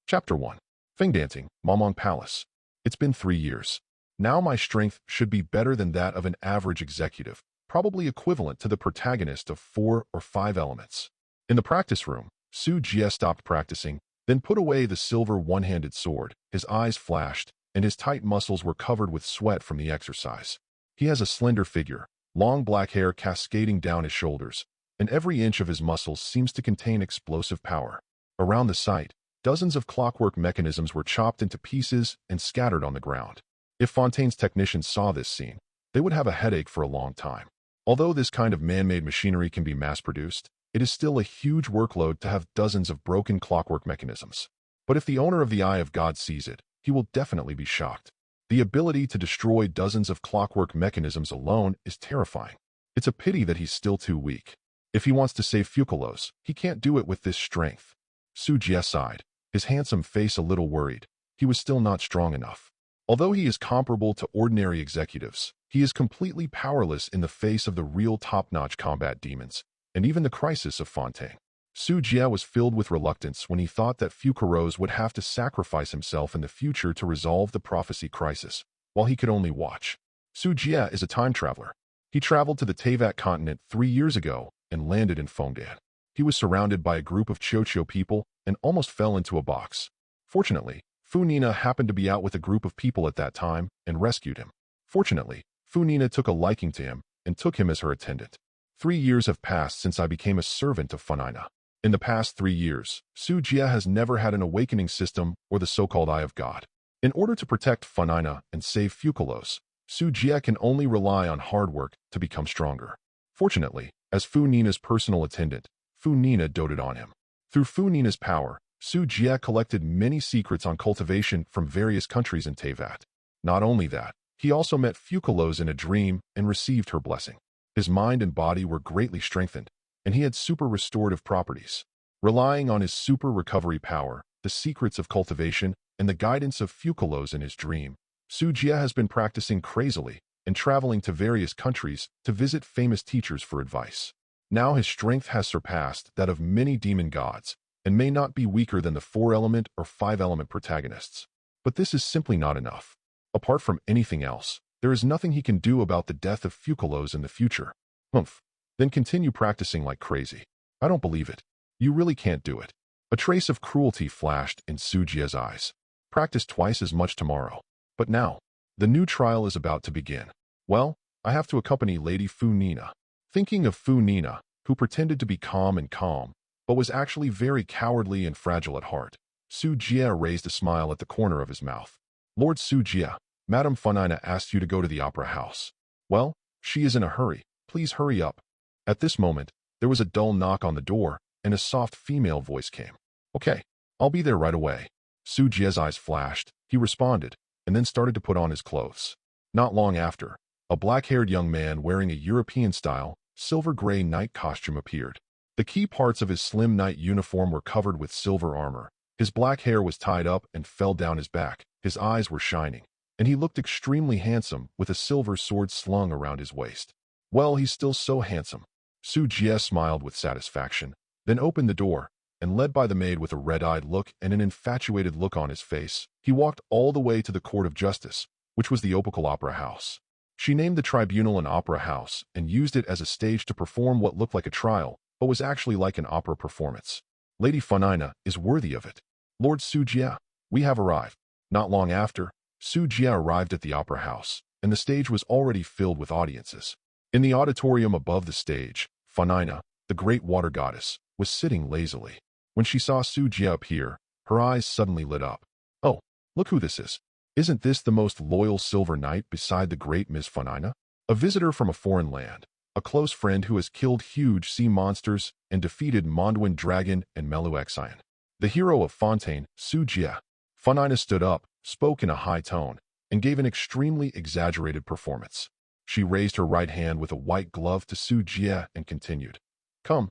Chapter 1. Feng Dancing, Mamong Palace. It's been 3 years. Now my strength should be better than that of an average executive, probably equivalent to the protagonist of 4 or 5 elements. In the practice room, Su Jie stopped practicing, then put away the silver one-handed sword. His eyes flashed, and his tight muscles were covered with sweat from the exercise. He has a slender figure, long black hair cascading down his shoulders, and every inch of his muscles seems to contain explosive power. Around the site, dozens of clockwork mechanisms were chopped into pieces and scattered on the ground. If Fontaine's technicians saw this scene, they would have a headache for a long time. Although this kind of man-made machinery can be mass-produced, it is still a huge workload to have dozens of broken clockwork mechanisms. But if the owner of the Eye of God sees it, he will definitely be shocked. The ability to destroy dozens of clockwork mechanisms alone is terrifying. It's a pity that he's still too weak. If he wants to save Focalors, he can't do it with this strength. Su Jie sighed, his handsome face a little worried. He was still not strong enough. Although he is comparable to ordinary executives, he is completely powerless in the face of the real top-notch combat demons, and even the crisis of Fontaine. Su Jie was filled with reluctance when he thought that Focalors would have to sacrifice himself in the future to resolve the prophecy crisis, while he could only watch. Su Jie is a time traveler. He traveled to the Teyvat continent 3 years ago and landed in Fontaine. He was surrounded by a group of Chocho people and almost fell into a box. Fortunately, Funina happened to be out with a group of people at that time and rescued him. Fortunately, Funina took a liking to him and took him as her attendant. 3 years have passed since I became a servant of Funina. In the past 3 years, Su Jie has never had an awakening system or the so-called Eye of God. In order to protect Funina and save Focalors, Su Jie can only rely on hard work to become stronger. Fortunately, as Funina's personal attendant, Funina doted on him. Through Funina's power, Su Jie collected many secrets on cultivation from various countries in Teyvat. Not only that, he also met Focalors in a dream and received her blessing. His mind and body were greatly strengthened, and he had super restorative properties. Relying on his super recovery power, the secrets of cultivation, and the guidance of Focalors in his dream, Su Jie has been practicing crazily and traveling to various countries to visit famous teachers for advice. Now his strength has surpassed that of many demon gods, and may not be weaker than the 4-element or 5-element protagonists. But this is simply not enough. Apart from anything else, there is nothing he can do about the death of Focalors in the future. Humph. Then continue practicing like crazy. I don't believe it. You really can't do it. A trace of cruelty flashed in Su Jie's eyes. Practice twice as much tomorrow. But now, the new trial is about to begin. Well, I have to accompany Lady Funina. Thinking of Funina, who pretended to be calm, but was actually very cowardly and fragile at heart, Su Jie raised a smile at the corner of his mouth. Lord Su Jie, Madame Funina asked you to go to the opera house. Well, she is in a hurry. Please hurry up. At this moment, there was a dull knock on the door, and a soft female voice came. Okay, I'll be there right away. Su Jie's eyes flashed. He responded, and then started to put on his clothes. Not long after, a black-haired young man wearing a European-style, silver-gray knight costume appeared. The key parts of his slim knight uniform were covered with silver armor. His black hair was tied up and fell down his back. His eyes were shining, and he looked extremely handsome with a silver sword slung around his waist. Well, he's still so handsome. Su Jie smiled with satisfaction, then opened the door, and led by the maid with a red-eyed look and an infatuated look on his face, he walked all the way to the Court of Justice, which was the Opal Opera House. She named the tribunal an opera house and used it as a stage to perform what looked like a trial, but was actually like an opera performance. Lady Funina is worthy of it. Lord Su Jie, we have arrived. Not long after, Su Jie arrived at the opera house, and the stage was already filled with audiences. In the auditorium above the stage, Funina, the great water goddess, was sitting lazily. When she saw Su Jie appear, her eyes suddenly lit up. Oh, look who this is. Isn't this the most loyal silver knight beside the great Miss Funina? A visitor from a foreign land, a close friend who has killed huge sea monsters and defeated Mondwin Dragon and Meluxian. The hero of Fontaine, Su Jie. Funina stood up, spoke in a high tone, and gave an extremely exaggerated performance. She raised her right hand with a white glove to Su Jie and continued. Come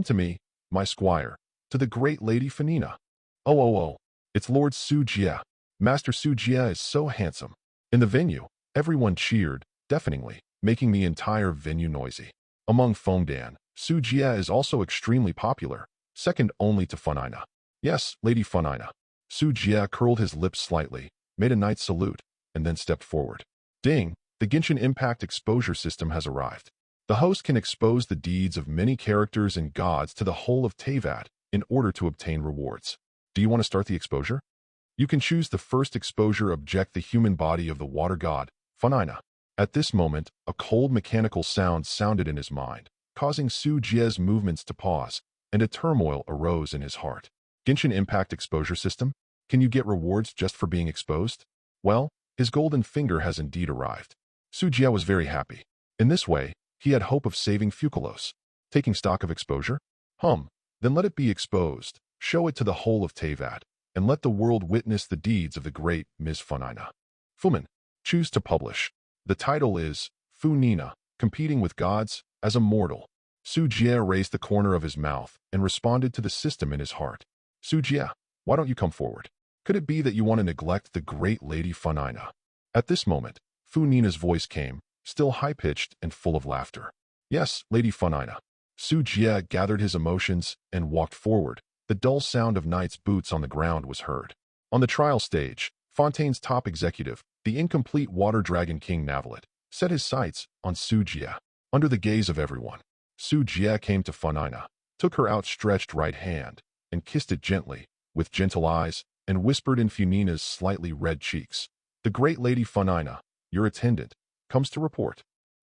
to me, my squire, to the great Lady Funina. Oh, it's Lord Su Jie. Master Su Jie is so handsome. In the venue, everyone cheered, deafeningly, making the entire venue noisy. Among Fontaine, Su Jie is also extremely popular, second only to Funina. Yes, Lady Funina. Su Jie curled his lips slightly, made a knight's salute, and then stepped forward. Ding! The Genshin Impact Exposure System has arrived. The host can expose the deeds of many characters and gods to the whole of Teyvat in order to obtain rewards. Do you want to start the exposure? You can choose the first exposure object, the human body of the water god, Funina. At this moment, a cold mechanical sound sounded in his mind, causing Su Jie's movements to pause, and a turmoil arose in his heart. Genshin Impact Exposure System? Can you get rewards just for being exposed? Well, his golden finger has indeed arrived. Su Jie was very happy. In this way, he had hope of saving Focalors. Taking stock of exposure? Then let it be exposed, show it to the whole of Teyvat, and let the world witness the deeds of the great Ms. Funina. Fumin. Choose to publish. The title is Funina, Competing with Gods as a Mortal. Su Jie raised the corner of his mouth and responded to the system in his heart. Su Jie, why don't you come forward? Could it be that you want to neglect the great Lady Funina? At this moment, Funina's voice came, still high-pitched and full of laughter. Yes, Lady Funina. Su Jie gathered his emotions and walked forward. The dull sound of knights' boots on the ground was heard. On the trial stage, Fontaine's top executive, the incomplete Water Dragon King Navalet, set his sights on Su Jie. Under the gaze of everyone, Su Jie came to Funina, took her outstretched right hand, and kissed it gently, with gentle eyes, and whispered in Funina's slightly red cheeks. The great Lady Funina, your attendant, comes to report.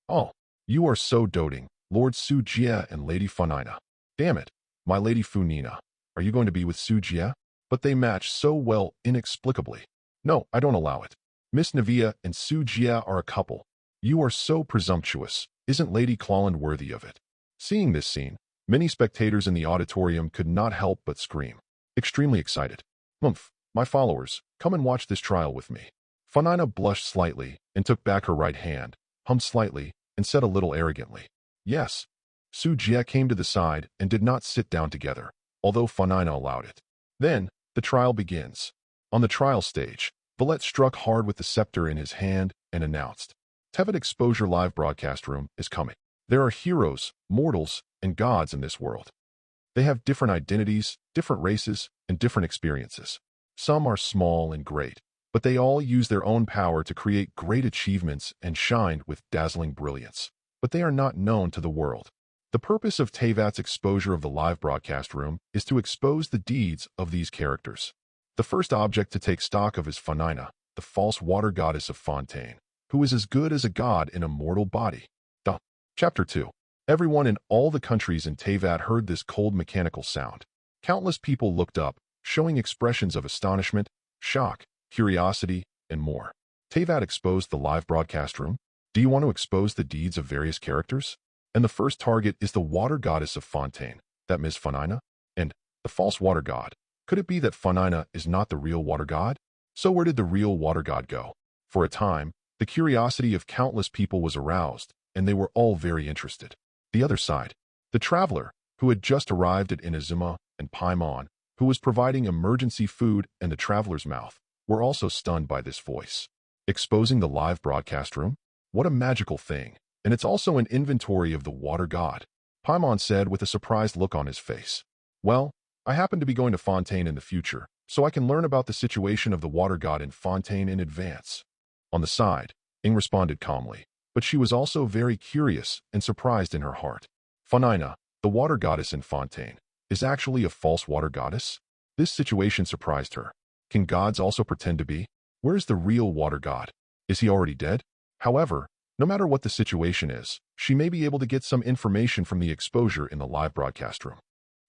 Oh, you are so doting, Lord Su Jie and Lady Funina. Damn it, my Lady Funina. Are you going to be with Su Jie? But they match so well inexplicably. No, I don't allow it. Miss Navia and Su Jie are a couple. You are so presumptuous. Isn't Lady Clolland worthy of it? Seeing this scene, many spectators in the auditorium could not help but scream. Extremely excited. My followers, come and watch this trial with me. Funina blushed slightly and took back her right hand, hummed slightly, and said a little arrogantly, yes. Su Jie came to the side and did not sit down together, although Funina allowed it. Then, the trial begins. On the trial stage, Valet struck hard with the scepter in his hand and announced, Teyvat Exposure Live Broadcast Room is coming. There are heroes, mortals, and gods in this world. They have different identities, different races, and different experiences. Some are small and great, but they all use their own power to create great achievements and shine with dazzling brilliance. But they are not known to the world. The purpose of Teyvat's exposure of the live broadcast room is to expose the deeds of these characters. The first object to take stock of is Funina, the false water goddess of Fontaine, who is as good as a god in a mortal body. Chapter 2. Everyone in all the countries in Teyvat heard this cold mechanical sound. Countless people looked up, showing expressions of astonishment, shock, curiosity, and more. Teyvat exposed the live broadcast room. Do you want to expose the deeds of various characters? And the first target is the water goddess of Fontaine, that Ms. Funina, and the false water god. Could it be that Funina is not the real water god? So where did the real water god go? For a time, the curiosity of countless people was aroused, and they were all very interested. The other side, the traveler, who had just arrived at Inazuma, and Paimon, who was providing emergency food and the traveler's mouth, were also stunned by this voice. Exposing the live broadcast room? What a magical thing. And it's also an inventory of the water god. Paimon said with a surprised look on his face. Well, I happen to be going to Fontaine in the future, so I can learn about the situation of the water god in Fontaine in advance. On the side, Ing responded calmly, but she was also very curious and surprised in her heart. Funina, the water goddess in Fontaine, is actually a false water goddess? This situation surprised her. Can gods also pretend to be? Where's the real water god? Is he already dead? However, no matter what the situation is, she may be able to get some information from the exposure in the live broadcast room.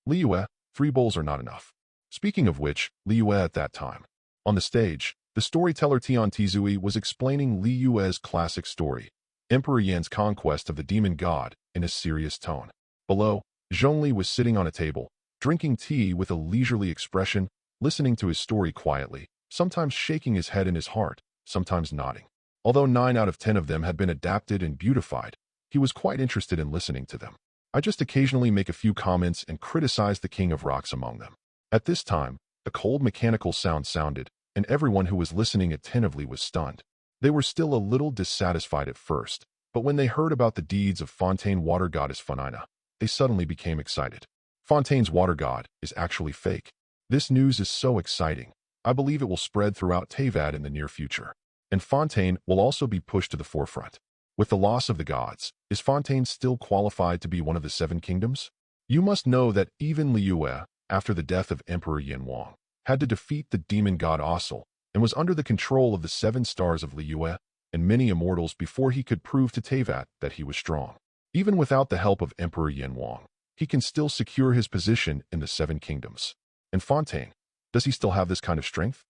Liyue, 3 bowls are not enough. Speaking of which, Liyue at that time. On the stage, the storyteller Tian Tizui was explaining Liyue's classic story, Emperor Yan's conquest of the demon god, in a serious tone. Below, Zhongli was sitting on a table, drinking tea with a leisurely expression, listening to his story quietly, sometimes shaking his head in his heart, sometimes nodding. Although 9 out of 10 of them had been adapted and beautified, he was quite interested in listening to them. I just occasionally make a few comments and criticize the king of rocks among them. At this time, a cold mechanical sound sounded, and everyone who was listening attentively was stunned. They were still a little dissatisfied at first, but when they heard about the deeds of Fontaine water goddess Funina, they suddenly became excited. Fontaine's water god is actually fake. This news is so exciting. I believe it will spread throughout Teyvat in the near future. And Fontaine will also be pushed to the forefront. With the loss of the gods, is Fontaine still qualified to be one of the seven kingdoms? You must know that even Liyue, after the death of Emperor Yanwang, had to defeat the demon god Ossel and was under the control of the seven stars of Liyue and many immortals before he could prove to Teyvat that he was strong. Even without the help of Emperor Yanwang, he can still secure his position in the seven kingdoms. And Fontaine, does he still have this kind of strength?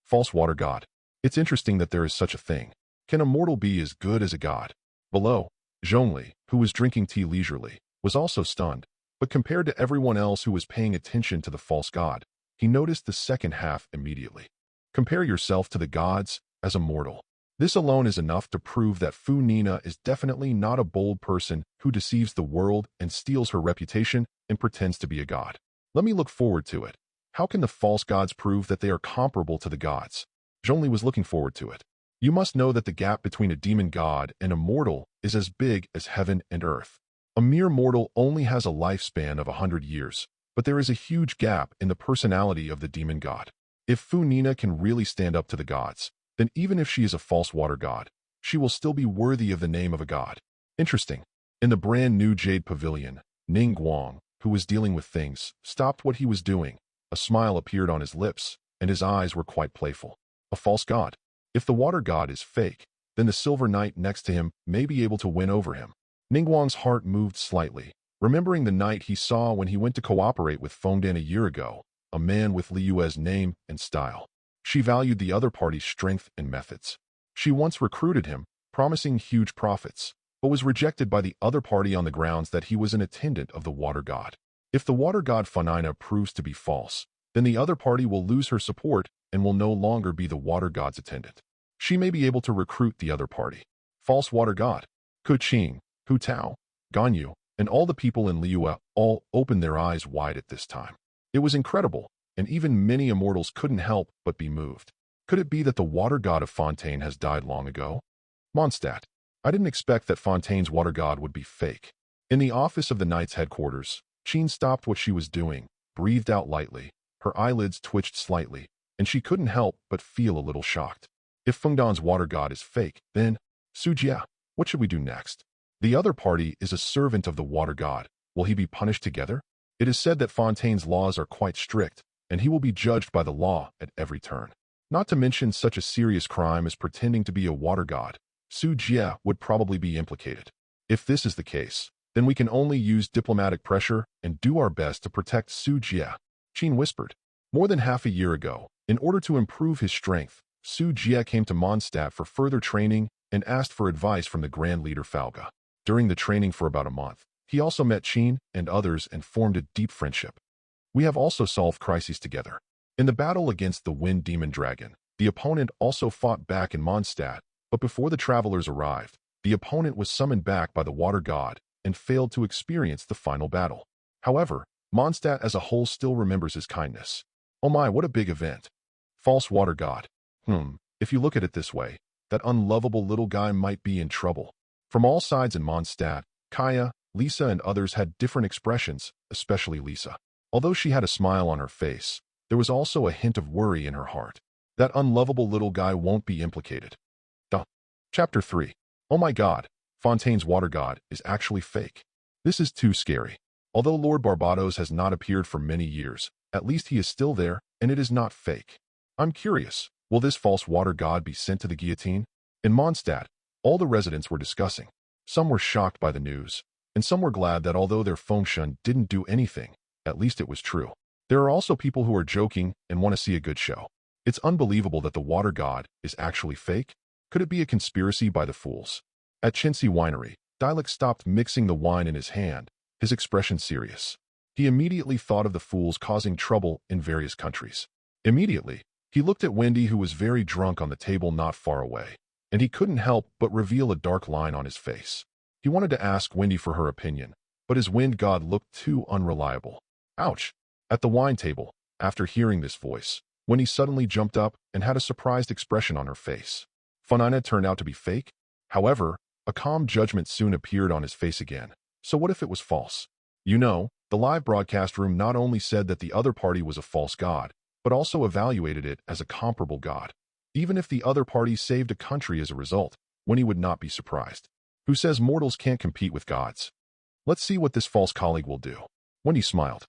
False water god. It's interesting that there is such a thing. Can a mortal be as good as a god? Below, Zhongli, who was drinking tea leisurely, was also stunned, but compared to everyone else who was paying attention to the false god, he noticed the second half immediately. Compare yourself to the gods as a mortal. This alone is enough to prove that Funina is definitely not a bold person who deceives the world and steals her reputation and pretends to be a god. Let me look forward to it. How can the false gods prove that they are comparable to the gods? Zhongli was looking forward to it. You must know that the gap between a demon god and a mortal is as big as heaven and earth. A mere mortal only has a lifespan of 100 years, but there is a huge gap in the personality of the demon god. If Funina can really stand up to the gods, then even if she is a false water god, she will still be worthy of the name of a god. Interesting. In the brand new Jade Pavilion, Ning Guang, who was dealing with things, stopped what he was doing. A smile appeared on his lips, and his eyes were quite playful. A false god. If the water god is fake, then the silver knight next to him may be able to win over him. Ningguang's heart moved slightly, remembering the knight he saw when he went to cooperate with Fontaine a year ago, a man with Liyue's name and style. She valued the other party's strength and methods. She once recruited him, promising huge profits, but was rejected by the other party on the grounds that he was an attendant of the water god. If the water god Funina proves to be false, then the other party will lose her support and will no longer be the water god's attendant. She may be able to recruit the other party. False water god. Kuqing, Hu Tao, Ganyu, and all the people in Liyue all opened their eyes wide at this time. It was incredible, and even many immortals couldn't help but be moved. Could it be that the water god of Fontaine has died long ago? Mondstadt. I didn't expect that Fontaine's water god would be fake. In the office of the knight's headquarters, Qin stopped what she was doing, breathed out lightly. Her eyelids twitched slightly, and she couldn't help but feel a little shocked. If Fengdan's water god is fake, then, Sujia, what should we do next? The other party is a servant of the water god. Will he be punished together? It is said that Fontaine's laws are quite strict, and he will be judged by the law at every turn. Not to mention such a serious crime as pretending to be a water god. Sujia would probably be implicated. If this is the case, then we can only use diplomatic pressure and do our best to protect Sujia. Qin whispered. More than half a year ago, in order to improve his strength, Sujia came to Mondstadt for further training and asked for advice from the Grand Leader Falga. During the training for about a month, he also met Qin and others and formed a deep friendship. We have also solved crises together. In the battle against the Wind Demon Dragon, the opponent also fought back in Mondstadt, but before the travelers arrived, the opponent was summoned back by the water god and failed to experience the final battle. However, Mondstadt as a whole still remembers his kindness. Oh my, what a big event. False water god. If you look at it this way, that unlovable little guy might be in trouble. From all sides in Mondstadt, Kaya, Lisa and others had different expressions, especially Lisa. Although she had a smile on her face, there was also a hint of worry in her heart. That unlovable little guy won't be implicated. Chapter 3. Oh my god, Fontaine's water god is actually fake. This is too scary. Although Lord Barbados has not appeared for many years, at least he is still there, and it is not fake. I'm curious, will this false water god be sent to the guillotine? In Mondstadt, all the residents were discussing. Some were shocked by the news, and some were glad that although their Fengshun didn't do anything, at least it was true. There are also people who are joking and want to see a good show. It's unbelievable that the water god is actually fake. Could it be a conspiracy by the fools? At Chinsi Winery, Dialek stopped mixing the wine in his hand, his expression serious. He immediately thought of the fools causing trouble in various countries. Immediately, he looked at Wendy, who was very drunk on the table not far away, and he couldn't help but reveal a dark line on his face. He wanted to ask Wendy for her opinion, but his wind god looked too unreliable. Ouch! At the wine table, after hearing this voice, Wendy suddenly jumped up and had a surprised expression on her face. Funina turned out to be fake? However, a calm judgment soon appeared on his face again. So what if it was false? You know, the live broadcast room not only said that the other party was a false god, but also evaluated it as a comparable god. Even if the other party saved a country as a result, Winnie would not be surprised. Who says mortals can't compete with gods? Let's see what this false colleague will do. Wendy smiled.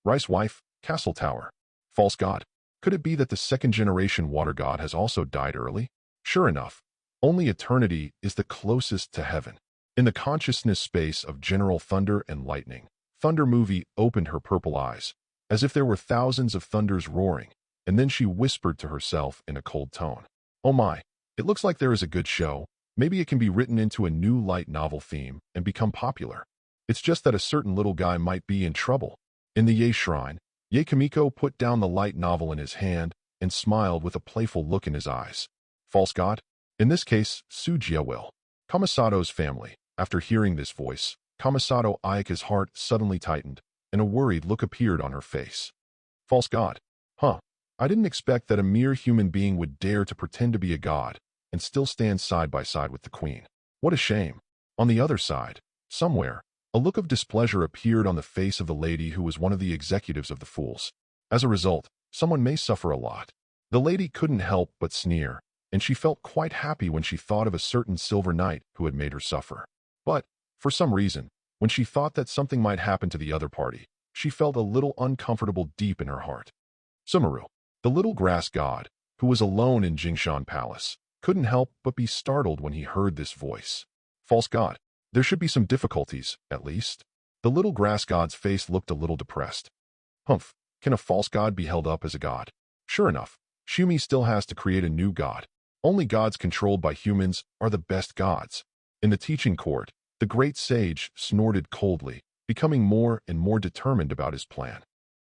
Rice wife, castle tower. False god. Could it be that the second-generation water god has also died early? Sure enough, only eternity is the closest to heaven. In the consciousness space of General Thunder and Lightning, Thunder Movie opened her purple eyes, as if there were thousands of thunders roaring, and then she whispered to herself in a cold tone. Oh my, it looks like there is a good show. Maybe it can be written into a new light novel theme and become popular. It's just that a certain little guy might be in trouble. In the Ye Shrine, Ye Kamiko put down the light novel in his hand and smiled with a playful look in his eyes. False god? In this case, Sujia will. Kamasato's family. After hearing this voice, Kamasato Ayaka's heart suddenly tightened, and a worried look appeared on her face. False god? Huh. I didn't expect that a mere human being would dare to pretend to be a god and still stand side by side with the queen. What a shame. On the other side, somewhere, a look of displeasure appeared on the face of the lady who was one of the executives of the fools. As a result, someone may suffer a lot. The lady couldn't help but sneer, and she felt quite happy when she thought of a certain silver knight who had made her suffer. But, for some reason, when she thought that something might happen to the other party, she felt a little uncomfortable deep in her heart. Sumeru, the little grass god, who was alone in Jingshan Palace, couldn't help but be startled when he heard this voice. False god. There should be some difficulties, at least. The little grass god's face looked a little depressed. Humph, can a false god be held up as a god? Sure enough, Shumi still has to create a new god. Only gods controlled by humans are the best gods. In the teaching court, the great sage snorted coldly, becoming more and more determined about his plan.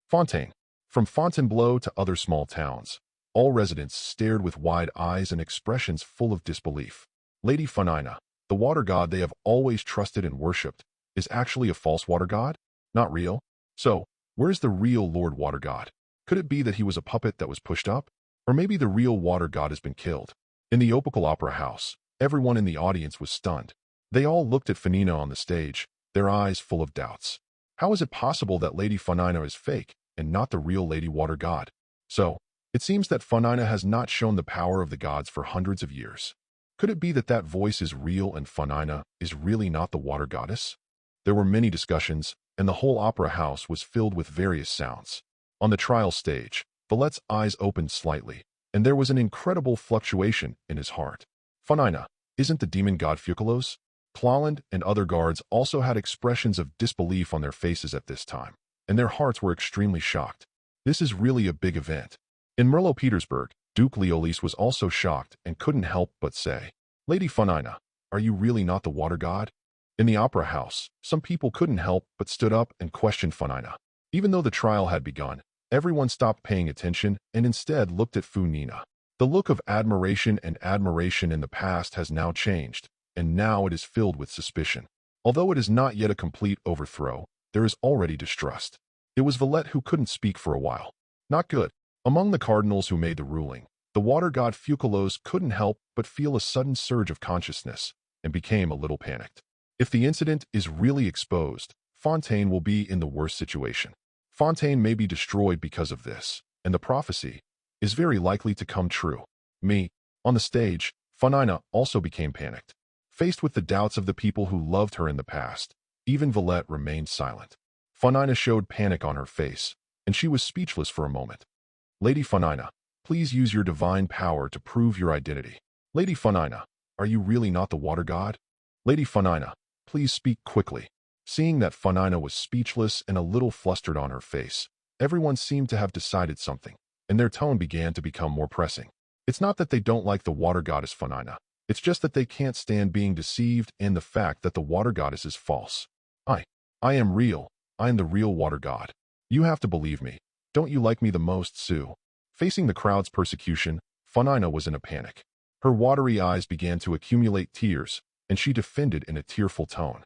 Fontaine. From Fontainebleau to other small towns, all residents stared with wide eyes and expressions full of disbelief. Lady Funina, the water god they have always trusted and worshipped, is actually a false water god? Not real? So, where's the real Lord Water God? Could it be that he was a puppet that was pushed up? Or maybe the real water god has been killed? In the Opal Opera House, everyone in the audience was stunned. They all looked at Funina on the stage, their eyes full of doubts. How is it possible that Lady Funina is fake and not the real Lady Water God? So, it seems that Funina has not shown the power of the gods for hundreds of years. Could it be that that voice is real and Funina is really not the water goddess? There were many discussions, and the whole opera house was filled with various sounds. On the trial stage, Valet's eyes opened slightly, and there was an incredible fluctuation in his heart. Funina, isn't the demon god Focalors? Clalland and other guards also had expressions of disbelief on their faces at this time, and their hearts were extremely shocked. This is really a big event. In Merlo-Petersburg, Duke Leolis was also shocked and couldn't help but say, Lady Funina, are you really not the water god? In the opera house, some people couldn't help but stood up and questioned Funina. Even though the trial had begun, everyone stopped paying attention and instead looked at Funina. The look of admiration in the past has now changed, and now it is filled with suspicion. Although it is not yet a complete overthrow, there is already distrust. It was Valette who couldn't speak for a while. Not good. Among the cardinals who made the ruling, the water god Focalors couldn't help but feel a sudden surge of consciousness and became a little panicked. If the incident is really exposed, Fontaine will be in the worst situation. Fontaine may be destroyed because of this, and the prophecy is very likely to come true. On the stage, Funina also became panicked. Faced with the doubts of the people who loved her in the past, even Valette remained silent. Funina showed panic on her face, and she was speechless for a moment. Lady Funina, please use your divine power to prove your identity. Lady Funina, are you really not the water god? Lady Funina, please speak quickly. Seeing that Funina was speechless and a little flustered on her face, everyone seemed to have decided something, and their tone began to become more pressing. It's not that they don't like the water goddess Funina. It's just that they can't stand being deceived and the fact that the water goddess is false. I am real. I am the real water god. You have to believe me. Don't you like me the most, Sue? Facing the crowd's persecution, Funina was in a panic. Her watery eyes began to accumulate tears, and she defended in a tearful tone.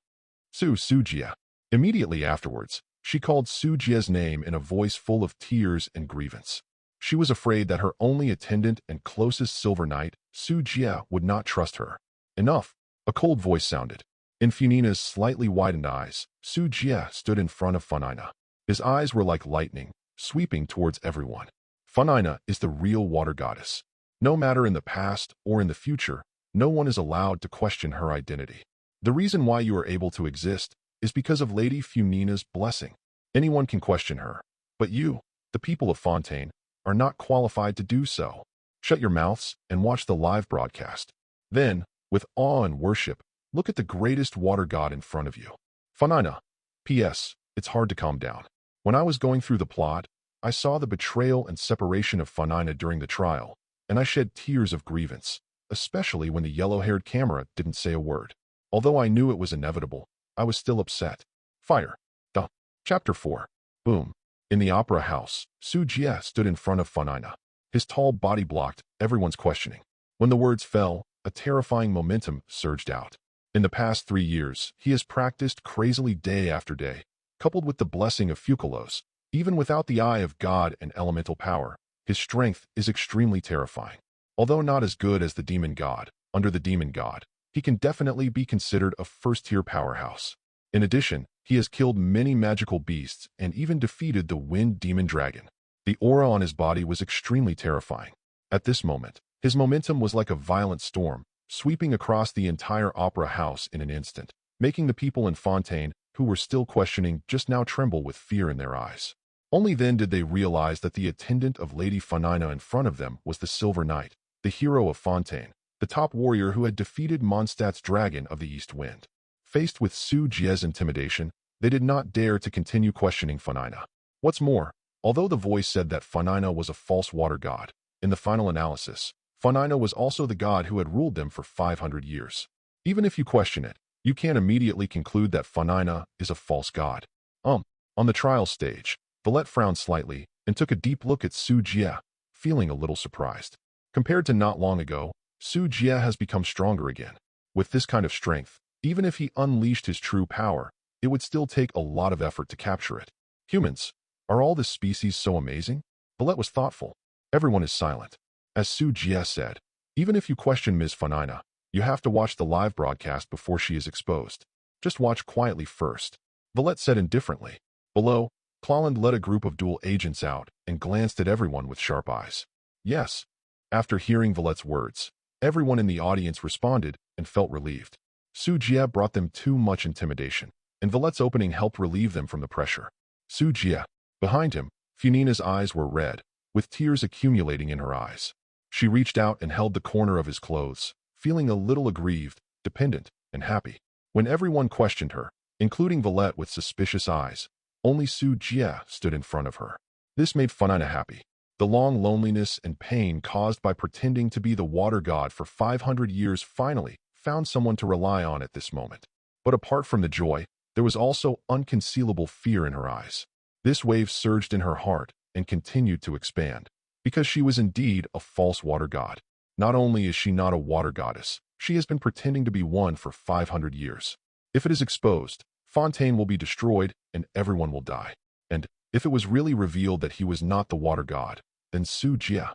Sujia. Immediately afterwards, she called Sujia's name in a voice full of tears and grievance. She was afraid that her only attendant and closest silver knight, Sujia, would not trust her. Enough, a cold voice sounded. In Funina's slightly widened eyes, Sujia stood in front of Funina. His eyes were like lightning, sweeping towards everyone. Funina is the real water goddess. No matter in the past or in the future, no one is allowed to question her identity. The reason why you are able to exist is because of Lady Funina's blessing. Anyone can question her, but you, the people of Fontaine, are not qualified to do so. Shut your mouths and watch the live broadcast. Then, with awe and worship, look at the greatest water god in front of you. Funina. P.S. It's hard to calm down. When I was going through the plot, I saw the betrayal and separation of Funina during the trial, and I shed tears of grievance, especially when the yellow-haired camera didn't say a word. Although I knew it was inevitable, I was still upset. Fire. Duh. Chapter 4. Boom. In the opera house, Su Jie stood in front of Funina. His tall body blocked everyone's questioning. When the words fell, a terrifying momentum surged out. In the past 3 years, he has practiced crazily day after day, coupled with the blessing of Focalors. Even without the eye of God and elemental power, his strength is extremely terrifying. Although not as good as the demon god, under the demon god, he can definitely be considered a first-tier powerhouse. In addition, he has killed many magical beasts and even defeated the wind demon dragon. The aura on his body was extremely terrifying. At this moment, his momentum was like a violent storm, sweeping across the entire opera house in an instant, making the people in Fontaine, who were still questioning, just now tremble with fear in their eyes. Only then did they realize that the attendant of Lady Funina in front of them was the Silver Knight, the hero of Fontaine, the top warrior who had defeated Mondstadt's dragon of the East Wind. Faced with Su Jie's intimidation, they did not dare to continue questioning Funina. What's more, although the voice said that Funina was a false water god, in the final analysis, Funina was also the god who had ruled them for 500 years. Even if you question it, you can't immediately conclude that Funina is a false god. On the trial stage, Valette frowned slightly and took a deep look at Su Jie, feeling a little surprised. Compared to not long ago, Su Jie has become stronger again. With this kind of strength, even if he unleashed his true power, it would still take a lot of effort to capture it. Humans, are all this species so amazing? Valette was thoughtful. Everyone is silent. As Su Jie said, even if you question Ms. Funina, you have to watch the live broadcast before she is exposed. Just watch quietly first. Valette said indifferently. Below, Clalland led a group of dual agents out and glanced at everyone with sharp eyes. Yes. After hearing Valette's words, everyone in the audience responded and felt relieved. Su Jie brought them too much intimidation, and Valette's opening helped relieve them from the pressure. Su Jie. Behind him, Funina's eyes were red, with tears accumulating in her eyes. She reached out and held the corner of his clothes, feeling a little aggrieved, dependent, and happy. When everyone questioned her, including Valette with suspicious eyes, only Su Jie stood in front of her. This made Funina happy. The long loneliness and pain caused by pretending to be the water god for 500 years finally found someone to rely on at this moment. But apart from the joy, there was also unconcealable fear in her eyes. This wave surged in her heart and continued to expand, because she was indeed a false water god. Not only is she not a water goddess, she has been pretending to be one for 500 years. If it is exposed, Fontaine will be destroyed and everyone will die. And if it was really revealed that he was not the water god, then Su Jie,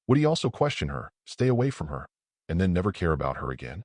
would he also question her, stay away from her, and then never care about her again?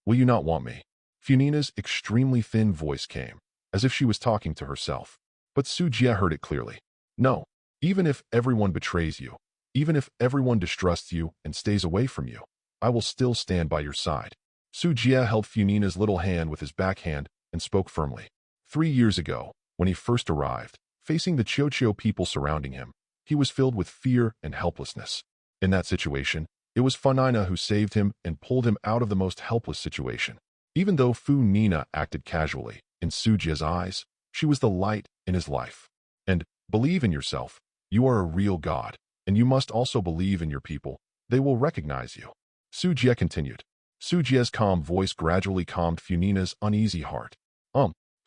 Will you not want me? Funina's extremely thin voice came, as if she was talking to herself. But Su Jie heard it clearly. No, even if everyone betrays you, even if everyone distrusts you and stays away from you, I will still stand by your side. Su Jie held Funina's little hand with his backhand and spoke firmly. 3 years ago, when he first arrived, facing the Chocho people surrounding him, he was filled with fear and helplessness. In that situation, it was Funina who saved him and pulled him out of the most helpless situation. Even though Funina acted casually, in Su Jie's eyes, she was the light in his life. And believe in yourself. You are a real god, and you must also believe in your people. They will recognize you. Su Jie continued. Su Jie's calm voice gradually calmed Funina's uneasy heart.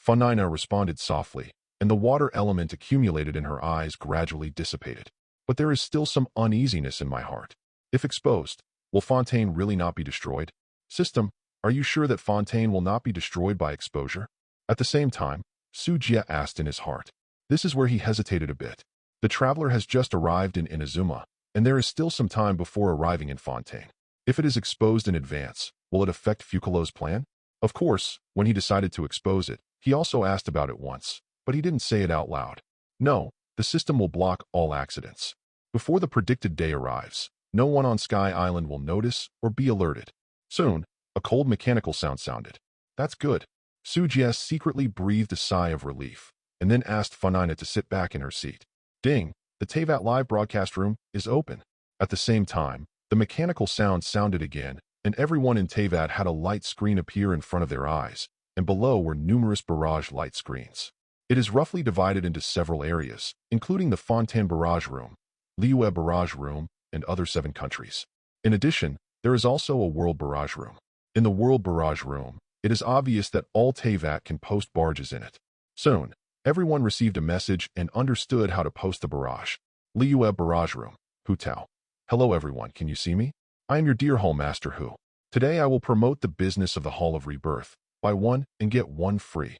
Funina responded softly, and the water element accumulated in her eyes gradually dissipated. But there is still some uneasiness in my heart. If exposed, will Fontaine really not be destroyed? System, are you sure that Fontaine will not be destroyed by exposure? At the same time, Su Jie asked in his heart. This is where he hesitated a bit. The traveler has just arrived in Inazuma, and there is still some time before arriving in Fontaine. If it is exposed in advance, will it affect Focalors' plan? Of course, when he decided to expose it, he also asked about it once, but he didn't say it out loud. No, the system will block all accidents. Before the predicted day arrives, no one on Sky Island will notice or be alerted. Soon, a cold mechanical sound sounded. That's good. Sujies secretly breathed a sigh of relief, and then asked Funina to sit back in her seat. Ding! The Teyvat live broadcast room is open. At the same time, the mechanical sound sounded again, and everyone in Teyvat had a light screen appear in front of their eyes, and below were numerous barrage light screens. It is roughly divided into several areas, including the Fontaine barrage room, Liyue barrage room, and other 7 countries. In addition, there is also a world barrage room. In the world barrage room, it is obvious that all Teyvat can post barges in it. Soon, everyone received a message and understood how to post the barrage. Liyue barrage room, Hu Tao. Hello everyone, can you see me? I am your dear Hall Master Hu. Today I will promote the business of the Hall of Rebirth. Buy one and get one free.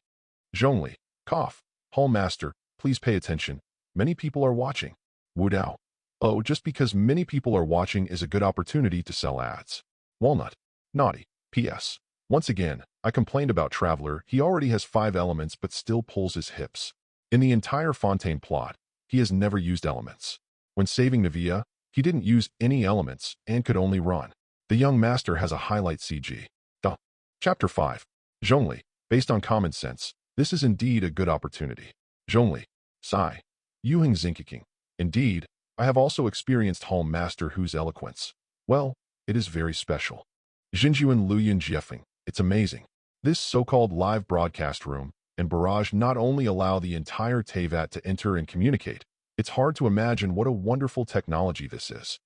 Zhongli, cough. Hall Master, please pay attention. Many people are watching. Wu Dao. Oh, just because many people are watching is a good opportunity to sell ads. Walnut. Naughty. P.S. Once again, I complained about Traveler. He already has 5 elements but still pulls his hips. In the entire Fontaine plot, he has never used elements. When saving Navia, he didn't use any elements and could only run. The young master has a highlight CG. Duh. Chapter 5. Zhongli. Based on common sense, this is indeed a good opportunity. Zhongli. Sigh. Yuheng Zinkiking. Indeed, I have also experienced Hall Master Hu's eloquence. Well, it is very special. Xinjuan Luyan Jiefeng. It's amazing. This so-called live broadcast room and barrage not only allow the entire Teyvat to enter and communicate, it's hard to imagine what a wonderful technology this is.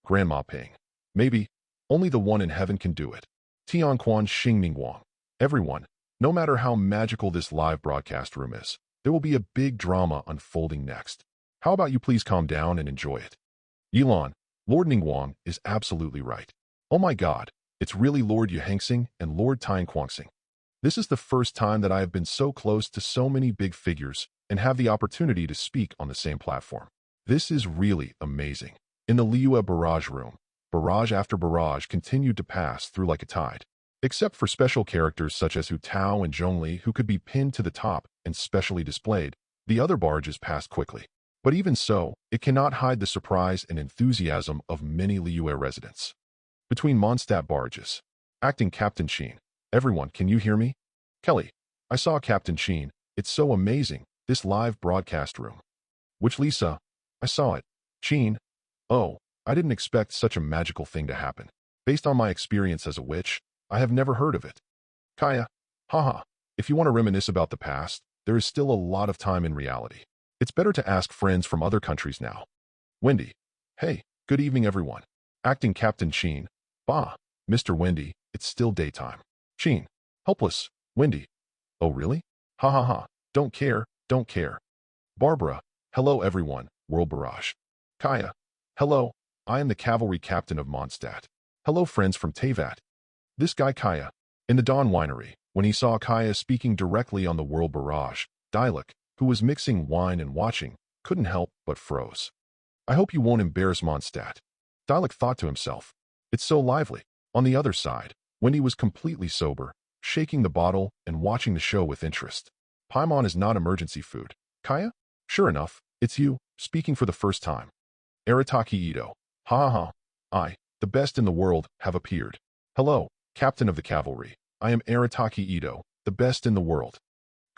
Grandma Ping. Maybe, only the one in heaven can do it. Tianquan Xingming Wang. Everyone, no matter how magical this live broadcast room is, there will be a big drama unfolding next. How about you please calm down and enjoy it? Yilan, Lord Ningguang is absolutely right. Oh my god, it's really Lord Yuhengsing and Lord Tianquangsing. This is the first time that I have been so close to so many big figures and have the opportunity to speak on the same platform. This is really amazing. In the Liyue barrage room, barrage after barrage continued to pass through like a tide. Except for special characters such as Hu Tao and Zhongli who could be pinned to the top and specially displayed, the other barges passed quickly. But even so, it cannot hide the surprise and enthusiasm of many Liyue residents. Between Mondstadt barges. Acting Captain Sheen. Everyone, can you hear me? Kelly. I saw Captain Sheen. It's so amazing, this live broadcast room. Which Lisa? I saw it. Sheen. Oh, I didn't expect such a magical thing to happen. Based on my experience as a witch, I have never heard of it. Kaya. Haha. If you want to reminisce about the past, there is still a lot of time in reality. It's better to ask friends from other countries now. Wendy. Hey, good evening everyone. Acting Captain Sheen. Bah, Mr. Wendy, it's still daytime. Sheen. Helpless. Wendy. Oh really? Ha ha ha. Don't care, don't care. Barbara. Hello everyone, World Barrage. Kaya. Hello, I am the cavalry captain of Mondstadt. Hello friends from Teyvat. This guy Kaya. In the Dawn Winery, when he saw Kaya speaking directly on the World Barrage, Dilek, who was mixing wine and watching, couldn't help but froze. I hope you won't embarrass Mondstadt. Dilek thought to himself. It's so lively. On the other side, Wendy was completely sober, shaking the bottle and watching the show with interest. Paimon is not emergency food. Kaya? Sure enough, it's you, speaking for the first time. Arataki Ito. Ha ha ha. I, the best in the world, have appeared. Hello, Captain of the Cavalry. I am Arataki Ito, the best in the world.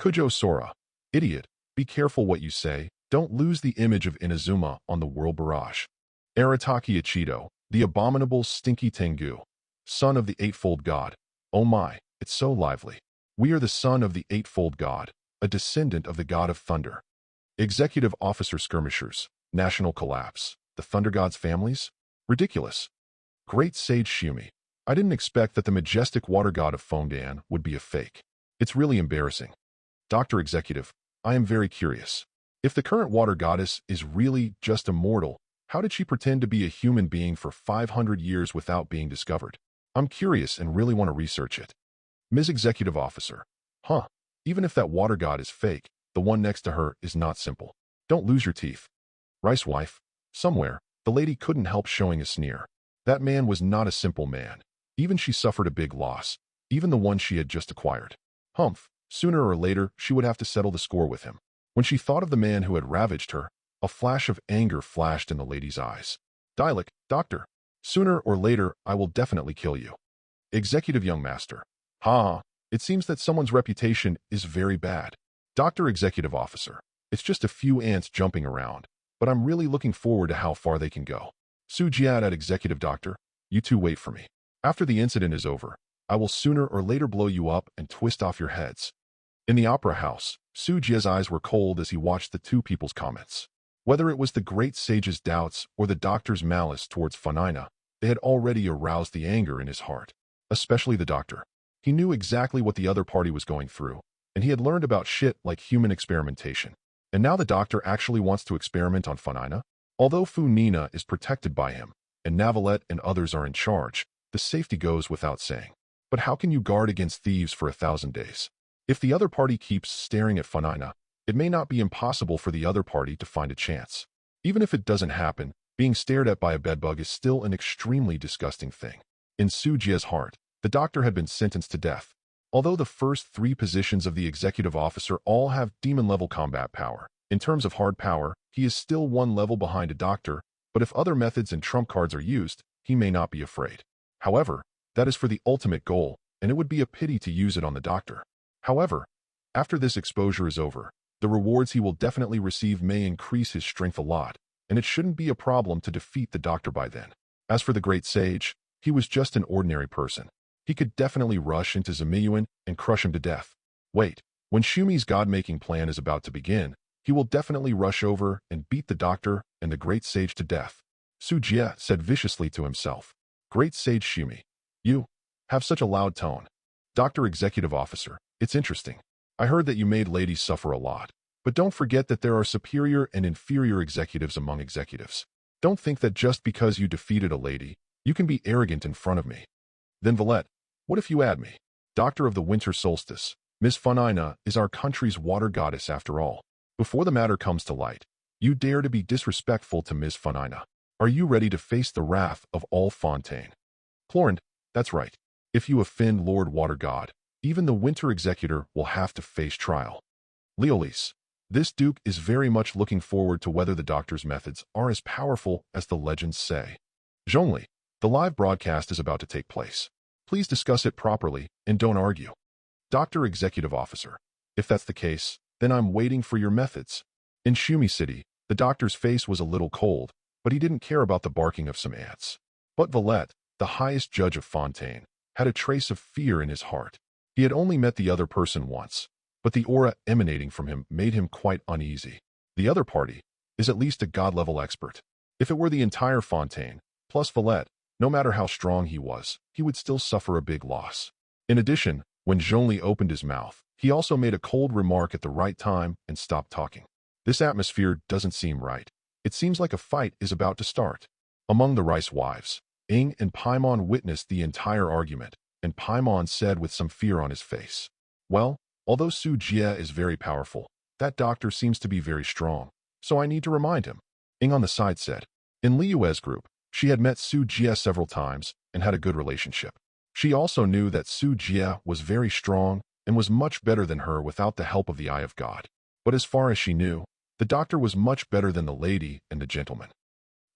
Kujo Sora. Idiot, be careful what you say. Don't lose the image of Inazuma on the World Barrage. Arataki Ichido, the abominable stinky Tengu. Son of the Eightfold God. Oh my, it's so lively. We are the son of the Eightfold God, a descendant of the God of Thunder. Executive Officer Skirmishers. National Collapse. The Thunder God's families? Ridiculous. Great Sage Shumi. I didn't expect that the majestic water god of Fontaine would be a fake. It's really embarrassing. Dr. Executive, I am very curious. If the current water goddess is really just a mortal, how did she pretend to be a human being for 500 years without being discovered? I'm curious and really want to research it. Ms. Executive Officer. Huh. Even if that water god is fake, the one next to her is not simple. Don't lose your teeth. Rice wife. Somewhere, the lady couldn't help showing a sneer. That man was not a simple man. Even she suffered a big loss, even the one she had just acquired. Humph, sooner or later she would have to settle the score with him. When she thought of the man who had ravaged her, A flash of anger flashed in the lady's eyes. Dialect, doctor. Sooner or later, I will definitely kill you. Executive young master. Ha! It seems that someone's reputation is very bad. Doctor executive officer. It's just a few ants jumping around, but I'm really looking forward to how far they can go. Su Jiat at executive doctor. You two wait for me. After the incident is over, I will sooner or later blow you up and twist off your heads. In the opera house, Su Jia's eyes were cold as he watched the two people's comments. Whether it was the great sage's doubts or the doctor's malice towards Funina, they had already aroused the anger in his heart. Especially the doctor. He knew exactly what the other party was going through, and he had learned about shit like human experimentation. And now the doctor actually wants to experiment on Funina? Although Funina is protected by him, and Navalette and others are in charge, the safety goes without saying. But how can you guard against thieves for 1,000 days? If the other party keeps staring at Funina, it may not be impossible for the other party to find a chance. Even if it doesn't happen, being stared at by a bedbug is still an extremely disgusting thing. In Su Jia's heart, the doctor had been sentenced to death. Although the first 3 positions of the executive officer all have demon-level combat power, in terms of hard power, he is still 1 level behind a doctor, but if other methods and trump cards are used, he may not be afraid. However, that is for the ultimate goal, and it would be a pity to use it on the doctor. However, after this exposure is over, the rewards he will definitely receive may increase his strength a lot, and it shouldn't be a problem to defeat the doctor by then. As for the great sage, he was just an ordinary person. He could definitely rush into Zamiyuan and crush him to death. Wait, when Shumi's god-making plan is about to begin, he will definitely rush over and beat the doctor and the great sage to death. Su Jia said viciously to himself. Great sage Shumi. You have such a loud tone. Doctor executive officer, it's interesting. I heard that you made ladies suffer a lot. But don't forget that there are superior and inferior executives among executives. Don't think that just because you defeated a lady, you can be arrogant in front of me. Then Valette, what if you add me? Doctor of the winter solstice, Miss Funina is our country's water goddess after all. Before the matter comes to light, you dare to be disrespectful to Miss Funina. Are you ready to face the wrath of all Fontaine? Clornd, that's right. If you offend Lord Water God, even the winter executor will have to face trial. Leolis, this duke is very much looking forward to whether the doctor's methods are as powerful as the legends say. Zhongli, the live broadcast is about to take place. Please discuss it properly and don't argue. Doctor Executive Officer, if that's the case, then I'm waiting for your methods. In Shumi City, the doctor's face was a little cold, but he didn't care about the barking of some ants. But Valette, the highest judge of Fontaine, had a trace of fear in his heart. He had only met the other person once, but the aura emanating from him made him quite uneasy. The other party is at least a god-level expert. If it were the entire Fontaine, plus Valette, no matter how strong he was, he would still suffer a big loss. In addition, when Zhongli opened his mouth, he also made a cold remark at the right time and stopped talking. This atmosphere doesn't seem right. It seems like a fight is about to start. Among the rice wives, Ing and Paimon witnessed the entire argument, and Paimon said with some fear on his face, well, although Su Jia is very powerful, that doctor seems to be very strong, so I need to remind him. Ing on the side said, in Liyue's group, she had met Su Jia several times and had a good relationship. She also knew that Su Jia was very strong and was much better than her without the help of the Eye of God. But as far as she knew, the doctor was much better than the lady and the gentleman.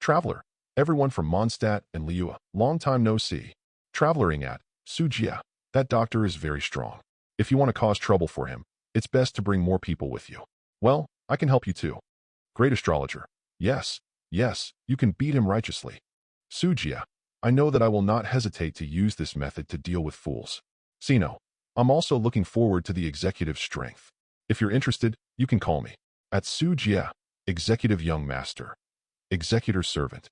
Traveler, everyone from Mondstadt and Liyue, long time no see. Traveler Ingat, Su Jia, that doctor is very strong. If you want to cause trouble for him, it's best to bring more people with you. Well, I can help you too. Great astrologer. Yes, you can beat him righteously. Su Jia, I know that I will not hesitate to use this method to deal with fools. Sino, I'm also looking forward to the executive strength. If you're interested, you can call me. At Su Jia, Executive Young Master. Executor Servant.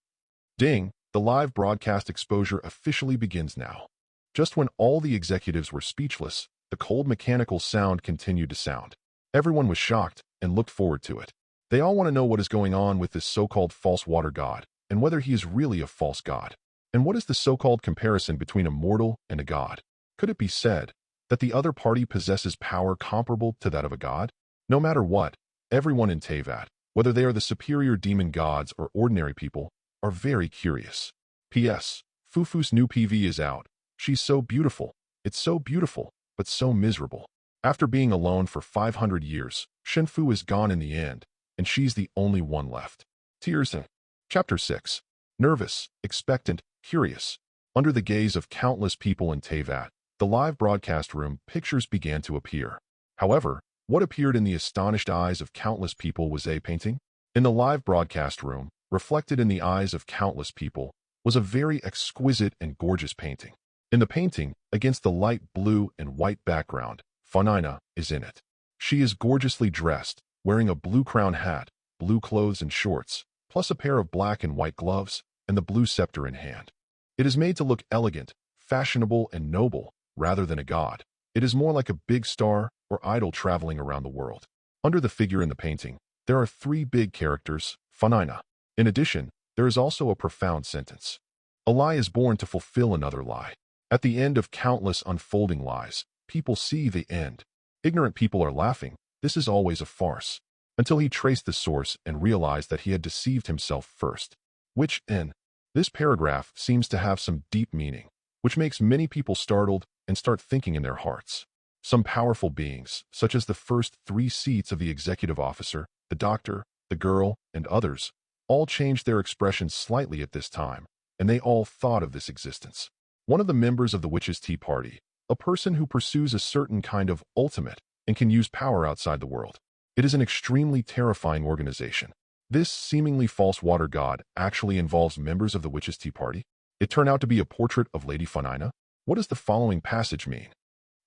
Ding, the live broadcast exposure officially begins now. Just when all the executives were speechless, the cold mechanical sound continued to sound. Everyone was shocked and looked forward to it. They all want to know what is going on with this so-called false water god, and whether he is really a false god. And what is the so-called comparison between a mortal and a god? Could it be said that the other party possesses power comparable to that of a god? No matter what, everyone in Teyvat, whether they are the superior demon gods or ordinary people, are very curious. P.S. Fufu's new PV is out. She's so beautiful. It's so beautiful, but so miserable. After being alone for 500 years, Shenfu is gone in the end, and she's the only one left. Tears in. Chapter 6. Nervous, expectant, curious. Under the gaze of countless people in Teyvat, the live broadcast room, pictures began to appear. However, what appeared in the astonished eyes of countless people was a painting. In the live broadcast room, reflected in the eyes of countless people, was a very exquisite and gorgeous painting. In the painting, against the light blue and white background, Funina is in it. She is gorgeously dressed, wearing a blue crown hat, blue clothes and shorts, plus a pair of black and white gloves, and the blue scepter in hand. It is made to look elegant, fashionable, and noble, rather than a god. It is more like a big star or idol traveling around the world. Under the figure in the painting, there are 3 big characters, Funina. In addition, there is also a profound sentence. A lie is born to fulfill another lie. At the end of countless unfolding lies, people see the end. Ignorant people are laughing. This is always a farce. Until he traced the source and realized that he had deceived himself first. Which, in this paragraph, seems to have some deep meaning, which makes many people startled and start thinking in their hearts. Some powerful beings, such as the first 3 seats of the executive officer, the doctor, the girl, and others, all changed their expressions slightly at this time, and they all thought of this existence. One of the members of the Witches' Tea Party, a person who pursues a certain kind of ultimate and can use power outside the world. It is an extremely terrifying organization. This seemingly false water god actually involves members of the Witches' Tea Party. It turned out to be a portrait of Lady Funina. What does the following passage mean?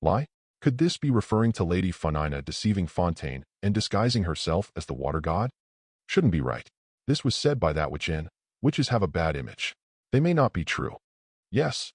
Lie? Could this be referring to Lady Funina deceiving Fontaine and disguising herself as the water god? Shouldn't be right. This was said by that which in. Witches have a bad image. They may not be true. Yes,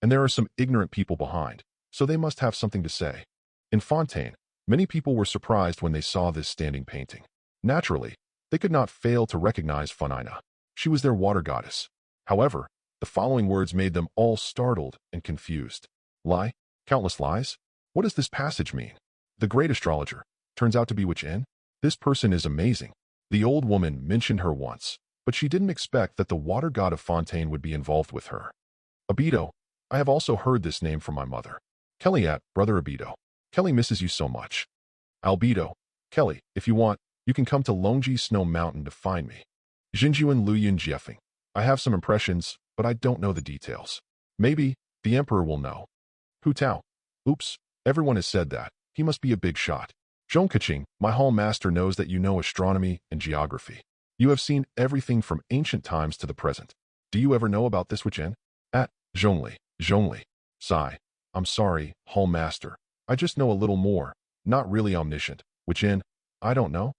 and there are some ignorant people behind, so they must have something to say. In Fontaine, many people were surprised when they saw this standing painting. Naturally, they could not fail to recognize Funina. She was their water goddess. However, the following words made them all startled and confused. Lie? Countless lies? What does this passage mean? The great astrologer turns out to be which in? This person is amazing. The old woman mentioned her once, but she didn't expect that the water god of Fontaine would be involved with her. Abido. I have also heard this name from my mother. Kelly at Brother Abido. Kelly misses you so much. Albedo. Kelly, if you want, you can come to Longji Snow Mountain to find me. Jinjuan Luyin Jiefeng. I have some impressions, but I don't know the details. Maybe the Emperor will know. Hu Tao. Oops, everyone has said that. He must be a big shot. Zhongkaching, my hall master knows that you know astronomy and geography. You have seen everything from ancient times to the present. Do you ever know about this which in? At Zhongli. Sigh. I'm sorry, hall master. I just know a little more, not really omniscient. Which in? I don't know.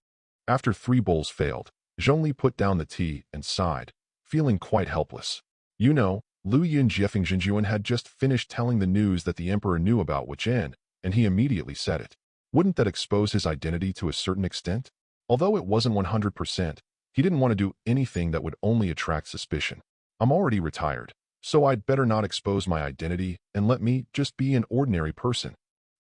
After 3 bowls failed, Zhongli put down the tea and sighed, feeling quite helpless. You know, Lu Yin Jiefeng Jinjuan had just finished telling the news that the emperor knew about which in, and he immediately said it. Wouldn't that expose his identity to a certain extent? Although it wasn't 100%, he didn't want to do anything that would only attract suspicion. I'm already retired, so I'd better not expose my identity and let me just be an ordinary person.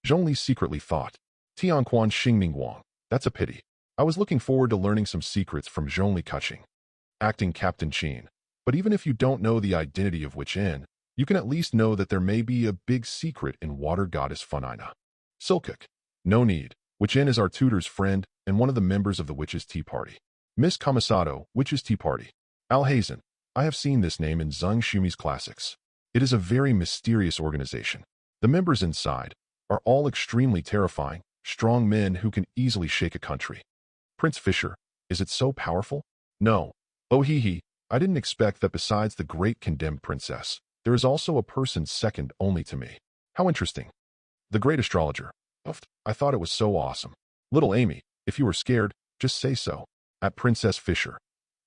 Zhongli secretly thought. Tianquan Xingming Wang. That's a pity. I was looking forward to learning some secrets from Zhongli Kaching. Acting Captain Qin. But even if you don't know the identity of which in, you can at least know that there may be a big secret in water goddess Funina. Silkuk. No need. Which in is our tutor's friend and one of the members of the Witches' Tea Party. Miss Kamisato, Witches' Tea Party. Alhazen. I have seen this name in Zheng Shumi's classics. It is a very mysterious organization. The members inside are all extremely terrifying, strong men who can easily shake a country. Prince Fisher. Is it so powerful? No. Oh hee. I didn't expect that besides the great condemned princess, there is also a person second only to me. How interesting. The great astrologer. I thought it was so awesome. Little Amy, if you were scared, just say so. At Princess Fisher.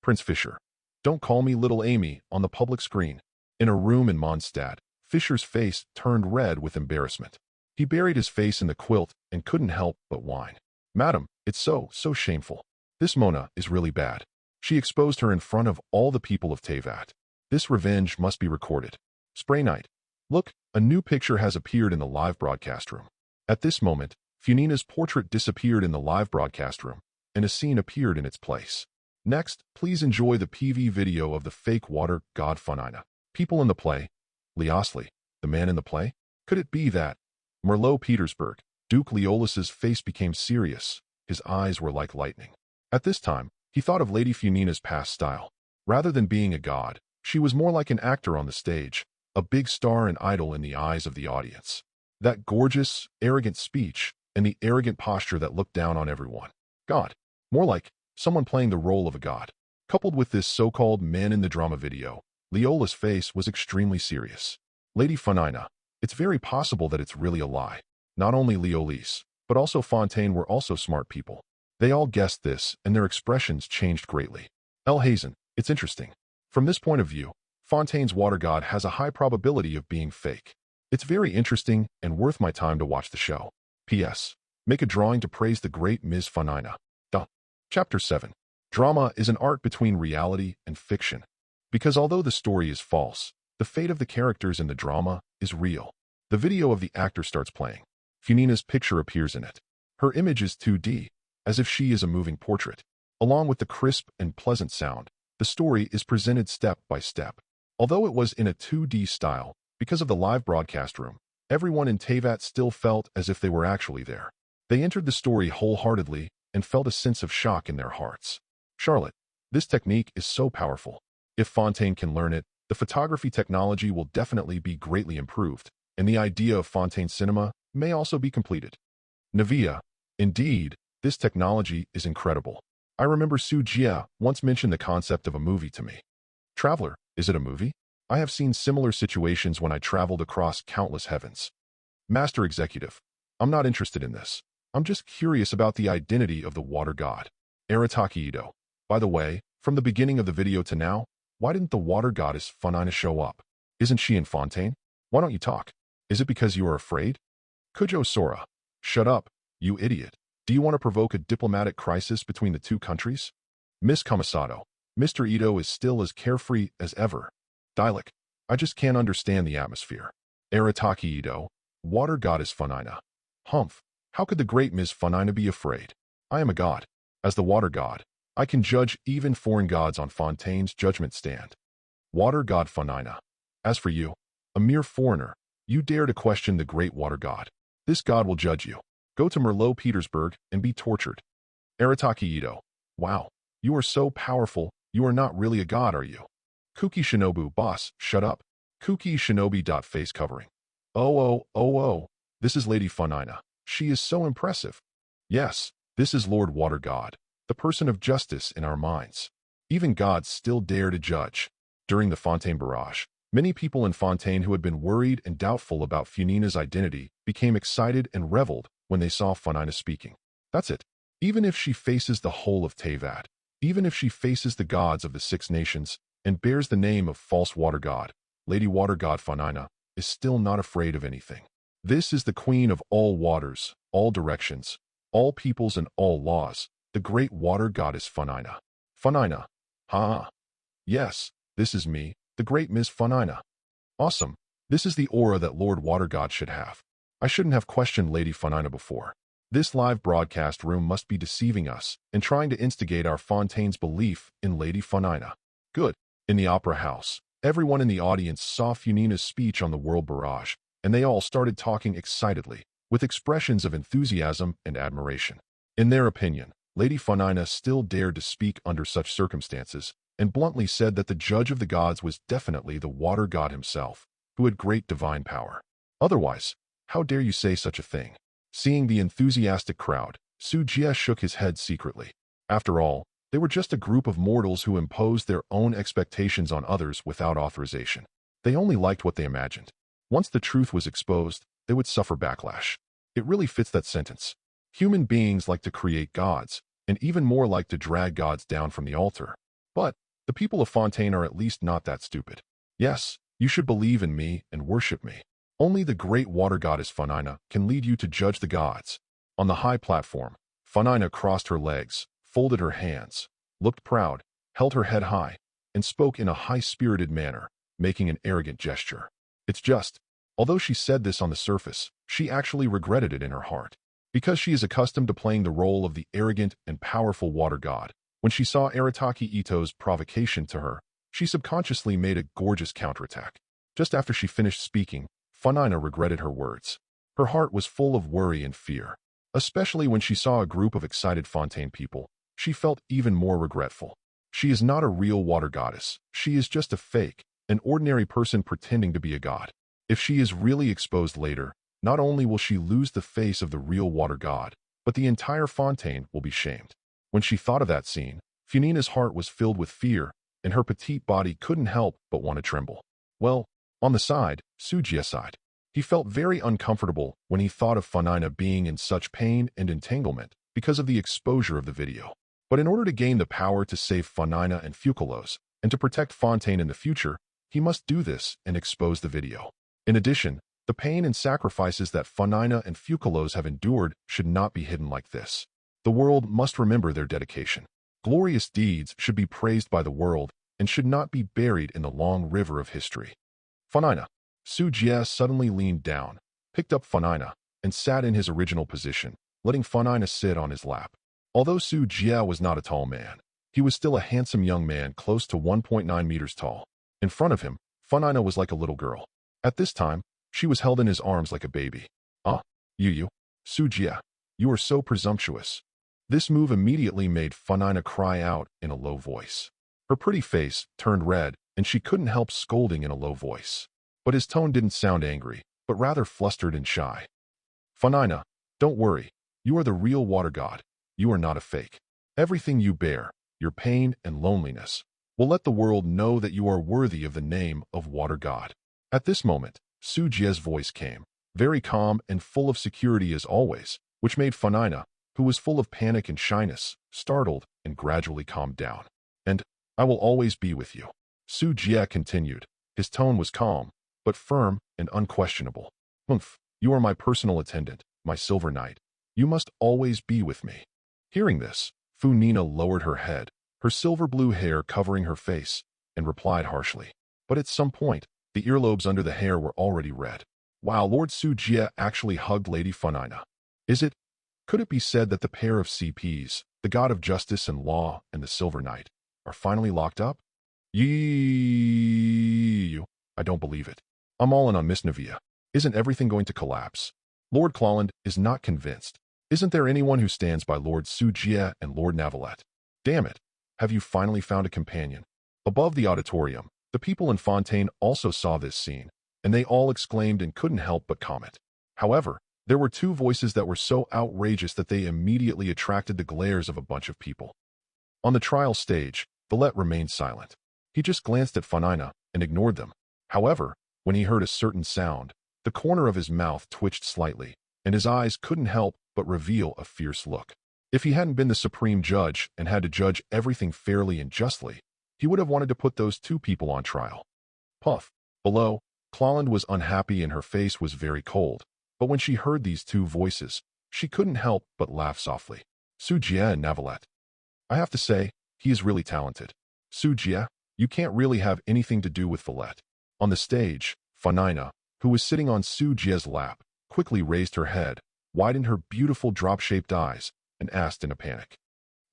Prince Fisher. Don't call me Little Amy on the public screen. In a room in Mondstadt, Fisher's face turned red with embarrassment. He buried his face in the quilt and couldn't help but whine. Madam, it's so shameful. This Mona is really bad. She exposed her in front of all the people of Teyvat. This revenge must be recorded. Spray night. Look, a new picture has appeared in the live broadcast room. At this moment, Funina's portrait disappeared in the live broadcast room, and a scene appeared in its place. Next, please enjoy the PV video of the fake water god Funina. People in the play. Liasli, the man in the play? Could it be that? Merlot Petersburg. Duke Leolis's face became serious. His eyes were like lightning. At this time, he thought of Lady Funina's past style. Rather than being a god, she was more like an actor on the stage, a big star and idol in the eyes of the audience. That gorgeous, arrogant speech, and the arrogant posture that looked down on everyone. God. More like someone playing the role of a god. Coupled with this so-called man in the drama video, Leola's face was extremely serious. Lady Funina, it's very possible that it's really a lie. Not only Leolis, but also Fontaine were also smart people. They all guessed this, and their expressions changed greatly. El Hazen, it's interesting. From this point of view, Fontaine's water god has a high probability of being fake. It's very interesting and worth my time to watch the show. P.S. Make a drawing to praise the great Ms. Funina. Chapter 7. Drama is an art between reality and fiction. Because although the story is false, the fate of the characters in the drama is real. The video of the actor starts playing. Funina's picture appears in it. Her image is 2D, as if she is a moving portrait. Along with the crisp and pleasant sound, the story is presented step by step. Although it was in a 2D style, because of the live broadcast room, everyone in Teyvat still felt as if they were actually there. They entered the story wholeheartedly and felt a sense of shock in their hearts. Charlotte, this technique is so powerful. If Fontaine can learn it, the photography technology will definitely be greatly improved, and the idea of Fontaine cinema may also be completed. Navia, indeed, this technology is incredible. I remember Su Jia once mentioned the concept of a movie to me. Traveler, is it a movie? I have seen similar situations when I traveled across countless heavens. Master Executive, I'm not interested in this. I'm just curious about the identity of the water god. Arataki Ito. By the way, from the beginning of the video to now, why didn't the water goddess Funina show up? Isn't she in Fontaine? Why don't you talk? Is it because you are afraid? Kujo Sora. Shut up, you idiot. Do you want to provoke a diplomatic crisis between the two countries? Miss Kamisato. Mr. Ito is still as carefree as ever. Dialect. I just can't understand the atmosphere. Arataki Ito. Water goddess Funina. Humph. How could the great Ms. Funina be afraid? I am a god. As the water god, I can judge even foreign gods on Fontaine's judgment stand. Water god Funina. As for you, a mere foreigner, you dare to question the great water god. This god will judge you. Go to Merlot Petersburg and be tortured. Arataki Ito. Wow, you are so powerful, you are not really a god, are you? Kuki Shinobu, boss, shut up. Kuki Shinobi. Face covering. Oh, this is Lady Funina. She is so impressive. Yes, this is Lord Water God, the person of justice in our minds. Even gods still dare to judge. During the Fontaine barrage, many people in Fontaine who had been worried and doubtful about Funina's identity became excited and reveled when they saw Funina speaking. That's it. Even if she faces the whole of Teyvat, even if she faces the gods of the 6 nations and bears the name of false water god, Lady Water God Funina is still not afraid of anything. This is the queen of all waters, all directions, all peoples and all laws, the great water goddess Funina. Funina. Ha. Yes, this is me, the great Ms. Funina. Awesome. This is the aura that Lord Water God should have. I shouldn't have questioned Lady Funina before. This live broadcast room must be deceiving us and trying to instigate our Fontaine's belief in Lady Funina. Good. In the opera house, everyone in the audience saw Funina's speech on the world barrage, and they all started talking excitedly, with expressions of enthusiasm and admiration. In their opinion, Lady Funina still dared to speak under such circumstances, and bluntly said that the judge of the gods was definitely the water god himself, who had great divine power. Otherwise, how dare you say such a thing? Seeing the enthusiastic crowd, Su Jia shook his head secretly. After all, they were just a group of mortals who imposed their own expectations on others without authorization. They only liked what they imagined. Once the truth was exposed, they would suffer backlash. It really fits that sentence. Human beings like to create gods, and even more like to drag gods down from the altar. But the people of Fontaine are at least not that stupid. Yes, you should believe in me and worship me. Only the great water goddess Funina can lead you to judge the gods. On the high platform, Funina crossed her legs, folded her hands, looked proud, held her head high, and spoke in a high-spirited manner, making an arrogant gesture. It's just, although she said this on the surface, she actually regretted it in her heart. Because she is accustomed to playing the role of the arrogant and powerful water god, when she saw Arataki Ito's provocation to her, she subconsciously made a gorgeous counterattack. Just after she finished speaking, Funina regretted her words. Her heart was full of worry and fear, especially when she saw a group of excited Fontaine people, she felt even more regretful. She is not a real water goddess. She is just a fake, an ordinary person pretending to be a god. If she is really exposed later, not only will she lose the face of the real water god, but the entire Fontaine will be shamed. When she thought of that scene, Funina's heart was filled with fear, and her petite body couldn't help but want to tremble. Well, on the side, Sujie sighed. He felt very uncomfortable when he thought of Funina being in such pain and entanglement because of the exposure of the video. But in order to gain the power to save Funina and Focalors, and to protect Fontaine in the future, he must do this and expose the video. In addition, the pain and sacrifices that Funina and Focalors have endured should not be hidden like this. The world must remember their dedication. Glorious deeds should be praised by the world and should not be buried in the long river of history. Funina. Sujie suddenly leaned down, picked up Funina, and sat in his original position, letting Funina sit on his lap. Although Sujie was not a tall man, he was still a handsome young man close to 1.9 meters tall. In front of him, Funina was like a little girl. At this time, she was held in his arms like a baby. You, Sujie, you are so presumptuous. This move immediately made Funina cry out in a low voice. Her pretty face turned red, and she couldn't help scolding in a low voice. But his tone didn't sound angry, but rather flustered and shy. Funina, don't worry. You are the real water god. You are not a fake. Everything you bear, your pain and loneliness, will let the world know that you are worthy of the name of water god. At this moment, Sujie's voice came, very calm and full of security as always, which made Funina, who was full of panic and shyness, startled and gradually calmed down. And I will always be with you. Sujie continued. His tone was calm, but firm and unquestionable. You are my personal attendant, my silver knight. You must always be with me. Hearing this, Funina lowered her head, her silver blue hair covering her face, and replied harshly. But at some point, the earlobes under the hair were already red. Wow, Lord Sujie actually hugged Lady Funina. Could it be said that the pair of CPs, the god of justice and law and the silver knight, are finally locked up? I don't believe it. I'm all in on Miss Navia. Isn't everything going to collapse? Lord Clalland is not convinced. Isn't there anyone who stands by Lord Sujie and Lord Navalette? Damn it. Have you finally found a companion? Above the auditorium, the people in Fontaine also saw this scene, and they all exclaimed and couldn't help but comment. However, there were two voices that were so outrageous that they immediately attracted the glares of a bunch of people. On the trial stage, Valette remained silent. He just glanced at Funina and ignored them. However, when he heard a certain sound, the corner of his mouth twitched slightly, and his eyes couldn't help but reveal a fierce look. If he hadn't been the supreme judge and had to judge everything fairly and justly, he would have wanted to put those two people on trial. Puff. Below, Clalland was unhappy and her face was very cold, but when she heard these two voices, she couldn't help but laugh softly. Sujie and Navalette. I have to say, he is really talented. Sujie, you can't really have anything to do with Valette. On the stage, Funina, who was sitting on Sujie's lap, quickly raised her head, widened her beautiful drop-shaped eyes, and asked in a panic.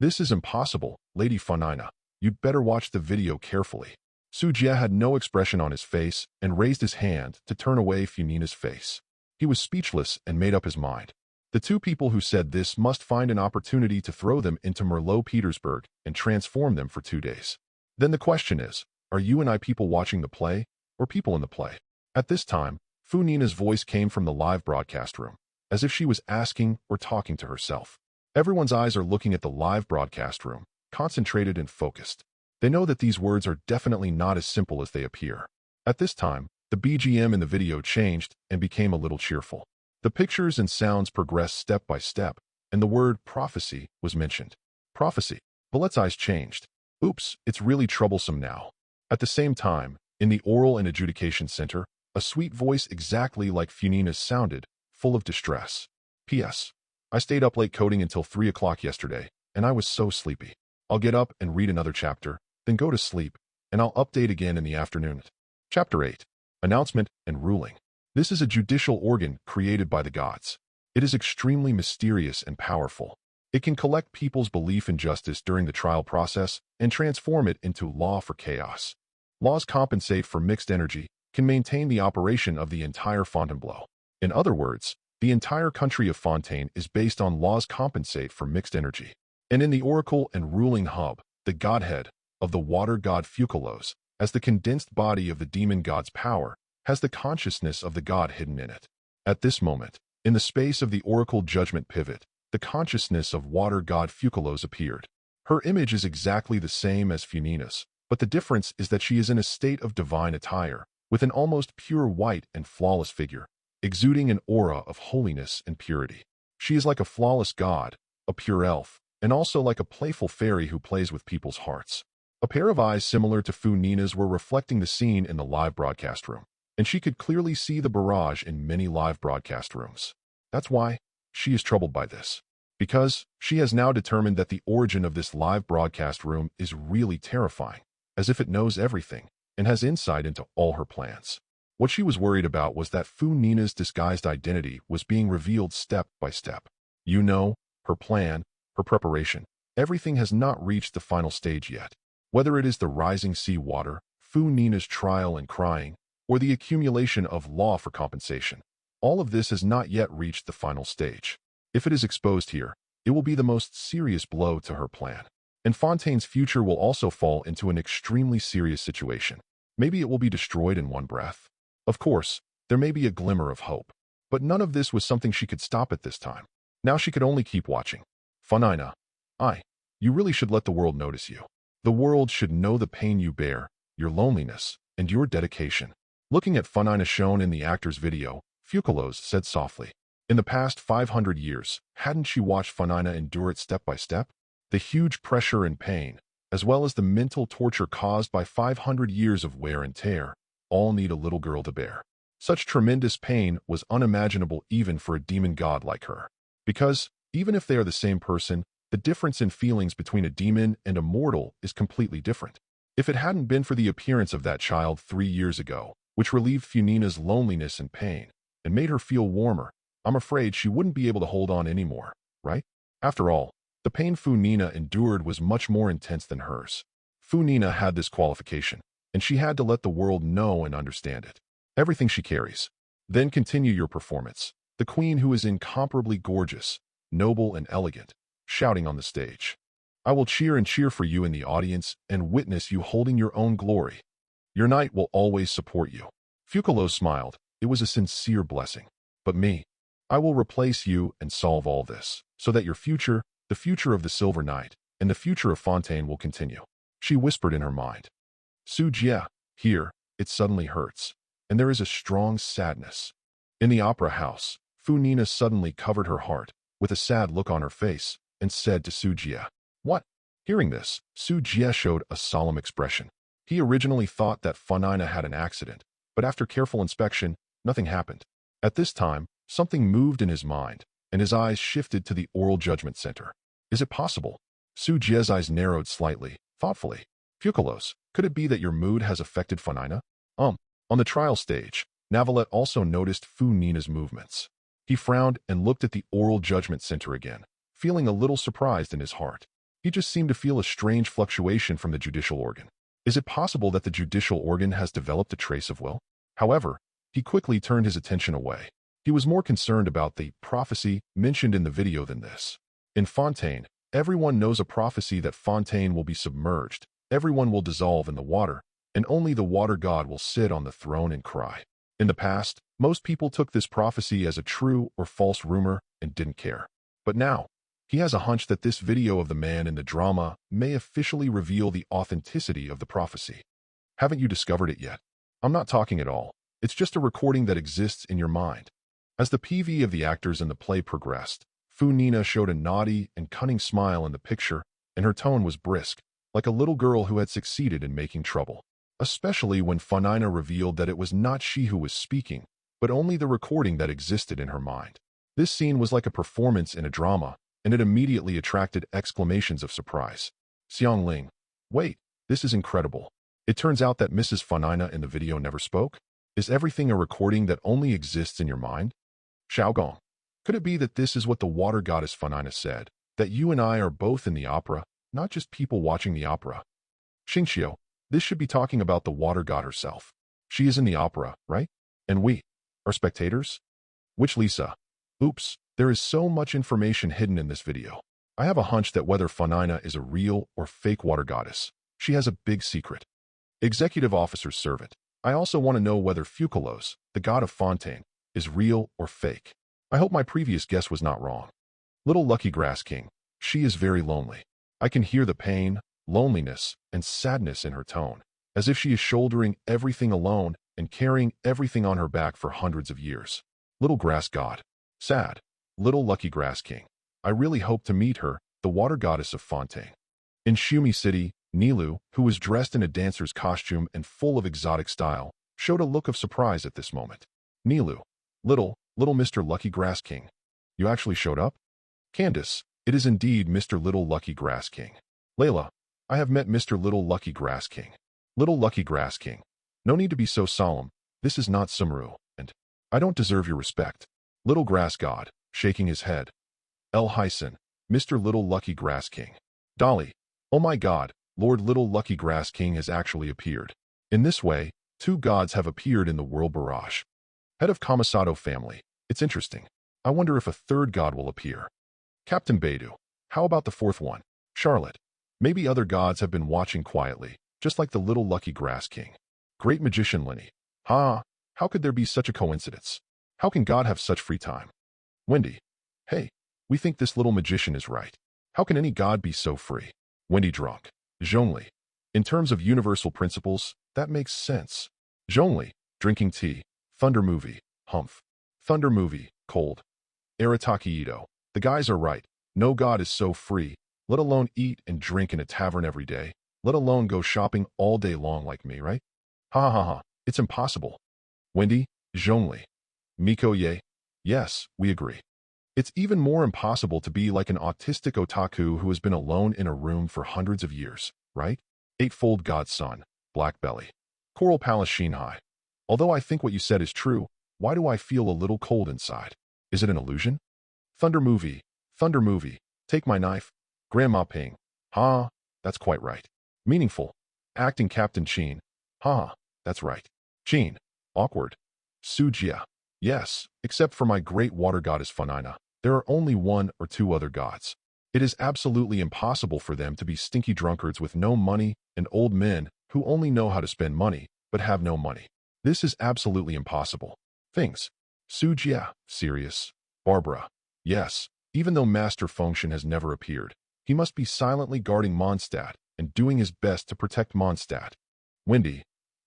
This is impossible, Lady Funina. You'd better watch the video carefully. Sujie had no expression on his face and raised his hand to turn away Funina's face. He was speechless and made up his mind. The two people who said this must find an opportunity to throw them into Merlot Petersburg and transform them for 2 days. Then the question is, are you and I people watching the play, or people in the play? At this time, Funina's voice came from the live broadcast room, as if she was asking or talking to herself. Everyone's eyes are looking at the live broadcast room, concentrated and focused. They know that these words are definitely not as simple as they appear. At this time, the BGM in the video changed and became a little cheerful. The pictures and sounds progressed step by step, and the word prophecy was mentioned. Prophecy. Valette's eyes changed. Oops, it's really troublesome now. At the same time, in the oral and adjudication center, a sweet voice exactly like Funina's sounded, full of distress. P.S. I stayed up late coding until 3 o'clock yesterday, and I was so sleepy. I'll get up and read another chapter, then go to sleep, and I'll update again in the afternoon. Chapter 8. Announcement and Ruling. This is a judicial organ created by the gods. It is extremely mysterious and powerful. It can collect people's belief in justice during the trial process and transform it into law for chaos. Laws compensate for mixed energy, can maintain the operation of the entire Fontainebleau. In other words, the entire country of Fontaine is based on laws compensate for mixed energy. And in the oracle and ruling hub, the godhead of the water god Focalors, as the condensed body of the demon god's power, has the consciousness of the god hidden in it. At this moment, in the space of the oracle judgment pivot, the consciousness of water god Focalors appeared. Her image is exactly the same as Funina's, but the difference is that she is in a state of divine attire, with an almost pure white and flawless figure, exuding an aura of holiness and purity. She is like a flawless god, a pure elf, and also like a playful fairy who plays with people's hearts. A pair of eyes similar to Funina's were reflecting the scene in the live broadcast room, and she could clearly see the barrage in many live broadcast rooms. That's why she is troubled by this. Because she has now determined that the origin of this live broadcast room is really terrifying, as if it knows everything and has insight into all her plans. What she was worried about was that Funina's disguised identity was being revealed step by step. You know, her plan, her preparation, everything has not reached the final stage yet. Whether it is the rising sea water, Funina's trial and crying, or the accumulation of law for compensation, all of this has not yet reached the final stage. If it is exposed here, it will be the most serious blow to her plan. And Fontaine's future will also fall into an extremely serious situation. Maybe it will be destroyed in one breath. Of course, there may be a glimmer of hope, but none of this was something she could stop at this time. Now she could only keep watching. Funina, you really should let the world notice you. The world should know the pain you bear, your loneliness, and your dedication. Looking at Funina shown in the actor's video, Focalors said softly. In the past 500 years, hadn't she watched Funina endure it step by step? The huge pressure and pain, as well as the mental torture caused by 500 years of wear and tear, all need a little girl to bear. Such tremendous pain was unimaginable even for a demon god like her. Because, even if they are the same person, the difference in feelings between a demon and a mortal is completely different. If it hadn't been for the appearance of that child 3 years ago, which relieved Funina's loneliness and pain, and made her feel warmer, I'm afraid she wouldn't be able to hold on anymore, right? After all, the pain Funina endured was much more intense than hers. Funina had this qualification, and she had to let the world know and understand it. Everything she carries. Then continue your performance. The queen who is incomparably gorgeous, noble and elegant, shouting on the stage. I will cheer and cheer for you in the audience and witness you holding your own glory. Your knight will always support you. Focalors smiled. It was a sincere blessing. But me, I will replace you and solve all this, so that your future, the future of the Silver Knight, and the future of Fontaine will continue. She whispered in her mind. Sujia, here, it suddenly hurts, and there is a strong sadness. In the opera house, Funina suddenly covered her heart, with a sad look on her face, and said to Sujia, What? Hearing this, Sujia showed a solemn expression. He originally thought that Funina had an accident, but after careful inspection, nothing happened. At this time, something moved in his mind, and his eyes shifted to the oral judgment center. Is it possible? Sujia's eyes narrowed slightly, thoughtfully. Focalors, could it be that your mood has affected Funina? On the trial stage, Navalette also noticed Funina's movements. He frowned and looked at the oral judgment center again, feeling a little surprised in his heart. He just seemed to feel a strange fluctuation from the judicial organ. Is it possible that the judicial organ has developed a trace of will? However, he quickly turned his attention away. He was more concerned about the prophecy mentioned in the video than this. In Fontaine, everyone knows a prophecy that Fontaine will be submerged, everyone will dissolve in the water, and only the water god will sit on the throne and cry. In the past, most people took this prophecy as a true or false rumor and didn't care. But now, he has a hunch that this video of the man in the drama may officially reveal the authenticity of the prophecy. Haven't you discovered it yet? I'm not talking at all. It's just a recording that exists in your mind. As the PV of the actors in the play progressed, Funina showed a naughty and cunning smile in the picture, and her tone was brisk, like a little girl who had succeeded in making trouble. Especially when Funina revealed that it was not she who was speaking, but only the recording that existed in her mind. This scene was like a performance in a drama, and it immediately attracted exclamations of surprise. Xiangling, wait, this is incredible. It turns out that Mrs. Funina in the video never spoke? Is everything a recording that only exists in your mind? Xiaogong, could it be that this is what the water goddess Funina said, that you and I are both in the opera, not just people watching the opera? Xingqiu, this should be talking about the water god herself. She is in the opera, right? And we are spectators? Which Lisa? Oops, there is so much information hidden in this video. I have a hunch that whether Funina is a real or fake water goddess, she has a big secret. Executive Officer's Servant. I also want to know whether Focalors, the god of Fontaine, is real or fake. I hope my previous guess was not wrong. Little Lucky Grass King. She is very lonely. I can hear the pain, loneliness, and sadness in her tone, as if she is shouldering everything alone and carrying everything on her back for hundreds of years. Little Grass God. Sad. Little Lucky Grass King. I really hope to meet her, the water goddess of Fontaine. In Shumi City, Nilu, who was dressed in a dancer's costume and full of exotic style, showed a look of surprise at this moment. Nilu. Little Mr. Lucky Grass King. You actually showed up? Candace. It is indeed Mr. Little Lucky Grass King. Layla. I have met Mr. Little Lucky Grass King. Little Lucky Grass King. No need to be so solemn. This is not Sumeru, and I don't deserve your respect. Little Grass God, shaking his head. El Hyson. Mr. Little Lucky Grass King. Dolly. Oh my God, Lord Little Lucky Grass King has actually appeared. In this way, two gods have appeared in the world barrage. Head of Kamisato family. It's interesting. I wonder if a third god will appear. Captain Beidou. How about the fourth one? Charlotte. Maybe other gods have been watching quietly, just like the Little Lucky Grass King. Great magician Lenny. How could there be such a coincidence? How can God have such free time? Wendy. Hey, we think this little magician is right. How can any god be so free? Wendy drunk. Zhongli. In terms of universal principles, that makes sense. Zhongli. Drinking tea. Thunder movie. Humph. Thunder movie. Cold. Arataki Ito. The guys are right. No god is so free, let alone eat and drink in a tavern every day, let alone go shopping all day long like me, right? Ha ha ha. It's impossible. Wendy. Zhongli. Miko Ye. Yes, we agree. It's even more impossible to be like an autistic otaku who has been alone in a room for hundreds of years, right? Eightfold God's Son. Black Belly. Coral Palace Shinhai. Although I think what you said is true, why do I feel a little cold inside? Is it an illusion? Thunder movie. Take my knife. Grandma Ping. That's quite right. Meaningful. Acting Captain Chin. That's right. Chin. Awkward. Sujia. Yes, except for my great water goddess Funina, there are only one or two other gods. It is absolutely impossible for them to be stinky drunkards with no money and old men who only know how to spend money but have no money. This is absolutely impossible. Things. Sujia. Serious. Barbara. Yes, even though Master Function has never appeared, he must be silently guarding Mondstadt and doing his best to protect Mondstadt. Wendy.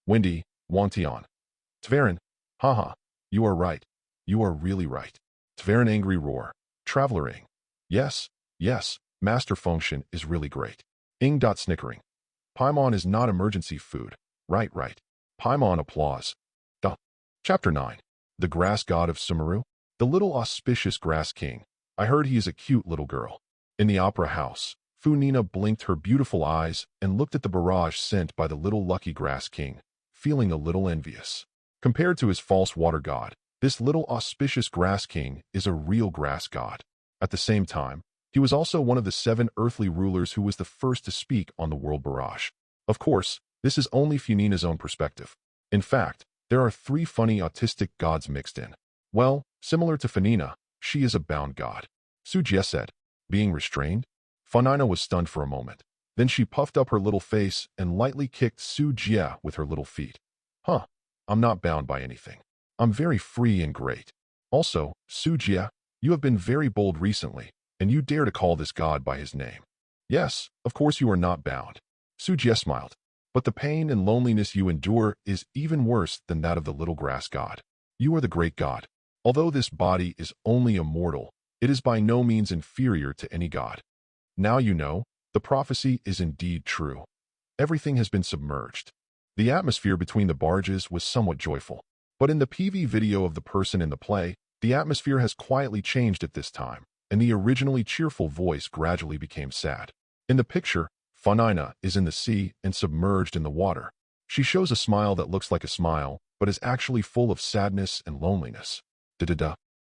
Wantian. Tverin. You are right. You are really right. Tverin angry roar. Traveler Ing. Yes, Master Function is really great. Ing. Snickering. Paimon is not emergency food. Right. Paimon applause. Chapter 9. The Grass God of Sumeru. The Little Auspicious Grass King. I heard he is a cute little girl. In the opera house, Funina blinked her beautiful eyes and looked at the barrage sent by the Little Lucky Grass King, feeling a little envious. Compared to his false water god, this Little Auspicious Grass King is a real grass god. At the same time, he was also one of the 7 earthly rulers who was the first to speak on the world barrage. Of course, this is only Funina's own perspective. In fact, there are 3 funny autistic gods mixed in. Well, similar to Funina, she is a bound god. Sujie said, being restrained. Funina was stunned for a moment. Then she puffed up her little face and lightly kicked Sujie with her little feet. I'm not bound by anything. I'm very free and great. Also, Sujie, you have been very bold recently, and you dare to call this god by his name. Yes, of course you are not bound. Sujie smiled. But the pain and loneliness you endure is even worse than that of the little grass god. You are the great god. Although this body is only a mortal, it is by no means inferior to any god. Now you know, the prophecy is indeed true. Everything has been submerged. The atmosphere between the barges was somewhat joyful. But in the PV video of the person in the play, the atmosphere has quietly changed at this time, and the originally cheerful voice gradually became sad. In the picture, Funina is in the sea and submerged in the water. She shows a smile that looks like a smile, but is actually full of sadness and loneliness.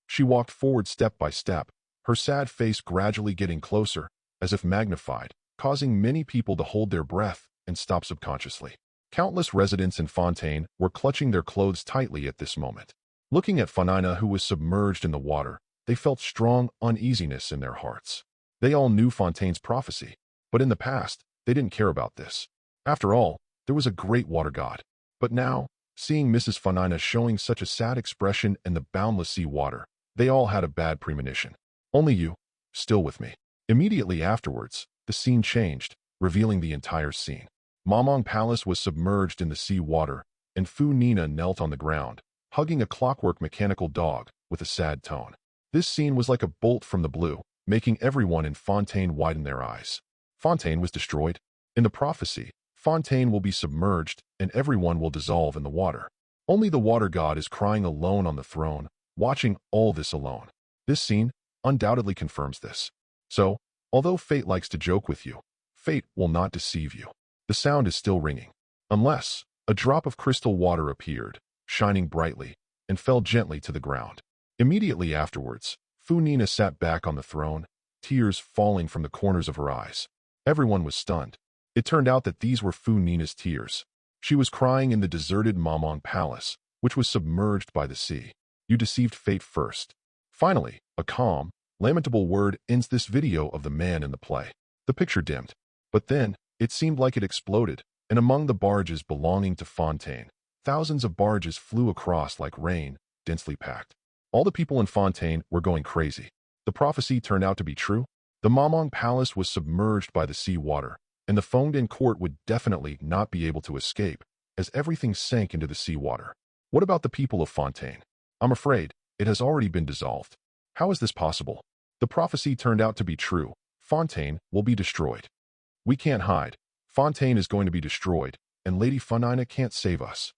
She walked forward step by step, her sad face gradually getting closer, as if magnified, causing many people to hold their breath and stop subconsciously. Countless residents in Fontaine were clutching their clothes tightly at this moment. Looking at Funina, who was submerged in the water, they felt strong uneasiness in their hearts. They all knew Fontaine's prophecy, but in the past, they didn't care about this. After all, there was a great water god. But now, seeing Mrs. Funina showing such a sad expression in the boundless sea water, they all had a bad premonition. Only you, still with me. Immediately afterwards, the scene changed, revealing the entire scene. Mamong Palace was submerged in the sea water, and Funina knelt on the ground, hugging a clockwork mechanical dog with a sad tone. This scene was like a bolt from the blue, making everyone in Fontaine widen their eyes. Fontaine was destroyed. In the prophecy, Fontaine will be submerged and everyone will dissolve in the water. Only the water god is crying alone on the throne, watching all this alone. This scene undoubtedly confirms this. So, although fate likes to joke with you, fate will not deceive you. The sound is still ringing. Unless a drop of crystal water appeared, shining brightly, and fell gently to the ground. Immediately afterwards, Funina sat back on the throne, tears falling from the corners of her eyes. Everyone was stunned. It turned out that these were Funina's tears. She was crying in the deserted Mamong Palace, which was submerged by the sea. You deceived fate first. Finally, a calm, lamentable word ends this video of the man in the play. The picture dimmed. But then, it seemed like it exploded, and among the barges belonging to Fontaine, thousands of barges flew across like rain, densely packed. All the people in Fontaine were going crazy. The prophecy turned out to be true. The Mamong Palace was submerged by the sea water, and the Fontaine court would definitely not be able to escape, as everything sank into the sea water. What about the people of Fontaine? I'm afraid it has already been dissolved. How is this possible? The prophecy turned out to be true. Fontaine will be destroyed. We can't hide. Fontaine is going to be destroyed, and Lady Funina can't save us.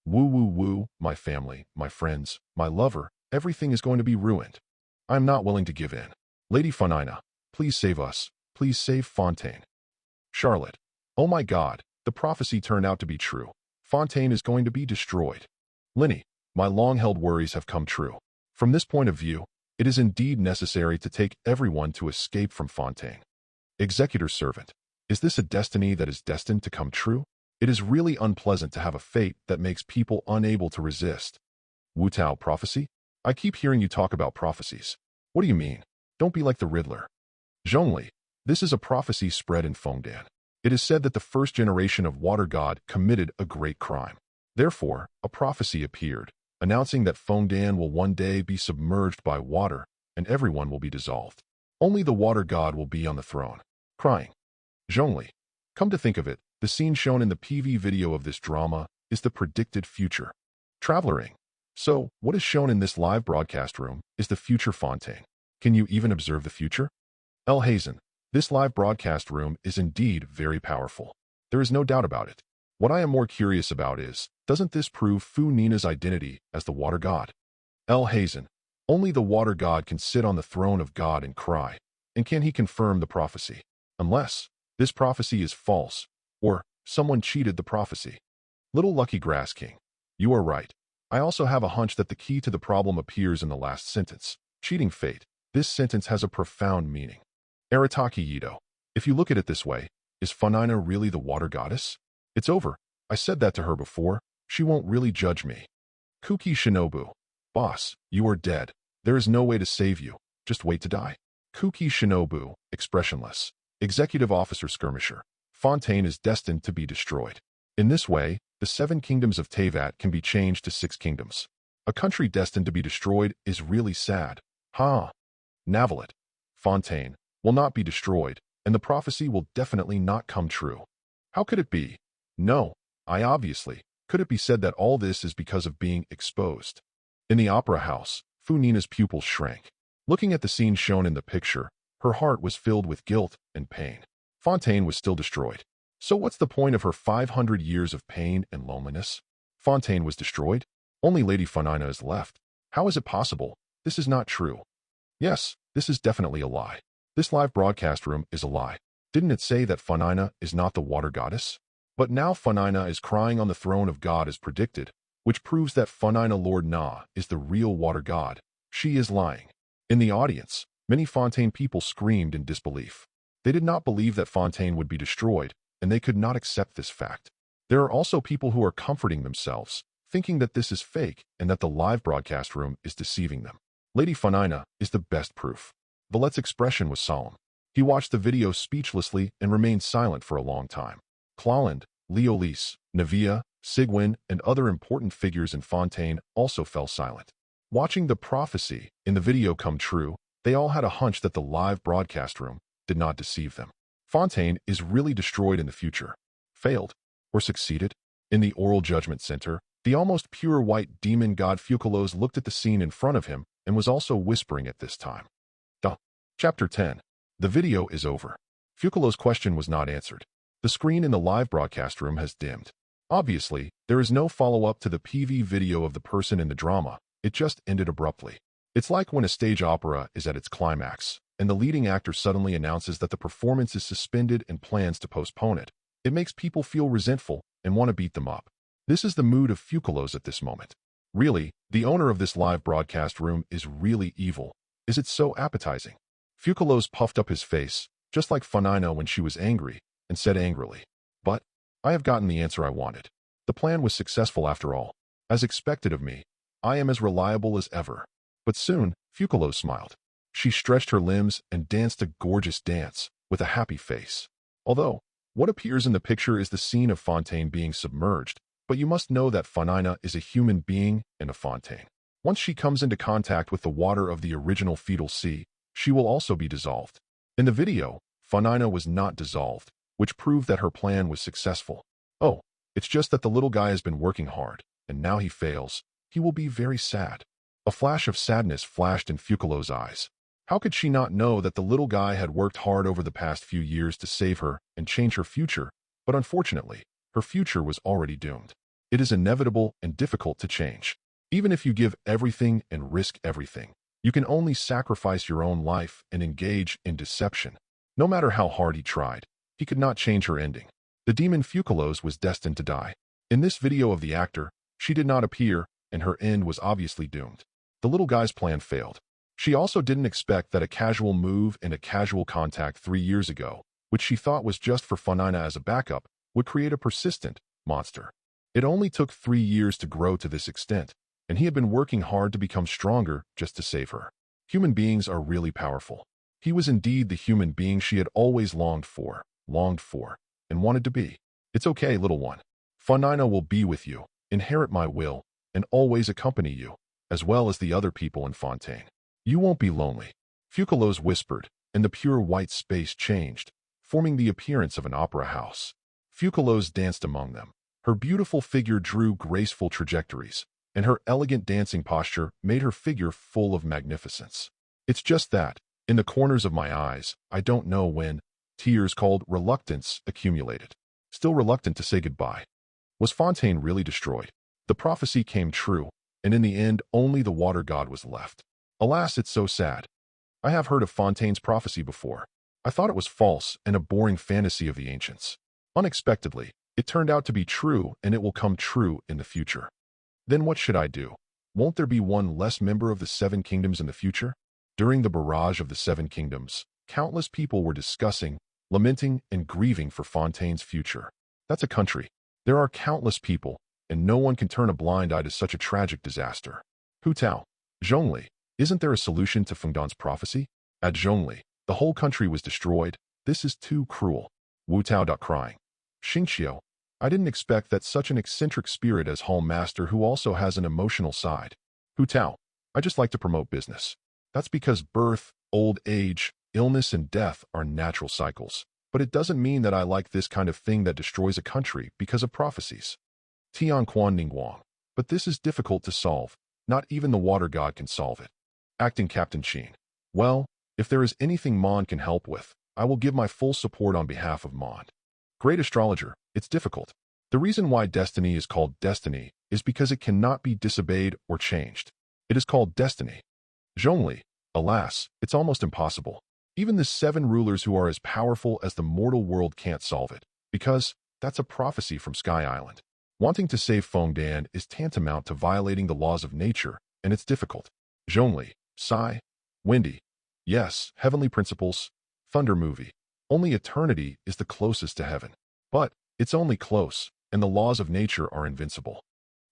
Woo woo woo, my family, my friends, my lover, everything is going to be ruined. I am not willing to give in. Lady Funina, please save us. Please save Fontaine. Charlotte. Oh my God, the prophecy turned out to be true. Fontaine is going to be destroyed. Linny, my long-held worries have come true. From this point of view, it is indeed necessary to take everyone to escape from Fontaine. Executor servant. Is this a destiny that is destined to come true? It is really unpleasant to have a fate that makes people unable to resist. Wu Tao prophecy? I keep hearing you talk about prophecies. What do you mean? Don't be like the Riddler. Zhongli. This is a prophecy spread in Fontaine. It is said that the first generation of water god committed a great crime. Therefore, a prophecy appeared, announcing that Fontaine will one day be submerged by water and everyone will be dissolved. Only the water god will be on the throne. Crying. Zhongli. Come to think of it, the scene shown in the PV video of this drama is the predicted future. Travelering. So, what is shown in this live broadcast room is the future Fontaine. Can you even observe the future? El Hazen. This live broadcast room is indeed very powerful. There is no doubt about it. What I am more curious about is, doesn't this prove Funina's identity as the water god? El Hazen. Only the water god can sit on the throne of God and cry. And can he confirm the prophecy? Unless this prophecy is false, or someone cheated the prophecy. Little Lucky Grass King. You are right. I also have a hunch that the key to the problem appears in the last sentence. Cheating fate. This sentence has a profound meaning. Arataki Yido. If you look at it this way, is Funina really the water goddess? It's over. I said that to her before. She won't really judge me. Kuki Shinobu. Boss, you are dead. There is no way to save you. Just wait to die. Kuki Shinobu. Expressionless. Executive Officer Skirmisher. Fontaine is destined to be destroyed. In this way, the 7 kingdoms of Teyvat can be changed to 6 kingdoms. A country destined to be destroyed is really sad. Ha! Navalet. Fontaine will not be destroyed, and the prophecy will definitely not come true. How could it be? No, obviously. Could it be said that all this is because of being exposed? In the opera house, Funina's pupils shrank. Looking at the scene shown in the picture, her heart was filled with guilt and pain. Fontaine was still destroyed. So what's the point of her 500 years of pain and loneliness? Fontaine was destroyed. Only Lady Funina is left. How is it possible? This is not true. Yes, this is definitely a lie. This live broadcast room is a lie. Didn't it say that Funina is not the water goddess? But now Funina is crying on the throne of God as predicted, which proves that Funina Lord Na is the real water god. She is lying. In the audience, many Fontaine people screamed in disbelief. They did not believe that Fontaine would be destroyed, and they could not accept this fact. There are also people who are comforting themselves, thinking that this is fake and that the live broadcast room is deceiving them. Lady Funina is the best proof. Valet's expression was solemn. He watched the video speechlessly and remained silent for a long time. Clalland, Leolise, Nevia, Sigwin, and other important figures in Fontaine also fell silent. Watching the prophecy in the video come true, they all had a hunch that the live broadcast room did not deceive them. Fontaine is really destroyed in the future. Failed or succeeded? In the Oral Judgment Center, the almost pure white demon god Focalors looked at the scene in front of him and was also whispering at this time. Chapter 10. The video is over. Focalors' question was not answered. The screen in the live broadcast room has dimmed. Obviously, there is no follow-up to the PV video of the person in the drama. It just ended abruptly. It's like when a stage opera is at its climax, and the leading actor suddenly announces that the performance is suspended and plans to postpone it. It makes people feel resentful and want to beat them up. This is the mood of Focalors at this moment. Really, the owner of this live broadcast room is really evil. Is it so appetizing? Focalors puffed up his face, just like Funina when she was angry, and said angrily, "But I have gotten the answer I wanted. The plan was successful after all. As expected of me, I am as reliable as ever." But soon, Focalors smiled. She stretched her limbs and danced a gorgeous dance, with a happy face. Although, what appears in the picture is the scene of Fontaine being submerged, but you must know that Funina is a human being and a Fontaine. Once she comes into contact with the water of the original fetal sea, she will also be dissolved. In the video, Funina was not dissolved, which proved that her plan was successful. Oh, it's just that the little guy has been working hard, and now he fails. He will be very sad. A flash of sadness flashed in Focalors' eyes. How could she not know that the little guy had worked hard over the past few years to save her and change her future? But unfortunately, her future was already doomed. It is inevitable and difficult to change. Even if you give everything and risk everything, you can only sacrifice your own life and engage in deception. No matter how hard he tried, he could not change her ending. The demon Focalors was destined to die. In this video of the actor, she did not appear, and her end was obviously doomed. The little guy's plan failed. She also didn't expect that a casual move and a casual contact 3 years ago, which she thought was just for Funina as a backup, would create a persistent monster. It only took 3 years to grow to this extent, and he had been working hard to become stronger just to save her. Human beings are really powerful. He was indeed the human being she had always longed for, and wanted to be. It's okay, little one. Funina will be with you, inherit my will, and always accompany you, as well as the other people in Fontaine. You won't be lonely. Focalors whispered, and the pure white space changed, forming the appearance of an opera house. Focalors danced among them. Her beautiful figure drew graceful trajectories, and her elegant dancing posture made her figure full of magnificence. It's just that, in the corners of my eyes, I don't know when, tears called reluctance accumulated. Still reluctant to say goodbye. Was Fontaine really destroyed? The prophecy came true, and in the end only the water god was left. Alas, it's so sad. I have heard of Fontaine's prophecy before. I thought it was false and a boring fantasy of the ancients. Unexpectedly, it turned out to be true, and it will come true in the future. Then what should I do? Won't there be one less member of the 7 kingdoms in the future? During the barrage of the 7 kingdoms, countless people were discussing, lamenting, and grieving for Fontaine's future. That's a country. There are countless people, and no one can turn a blind eye to such a tragic disaster. Hu Tao. Zhongli. Isn't there a solution to Fontaine's prophecy? At Zhongli, the whole country was destroyed. This is too cruel. Wu Tao. Crying. Xingqiu. I didn't expect that such an eccentric spirit as Hall Master who also has an emotional side. Hu Tao. I just like to promote business. That's because birth, old age, illness, and death are natural cycles. But it doesn't mean that I like this kind of thing that destroys a country because of prophecies. Tianquan Ningguang. But this is difficult to solve. Not even the water god can solve it. Acting Captain Qin. Well, if there is anything Mon can help with, I will give my full support on behalf of Mon. Great astrologer, it's difficult. The reason why destiny is called destiny is because it cannot be disobeyed or changed. It is called destiny. Zhongli, alas, it's almost impossible. Even the 7 rulers who are as powerful as the mortal world can't solve it, because that's a prophecy from Sky Island. Wanting to save Fontaine is tantamount to violating the laws of nature, and it's difficult. Zhongli, Sai, Windy. Yes, heavenly principles. Thunder movie. Only eternity is the closest to heaven. But it's only close, and the laws of nature are invincible.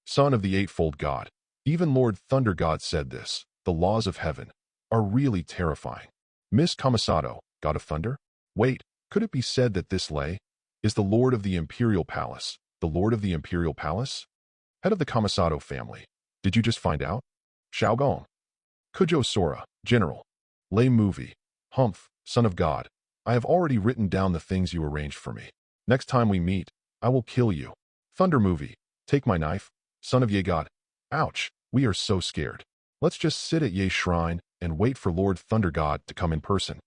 Son of the Eightfold God. Even Lord Thunder God said this. The laws of heaven are really terrifying. Miss Kamisato, god of thunder? Wait, could it be said that this Lei is the lord of the Imperial Palace? The lord of the Imperial Palace? Head of the Kamisato family. Did you just find out? Xiaogong. Kujo Sora, General. Lei movie. Humph, son of God. I have already written down the things you arranged for me. Next time we meet, I will kill you. Thunder movie. Take my knife, son of Ye God. Ouch, we are so scared. Let's just sit at Ye's shrine and wait for Lord Thunder God to come in person.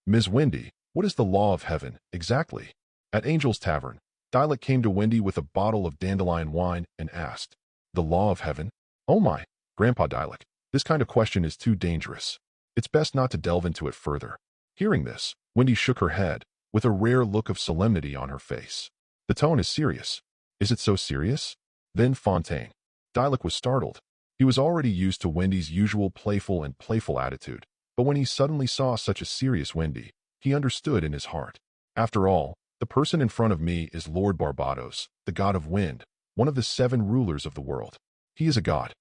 Ms. Wendy, what is the law of heaven, exactly? At Angel's Tavern, Dialect came to Wendy with a bottle of dandelion wine and asked, the law of heaven? Oh my, Grandpa Dialect, this kind of question is too dangerous. It's best not to delve into it further. Hearing this, Wendy shook her head, with a rare look of solemnity on her face. The tone is serious. Is it so serious? Then Fontaine. Dialect was startled. He was already used to Wendy's usual playful attitude, but when he suddenly saw such a serious Wendy, he understood in his heart. After all, the person in front of me is Lord Barbados, the god of wind, one of the 7 rulers of the world. He is a god.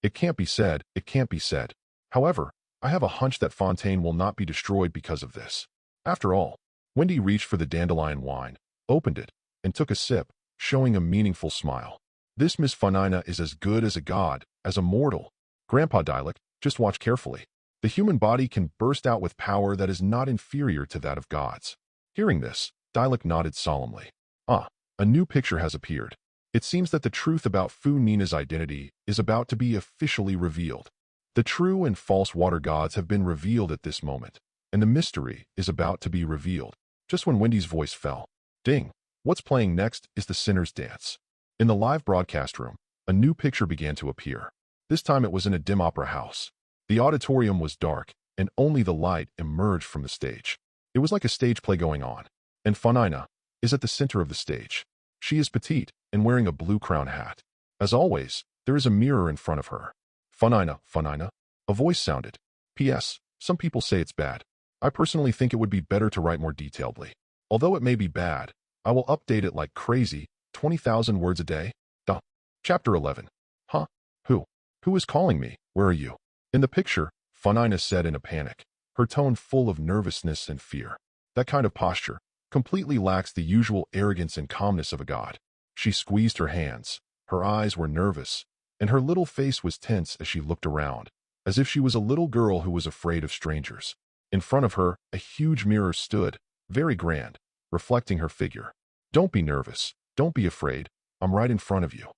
It can't be said, it can't be said. However, I have a hunch that Fontaine will not be destroyed because of this. After all, Wendy reached for the dandelion wine, opened it, and took a sip, showing a meaningful smile. This Miss Funina is as good as a god, as a mortal. Grandpa Dialect, just watch carefully. The human body can burst out with power that is not inferior to that of gods. Hearing this, Dialect nodded solemnly. Ah, a new picture has appeared. It seems that the truth about Funina's identity is about to be officially revealed. The true and false water gods have been revealed at this moment, and the mystery is about to be revealed. Just when Wendy's voice fell. Ding! What's playing next is the Sinner's Dance. In the live broadcast room, a new picture began to appear. This time it was in a dim opera house. The auditorium was dark, and only the light emerged from the stage. It was like a stage play going on, and Funina is at the center of the stage. She is petite and wearing a blue crown hat. As always, there is a mirror in front of her. Funina, a voice sounded. P.S. Some people say it's bad. I personally think it would be better to write more detailedly. Although it may be bad, I will update it like crazy, 20,000 words a day. Duh. Chapter 11. Huh? Who? Who is calling me? Where are you? In the picture, Funina said in a panic, her tone full of nervousness and fear. That kind of posture completely lacks the usual arrogance and calmness of a god. She squeezed her hands, her eyes were nervous, and her little face was tense as she looked around, as if she was a little girl who was afraid of strangers. In front of her, a huge mirror stood, very grand, reflecting her figure. Don't be nervous, don't be afraid, I'm right in front of you.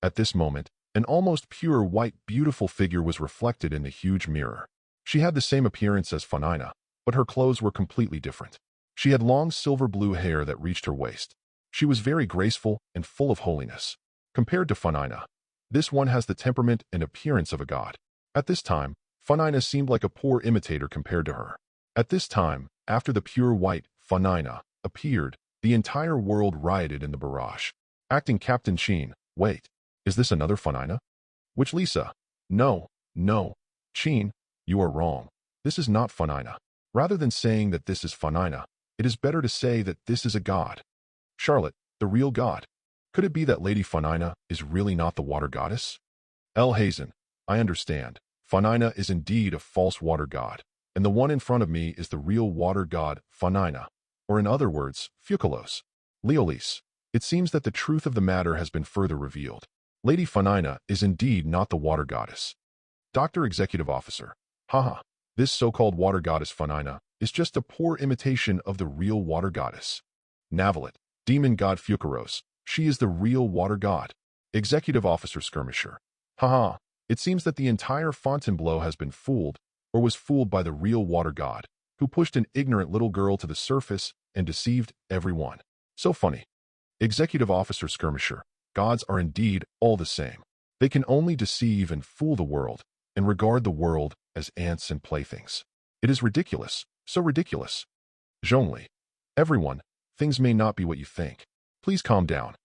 At this moment, an almost pure white beautiful figure was reflected in the huge mirror. She had the same appearance as Funina, but her clothes were completely different. She had long silver blue hair that reached her waist. She was very graceful and full of holiness. Compared to Funina, this one has the temperament and appearance of a god. At this time, Funina seemed like a poor imitator compared to her. At this time, after the pure white Funina appeared, the entire world rioted in the barrage. Acting Captain Sheen, wait, is this another Funina? Which Lisa? No. Sheen, you are wrong. This is not Funina. Rather than saying that this is Funina, it is better to say that this is a god. Charlotte, the real god. Could it be that Lady Funina is really not the water goddess? El Hazen, I understand. Funina is indeed a false water god, and the one in front of me is the real water god, Funina, or in other words, Focalors. Leolise, it seems that the truth of the matter has been further revealed. Lady Funina is indeed not the water goddess. Dr. Executive Officer, haha, this so-called water goddess Funina is just a poor imitation of the real water goddess. Navalet, demon god Focalors, she is the real water god. Executive Officer Skirmisher, haha, it seems that the entire Fontainebleau has been fooled, or was fooled by the real water god, who pushed an ignorant little girl to the surface and deceived everyone. So funny. Executive Officer Skirmisher, gods are indeed all the same. They can only deceive and fool the world, and regard the world as ants and playthings. It is ridiculous, so ridiculous. Zhongli, everyone, things may not be what you think. Please calm down.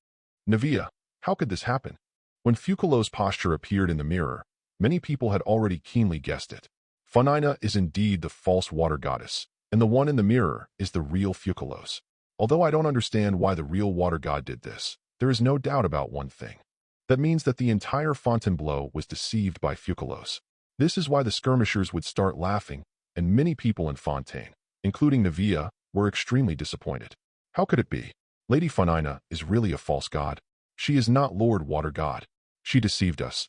Navia, how could this happen? When Focalors' posture appeared in the mirror, many people had already keenly guessed it. Funina is indeed the false water goddess, and the one in the mirror is the real Focalors. Although I don't understand why the real water god did this, there is no doubt about one thing. That means that the entire Fontainebleau was deceived by Focalors. This is why the skirmishers would start laughing, and many people in Fontaine including Navia, were extremely disappointed. How could it be? Lady Funina is really a false god. She is not Lord Water God. She deceived us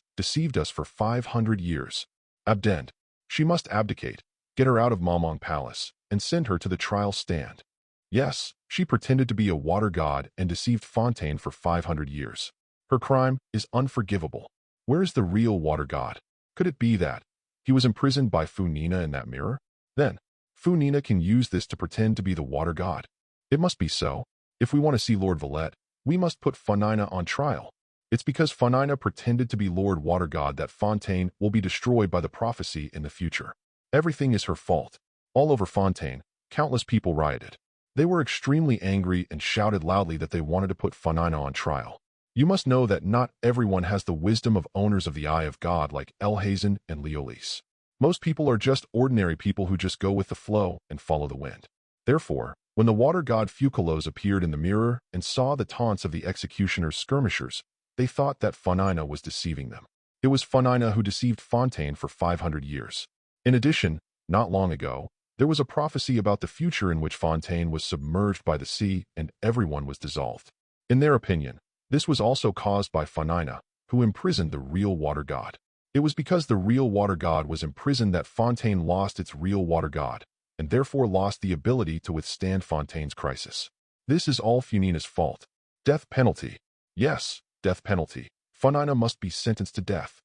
for 500 years. Abdend. She must abdicate, get her out of Momong Palace, and send her to the trial stand. Yes, she pretended to be a water god and deceived Fontaine for 500 years. Her crime is unforgivable. Where is the real water god? Could it be that he was imprisoned by Funina in that mirror? Then, Funina can use this to pretend to be the water god. It must be so. If we want to see Lord Valette, we must put Funina on trial. It's because Funina pretended to be Lord Water God that Fontaine will be destroyed by the prophecy in the future. Everything is her fault. All over Fontaine, countless people rioted. They were extremely angry and shouted loudly that they wanted to put Funina on trial. You must know that not everyone has the wisdom of owners of the Eye of God like Elhazen and Leolis. Most people are just ordinary people who just go with the flow and follow the wind. Therefore, when the water god Focalors appeared in the mirror and saw the taunts of the executioner's skirmishers, they thought that Funina was deceiving them. It was Funina who deceived Fontaine for 500 years. In addition, not long ago, there was a prophecy about the future in which Fontaine was submerged by the sea and everyone was dissolved. In their opinion, this was also caused by Funina, who imprisoned the real water god. It was because the real water god was imprisoned that Fontaine lost its real water god, and therefore lost the ability to withstand Fontaine's crisis. This is all Funina's fault. Death penalty. Yes, death penalty. Funina must be sentenced to death.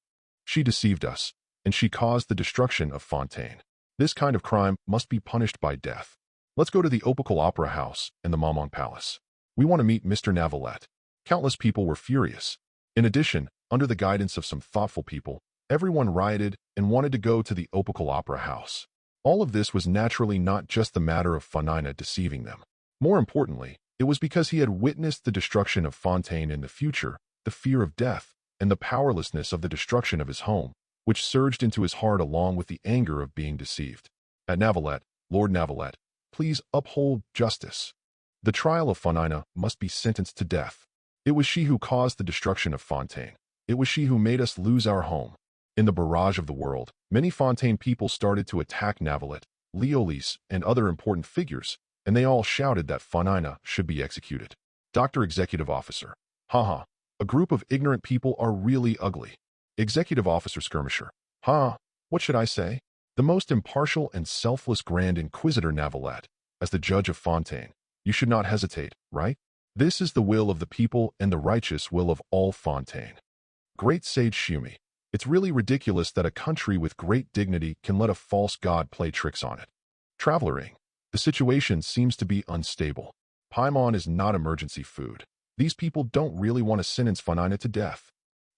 She deceived us, and she caused the destruction of Fontaine. This kind of crime must be punished by death. Let's go to the Opal Opera House and the Momong Palace. We want to meet Mr. Navalette. Countless people were furious. In addition, under the guidance of some thoughtful people, everyone rioted and wanted to go to the Opal Opera House. All of this was naturally not just the matter of Funina deceiving them. More importantly, it was because he had witnessed the destruction of Fontaine in the future, the fear of death, and the powerlessness of the destruction of his home, which surged into his heart along with the anger of being deceived. At Navalette, Lord Navalette, please uphold justice. The trial of Funina must be sentenced to death. It was she who caused the destruction of Fontaine. It was she who made us lose our home. In the barrage of the world, many Fontaine people started to attack Navalette, Leolis, and other important figures, and they all shouted that Funina should be executed. Dr. Executive Officer. Haha. A group of ignorant people are really ugly. Executive Officer Skirmisher. What should I say? The most impartial and selfless Grand Inquisitor Navalette, as the judge of Fontaine. You should not hesitate, right? This is the will of the people and the righteous will of all Fontaine. Great Sage Shumi. It's really ridiculous that a country with great dignity can let a false god play tricks on it. Traveler-ing. The situation seems to be unstable. Paimon is not emergency food. These people don't really want to sentence Funina to death.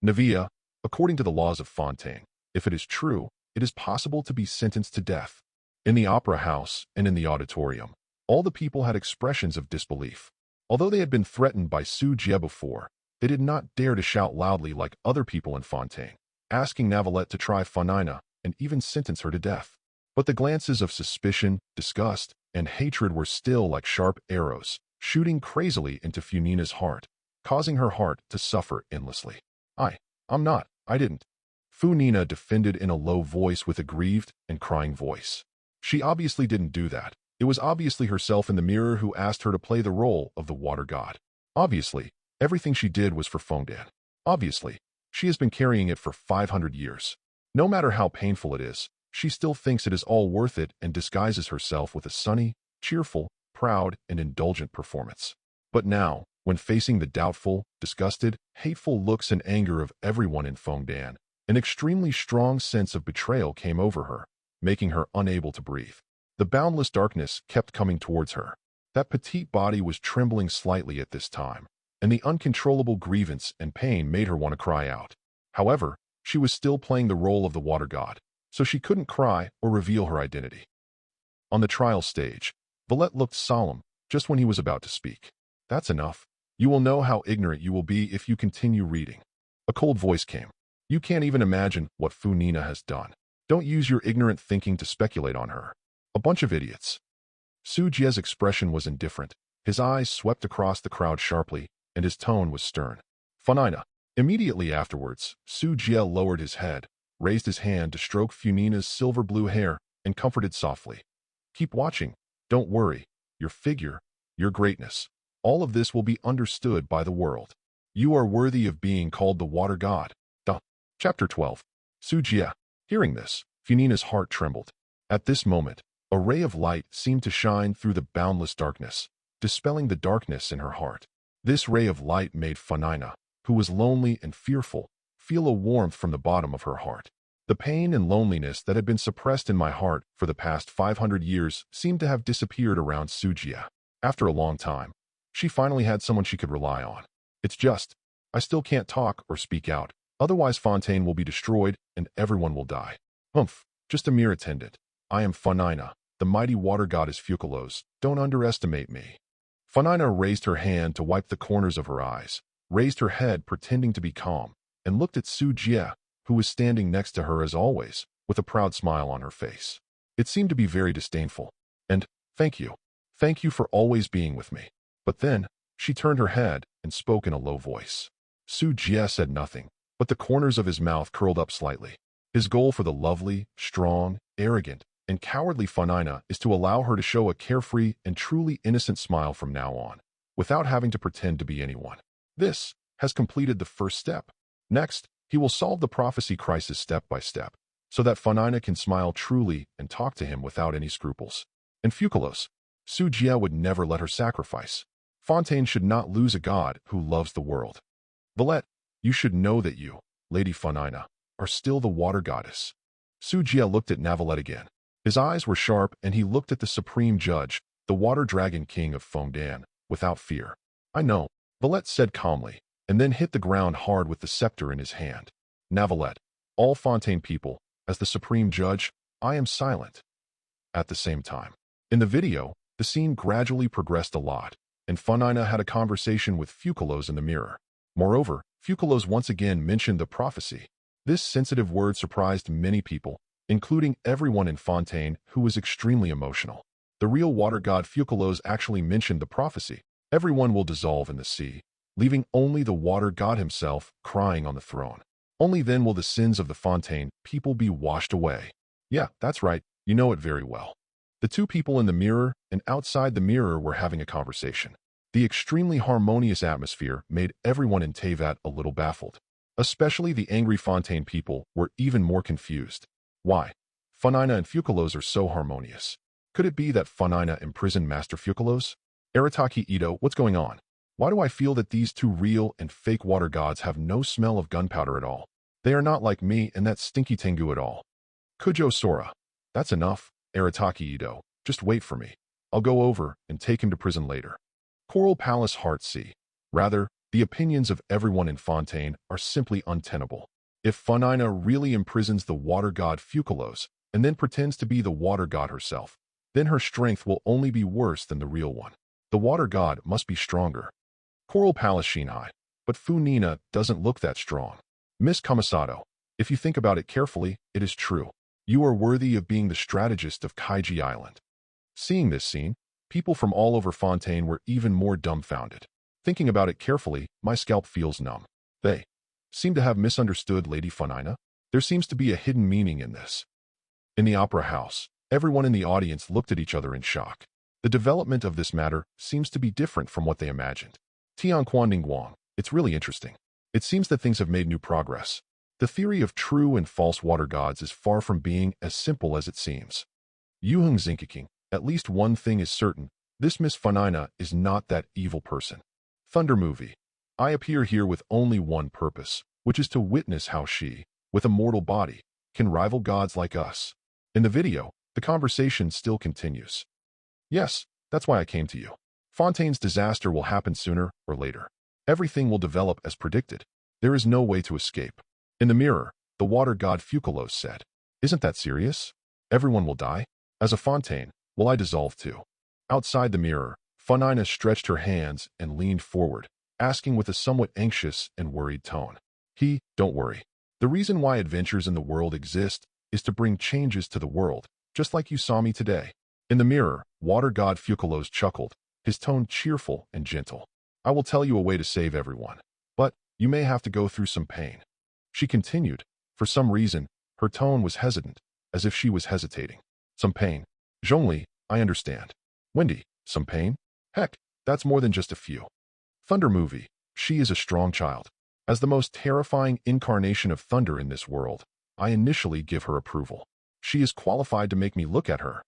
Navia, according to the laws of Fontaine, if it is true, it is possible to be sentenced to death. In the opera house and in the auditorium, all the people had expressions of disbelief. Although they had been threatened by Su Jie before, they did not dare to shout loudly like other people in Fontaine, asking Navalette to try Funina and even sentence her to death. But the glances of suspicion, disgust, and hatred were still like sharp arrows, shooting crazily into Funina's heart, causing her heart to suffer endlessly. I didn't. Funina defended in a low voice with a grieved and crying voice. She obviously didn't do that. It was obviously herself in the mirror who asked her to play the role of the water god. Obviously, everything she did was for Fontaine. Obviously, she has been carrying it for 500 years. No matter how painful it is, she still thinks it is all worth it and disguises herself with a sunny, cheerful, proud, and indulgent performance. But now, when facing the doubtful, disgusted, hateful looks and anger of everyone in Fontaine, an extremely strong sense of betrayal came over her, making her unable to breathe. The boundless darkness kept coming towards her. That petite body was trembling slightly at this time, and the uncontrollable grievance and pain made her want to cry out. However, she was still playing the role of the water god, so she couldn't cry or reveal her identity. On the trial stage, Valette looked solemn just when he was about to speak. That's enough. You will know how ignorant you will be if you continue reading. A cold voice came. You can't even imagine what Funina has done. Don't use your ignorant thinking to speculate on her. A bunch of idiots. Su Jie's expression was indifferent. His eyes swept across the crowd sharply, and his tone was stern. Funina. Immediately afterwards, Su Jie lowered his head, raised his hand to stroke Funina's silver blue hair, and comforted softly. Keep watching. Don't worry, your figure, your greatness, all of this will be understood by the world. You are worthy of being called the water god. Chapter 12. Sujia. Hearing this, Funina's heart trembled. At this moment, a ray of light seemed to shine through the boundless darkness, dispelling the darkness in her heart. This ray of light made Funina, who was lonely and fearful, feel a warmth from the bottom of her heart. The pain and loneliness that had been suppressed in my heart for the past 500 years seemed to have disappeared around Sujia. After a long time, she finally had someone she could rely on. It's just, I still can't talk or speak out. Otherwise Fontaine will be destroyed and everyone will die. Humph, just a mere attendant. I am Funina, the mighty water goddess Focalors. Don't underestimate me. Funina raised her hand to wipe the corners of her eyes, raised her head pretending to be calm, and looked at Sujia, who was standing next to her as always, with a proud smile on her face. It seemed to be very disdainful. And, thank you. Thank you for always being with me. But then, she turned her head and spoke in a low voice. Sujia said nothing, but the corners of his mouth curled up slightly. His goal for the lovely, strong, arrogant, and cowardly Funina is to allow her to show a carefree and truly innocent smile from now on, without having to pretend to be anyone. This has completed the first step. Next, he will solve the prophecy crisis step by step, so that Funina can smile truly and talk to him without any scruples. And Focalors, Sujia would never let her sacrifice. Fontaine should not lose a god who loves the world. Valette, you should know that you, Lady Funina, are still the water goddess. Sujia looked at Navalette again. His eyes were sharp and he looked at the supreme judge, the water dragon king of Fontaine, without fear. I know, Valette said calmly, and then hit the ground hard with the scepter in his hand. Navalette, all Fontaine people, as the supreme judge, I am silent. At the same time. In the video, the scene gradually progressed a lot, and Funina had a conversation with Focalors in the mirror. Moreover, Focalors once again mentioned the prophecy. This sensitive word surprised many people, including everyone in Fontaine who was extremely emotional. The real water god Focalors actually mentioned the prophecy. Everyone will dissolve in the sea, leaving only the water god himself crying on the throne. Only then will the sins of the Fontaine people be washed away. Yeah, that's right, you know it very well. The two people in the mirror and outside the mirror were having a conversation. The extremely harmonious atmosphere made everyone in Teyvat a little baffled. Especially the angry Fontaine people were even more confused. Why? Funina and Focalors are so harmonious. Could it be that Funina imprisoned Master Focalors? Arataki Ito, what's going on? Why do I feel that these two real and fake water gods have no smell of gunpowder at all? They are not like me and that stinky Tengu at all. Kujo Sora. That's enough, Arataki Ito. Just wait for me. I'll go over and take him to prison later. Coral Palace Heart C. Rather, the opinions of everyone in Fontaine are simply untenable. If Funina really imprisons the water god Focalors and then pretends to be the water god herself, then her strength will only be worse than the real one. The water god must be stronger. Coral Palace Shinhai. But Funina doesn't look that strong. Miss Kamisato, if you think about it carefully, it is true. You are worthy of being the strategist of Kaiji Island. Seeing this scene, people from all over Fontaine were even more dumbfounded. Thinking about it carefully, my scalp feels numb. They seem to have misunderstood Lady Funina. There seems to be a hidden meaning in this. In the opera house, everyone in the audience looked at each other in shock. The development of this matter seems to be different from what they imagined. Tianquan Guang, it's really interesting. It seems that things have made new progress. The theory of true and false water gods is far from being as simple as it seems. Yuheng Zinkiking, at least one thing is certain, this Miss Funina is not that evil person. Thunder Movie. I appear here with only one purpose, which is to witness how she, with a mortal body, can rival gods like us. In the video, the conversation still continues. Yes, that's why I came to you. Fontaine's disaster will happen sooner or later. Everything will develop as predicted. There is no way to escape. In the mirror, the water god Focalors said, "Isn't that serious? Everyone will die? As a Fontaine, will I dissolve too?" Outside the mirror, Funina stretched her hands and leaned forward, asking with a somewhat anxious and worried tone. Don't worry. The reason why adventures in the world exist is to bring changes to the world, just like you saw me today. In the mirror, water god Focalors chuckled, his tone cheerful and gentle. I will tell you a way to save everyone, but you may have to go through some pain. She continued. For some reason, her tone was hesitant, as if she was hesitating. Some pain. Zhongli, I understand. Windy, some pain? Heck, that's more than just a few. Thunder movie. She is a strong child. As the most terrifying incarnation of thunder in this world, I initially give her approval. She is qualified to make me look at her.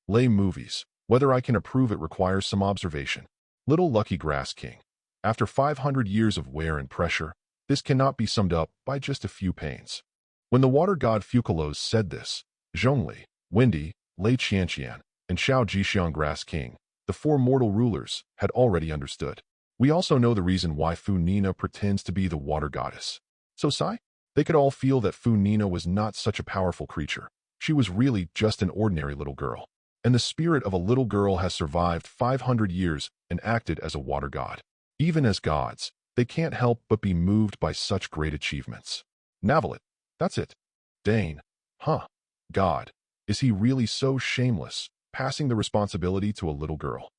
Lay movies. Whether I can approve it requires some observation. Little Lucky Grass King. After 500 years of wear and pressure, this cannot be summed up by just a few pains. When the water god Focalors said this, Zhongli, Windy, Lei Qianqian, and Xiao Jixiang Grass King, the four mortal rulers, had already understood. We also know the reason why Funina pretends to be the water goddess. So Sai? They could all feel that Funina was not such a powerful creature. She was really just an ordinary little girl. And the spirit of a little girl has survived 500 years and acted as a water god. Even as gods, they can't help but be moved by such great achievements. Navalit, that's it. Dane, huh? God, is he really so shameless, passing the responsibility to a little girl?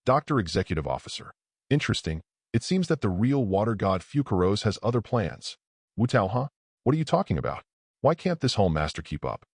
Dr. Executive Officer. Interesting, it seems that the real water god Focalors has other plans. Wutao, huh? What are you talking about? Why can't this whole master keep up?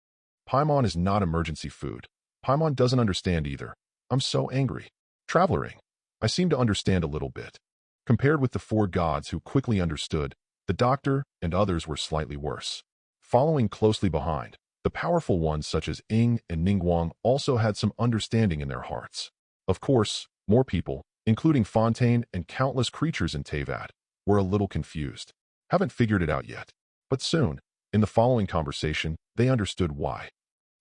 Paimon is not emergency food. Paimon doesn't understand either. I'm so angry. Travelering. I seem to understand a little bit. Compared with the four gods who quickly understood, the doctor and others were slightly worse. Following closely behind, the powerful ones such as Ying and Ningguang also had some understanding in their hearts. Of course, more people, including Fontaine and countless creatures in Teyvat, were a little confused. Haven't figured it out yet. But soon, in the following conversation, they understood why.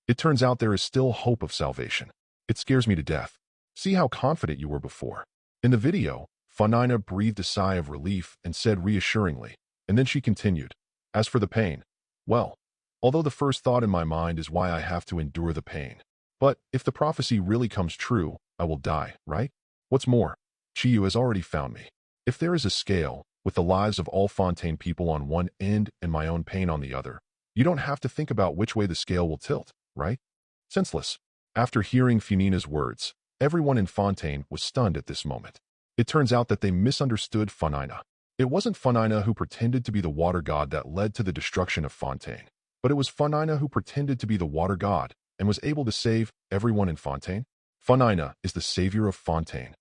It turns out there is still hope of salvation. It scares me to death. See how confident you were before. In the video, Funina breathed a sigh of relief and said reassuringly, and then she continued, as for the pain, well, although the first thought in my mind is why I have to endure the pain. But if the prophecy really comes true, I will die, right? What's more, Chiyu has already found me. If there is a scale, with the lives of all Fontaine people on one end and my own pain on the other, you don't have to think about which way the scale will tilt, right? Senseless. After hearing Funina's words, everyone in Fontaine was stunned at this moment. It turns out that they misunderstood Funina. It wasn't Funina who pretended to be the water god that led to the destruction of Fontaine, but it was Funina who pretended to be the water god and was able to save everyone in Fontaine. Funina is the savior of Fontaine.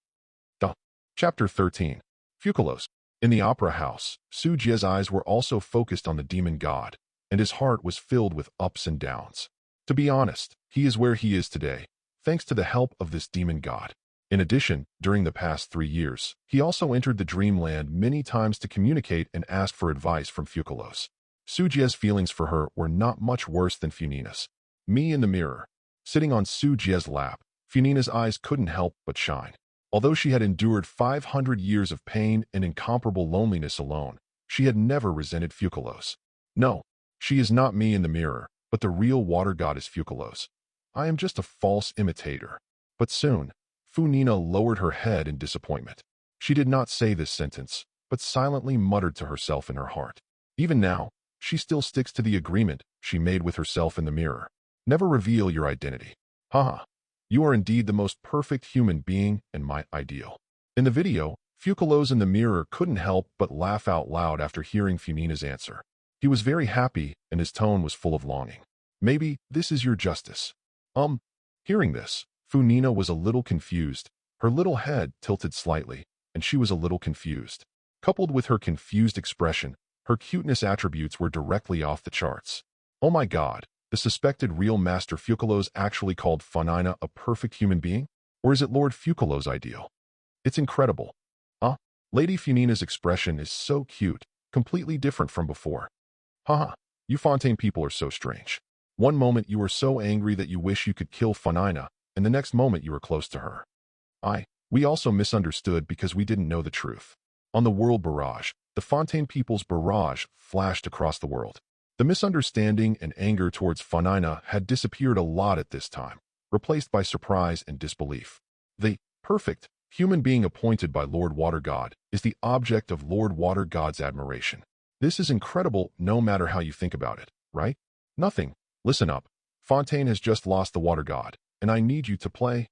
Chapter 13. Focalors. In the opera house, Su Jie's eyes were also focused on the demon god, and his heart was filled with ups and downs. To be honest, he is where he is today, thanks to the help of this demon god. In addition, during the past 3 years, he also entered the dreamland many times to communicate and ask for advice from Focalors. Su Jie's feelings for her were not much worse than Funina's. Me in the mirror. Sitting on Su Jie's lap, Funina's eyes couldn't help but shine. Although she had endured 500 years of pain and incomparable loneliness alone, she had never resented Focalors. No, she is not me in the mirror, but the real water god is Focalors. I am just a false imitator. But soon, Funina lowered her head in disappointment. She did not say this sentence, but silently muttered to herself in her heart. Even now, she still sticks to the agreement she made with herself in the mirror. Never reveal your identity. Haha. You are indeed the most perfect human being and my ideal. In the video, Focalors in the mirror couldn't help but laugh out loud after hearing Funina's answer. He was very happy and his tone was full of longing. Maybe this is your justice. Hearing this, Funina was a little confused. Her little head tilted slightly, and she was a little confused. Coupled with her confused expression, her cuteness attributes were directly off the charts. Oh my god. The suspected real Master Focalors actually called Funina a perfect human being? Or is it Lord Focalors' ideal? It's incredible. Lady Funina's expression is so cute, completely different from before. Haha, you Fontaine people are so strange. One moment you are so angry that you wish you could kill Funina, and the next moment you are close to her. We also misunderstood because we didn't know the truth. On the world barrage, the Fontaine people's barrage flashed across the world. The misunderstanding and anger towards Funina had disappeared a lot at this time, replaced by surprise and disbelief. The perfect human being appointed by Lord Water God is the object of Lord Water God's admiration. This is incredible no matter how you think about it, right? Nothing. Listen up. Fontaine has just lost the Water God, and I need you to play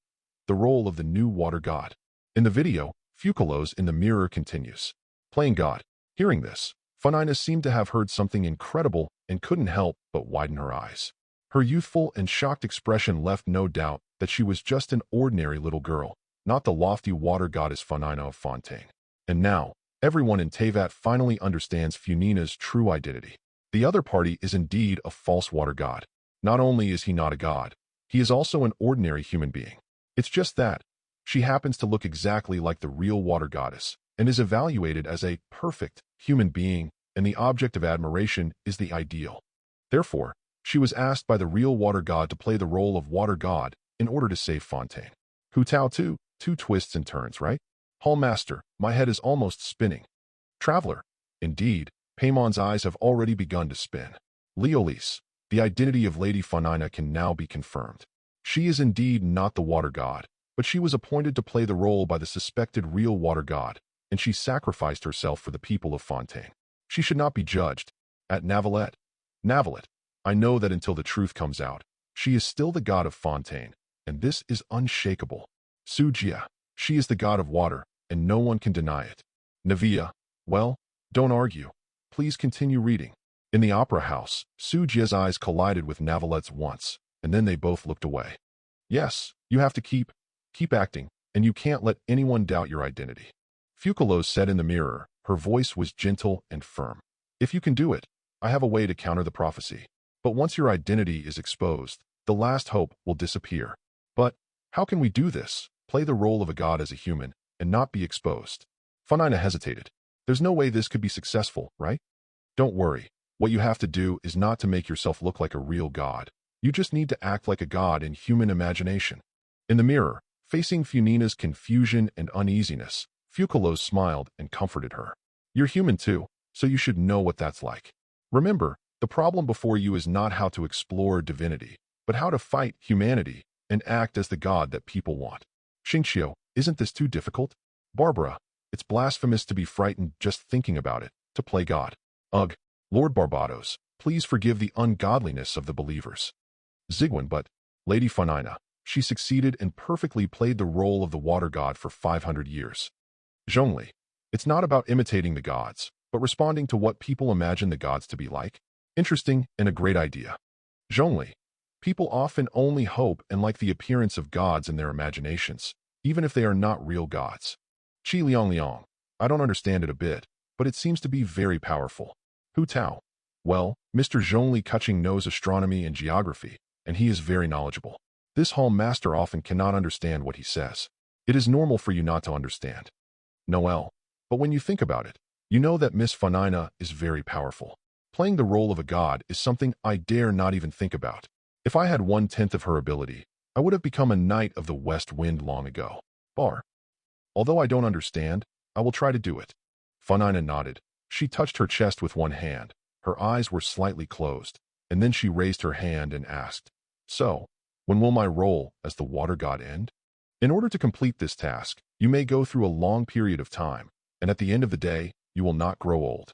the role of the new Water God. In the video, Focalors in the mirror continues. Playing God. Hearing this, Funina seemed to have heard something incredible and couldn't help but widen her eyes. Her youthful and shocked expression left no doubt that she was just an ordinary little girl, not the lofty water goddess Funina of Fontaine. And now, everyone in Teyvat finally understands Funina's true identity. The other party is indeed a false water god. Not only is he not a god, he is also an ordinary human being. It's just that she happens to look exactly like the real water goddess and is evaluated as a perfect human being, and the object of admiration is the ideal. Therefore, she was asked by the real water god to play the role of water god in order to save Fontaine. Hu Tao too, two twists and turns, right? Hallmaster, my head is almost spinning. Traveler, indeed, Paymon's eyes have already begun to spin. Leolise, the identity of Lady Funina can now be confirmed. She is indeed not the water god, but she was appointed to play the role by the suspected real water god, and she sacrificed herself for the people of Fontaine. She should not be judged. At Navalette, I know that until the truth comes out, she is still the god of Fontaine, and this is unshakable. Su Jia, she is the god of water, and no one can deny it. Navia, well, don't argue. Please continue reading. In the opera house, Su Jia's eyes collided with Navalette's once, and then they both looked away. Yes, you have to keep acting, and you can't let anyone doubt your identity. Focalors said in the mirror, her voice was gentle and firm. If you can do it, I have a way to counter the prophecy. But once your identity is exposed, the last hope will disappear. But how can we do this? Play the role of a god as a human, and not be exposed. Funina hesitated. There's no way this could be successful, right? Don't worry. What you have to do is not to make yourself look like a real god. You just need to act like a god in human imagination. In the mirror, facing Funina's confusion and uneasiness, Focalors smiled and comforted her. You're human too, so you should know what that's like. Remember, the problem before you is not how to explore divinity, but how to fight humanity and act as the god that people want. Xingqiu, isn't this too difficult? Barbara, it's blasphemous to be frightened just thinking about it, to play God. Ugh, Lord Barbados, please forgive the ungodliness of the believers. Zigwen, but Lady Funina, she succeeded and perfectly played the role of the water god for 500 years. Zhongli, it's not about imitating the gods, but responding to what people imagine the gods to be like. Interesting and a great idea. Zhongli, people often only hope and like the appearance of gods in their imaginations, even if they are not real gods. Qi Liang, I don't understand it a bit, but it seems to be very powerful. Hu Tao, well, Mr. Zhongli Kuching knows astronomy and geography, and he is very knowledgeable. This hall master often cannot understand what he says. It is normal for you not to understand. Noel, but when you think about it, you know that Miss Funina is very powerful. Playing the role of a god is something I dare not even think about. If I had 1/10 of her ability, I would have become a knight of the West Wind long ago. Although I don't understand, I will try to do it. Funina nodded. She touched her chest with one hand. Her eyes were slightly closed, and then she raised her hand and asked, So, when will my role as the water god end? In order to complete this task, you may go through a long period of time, and at the end of the day, you will not grow old.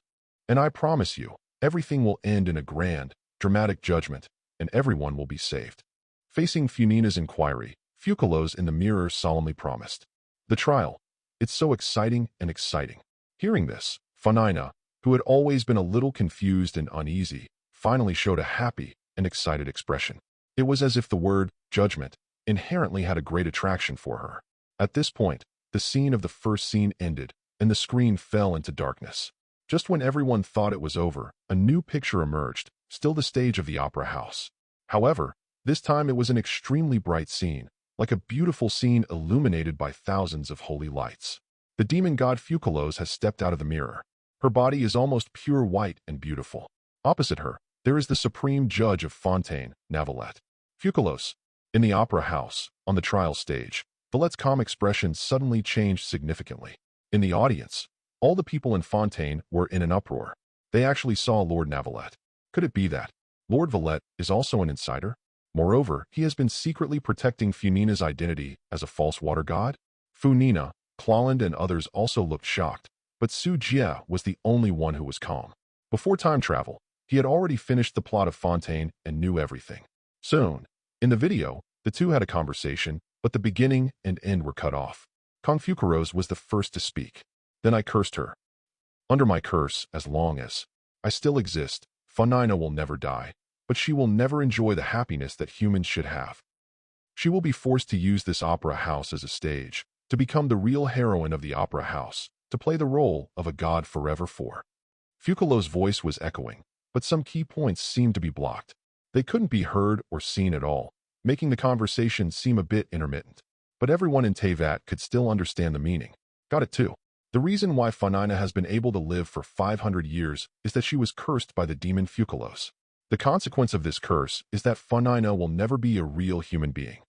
And I promise you, everything will end in a grand, dramatic judgment, and everyone will be saved. Facing Funina's inquiry, Focalors in the mirror solemnly promised. The trial. It's so exciting and exciting. Hearing this, Funina, who had always been a little confused and uneasy, finally showed a happy and excited expression. It was as if the word, judgment, inherently had a great attraction for her. At this point, the scene of the first scene ended, and the screen fell into darkness. Just when everyone thought it was over, a new picture emerged, still the stage of the opera house. However, this time it was an extremely bright scene, like a beautiful scene illuminated by thousands of holy lights. The demon god Focalors has stepped out of the mirror. Her body is almost pure white and beautiful. Opposite her, there is the supreme judge of Fontaine, Navalette. Focalors. In the opera house, on the trial stage, Valette's calm expression suddenly changed significantly. In the audience, all the people in Fontaine were in an uproar. They actually saw Lord Navalette. Could it be that Lord Valette is also an insider? Moreover, he has been secretly protecting Funina's identity as a false water god? Funina, Clawland and others also looked shocked, but Su Jia was the only one who was calm. Before time travel, he had already finished the plot of Fontaine and knew everything. Soon, in the video, the two had a conversation, but the beginning and end were cut off. Confucius was the first to speak. Then I cursed her. Under my curse, as long as I still exist, Funina will never die, but she will never enjoy the happiness that humans should have. She will be forced to use this opera house as a stage, to become the real heroine of the opera house, to play the role of a god forever for. Focalors' voice was echoing, but some key points seemed to be blocked. They couldn't be heard or seen at all, making the conversation seem a bit intermittent. But everyone in Teyvat could still understand the meaning. Got it too. The reason why Funina has been able to live for 500 years is that she was cursed by the demon Focalors. The consequence of this curse is that Funina will never be a real human being.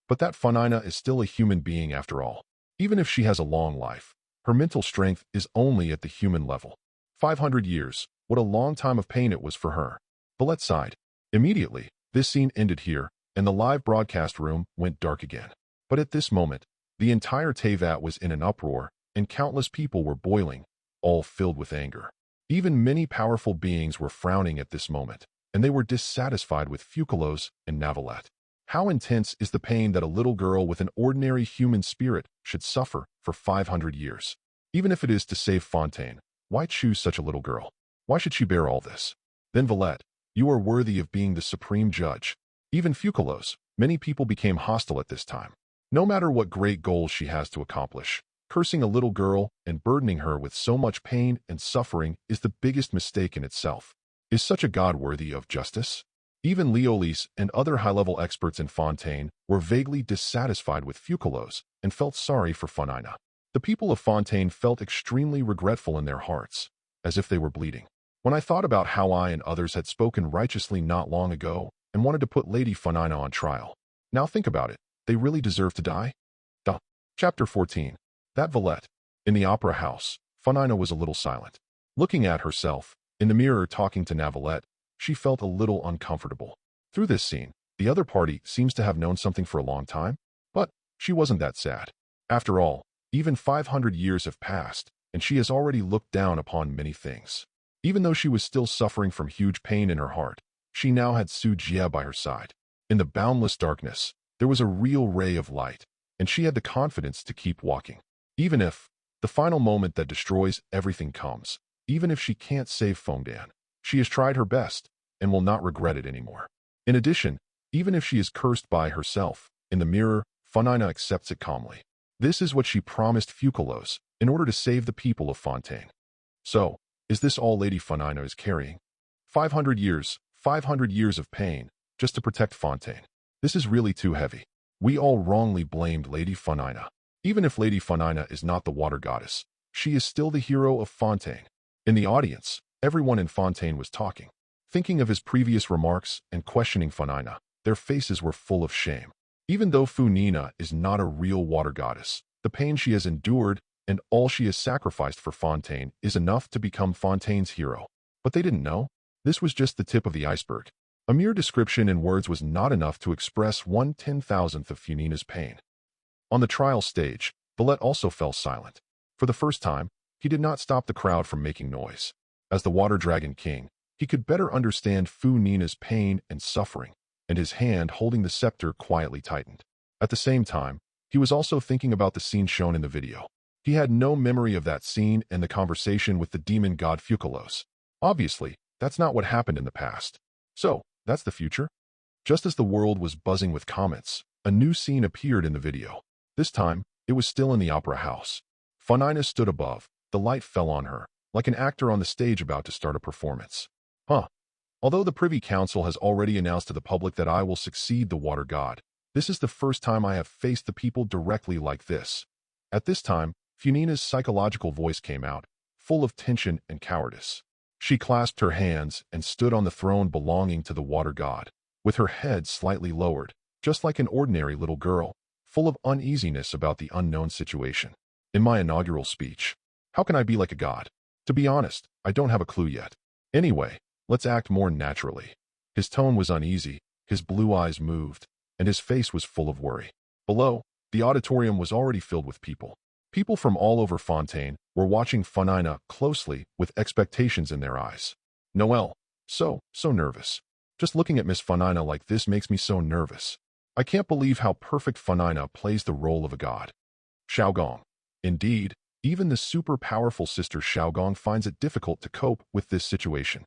But that Funina is still a human being after all. Even if she has a long life, her mental strength is only at the human level. 500 years, what a long time of pain it was for her. Valette sighed. Immediately, this scene ended here, and the live broadcast room went dark again. But at this moment, the entire Teyvat was in an uproar, and countless people were boiling, all filled with anger. Even many powerful beings were frowning at this moment, and they were dissatisfied with Focalors and Valette. How intense is the pain that a little girl with an ordinary human spirit should suffer for 500 years? Even if it is to save Fontaine, why choose such a little girl? Why should she bear all this? Then Valette, you are worthy of being the supreme judge. Even Focalors, many people became hostile at this time. No matter what great goals she has to accomplish, cursing a little girl and burdening her with so much pain and suffering is the biggest mistake in itself. Is such a god worthy of justice? Even Leolis and other high-level experts in Fontaine were vaguely dissatisfied with Focalors and felt sorry for Funina. The people of Fontaine felt extremely regretful in their hearts, as if they were bleeding. When I thought about how I and others had spoken righteously not long ago and wanted to put Lady Funina on trial. Now think about it. They really deserve to die? Duh. Chapter 14. That Valette. In the opera house, Funina was a little silent. Looking at herself, in the mirror talking to Valette, she felt a little uncomfortable. Through this scene, the other party seems to have known something for a long time, but she wasn't that sad. After all, even 500 years have passed, and she has already looked down upon many things. Even though she was still suffering from huge pain in her heart, she now had Su Jie by her side. In the boundless darkness, there was a real ray of light, and she had the confidence to keep walking. Even if the final moment that destroys everything comes, even if she can't save Fontaine, she has tried her best and will not regret it anymore. In addition, even if she is cursed by herself, in the mirror, Funina accepts it calmly. This is what she promised Focalors in order to save the people of Fontaine. So, is this all Lady Funina is carrying? 500 years of pain, just to protect Fontaine. This is really too heavy. We all wrongly blamed Lady Funina. Even if Lady Funina is not the water goddess, she is still the hero of Fontaine. In the audience, everyone in Fontaine was talking. Thinking of his previous remarks and questioning Funina, their faces were full of shame. Even though Funina is not a real water goddess, the pain she has endured and all she has sacrificed for Fontaine is enough to become Fontaine's hero. But they didn't know. This was just the tip of the iceberg. A mere description in words was not enough to express 1/10,000th of Funina's pain. On the trial stage, Valette also fell silent. For the first time, he did not stop the crowd from making noise. As the Water Dragon King, he could better understand Funina's pain and suffering, and his hand holding the scepter quietly tightened. At the same time, he was also thinking about the scene shown in the video. He had no memory of that scene and the conversation with the demon god Focalors. Obviously, that's not what happened in the past. So, that's the future? Just as the world was buzzing with comments, a new scene appeared in the video. This time, it was still in the opera house. Funina stood above. The light fell on her, like an actor on the stage about to start a performance. Although the Privy Council has already announced to the public that I will succeed the water god, this is the first time I have faced the people directly like this. At this time, Funina's psychological voice came out, full of tension and cowardice. She clasped her hands and stood on the throne belonging to the water god, with her head slightly lowered, just like an ordinary little girl, full of uneasiness about the unknown situation. In my inaugural speech, how can I be like a god? To be honest, I don't have a clue yet. Anyway, let's act more naturally. His tone was uneasy, his blue eyes moved, and his face was full of worry. Below, the auditorium was already filled with people. People from all over Fontaine were watching Funina closely with expectations in their eyes. Noelle, so nervous. Just looking at Miss Funina like this makes me so nervous. I can't believe how perfect Funina plays the role of a god. Xiaogong. Indeed, even the super powerful sister Xiaogong finds it difficult to cope with this situation.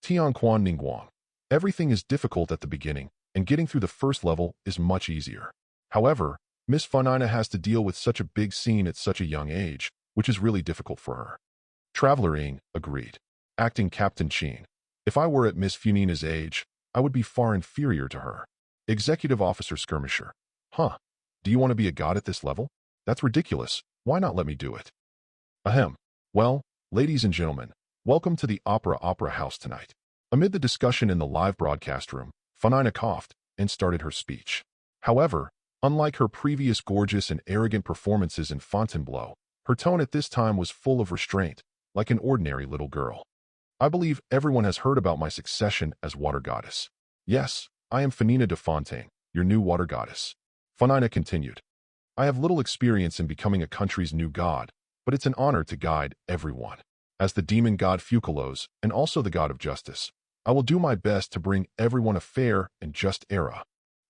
Tianquan Ningguang. Everything is difficult at the beginning, and getting through the first level is much easier. However, Miss Funina has to deal with such a big scene at such a young age, which is really difficult for her. Traveler Ing agreed. Acting Captain Sheen. If I were at Miss Funina's age, I would be far inferior to her. Executive Officer Skirmisher. Huh. Do you want to be a god at this level? That's ridiculous. Why not let me do it? Ahem. Well, ladies and gentlemen, welcome to the Opera House tonight. Amid the discussion in the live broadcast room, Funina coughed and started her speech. However, unlike her previous gorgeous and arrogant performances in Fontainebleau, her tone at this time was full of restraint, like an ordinary little girl. I believe everyone has heard about my succession as water goddess. Yes, I am Funina de Fontaine, your new water goddess. Funina continued. I have little experience in becoming a country's new god, but it's an honor to guide everyone. As the demon god Focalors, and also the god of justice, I will do my best to bring everyone a fair and just era.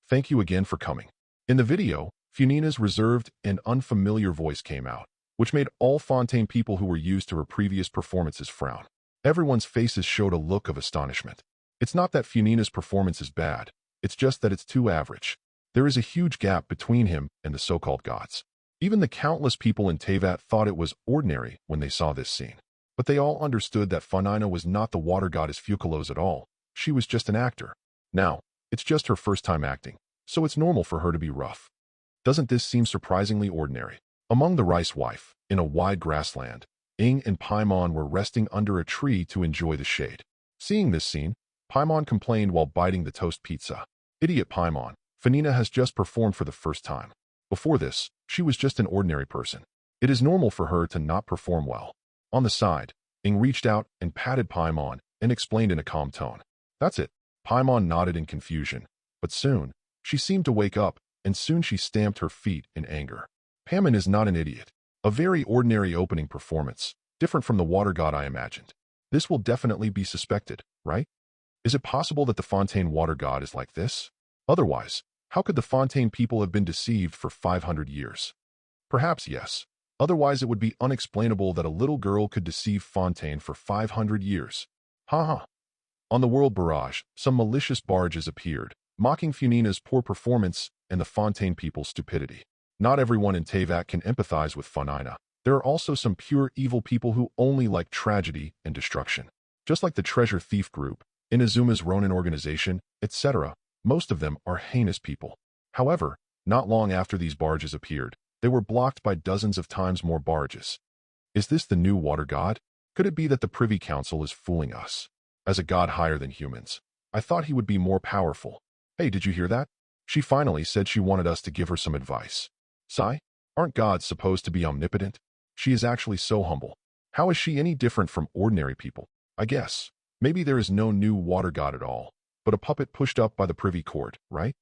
Thank you again for coming. In the video, Funina's reserved and unfamiliar voice came out, which made all Fontaine people who were used to her previous performances frown. Everyone's faces showed a look of astonishment. It's not that Funina's performance is bad, it's just that it's too average. There is a huge gap between him and the so-called gods. Even the countless people in Teyvat thought it was ordinary when they saw this scene. But they all understood that Funina was not the water goddess Focalors at all. She was just an actor. Now, it's just her first time acting, so it's normal for her to be rough. Doesn't this seem surprisingly ordinary? Among the rice wife, in a wide grassland, Ing and Paimon were resting under a tree to enjoy the shade. Seeing this scene, Paimon complained while biting the toast pizza. Idiot Paimon, Funina has just performed for the first time. Before this, she was just an ordinary person. It is normal for her to not perform well. On the side, Ing reached out and patted Paimon and explained in a calm tone. That's it. Paimon nodded in confusion, but soon, she seemed to wake up, and soon she stamped her feet in anger. Paimon is not an idiot. A very ordinary opening performance, different from the water god I imagined. This will definitely be suspected, right? Is it possible that the Fontaine water god is like this? Otherwise, how could the Fontaine people have been deceived for 500 years? Perhaps yes. Otherwise it would be unexplainable that a little girl could deceive Fontaine for 500 years. Ha. On the world barrage, some malicious barges appeared, mocking Funina's poor performance and the Fontaine people's stupidity. Not everyone in Teyvat can empathize with Funina. There are also some pure evil people who only like tragedy and destruction. Just like the Treasure Thief Group, Inazuma's Ronin organization, etc., most of them are heinous people. However, not long after these barges appeared, they were blocked by dozens of times more barges. Is this the new water god? Could it be that the Privy Council is fooling us? As a god higher than humans, I thought he would be more powerful. Hey, did you hear that? She finally said she wanted us to give her some advice. Sigh? Aren't gods supposed to be omnipotent? She is actually so humble. How is she any different from ordinary people? I guess. Maybe there is no new water god at all, but a puppet pushed up by the privy court, right?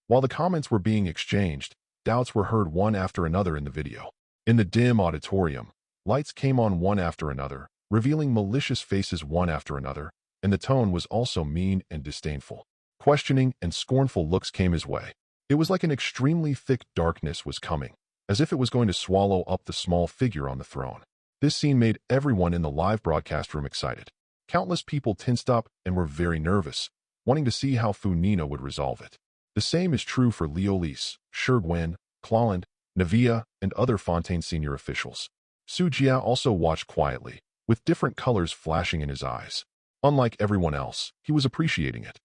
While the comments were being exchanged, doubts were heard one after another in the video. In the dim auditorium, lights came on one after another, revealing malicious faces one after another, and the tone was also mean and disdainful. Questioning and scornful looks came his way. It was like an extremely thick darkness was coming, as if it was going to swallow up the small figure on the throne. This scene made everyone in the live broadcast room excited. Countless people tensed up and were very nervous, wanting to see how Funina would resolve it. The same is true for Leolise, Shurgwen, Clauland, Navia, and other Fontaine senior officials. Sujia also watched quietly, with different colors flashing in his eyes. Unlike everyone else, he was appreciating it.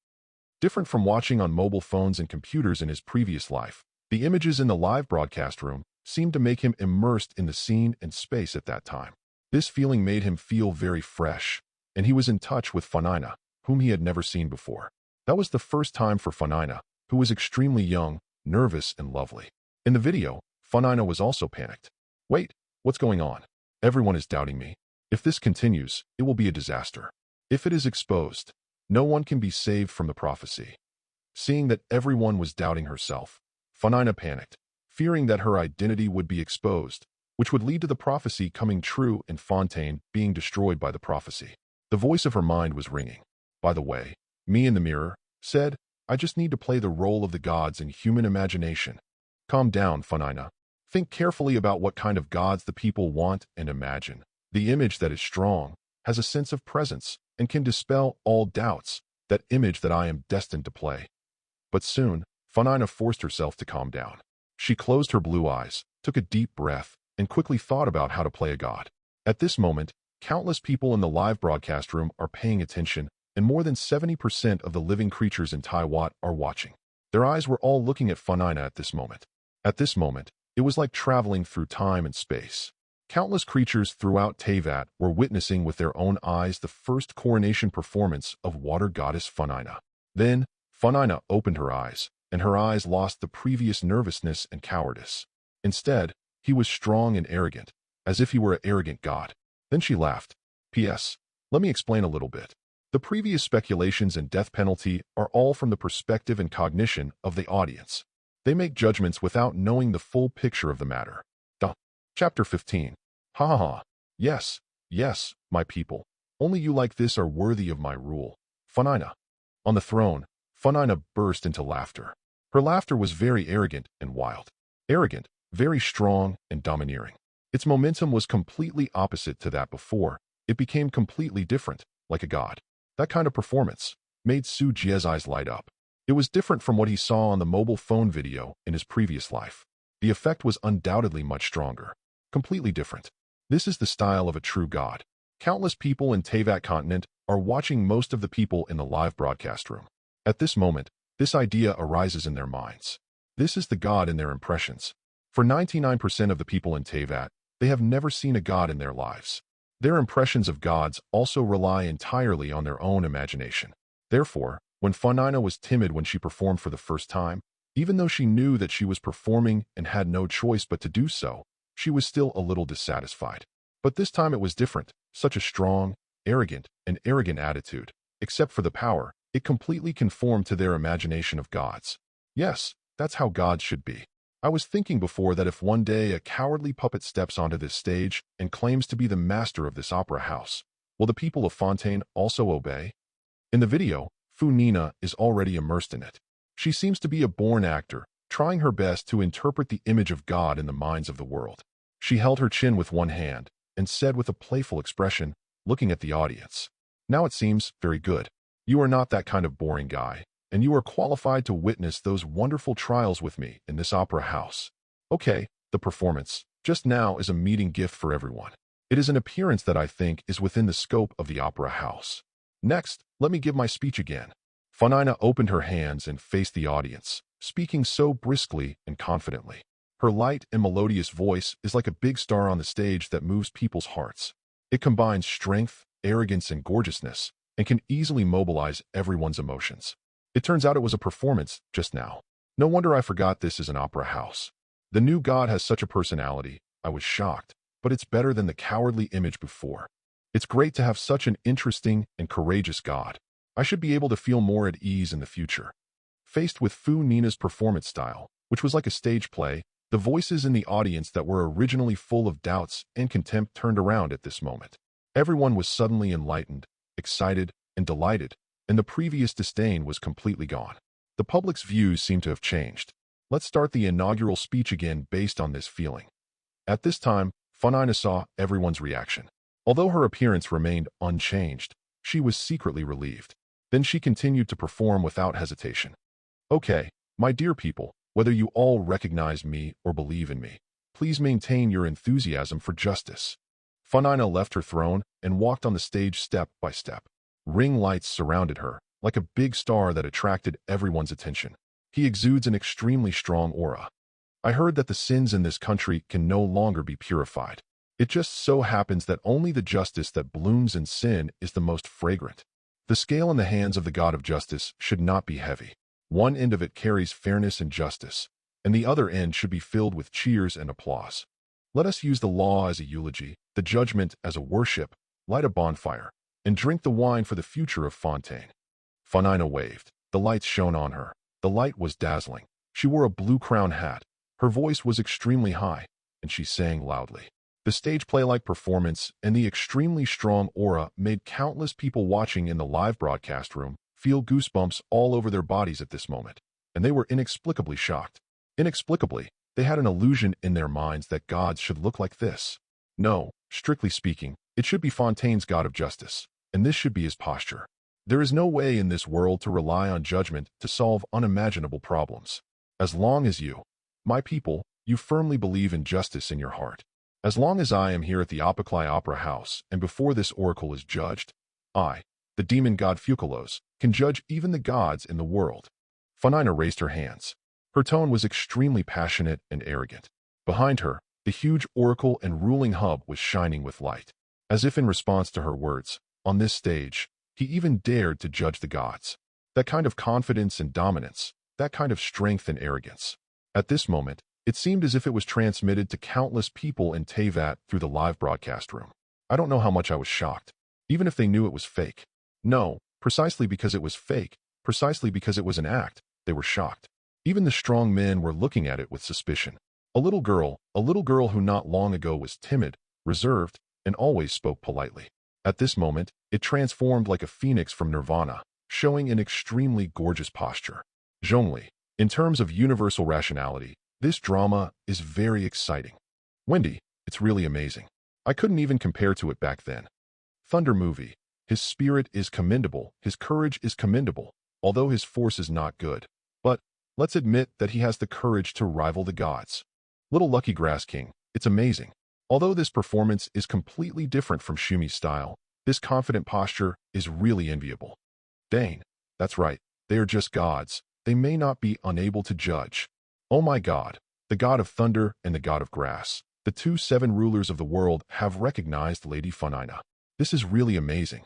Different from watching on mobile phones and computers in his previous life, the images in the live broadcast room seemed to make him immersed in the scene and space at that time. This feeling made him feel very fresh, and he was in touch with Funina, whom he had never seen before. That was the first time for Funina, who was extremely young, nervous, and lovely. In the video, Funina was also panicked. Wait, what's going on? Everyone is doubting me. If this continues, it will be a disaster. If it is exposed, no one can be saved from the prophecy. Seeing that everyone was doubting herself, Funina panicked, fearing that her identity would be exposed, which would lead to the prophecy coming true and Fontaine being destroyed by the prophecy. The voice of her mind was ringing. By the way, me in the mirror said, I just need to play the role of the gods in human imagination. Calm down, Funina. Think carefully about what kind of gods the people want and imagine. The image that is strong, has a sense of presence, and can dispel all doubts, that image that I am destined to play. But soon, Funina forced herself to calm down. She closed her blue eyes, took a deep breath, and quickly thought about how to play a god. At this moment, countless people in the live broadcast room are paying attention, and more than 70% of the living creatures in Teyvat are watching. Their eyes were all looking at Funina at this moment. At this moment, it was like traveling through time and space. Countless creatures throughout Teyvat were witnessing with their own eyes the first coronation performance of water goddess Funina. Then, Funina opened her eyes, and her eyes lost the previous nervousness and cowardice. Instead, he was strong and arrogant, as if he were an arrogant god. Then she laughed. P.S. Let me explain a little bit. The previous speculations and death penalty are all from the perspective and cognition of the audience. They make judgments without knowing the full picture of the matter. Chapter 15. Ha ha ha. Yes, yes, my people. Only you like this are worthy of my rule. Funina. On the throne, Funina burst into laughter. Her laughter was very arrogant and wild. Arrogant, very strong and domineering. Its momentum was completely opposite to that before. It became completely different, like a god. That kind of performance made Su Jie's eyes light up. It was different from what he saw on the mobile phone video in his previous life. The effect was undoubtedly much stronger. Completely different. This is the style of a true god. Countless people in Teyvat continent are watching most of the people in the live broadcast room. At this moment, this idea arises in their minds. This is the god in their impressions. For 99% of the people in Teyvat, they have never seen a god in their lives. Their impressions of gods also rely entirely on their own imagination. Therefore, when Funina was timid when she performed for the first time, even though she knew that she was performing and had no choice but to do so, she was still a little dissatisfied. But this time it was different. Such a strong, arrogant attitude. Except for the power, it completely conformed to their imagination of gods. Yes, that's how gods should be. I was thinking before that if one day a cowardly puppet steps onto this stage and claims to be the master of this opera house, will the people of Fontaine also obey? In the video, Funina is already immersed in it. She seems to be a born actor, trying her best to interpret the image of God in the minds of the world. She held her chin with one hand and said with a playful expression, looking at the audience, "Now it seems very good. You are not that kind of boring guy, and you are qualified to witness those wonderful trials with me in this opera house. Okay, the performance, just now, is a meeting gift for everyone. It is an appearance that I think is within the scope of the opera house. Next, let me give my speech again." Funina opened her hands and faced the audience, speaking so briskly and confidently. Her light and melodious voice is like a big star on the stage that moves people's hearts. It combines strength, arrogance, and gorgeousness, and can easily mobilize everyone's emotions. It turns out it was a performance just now. No wonder I forgot this is an opera house. The new god has such a personality. I was shocked, but it's better than the cowardly image before. It's great to have such an interesting and courageous god. I should be able to feel more at ease in the future. Faced with Funina's performance style, which was like a stage play, the voices in the audience that were originally full of doubts and contempt turned around at this moment. Everyone was suddenly enlightened, excited, and delighted, and the previous disdain was completely gone. The public's views seemed to have changed. Let's start the inaugural speech again based on this feeling. At this time, Funina saw everyone's reaction. Although her appearance remained unchanged, she was secretly relieved. Then she continued to perform without hesitation. Okay, my dear people, whether you all recognize me or believe in me, please maintain your enthusiasm for justice. Funina left her throne and walked on the stage step by step. Ring lights surrounded her, like a big star that attracted everyone's attention. He exudes an extremely strong aura. I heard that the sins in this country can no longer be purified. It just so happens that only the justice that blooms in sin is the most fragrant. The scale in the hands of the God of justice should not be heavy. One end of it carries fairness and justice, and the other end should be filled with cheers and applause. Let us use the law as a eulogy, the judgment as a worship, light a bonfire, and drink the wine for the future of Fontaine. Funina waved. The lights shone on her. The light was dazzling. She wore a blue crown hat. Her voice was extremely high, and she sang loudly. The stage play-like performance and the extremely strong aura made countless people watching in the live broadcast room feel goosebumps all over their bodies at this moment, and they were inexplicably shocked. Inexplicably, they had an illusion in their minds that gods should look like this. No, strictly speaking, it should be Fontaine's god of justice, and this should be his posture. There is no way in this world to rely on judgment to solve unimaginable problems. As long as you, My people, you firmly believe in justice in your heart. As long as I am here at the Apoclai Opera House and before this oracle is judged, I, the demon god Focalors, can judge even the gods in the world. Funina raised her hands. Her tone was extremely passionate and arrogant. Behind her, the huge oracle and ruling hub was shining with light. As if in response to her words, on this stage, he even dared to judge the gods. That kind of confidence and dominance, that kind of strength and arrogance. At this moment, it seemed as if it was transmitted to countless people in Teyvat through the live broadcast room. I don't know how much I was shocked, even if they knew it was fake. No, precisely because it was fake, precisely because it was an act, they were shocked. Even the strong men were looking at it with suspicion. A little girl who not long ago was timid, reserved, and always spoke politely. At this moment, it transformed like a phoenix from nirvana, showing an extremely gorgeous posture. Zhongli, in terms of universal rationality, this drama is very exciting. Wendy, it's really amazing. I couldn't even compare to it back then. Thunder movie. His spirit is commendable, his courage is commendable, although his force is not good. But, let's admit that he has the courage to rival the gods. Little Lucky Grass King, it's amazing. Although this performance is completely different from Shumi's style, this confident posture is really enviable. Dane, that's right, they are just gods, they may not be unable to judge. Oh my god, the god of thunder and the god of grass, the 7 rulers of the world have recognized Lady Funina. This is really amazing.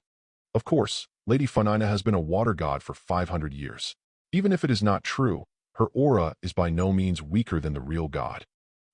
Of course, Lady Funina has been a water god for 500 years. Even if it is not true, her aura is by no means weaker than the real god.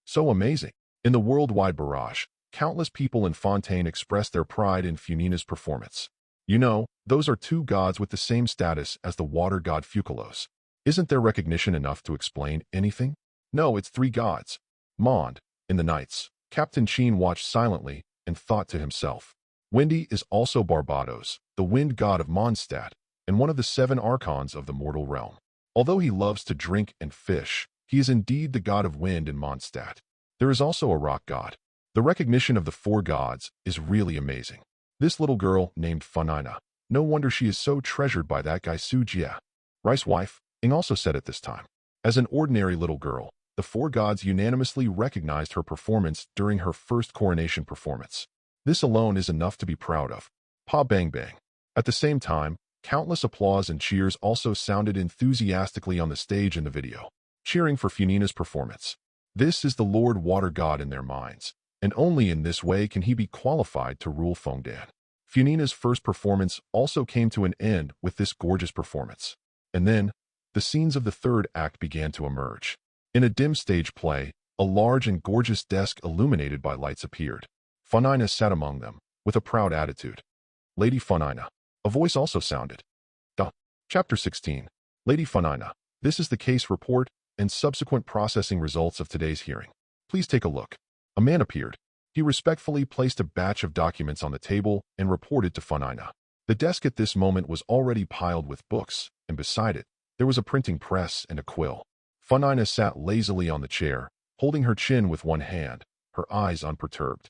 So amazing. In the worldwide barrage, countless people in Fontaine expressed their pride in Funina's performance. You know, those are 2 gods with the same status as the water god Focalors. Isn't their recognition enough to explain anything? No, it's 3 gods. Mond, in the nights, Captain Sheen watched silently and thought to himself. Wendy is also Barbados, the wind god of Mondstadt, and one of the 7 archons of the mortal realm. Although he loves to drink and fish, he is indeed the god of wind in Mondstadt. There is also a rock god. The recognition of the 4 gods is really amazing. This little girl named Funina, no wonder she is so treasured by that guy Sujia. Rice wife, Ing also said at this time. As an ordinary little girl, the 4 gods unanimously recognized her performance during her first coronation performance. This alone is enough to be proud of. Pa bang bang. At the same time, countless applause and cheers also sounded enthusiastically on the stage in the video, cheering for Funina's performance. This is the Lord Water God in their minds, and only in this way can he be qualified to rule Fontaine. Funina's first performance also came to an end with this gorgeous performance. And then, the scenes of the 3rd act began to emerge. In a dim stage play, a large and gorgeous desk illuminated by lights appeared. Funina sat among them, with a proud attitude. Lady Funina. A voice also sounded. Chapter 16. Lady Funina. This is the case report and subsequent processing results of today's hearing. Please take a look. A man appeared. He respectfully placed a batch of documents on the table and reported to Funina. The desk at this moment was already piled with books, and beside it, there was a printing press and a quill. Funina sat lazily on the chair, holding her chin with one hand, her eyes unperturbed.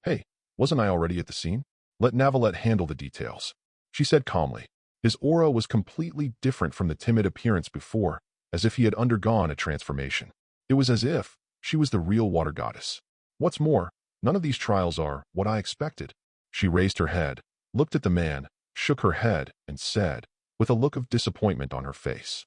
Hey, wasn't I already at the scene? Let Navalette handle the details, she said calmly. His aura was completely different from the timid appearance before, as if he had undergone a transformation. It was as if she was the real water goddess. What's more, none of these trials are what I expected. She raised her head, looked at the man, shook her head, and said, with a look of disappointment on her face,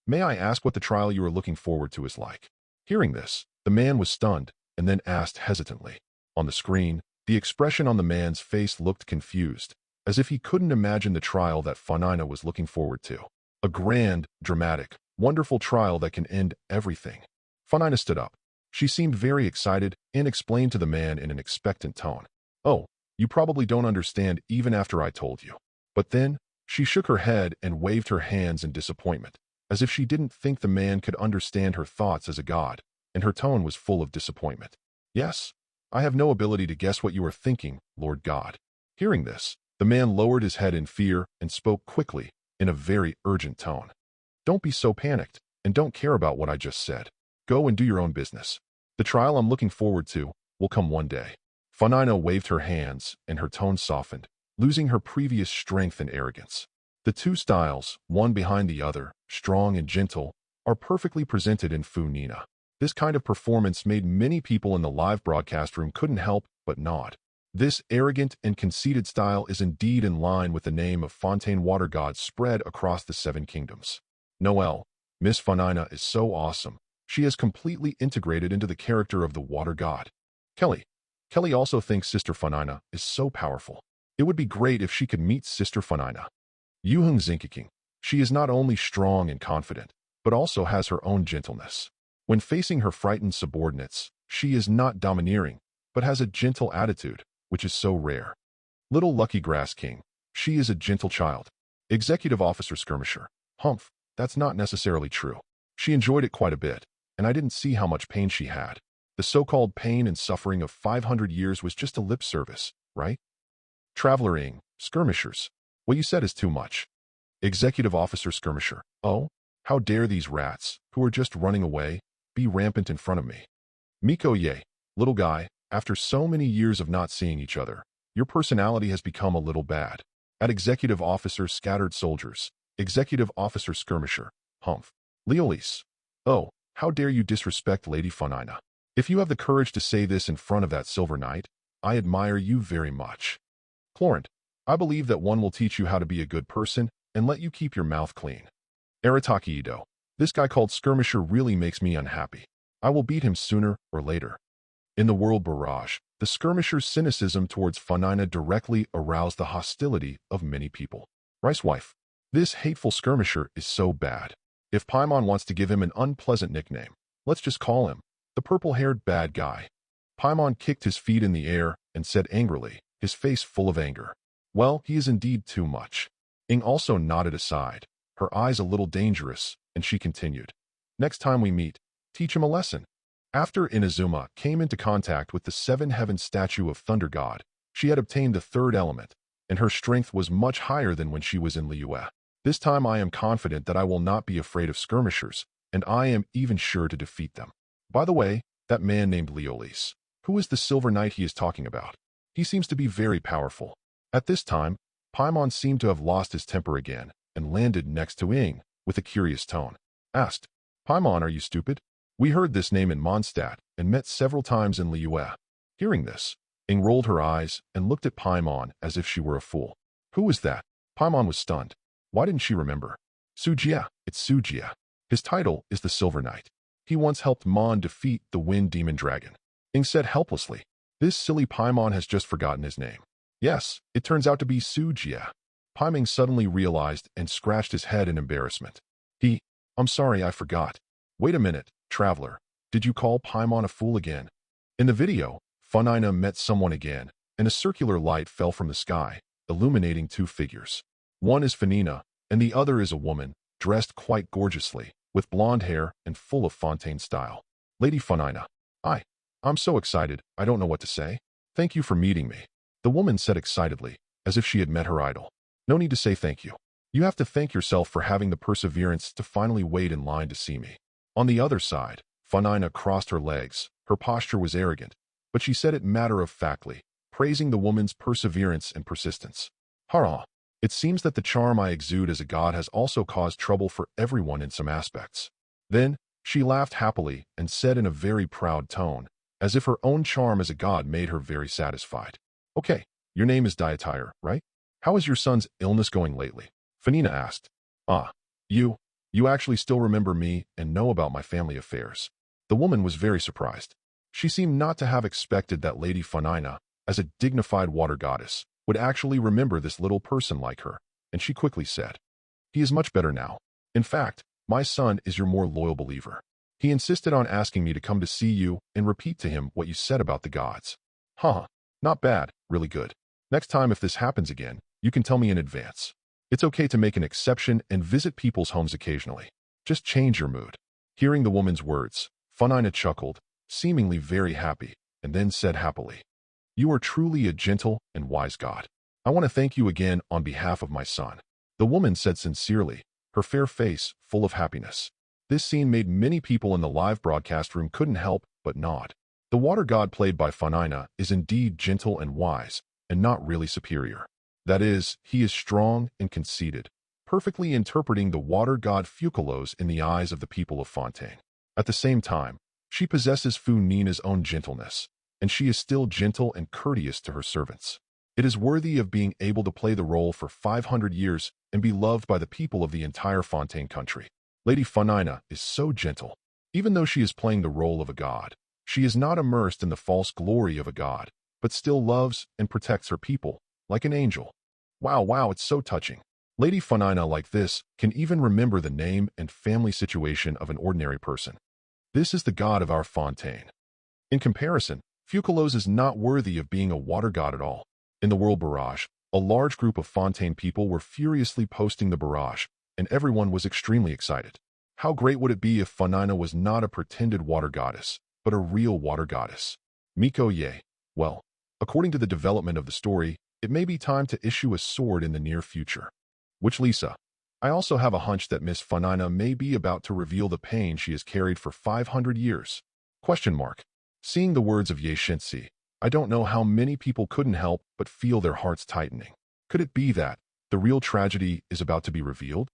may I ask what the trial you are looking forward to is like? Hearing this, the man was stunned, and then asked hesitantly. On the screen, the expression on the man's face looked confused, as if he couldn't imagine the trial that Funina was looking forward to. A grand, dramatic, wonderful trial that can end everything. Funina stood up. She seemed very excited and explained to the man in an expectant tone. Oh, you probably don't understand even after I told you. But then, she shook her head and waved her hands in disappointment, as if she didn't think the man could understand her thoughts as a god, and her tone was full of disappointment. Yes, I have no ability to guess what you are thinking, Lord God. Hearing this, the man lowered his head in fear and spoke quickly, in a very urgent tone. Don't be so panicked, and don't care about what I just said. Go and do your own business. The trial I'm looking forward to will come one day. Funina waved her hands, and her tone softened, losing her previous strength and arrogance. The 2 styles, one behind the other, strong and gentle, are perfectly presented in Funina. This kind of performance made many people in the live broadcast room couldn't help but nod. This arrogant and conceited style is indeed in line with the name of Fontaine water god spread across the 7 kingdoms. Noelle, Miss Funina is so awesome. She has completely integrated into the character of the water god. Kelly. Kelly also thinks Sister Funina is so powerful. It would be great if she could meet Sister Funina. Yuheng Zinkiking. She is not only strong and confident, but also has her own gentleness. When facing her frightened subordinates, she is not domineering, but has a gentle attitude, which is so rare. Little Lucky Grass King. She is a gentle child. Executive Officer Skirmisher. Humph, that's not necessarily true. She enjoyed it quite a bit, and I didn't see how much pain she had. The so-called pain and suffering of 500 years was just a lip service, right? Traveler Ing, Skirmishers. What you said is too much. Executive Officer Skirmisher. Oh, how dare these rats, who are just running away, be rampant in front of me. Miko Ye, little guy, after so many years of not seeing each other, your personality has become a little bad. At Executive Officer Scattered Soldiers, Executive Officer Skirmisher, Humph. Leolise. Oh, how dare you disrespect Lady Funina. If you have the courage to say this in front of that Silver Knight, I admire you very much. Clorant. I believe that one will teach you how to be a good person and let you keep your mouth clean. Arataki Ido. This guy called Skirmisher really makes me unhappy. I will beat him sooner or later. In the World Barrage, the Skirmisher's cynicism towards Funina directly aroused the hostility of many people. Rice Wife. This hateful Skirmisher is so bad. If Paimon wants to give him an unpleasant nickname, let's just call him the purple-haired bad guy. Paimon kicked his feet in the air and said angrily, his face full of anger. Well, he is indeed too much. Ing also nodded aside, her eyes a little dangerous, and she continued. Next time we meet, teach him a lesson. After Inazuma came into contact with the 7 heaven statue of Thunder God, she had obtained the 3rd element, and her strength was much higher than when she was in Liyue. This time I am confident that I will not be afraid of skirmishers, and I am even sure to defeat them. By the way, that man named Leolise, who is the Silver Knight he is talking about? He seems to be very powerful. At this time, Paimon seemed to have lost his temper again, and landed next to Ing, with a curious tone. Asked, Paimon, are you stupid? We heard this name in Mondstadt, and met several times in Liyue. Hearing this, Ing rolled her eyes, and looked at Paimon as if she were a fool. Who was that? Paimon was stunned. Why didn't she remember? Sujia, it's Sujia. His title is the Silver Knight. He once helped Mon defeat the Wind Demon Dragon. Ing said helplessly. This silly Paimon has just forgotten his name. Yes, it turns out to be Sujia. Paimon suddenly realized and scratched his head in embarrassment. I'm sorry, I forgot. Wait a minute, traveler. Did you call Paimon a fool again? In the video, Funina met someone again, and a circular light fell from the sky, illuminating 2 figures. One is Funina, and the other is a woman, dressed quite gorgeously, with blonde hair and full of Fontaine style. Lady Funina. I'm so excited, I don't know what to say. Thank you for meeting me. The woman said excitedly, as if she had met her idol. No need to say thank you. You have to thank yourself for having the perseverance to finally wait in line to see me. On the other side, Funina crossed her legs. Her posture was arrogant, but she said it matter-of-factly, praising the woman's perseverance and persistence. Hurrah! It seems that the charm I exude as a god has also caused trouble for everyone in some aspects. Then, she laughed happily and said in a very proud tone, as if her own charm as a god made her very satisfied. Okay, your name is Dietire, right? How is your son's illness going lately? Funina asked. You actually still remember me and know about my family affairs. The woman was very surprised. She seemed not to have expected that Lady Funina, as a dignified water goddess, would actually remember this little person like her, and she quickly said, He is much better now. In fact, my son is your more loyal believer. He insisted on asking me to come to see you and repeat to him what you said about the gods. Not bad, really good. Next time if this happens again, you can tell me in advance. It's okay to make an exception and visit people's homes occasionally. Just change your mood. Hearing the woman's words, Funina chuckled, seemingly very happy, and then said happily, You are truly a gentle and wise god. I want to thank you again on behalf of my son. The woman said sincerely, her fair face full of happiness. This scene made many people in the live broadcast room couldn't help but nod. The water god played by Funina is indeed gentle and wise, and not really superior. That is, he is strong and conceited, perfectly interpreting the water god Focalors in the eyes of the people of Fontaine. At the same time, She possesses Funina's own gentleness, and she is still gentle and courteous to her servants. It is worthy of being able to play the role for 500 years and be loved by the people of the entire Fontaine country. Lady Funina is so gentle. Even though she is playing the role of a god, she is not immersed in the false glory of a god, but still loves and protects her people, like an angel. Wow, it's so touching. Lady Funina like this can even remember the name and family situation of an ordinary person. This is the god of our Fontaine. In comparison, Focalors is not worthy of being a water god at all. In the world barrage, a large group of Fontaine people were furiously posting the barrage, and everyone was extremely excited. How great would it be if Funina was not a pretended water goddess, but a real water goddess? Miko Ye. Well, according to the development of the story, it may be time to issue a sword in the near future. Which Lisa? I also have a hunch that Miss Funina may be about to reveal the pain she has carried for 500 years. Question mark. Seeing the words of Ye Shensi, I don't know how many people couldn't help but feel their hearts tightening. Could it be that the real tragedy is about to be revealed?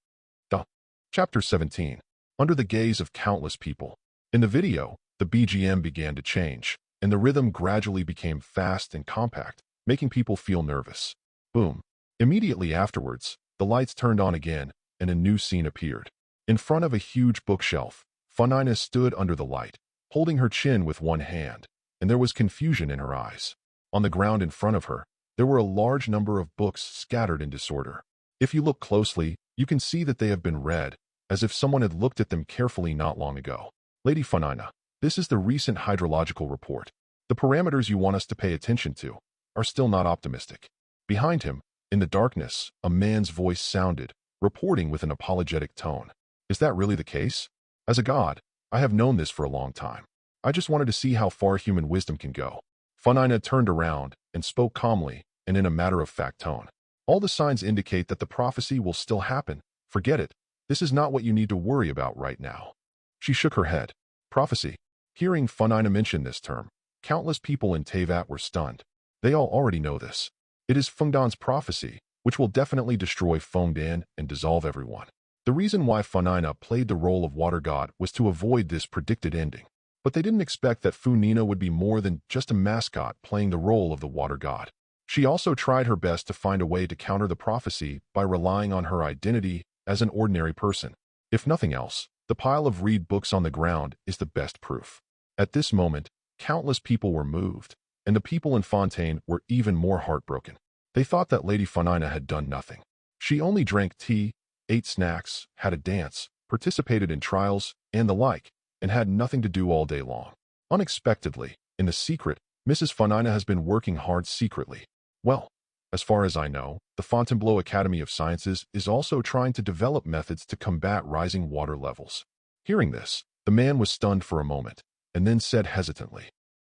Chapter 17. Under the gaze of countless people. In the video, the BGM began to change, and the rhythm gradually became fast and compact, making people feel nervous. Boom. Immediately afterwards, the lights turned on again, and a new scene appeared. In front of a huge bookshelf, Funina stood under the light, holding her chin with one hand, and there was confusion in her eyes. On the ground in front of her, there were a large number of books scattered in disorder. If you look closely, you can see that they have been read, as if someone had looked at them carefully not long ago. Lady Funina, this is the recent hydrological report. The parameters you want us to pay attention to are still not optimistic. Behind him, in the darkness, a man's voice sounded, reporting with an apologetic tone. Is that really the case? As a god, I have known this for a long time. I just wanted to see how far human wisdom can go. Funina turned around and spoke calmly and in a matter-of-fact tone. All the signs indicate that the prophecy will still happen. Forget it. This is not what you need to worry about right now. She shook her head. Prophecy. Hearing Funina mention this term, countless people in Teyvat were stunned. They all already know this. It is Fontain's prophecy, which will definitely destroy Fontaine and dissolve everyone. The reason why Funina played the role of water god was to avoid this predicted ending. But they didn't expect that Funina would be more than just a mascot playing the role of the water god. She also tried her best to find a way to counter the prophecy by relying on her identity as an ordinary person. If nothing else, the pile of read books on the ground is the best proof. At this moment, countless people were moved, and the people in Fontaine were even more heartbroken. They thought that Lady Funina had done nothing. She only drank tea, ate snacks, had a dance, participated in trials, and the like, and had nothing to do all day long. Unexpectedly, in the secret, Mrs. Funina has been working hard secretly. Well, as far as I know, the Fontainebleau Academy of Sciences is also trying to develop methods to combat rising water levels. Hearing this, the man was stunned for a moment, and then said hesitantly,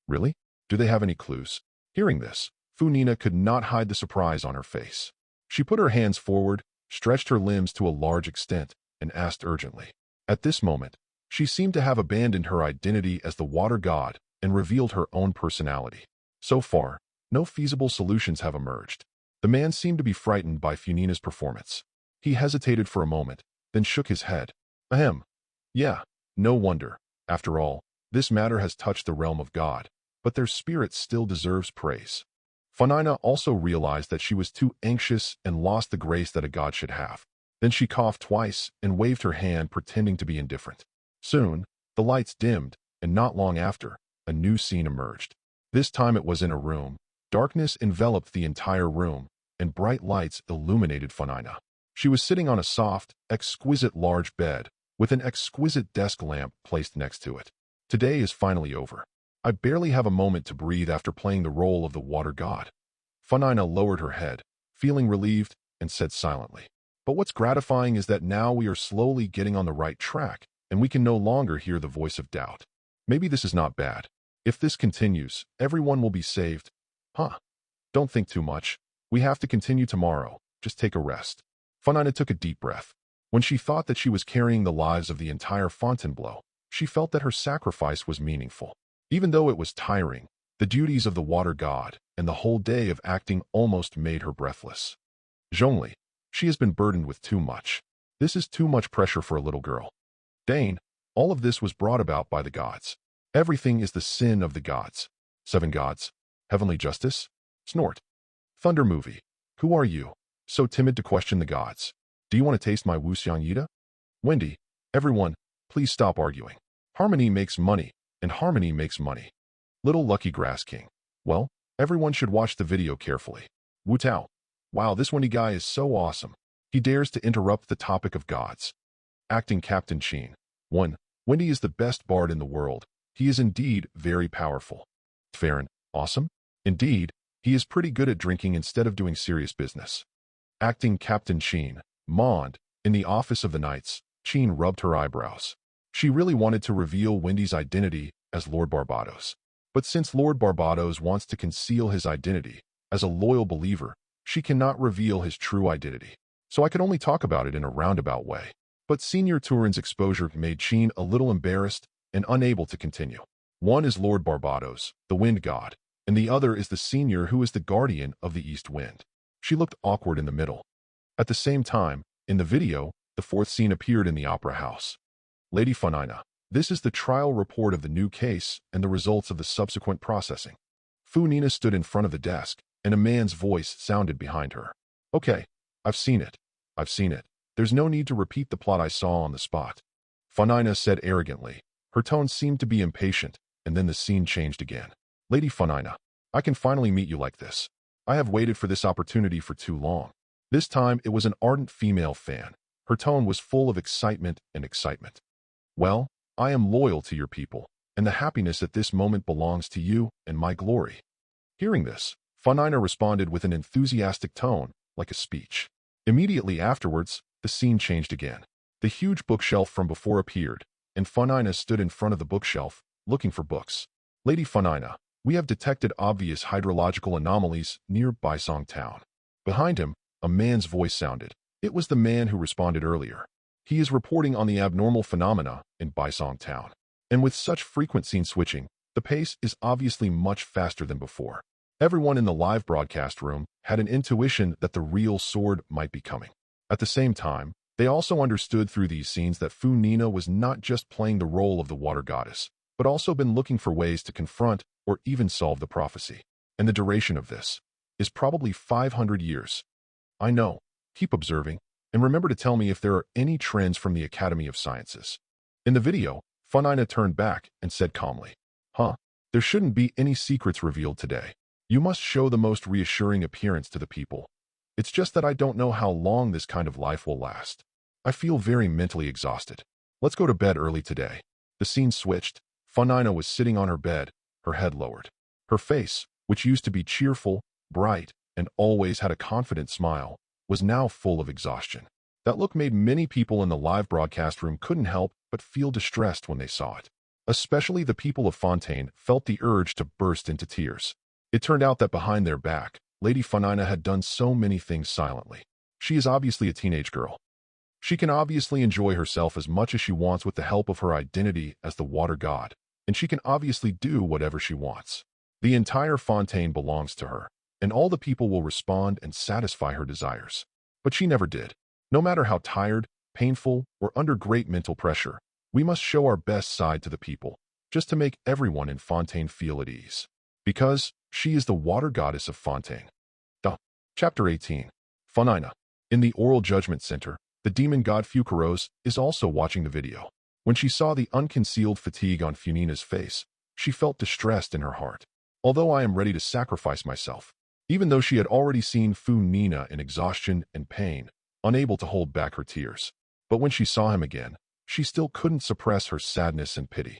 Really? Do they have any clues? Hearing this, Funina could not hide the surprise on her face. She put her hands forward, stretched her limbs to a large extent, and asked urgently. At this moment, she seemed to have abandoned her identity as the water god and revealed her own personality. So far, no feasible solutions have emerged. The man seemed to be frightened by Funina's performance. He hesitated for a moment, then shook his head. Ahem. Yeah, no wonder. After all, this matter has touched the realm of God, but their spirit still deserves praise. Funina also realized that she was too anxious and lost the grace that a god should have. Then she coughed twice and waved her hand, pretending to be indifferent. Soon, the lights dimmed, and not long after, a new scene emerged. This time it was in a room. Darkness enveloped the entire room, and bright lights illuminated Funina. She was sitting on a soft, exquisite large bed, with an exquisite desk lamp placed next to it. Today is finally over. I barely have a moment to breathe after playing the role of the water god. Funina lowered her head, feeling relieved, and said silently. But what's gratifying is that now we are slowly getting on the right track, and we can no longer hear the voice of doubt. Maybe this is not bad. If this continues, everyone will be saved. Don't think too much. We have to continue tomorrow. Just take a rest. Funina took a deep breath. When she thought that she was carrying the lives of the entire Fontainebleau, she felt that her sacrifice was meaningful. Even though it was tiring, the duties of the water god and the whole day of acting almost made her breathless. Zhongli, she has been burdened with too much. This is too much pressure for a little girl. Dane, all of this was brought about by the gods. Everything is the sin of the gods. 7 gods. Heavenly justice? Snort. Thunder movie. Who are you? So timid to question the gods. Do you want to taste my wuxiang yida? Wendy. Everyone, please stop arguing. Harmony makes money, and harmony makes money. Little Lucky Grass King. Well, everyone should watch the video carefully. Wu Tao. Wow, this Wendy guy is so awesome. He dares to interrupt the topic of gods. Acting Captain Sheen. 1. Wendy is the best bard in the world. He is indeed very powerful. Farron. Awesome? Indeed, he is pretty good at drinking instead of doing serious business. Acting Captain Sheen. Mond. In the office of the knights, Sheen rubbed her eyebrows. She really wanted to reveal Wendy's identity as Lord Barbados. But since Lord Barbados wants to conceal his identity, as a loyal believer, she cannot reveal his true identity. So I could only talk about it in a roundabout way. But Senior Turin's exposure made Sheen a little embarrassed and unable to continue. One is Lord Barbados, the wind god, and the other is the senior who is the guardian of the east wind. She looked awkward in the middle. At the same time, in the video, the 4th scene appeared in the opera house. Lady Funina. This is the trial report of the new case and the results of the subsequent processing. Funina stood in front of the desk, and a man's voice sounded behind her. Okay, I've seen it. I've seen it. There's no need to repeat the plot I saw on the spot. Funina said arrogantly. Her tone seemed to be impatient, and then the scene changed again. Lady Funina, I can finally meet you like this. I have waited for this opportunity for too long. This time it was an ardent female fan. Her tone was full of excitement and excitement. Well, I am loyal to your people, and the happiness at this moment belongs to you and my glory. Hearing this, Funina responded with an enthusiastic tone, like a speech. Immediately afterwards, the scene changed again. The huge bookshelf from before appeared, and Funina stood in front of the bookshelf, looking for books. Lady Funina, we have detected obvious hydrological anomalies near Baisong Town. Behind him, a man's voice sounded. It was the man who responded earlier. He is reporting on the abnormal phenomena in Baisong Town. And with such frequent scene switching, the pace is obviously much faster than before. Everyone in the live broadcast room had an intuition that the real sword might be coming. At the same time, they also understood through these scenes that Funina was not just playing the role of the water goddess, but also been looking for ways to confront or even solve the prophecy. And the duration of this is probably 500 years. I know. Keep observing, and remember to tell me if there are any trends from the Academy of Sciences. In the video, Funina turned back and said calmly, there shouldn't be any secrets revealed today. You must show the most reassuring appearance to the people. It's just that I don't know how long this kind of life will last. I feel very mentally exhausted. Let's go to bed early today. The scene switched. Funina was sitting on her bed, her head lowered. Her face, which used to be cheerful, bright, and always had a confident smile, was now full of exhaustion. That look made many people in the live broadcast room couldn't help but feel distressed when they saw it. Especially the people of Fontaine felt the urge to burst into tears. It turned out that behind their back, Lady Funina had done so many things silently. She is obviously a teenage girl. She can obviously enjoy herself as much as she wants with the help of her identity as the water god, and she can obviously do whatever she wants. The entire Fontaine belongs to her, and all the people will respond and satisfy her desires. But she never did. No matter how tired, painful, or under great mental pressure, we must show our best side to the people, just to make everyone in Fontaine feel at ease. Because she is the water goddess of Fontaine. Chapter 18. Funina. In the Oral Judgment Center, the demon god Focalors is also watching the video. When she saw the unconcealed fatigue on Funina's face, she felt distressed in her heart. Although I am ready to sacrifice myself, even though she had already seen Funina in exhaustion and pain, unable to hold back her tears. But when she saw him again, she still couldn't suppress her sadness and pity.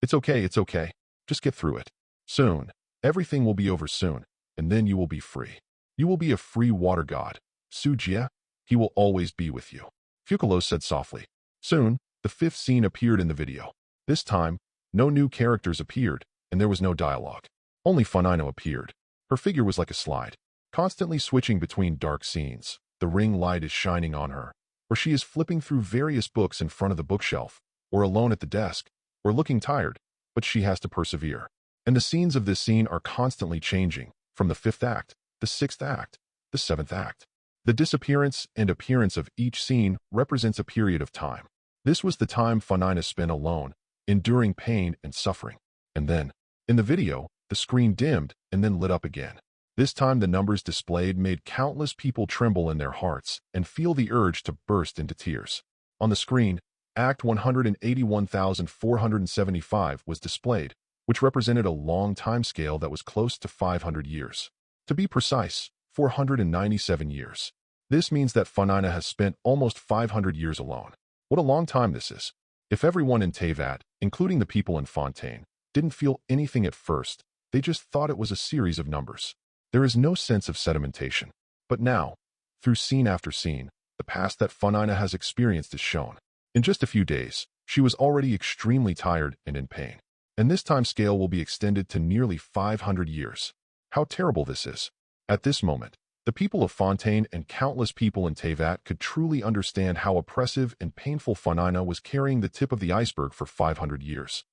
It's okay. Just get through it. Soon, everything will be over soon, and then you will be free. You will be a free water god. Sujia, he will always be with you. Focalors said softly. Soon, the 5th scene appeared in the video. This time, no new characters appeared, and there was no dialogue. Only Funina appeared. Her figure was like a slide, constantly switching between dark scenes. The ring light is shining on her, or she is flipping through various books in front of the bookshelf, or alone at the desk, or looking tired, but she has to persevere. And the scenes of this scene are constantly changing, from the 5th act, the 6th act, the 7th act. The disappearance and appearance of each scene represents a period of time. This was the time Funina spent alone, enduring pain and suffering. And then, in the video, the screen dimmed and then lit up again. This time the numbers displayed made countless people tremble in their hearts and feel the urge to burst into tears. On the screen, Act 181,475 was displayed, which represented a long time scale that was close to 500 years. To be precise, 497 years. This means that Funina has spent almost 500 years alone. What a long time this is. If everyone in Teyvat, including the people in Fontaine, didn't feel anything at first, they just thought it was a series of numbers. There is no sense of sedimentation. But now, through scene after scene, the past that Funina has experienced is shown. In just a few days, she was already extremely tired and in pain. And this time scale will be extended to nearly 500 years. How terrible this is. At this moment, the people of Fontaine and countless people in Teyvat could truly understand how oppressive and painful Funina was carrying the tip of the iceberg for 500 years.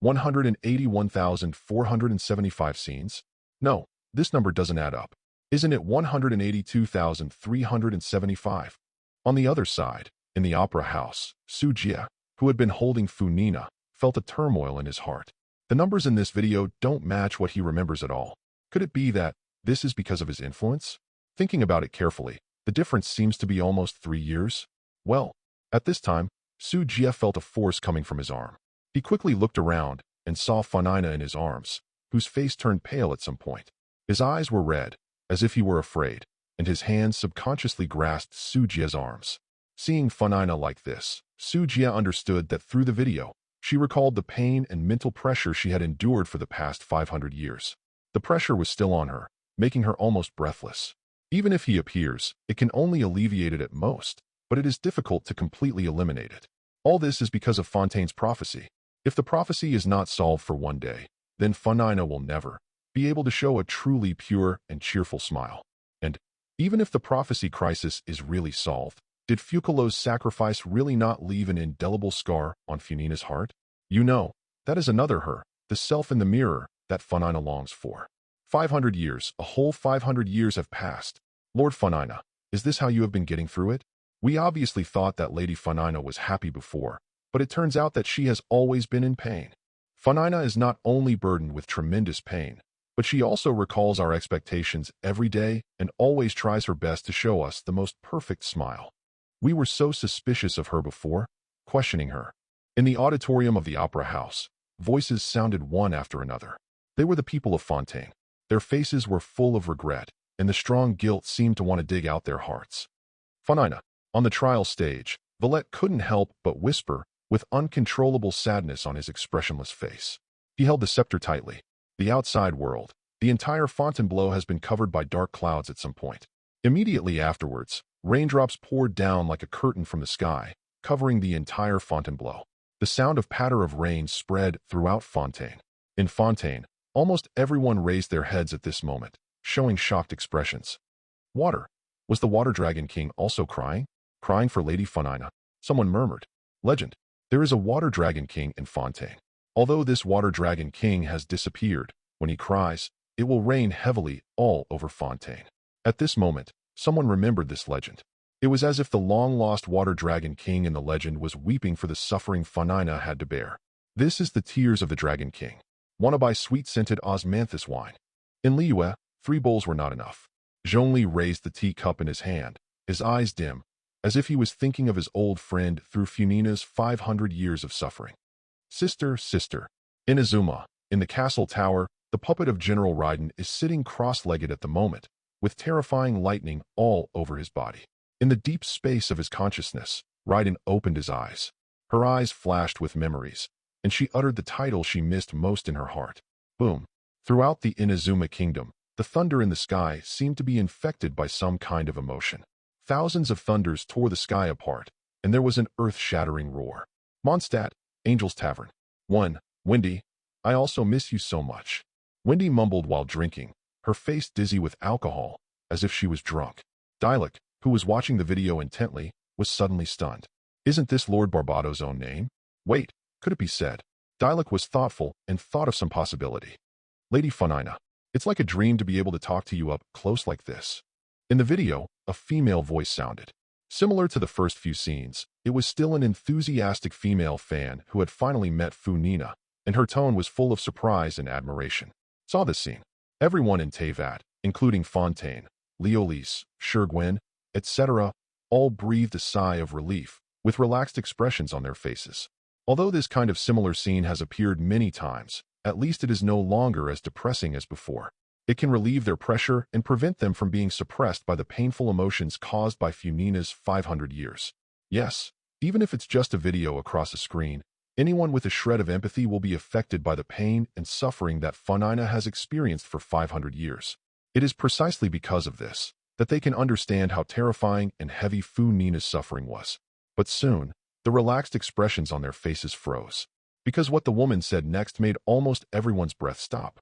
181,475 scenes? No, this number doesn't add up. Isn't it 182,375? On the other side, in the opera house, Sujia, who had been holding Funina, felt a turmoil in his heart. The numbers in this video don't match what he remembers at all. Could it be that this is because of his influence? Thinking about it carefully, the difference seems to be almost 3 years. Well, at this time, Sujia felt a force coming from his arm. He quickly looked around and saw Funina in his arms, whose face turned pale at some point. His eyes were red, as if he were afraid, and his hands subconsciously grasped Sujia's arms. Seeing Funina like this, Sujia understood that through the video, she recalled the pain and mental pressure she had endured for the past 500 years. The pressure was still on her, making her almost breathless. Even if he appears, it can only alleviate it at most, but it is difficult to completely eliminate it. All this is because of Fontaine's prophecy. If the prophecy is not solved for one day, then Funina will never be able to show a truly pure and cheerful smile. And even if the prophecy crisis is really solved, did Focalors' sacrifice really not leave an indelible scar on Funina's heart? You know, that is another her, the self in the mirror that Funina longs for. 500 years, a whole 500 years have passed. Lord Funina, is this how you have been getting through it? We obviously thought that Lady Funina was happy before, but it turns out that she has always been in pain. Funina is not only burdened with tremendous pain, but she also recalls our expectations every day and always tries her best to show us the most perfect smile. We were so suspicious of her before, questioning her. In the auditorium of the opera house, voices sounded one after another. They were the people of Fontaine. Their faces were full of regret, and the strong guilt seemed to want to dig out their hearts. Funina, on the trial stage, Valette couldn't help but whisper with uncontrollable sadness on his expressionless face. He held the scepter tightly. The outside world, the entire Fontainebleau has been covered by dark clouds at some point. Immediately afterwards, raindrops poured down like a curtain from the sky, covering the entire Fontainebleau. The sound of patter of rain spread throughout Fontaine. In Fontaine, almost everyone raised their heads at this moment, showing shocked expressions. Water. Was the Water Dragon King also crying? Crying for Lady Funina? Someone murmured. Legend. There is a Water Dragon King in Fontaine. Although this Water Dragon King has disappeared, when he cries, it will rain heavily all over Fontaine. At this moment, someone remembered this legend. It was as if the long-lost Water Dragon King in the legend was weeping for the suffering Funina had to bear. This is the tears of the Dragon King. Wanna buy sweet-scented osmanthus wine? In Liyue, 3 bowls were not enough. Zhongli raised the teacup in his hand, his eyes dim, as if he was thinking of his old friend through Funina's 500 years of suffering. Sister, sister. Inazuma, in the castle tower, the puppet of General Raiden is sitting cross-legged at the moment, with terrifying lightning all over his body. In the deep space of his consciousness, Raiden opened his eyes. Her eyes flashed with memories, and she uttered the title she missed most in her heart. Boom. Throughout the Inazuma kingdom, the thunder in the sky seemed to be infected by some kind of emotion. Thousands of thunders tore the sky apart, and there was an earth-shattering roar. Mondstadt, Angel's Tavern. 1. Wendy, I also miss you so much. Wendy mumbled while drinking, her face dizzy with alcohol, as if she was drunk. Dialek, who was watching the video intently, was suddenly stunned. Isn't this Lord Barbado's own name? Wait, could it be said? Dialek was thoughtful and thought of some possibility. Lady Funina, it's like a dream to be able to talk to you up close like this. In the video, a female voice sounded. Similar to the first few scenes, it was still an enthusiastic female fan who had finally met Funina, and her tone was full of surprise and admiration. Saw this scene. Everyone in Teyvat, including Fontaine, Leolise, Shogun, etc., all breathed a sigh of relief, with relaxed expressions on their faces. Although this kind of similar scene has appeared many times, at least it is no longer as depressing as before. It can relieve their pressure and prevent them from being suppressed by the painful emotions caused by Funina's 500 years. Yes, even if it's just a video across a screen, anyone with a shred of empathy will be affected by the pain and suffering that Funina has experienced for 500 years. It is precisely because of this that they can understand how terrifying and heavy Funina's suffering was. But soon, the relaxed expressions on their faces froze, because what the woman said next made almost everyone's breath stop.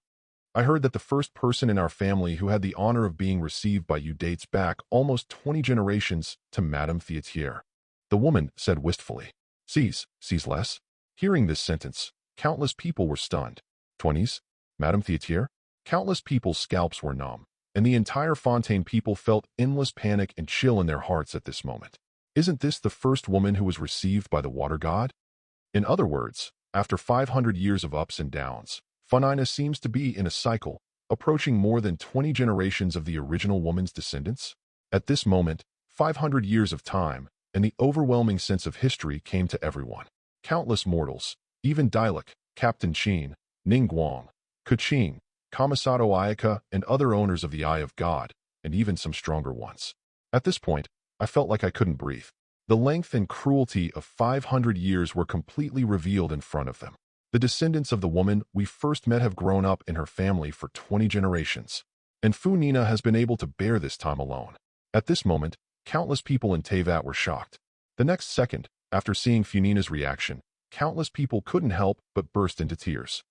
I heard that the first person in our family who had the honor of being received by you dates back almost 20 generations to Madame Theatier. The woman said wistfully. Sees less? Hearing this sentence, countless people were stunned. 20s? Madame Theatier? Countless people's scalps were numb, and the entire Fontaine people felt endless panic and chill in their hearts at this moment. Isn't this the first woman who was received by the water god? In other words, after 500 years of ups and downs, Funina seems to be in a cycle, approaching more than 20 generations of the original woman's descendants. At this moment, 500 years of time, and the overwhelming sense of history came to everyone. Countless mortals, even Dailak, Captain Qin, Ningguang, Kuqing, Kamisato Ayaka, and other owners of the Eye of God, and even some stronger ones. At this point, I felt like I couldn't breathe. The length and cruelty of 500 years were completely revealed in front of them. The descendants of the woman we first met have grown up in her family for 20 generations, and Funina has been able to bear this time alone. At this moment, countless people in Teyvat were shocked. The next second, after seeing Funina's reaction, countless people couldn't help but burst into tears.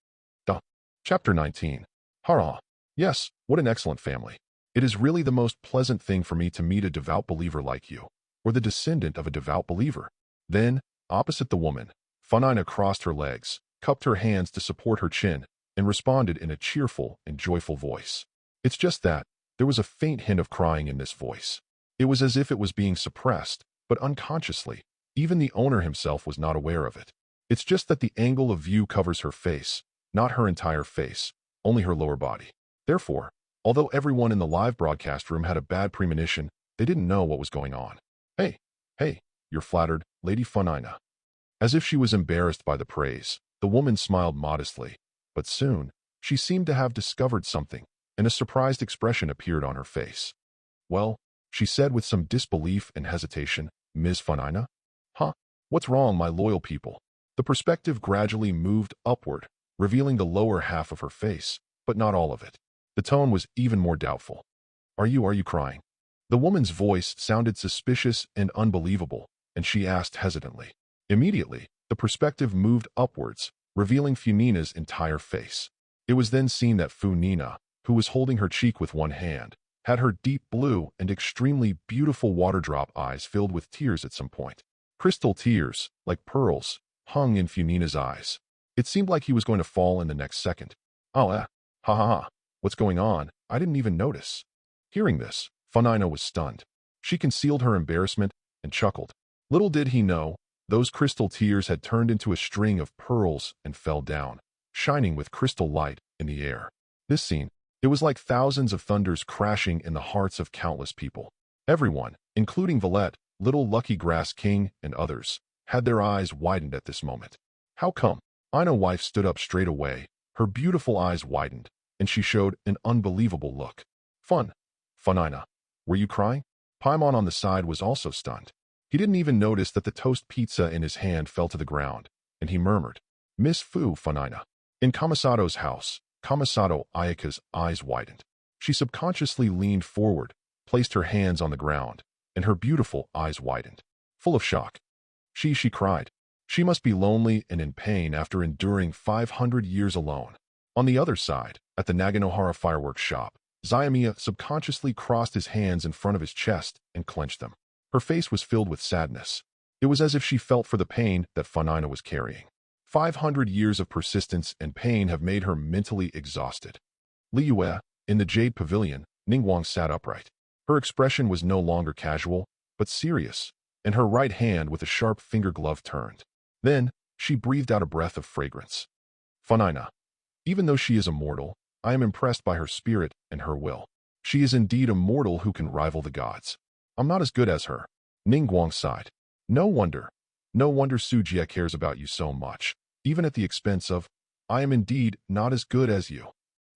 Chapter 19. Hurrah! Yes, what an excellent family. It is really the most pleasant thing for me to meet a devout believer like you, or the descendant of a devout believer. Then, opposite the woman, Funina crossed her legs, cupped her hands to support her chin, and responded in a cheerful and joyful voice. It's just that, there was a faint hint of crying in this voice. It was as if it was being suppressed, but unconsciously. Even the owner himself was not aware of it. It's just that the angle of view covers her face, not her entire face, only her lower body. Therefore, although everyone in the live broadcast room had a bad premonition, they didn't know what was going on. Hey, you're flattered, Lady Funina. As if she was embarrassed by the praise, the woman smiled modestly, but soon, she seemed to have discovered something, and a surprised expression appeared on her face. Well, she said with some disbelief and hesitation, Ms. Funina? Huh? What's wrong, my loyal people? The perspective gradually moved upward, revealing the lower half of her face, but not all of it. The tone was even more doubtful. Are you crying? The woman's voice sounded suspicious and unbelievable, and she asked hesitantly. Immediately, the perspective moved upwards, revealing Funina's entire face. It was then seen that Funina, who was holding her cheek with one hand, had her deep blue and extremely beautiful water-drop eyes filled with tears at some point. Crystal tears, like pearls, hung in Funina's eyes. It seemed like he was going to fall in the next second. Ha. What's going on? I didn't even notice. Hearing this, Funina was stunned. She concealed her embarrassment and chuckled. Little did he know, those crystal tears had turned into a string of pearls and fell down, shining with crystal light in the air. This scene, it was like thousands of thunders crashing in the hearts of countless people. Everyone, including Valette, Little Lucky Grass King, and others, had their eyes widened at this moment. How come? Ina wife stood up straight away, her beautiful eyes widened, and she showed an unbelievable look. Funina, were you crying? Paimon on the side was also stunned. He didn't even notice that the toast pizza in his hand fell to the ground, and he murmured, Miss Funina. In Kamisato's house, Kamisato Ayaka's eyes widened. She subconsciously leaned forward, placed her hands on the ground, and her beautiful eyes widened. Full of shock. She cried. She must be lonely and in pain after enduring 500 years alone. On the other side, at the Naganohara fireworks shop, Zayamiya subconsciously crossed his hands in front of his chest and clenched them. Her face was filled with sadness. It was as if she felt for the pain that Funina was carrying. 500 years of persistence and pain have made her mentally exhausted. Liyue, in the Jade Pavilion, Ningguang sat upright. Her expression was no longer casual, but serious, and her right hand with a sharp finger glove turned. Then, she breathed out a breath of fragrance. Funina. Even though she is immortal, I am impressed by her spirit and her will. She is indeed a mortal who can rival the gods. I'm not as good as her. Ningguang sighed. No wonder. No wonder Su Jie cares about you so much, even at the expense of, I am indeed not as good as you.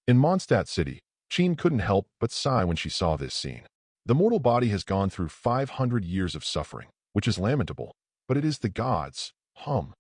In Mondstadt City, Qin couldn't help but sigh when she saw this scene. The mortal body has gone through 500 years of suffering, which is lamentable, but it is the gods. On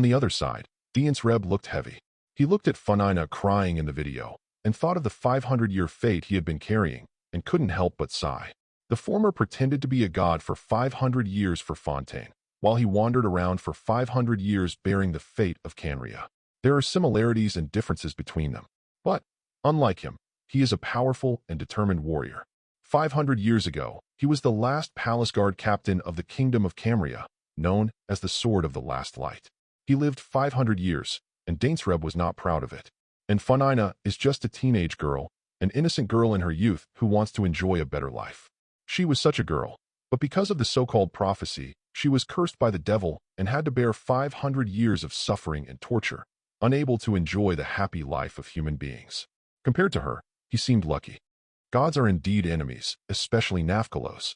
the other side, Dian's Reb looked heavy. He looked at Funina crying in the video, and thought of the 500-year fate he had been carrying, and couldn't help but sigh. The former pretended to be a god for 500 years for Fontaine, while he wandered around for 500 years bearing the fate of Canria. There are similarities and differences between them, but, unlike him, he is a powerful and determined warrior. 500 years ago, he was the last palace guard captain of the kingdom of Camria, known as the Sword of the Last Light. He lived 500 years, and Dainsreb was not proud of it. And Funina is just a teenage girl, an innocent girl in her youth who wants to enjoy a better life. She was such a girl, but because of the so-called prophecy, she was cursed by the devil and had to bear 500 years of suffering and torture, unable to enjoy the happy life of human beings. Compared to her, he seemed lucky. Gods are indeed enemies, especially Nafkalos.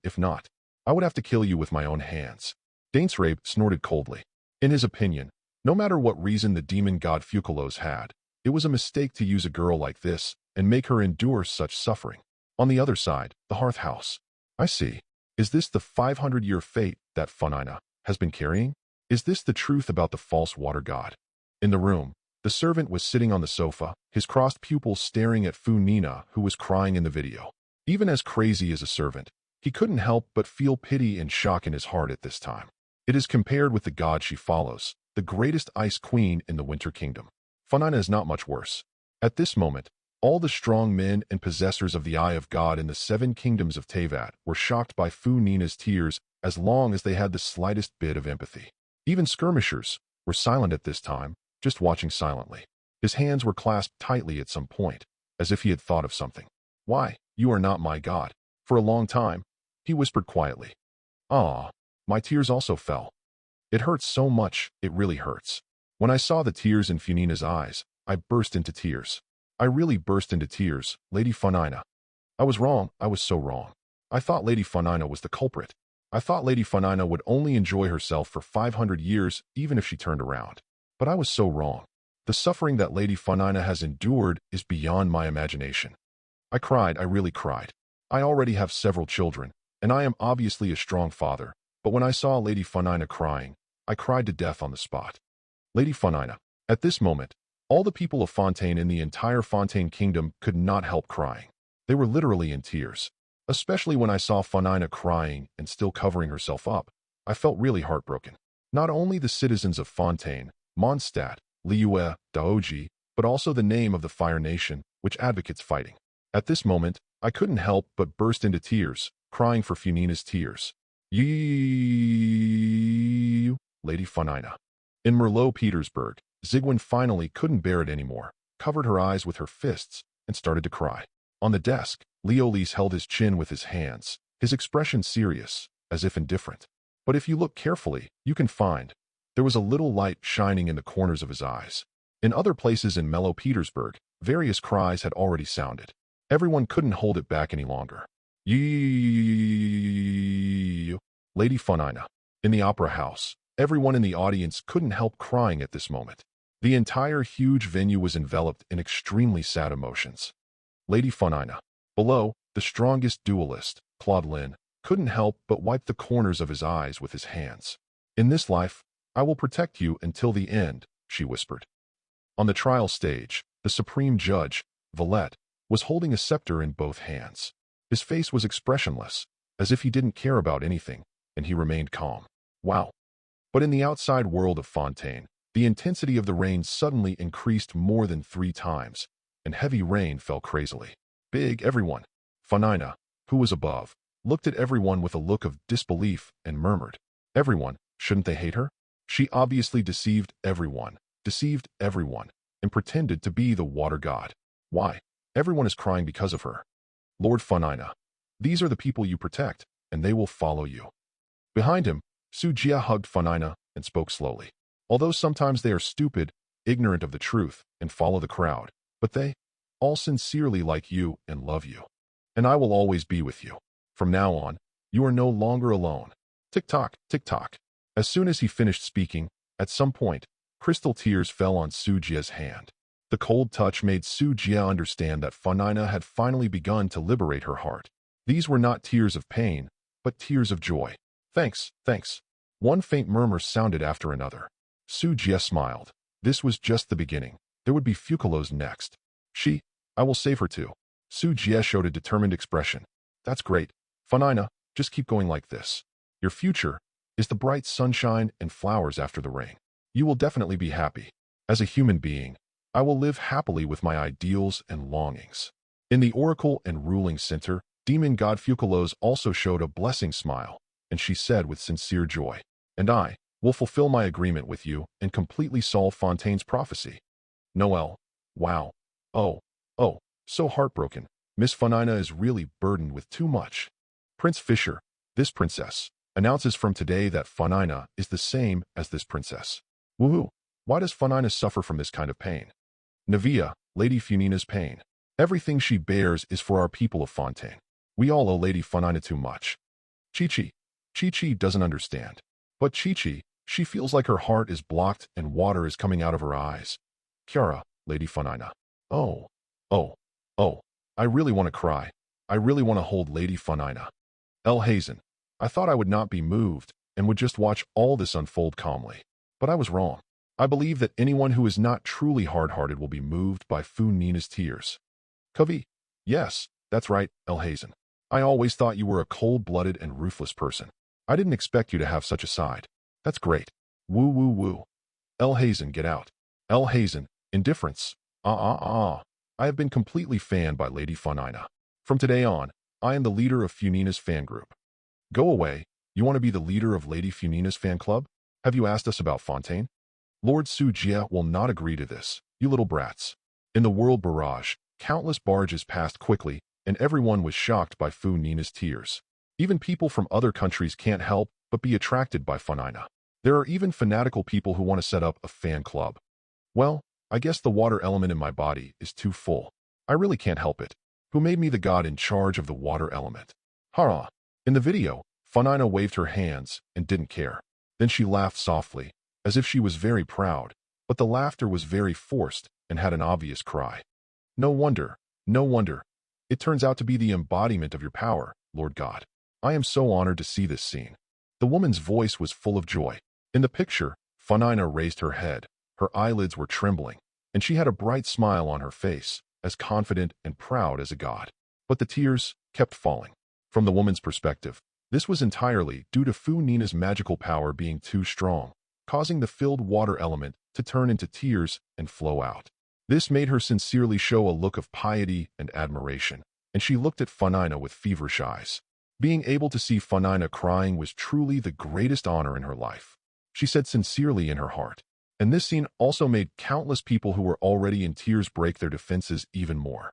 If not, I would have to kill you with my own hands. Dainsrabe snorted coldly. In his opinion, no matter what reason the demon god Focalors had, it was a mistake to use a girl like this and make her endure such suffering. On the other side, the hearth house. I see. Is this the 500-year fate that Funina has been carrying? Is this the truth about the false water god? In the room, the servant was sitting on the sofa, his crossed pupils staring at Funina, who was crying in the video. Even as crazy as a servant, he couldn't help but feel pity and shock in his heart at this time. It is compared with the god she follows, the greatest ice queen in the Winter Kingdom. Funina is not much worse. At this moment, all the strong men and possessors of the Eye of God in the 7 kingdoms of Teyvat were shocked by Funina's tears as long as they had the slightest bit of empathy. Even skirmishers were silent at this time, just watching silently. His hands were clasped tightly at some point, as if he had thought of something. Why, you are not my god. For a long time, he whispered quietly. Ah, my tears also fell. It hurts so much, it really hurts. When I saw the tears in Funina's eyes, I burst into tears. I really burst into tears, Lady Funina. I was wrong, I was so wrong. I thought Lady Funina was the culprit. I thought Lady Funina would only enjoy herself for 500 years even if she turned around. But I was so wrong. The suffering that Lady Funina has endured is beyond my imagination. I cried, I really cried. I already have several children, and I am obviously a strong father, but when I saw Lady Funina crying, I cried to death on the spot. Lady Funina. At this moment, all the people of Fontaine in the entire Fontaine kingdom could not help crying. They were literally in tears. Especially when I saw Funina crying and still covering herself up, I felt really heartbroken. Not only the citizens of Fontaine, Mondstadt, Liyue, Daoji, but also the name of the Fire Nation, which advocates fighting. At this moment, I couldn't help but burst into tears, crying for Funina's tears. You, Lady Funina. In Merlot, Petersburg, Zigwin finally couldn't bear it anymore, covered her eyes with her fists, and started to cry. On the desk, Leolis held his chin with his hands, his expression serious, as if indifferent. But if you look carefully, you can find there was a little light shining in the corners of his eyes. In other places in Mellow Petersburg, various cries had already sounded. Everyone couldn't hold it back any longer. You, Lady Funina. In the opera house, everyone in the audience couldn't help crying at this moment. The entire huge venue was enveloped in extremely sad emotions. Lady Funina. Below, the strongest duelist, Claude couldn't help but wipe the corners of his eyes with his hands. In this life, I will protect you until the end, she whispered. On the trial stage, the supreme judge, Valette, was holding a scepter in both hands. His face was expressionless, as if he didn't care about anything, and he remained calm. Wow. But in the outside world of Fontaine, the intensity of the rain suddenly increased more than 3 times, and heavy rain fell crazily. Big everyone. Funina, who was above, looked at everyone with a look of disbelief and murmured, everyone, shouldn't they hate her? She obviously deceived everyone, and pretended to be the water god. Why? Everyone is crying because of her. Lord Funina. These are the people you protect, and they will follow you. Behind him, Su Jia hugged Funina and spoke slowly. Although sometimes they are stupid, ignorant of the truth and follow the crowd, but they all sincerely like you and love you. And I will always be with you. From now on, you are no longer alone. Tick-tock, tick-tock. As soon as he finished speaking, at some point, crystal tears fell on Sujie's hand. The cold touch made Sujie understand that Funina had finally begun to liberate her heart. These were not tears of pain, but tears of joy. Thanks, thanks. One faint murmur sounded after another. Sujie smiled. This was just the beginning. There would be Focalors next. I will save her too. Sujie showed a determined expression. That's great. Funina, just keep going like this. Your future is the bright sunshine and flowers after the rain. You will definitely be happy. As a human being, I will live happily with my ideals and longings. In the Oracle and Ruling Center, demon god Focalors also showed a blessing smile, and she said with sincere joy, "And I will fulfill my agreement with you and completely solve Fontaine's prophecy." Noel. Wow. Oh, so heartbroken. Miss Funina is really burdened with too much. Prince Fisher, this princess, announces from today that Funina is the same as this princess. Woohoo! Why does Funina suffer from this kind of pain? Navia, Lady Funina's pain. Everything she bears is for our people of Fontaine. We all owe Lady Funina too much. Chi-Chi doesn't understand. But Chi-Chi, she feels like her heart is blocked and water is coming out of her eyes. Kiara, Lady Funina. Oh, I really want to cry. I really want to hold Lady Funina. El Hazen, I thought I would not be moved and would just watch all this unfold calmly. But I was wrong. I believe that anyone who is not truly hard-hearted will be moved by Funina's tears. Kavi, yes, that's right, El Hazen. I always thought you were a cold-blooded and ruthless person. I didn't expect you to have such a side. That's great. Woo woo woo. El Hazen, get out. El Hazen, indifference. I have been completely fanned by Lady Funina. From today on, I am the leader of Funina's fan group. Go away. You want to be the leader of Lady Funina's fan club? Have you asked us about Fontaine? Lord Sujie will not agree to this, you little brats. In the world barrage, countless barges passed quickly, and everyone was shocked by Funina's tears. Even people from other countries can't help but be attracted by Funina. There are even fanatical people who want to set up a fan club. Well, I guess the water element in my body is too full. I really can't help it. Who made me the god in charge of the water element? Hara. In the video, Funina waved her hands and didn't care. Then she laughed softly, as if she was very proud, but the laughter was very forced and had an obvious cry. No wonder. It turns out to be the embodiment of your power, Lord God. I am so honored to see this scene. The woman's voice was full of joy. In the picture, Funina raised her head. Her eyelids were trembling, and she had a bright smile on her face, as confident and proud as a god. But the tears kept falling. From the woman's perspective, this was entirely due to Funina's magical power being too strong, causing the filled water element to turn into tears and flow out. This made her sincerely show a look of piety and admiration, and she looked at Funina with feverish eyes. Being able to see Funina crying was truly the greatest honor in her life. She said sincerely in her heart. And this scene also made countless people who were already in tears break their defenses even more.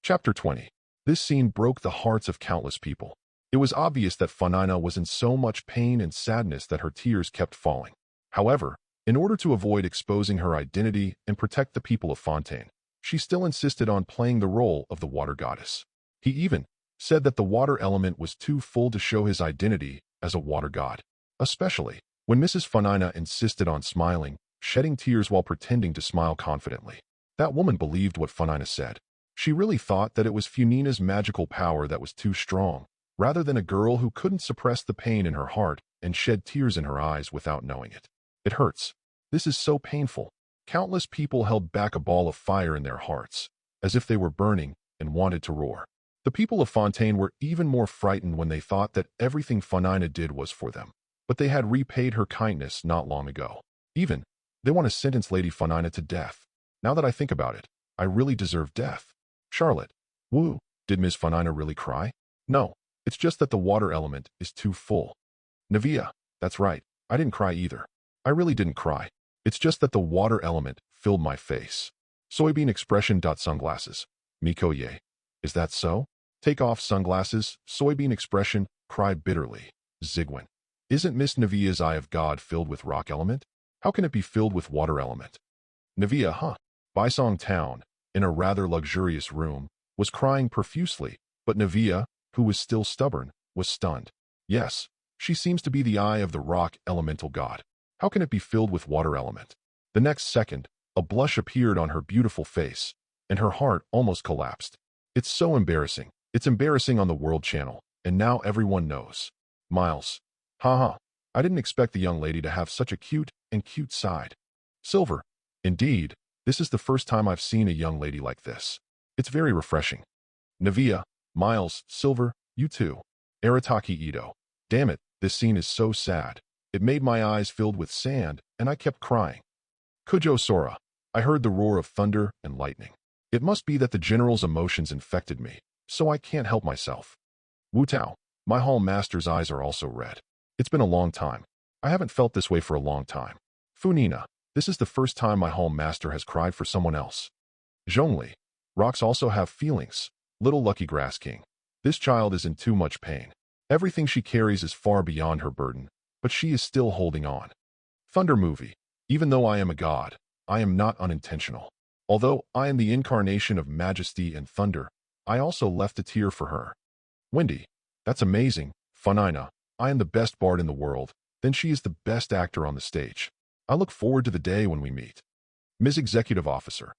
Chapter 20. This scene broke the hearts of countless people. It was obvious that Funina was in so much pain and sadness that her tears kept falling. However, in order to avoid exposing her identity and protect the people of Fontaine, she still insisted on playing the role of the water goddess. He even said that the water element was too full to show his identity as a water god, especially when Mrs. Funina insisted on smiling, shedding tears while pretending to smile confidently. That woman believed what Funina said. She really thought that it was Funina's magical power that was too strong, rather than a girl who couldn't suppress the pain in her heart and shed tears in her eyes without knowing it. It hurts. This is so painful. Countless people held back a ball of fire in their hearts, as if they were burning and wanted to roar. The people of Fontaine were even more frightened when they thought that everything Funina did was for them. But they had repaid her kindness not long ago. Even, they want to sentence Lady Funina to death. Now that I think about it, I really deserve death. Charlotte. Woo, did Miss Funina really cry? No, it's just that the water element is too full. Navia, that's right, I didn't cry either. I really didn't cry. It's just that the water element filled my face. Soybean expression. Sunglasses. Mikoye. Is that so? Take off sunglasses. Soybean expression. Cry bitterly. Zigwin. Isn't Miss Navia's Eye of God filled with rock element? How can it be filled with water element? Navia, Baisong Town, in a rather luxurious room, was crying profusely, but Navia, who was still stubborn, was stunned. Yes, she seems to be the eye of the rock elemental god. How can it be filled with water element? The next second, a blush appeared on her beautiful face, and her heart almost collapsed. It's so embarrassing. It's embarrassing on the World Channel, and now everyone knows. Miles. Haha. I didn't expect the young lady to have such a cute side. Silver. Indeed, this is the first time I've seen a young lady like this. It's very refreshing. Navia, Miles, Silver, you too. Arataki Ito. Damn it, this scene is so sad. It made my eyes filled with sand, and I kept crying. Kujo Sora. I heard the roar of thunder and lightning. It must be that the general's emotions infected me, so I can't help myself. Wu Tao. My hall master's eyes are also red. It's been a long time. I haven't felt this way for a long time. Funina. This is the first time my hall master has cried for someone else. Zhongli. Rocks also have feelings. Little Lucky Grass King. This child is in too much pain. Everything she carries is far beyond her burden, but she is still holding on. Thunder Movie. Even though I am a god, I am not unintentional. Although I am the incarnation of majesty and thunder, I also left a tear for her. Wendy. That's amazing. Funina. I am the best bard in the world, then she is the best actor on the stage. I look forward to the day when we meet. Ms. Executive Officer.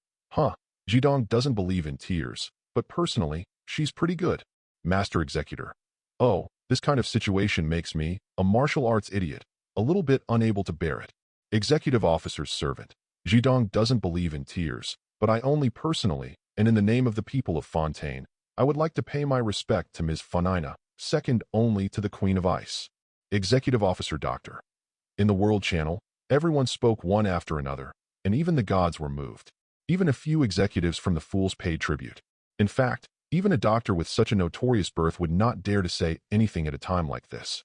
Jidong doesn't believe in tears, but personally, she's pretty good. Master Executor. Oh, this kind of situation makes me, a martial arts idiot, a little bit unable to bear it. Executive Officer's servant. Jidong doesn't believe in tears, but I only personally, and in the name of the people of Fontaine, I would like to pay my respect to Ms. Funina, second only to the Queen of Ice. Executive Officer Doctor. In the World Channel, everyone spoke one after another, and even the gods were moved. Even a few executives from the Fools paid tribute. In fact, even a doctor with such a notorious birth would not dare to say anything at a time like this.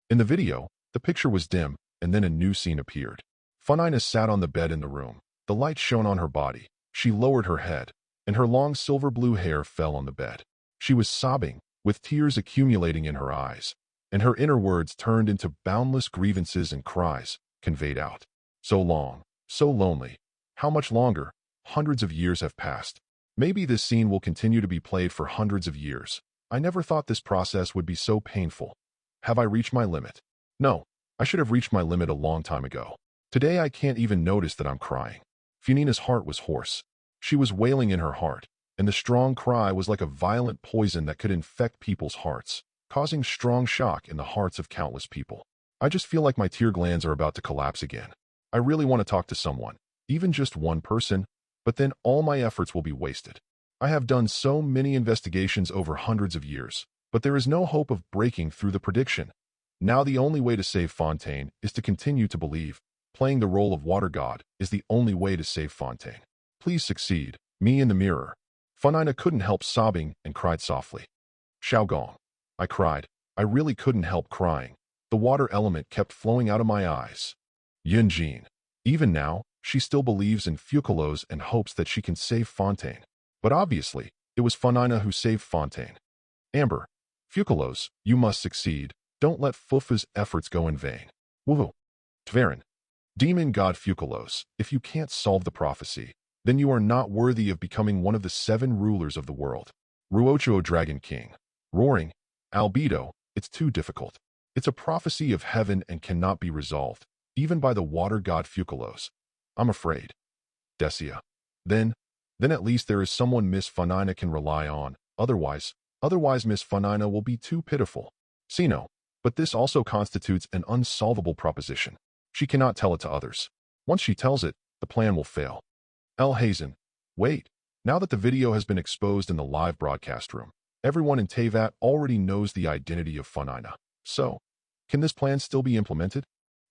In the video, the picture was dim, and then a new scene appeared. Funina sat on the bed in the room. The light shone on her body. She lowered her head, and her long silver-blue hair fell on the bed. She was sobbing, with tears accumulating in her eyes, and her inner words turned into boundless grievances and cries, conveyed out. So long, so lonely. How much longer? Hundreds of years have passed. Maybe this scene will continue to be played for hundreds of years. I never thought this process would be so painful. Have I reached my limit? No, I should have reached my limit a long time ago. Today I can't even notice that I'm crying. Funina's heart was hoarse. She was wailing in her heart, and the strong cry was like a violent poison that could infect people's hearts, causing strong shock in the hearts of countless people. I just feel like my tear glands are about to collapse again. I really want to talk to someone, even just one person, but then all my efforts will be wasted. I have done so many investigations over hundreds of years, but there is no hope of breaking through the prediction. Now the only way to save Fontaine is to continue to believe. Playing the role of water god is the only way to save Fontaine. Please succeed. Me in the mirror. Funina couldn't help sobbing and cried softly. Xiaogong. I cried. I really couldn't help crying. The water element kept flowing out of my eyes. Yunjin. Even now, she still believes in Focalors and hopes that she can save Fontaine. But obviously, it was Funina who saved Fontaine. Amber. Focalors, you must succeed. Don't let Fufu's efforts go in vain. Woo. Tverin. Demon god Focalors, if you can't solve the prophecy, then you are not worthy of becoming one of the 7 rulers of the world. Ruocho Dragon King. Roaring. Albedo, it's too difficult. It's a prophecy of heaven and cannot be resolved, even by the water god Focalors. I'm afraid. Decia. Then at least there is someone Miss Funina can rely on. Otherwise Miss Funina will be too pitiful. Sino. But this also constitutes an unsolvable proposition. She cannot tell it to others. Once she tells it, the plan will fail. El Hazen. Wait. Now that the video has been exposed in the live broadcast room, everyone in Teyvat already knows the identity of Funina. So, can this plan still be implemented?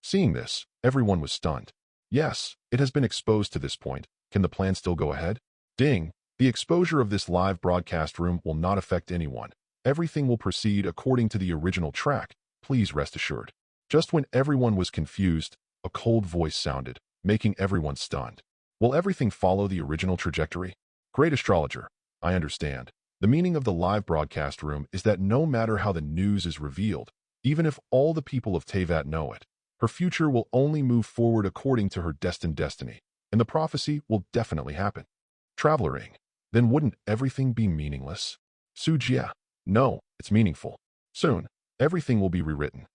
Seeing this, everyone was stunned. Yes, it has been exposed to this point. Can the plan still go ahead? Ding. The exposure of this live broadcast room will not affect anyone. Everything will proceed according to the original track. Please rest assured. Just when everyone was confused, a cold voice sounded, making everyone stunned. Will everything follow the original trajectory? Great astrologer, I understand. The meaning of the live broadcast room is that no matter how the news is revealed, even if all the people of Teyvat know it, her future will only move forward according to her destined destiny. and the prophecy will definitely happen. Traveler-ing. Then wouldn't everything be meaningless? Sujia. No, it's meaningful. Soon, everything will be rewritten.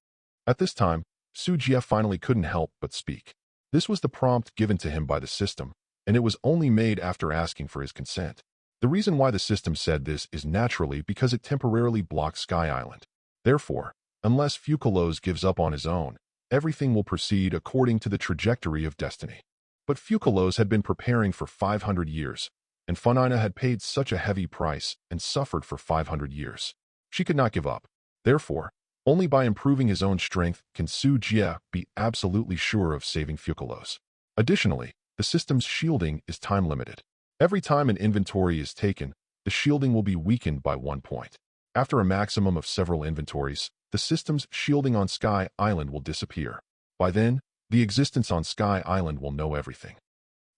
At this time, Sujia finally couldn't help but speak. This was the prompt given to him by the system, and it was only made after asking for his consent. The reason why the system said this is naturally because it temporarily blocked Sky Island. Therefore, unless Focalors gives up on his own, everything will proceed according to the trajectory of destiny. But Focalors had been preparing for 500 years, and Funina had paid such a heavy price and suffered for 500 years. She could not give up. Therefore, only by improving his own strength can Su Jie be absolutely sure of saving Focalors. Additionally, the system's shielding is time-limited. Every time an inventory is taken, the shielding will be weakened by 1 point. After a maximum of several inventories, the system's shielding on Sky Island will disappear. By then, the existence on Sky Island will know everything.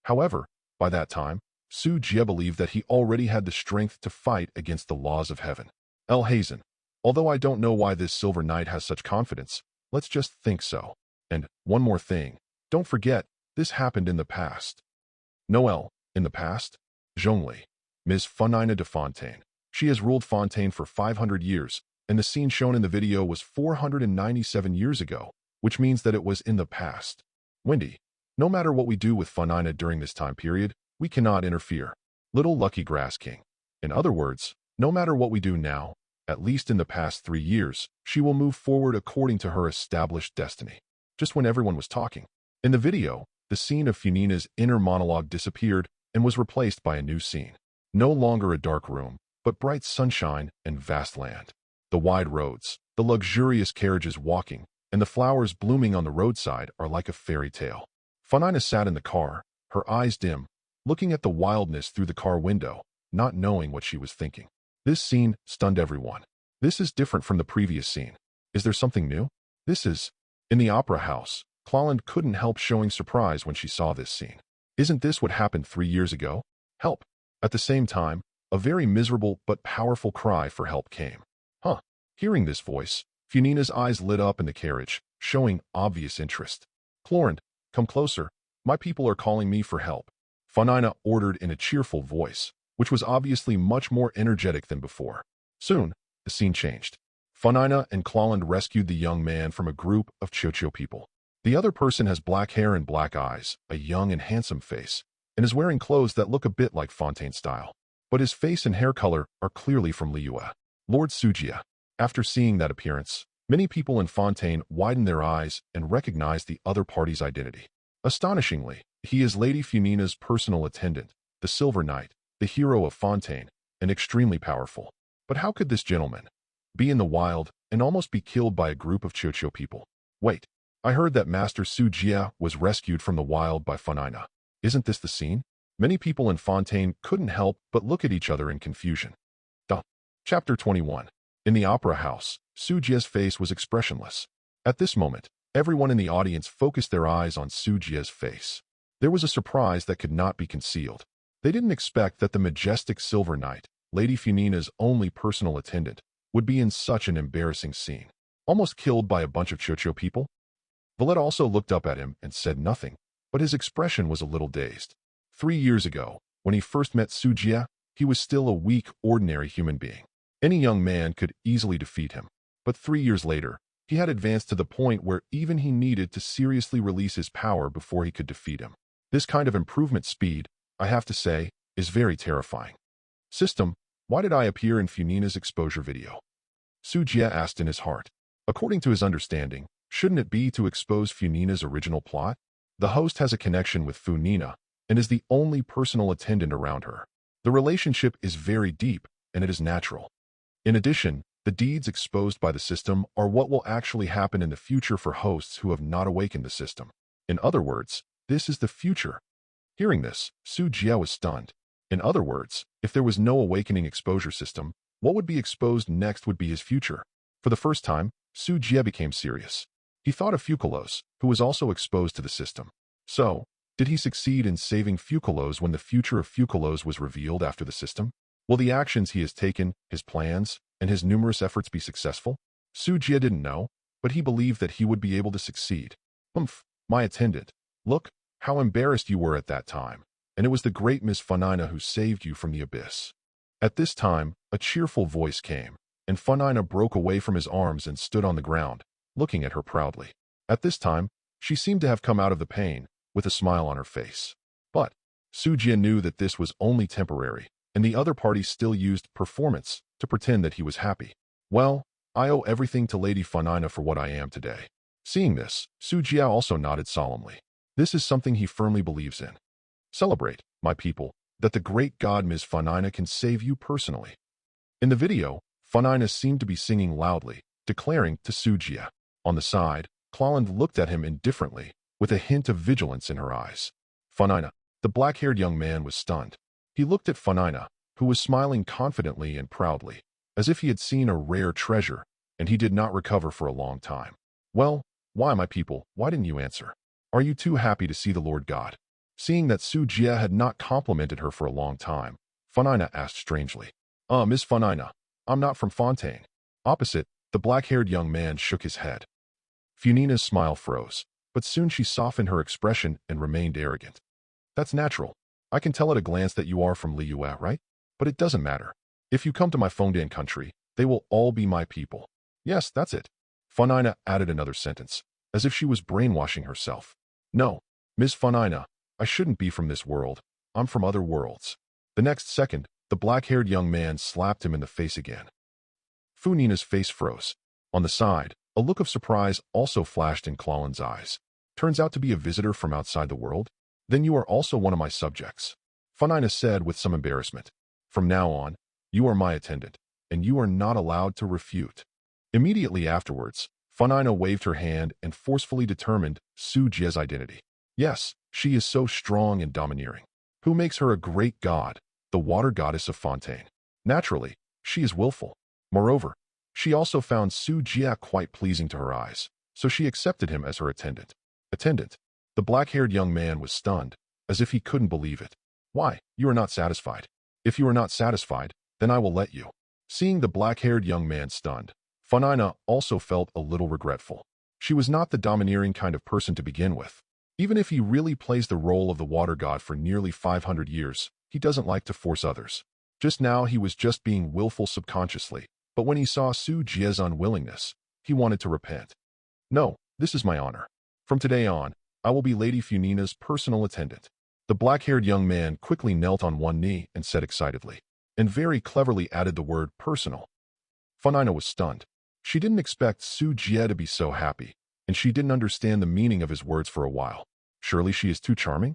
However, by that time, Su Jie believed that he already had the strength to fight against the laws of heaven. El Hazen. Although I don't know why this Silver Knight has such confidence, let's just think so. And one more thing. Don't forget, this happened in the past. Noel, in the past? Zhongli. Ms. Funina de Fontaine. She has ruled Fontaine for 500 years, and the scene shown in the video was 497 years ago, which means that it was in the past. Wendy. No matter what we do with Funina during this time period, we cannot interfere. Little Lucky Grass King. In other words, no matter what we do now, at least in the past 3 years, she will move forward according to her established destiny. Just when everyone was talking. In the video, the scene of Funina's inner monologue disappeared and was replaced by a new scene. No longer a dark room, but bright sunshine and vast land. The wide roads, the luxurious carriages walking, and the flowers blooming on the roadside are like a fairy tale. Funina sat in the car, her eyes dim, looking at the wildness through the car window, not knowing what she was thinking. This scene stunned everyone. This is different from the previous scene. Is there something new? This is... In the opera house, Clalland couldn't help showing surprise when she saw this scene. Isn't this what happened 3 years ago? Help! At the same time, a very miserable but powerful cry for help came. Huh. Hearing this voice, Funina's eyes lit up in the carriage, showing obvious interest. Clorand, come closer. My people are calling me for help. Funina ordered in a cheerful voice, which was obviously much more energetic than before. Soon, the scene changed. Funina and Clalland rescued the young man from a group of Chocho people. The other person has black hair and black eyes, a young and handsome face, and is wearing clothes that look a bit like Fontaine style. But his face and hair color are clearly from Liyue. Lord Sujia. After seeing that appearance, many people in Fontaine widened their eyes and recognized the other party's identity. Astonishingly, he is Lady Funina's personal attendant, the Silver Knight, the hero of Fontaine, and extremely powerful. But how could this gentleman be in the wild and almost be killed by a group of Chocho people? Wait, I heard that Master Su Jia was rescued from the wild by Funina. Isn't this the scene? Many people in Fontaine couldn't help but look at each other in confusion. Chapter 21. In the opera house, Su Jia's face was expressionless. At this moment, everyone in the audience focused their eyes on Su Jia's face. There was a surprise that could not be concealed. They didn't expect that the majestic Silver Knight, Lady Funina's only personal attendant, would be in such an embarrassing scene. Almost killed by a bunch of Chocho people? Valette also looked up at him and said nothing, but his expression was a little dazed. 3 years ago, when he first met Su Jia, he was still a weak, ordinary human being. Any young man could easily defeat him. But 3 years later, he had advanced to the point where even he needed to seriously release his power before he could defeat him. This kind of improvement speed, I have to say, is very terrifying. System, why did I appear in Funina's exposure video? Su Jia asked in his heart. According to his understanding, shouldn't it be to expose Funina's original plot? The host has a connection with Funina and is the only personal attendant around her. The relationship is very deep, and it is natural. In addition, the deeds exposed by the system are what will actually happen in the future for hosts who have not awakened the system. In other words, this is the future. Hearing this, Su Jia was stunned. In other words, if there was no awakening exposure system, what would be exposed next would be his future. For the first time, Su Jia became serious. He thought of Focalors, who was also exposed to the system. So, did he succeed in saving Focalors when the future of Focalors was revealed after the system? Will the actions he has taken, his plans, and his numerous efforts be successful? Su Jia didn't know, but he believed that he would be able to succeed. My attendant. Look, how embarrassed you were at that time, and it was the great Miss Funina who saved you from the abyss. At this time, a cheerful voice came, and Funina broke away from his arms and stood on the ground, looking at her proudly. At this time, she seemed to have come out of the pain, with a smile on her face. But Sujia knew that this was only temporary, and the other party still used performance to pretend that he was happy. Well, I owe everything to Lady Funina for what I am today. Seeing this, Sujia also nodded solemnly. This is something he firmly believes in. Celebrate, my people, that the great god Ms. Funina can save you personally. In the video, Funina seemed to be singing loudly, declaring to Sujia. On the side, Clalland looked at him indifferently, with a hint of vigilance in her eyes. Funina, the black-haired young man, was stunned. He looked at Funina, who was smiling confidently and proudly, as if he had seen a rare treasure, and he did not recover for a long time. Well, why, my people, why didn't you answer? Are you too happy to see the Lord God? Seeing that Sujia had not complimented her for a long time, Funina asked strangely. Miss Funina, I'm not from Fontaine. Opposite, the black-haired young man shook his head. Funina's smile froze, but soon she softened her expression and remained arrogant. That's natural. I can tell at a glance that you are from Liyue, right? But it doesn't matter. If you come to my Fontaine country, they will all be my people. Yes, that's it. Funina added another sentence, as if she was brainwashing herself. No, Miss Funina, I shouldn't be from this world. I'm from other worlds. The next second, the black-haired young man slapped him in the face again. Funina's face froze. On the side, a look of surprise also flashed in Clalland's eyes. Turns out to be a visitor from outside the world? Then you are also one of my subjects. Funina said with some embarrassment. From now on, you are my attendant, and you are not allowed to refute. Immediately afterwards, Funina waved her hand and forcefully determined Sujia's identity. Yes, she is so strong and domineering. Who makes her a great god, the water goddess of Fontaine? Naturally, she is willful. Moreover, she also found Sujia quite pleasing to her eyes, so she accepted him as her attendant. Attendant. The black-haired young man was stunned, as if he couldn't believe it. Why, you are not satisfied. If you are not satisfied, then I will let you. Seeing the black-haired young man stunned, Funina also felt a little regretful. She was not the domineering kind of person to begin with. Even if he really plays the role of the water god for nearly 500 years, he doesn't like to force others. Just now he was just being willful subconsciously, but when he saw Sujia's unwillingness, he wanted to repent. No, this is my honor. From today on, I will be Lady Funina's personal attendant. The black-haired young man quickly knelt on one knee and said excitedly, and very cleverly added the word personal. Funina was stunned. She didn't expect Sujia to be so happy, and she didn't understand the meaning of his words for a while. Surely she is too charming?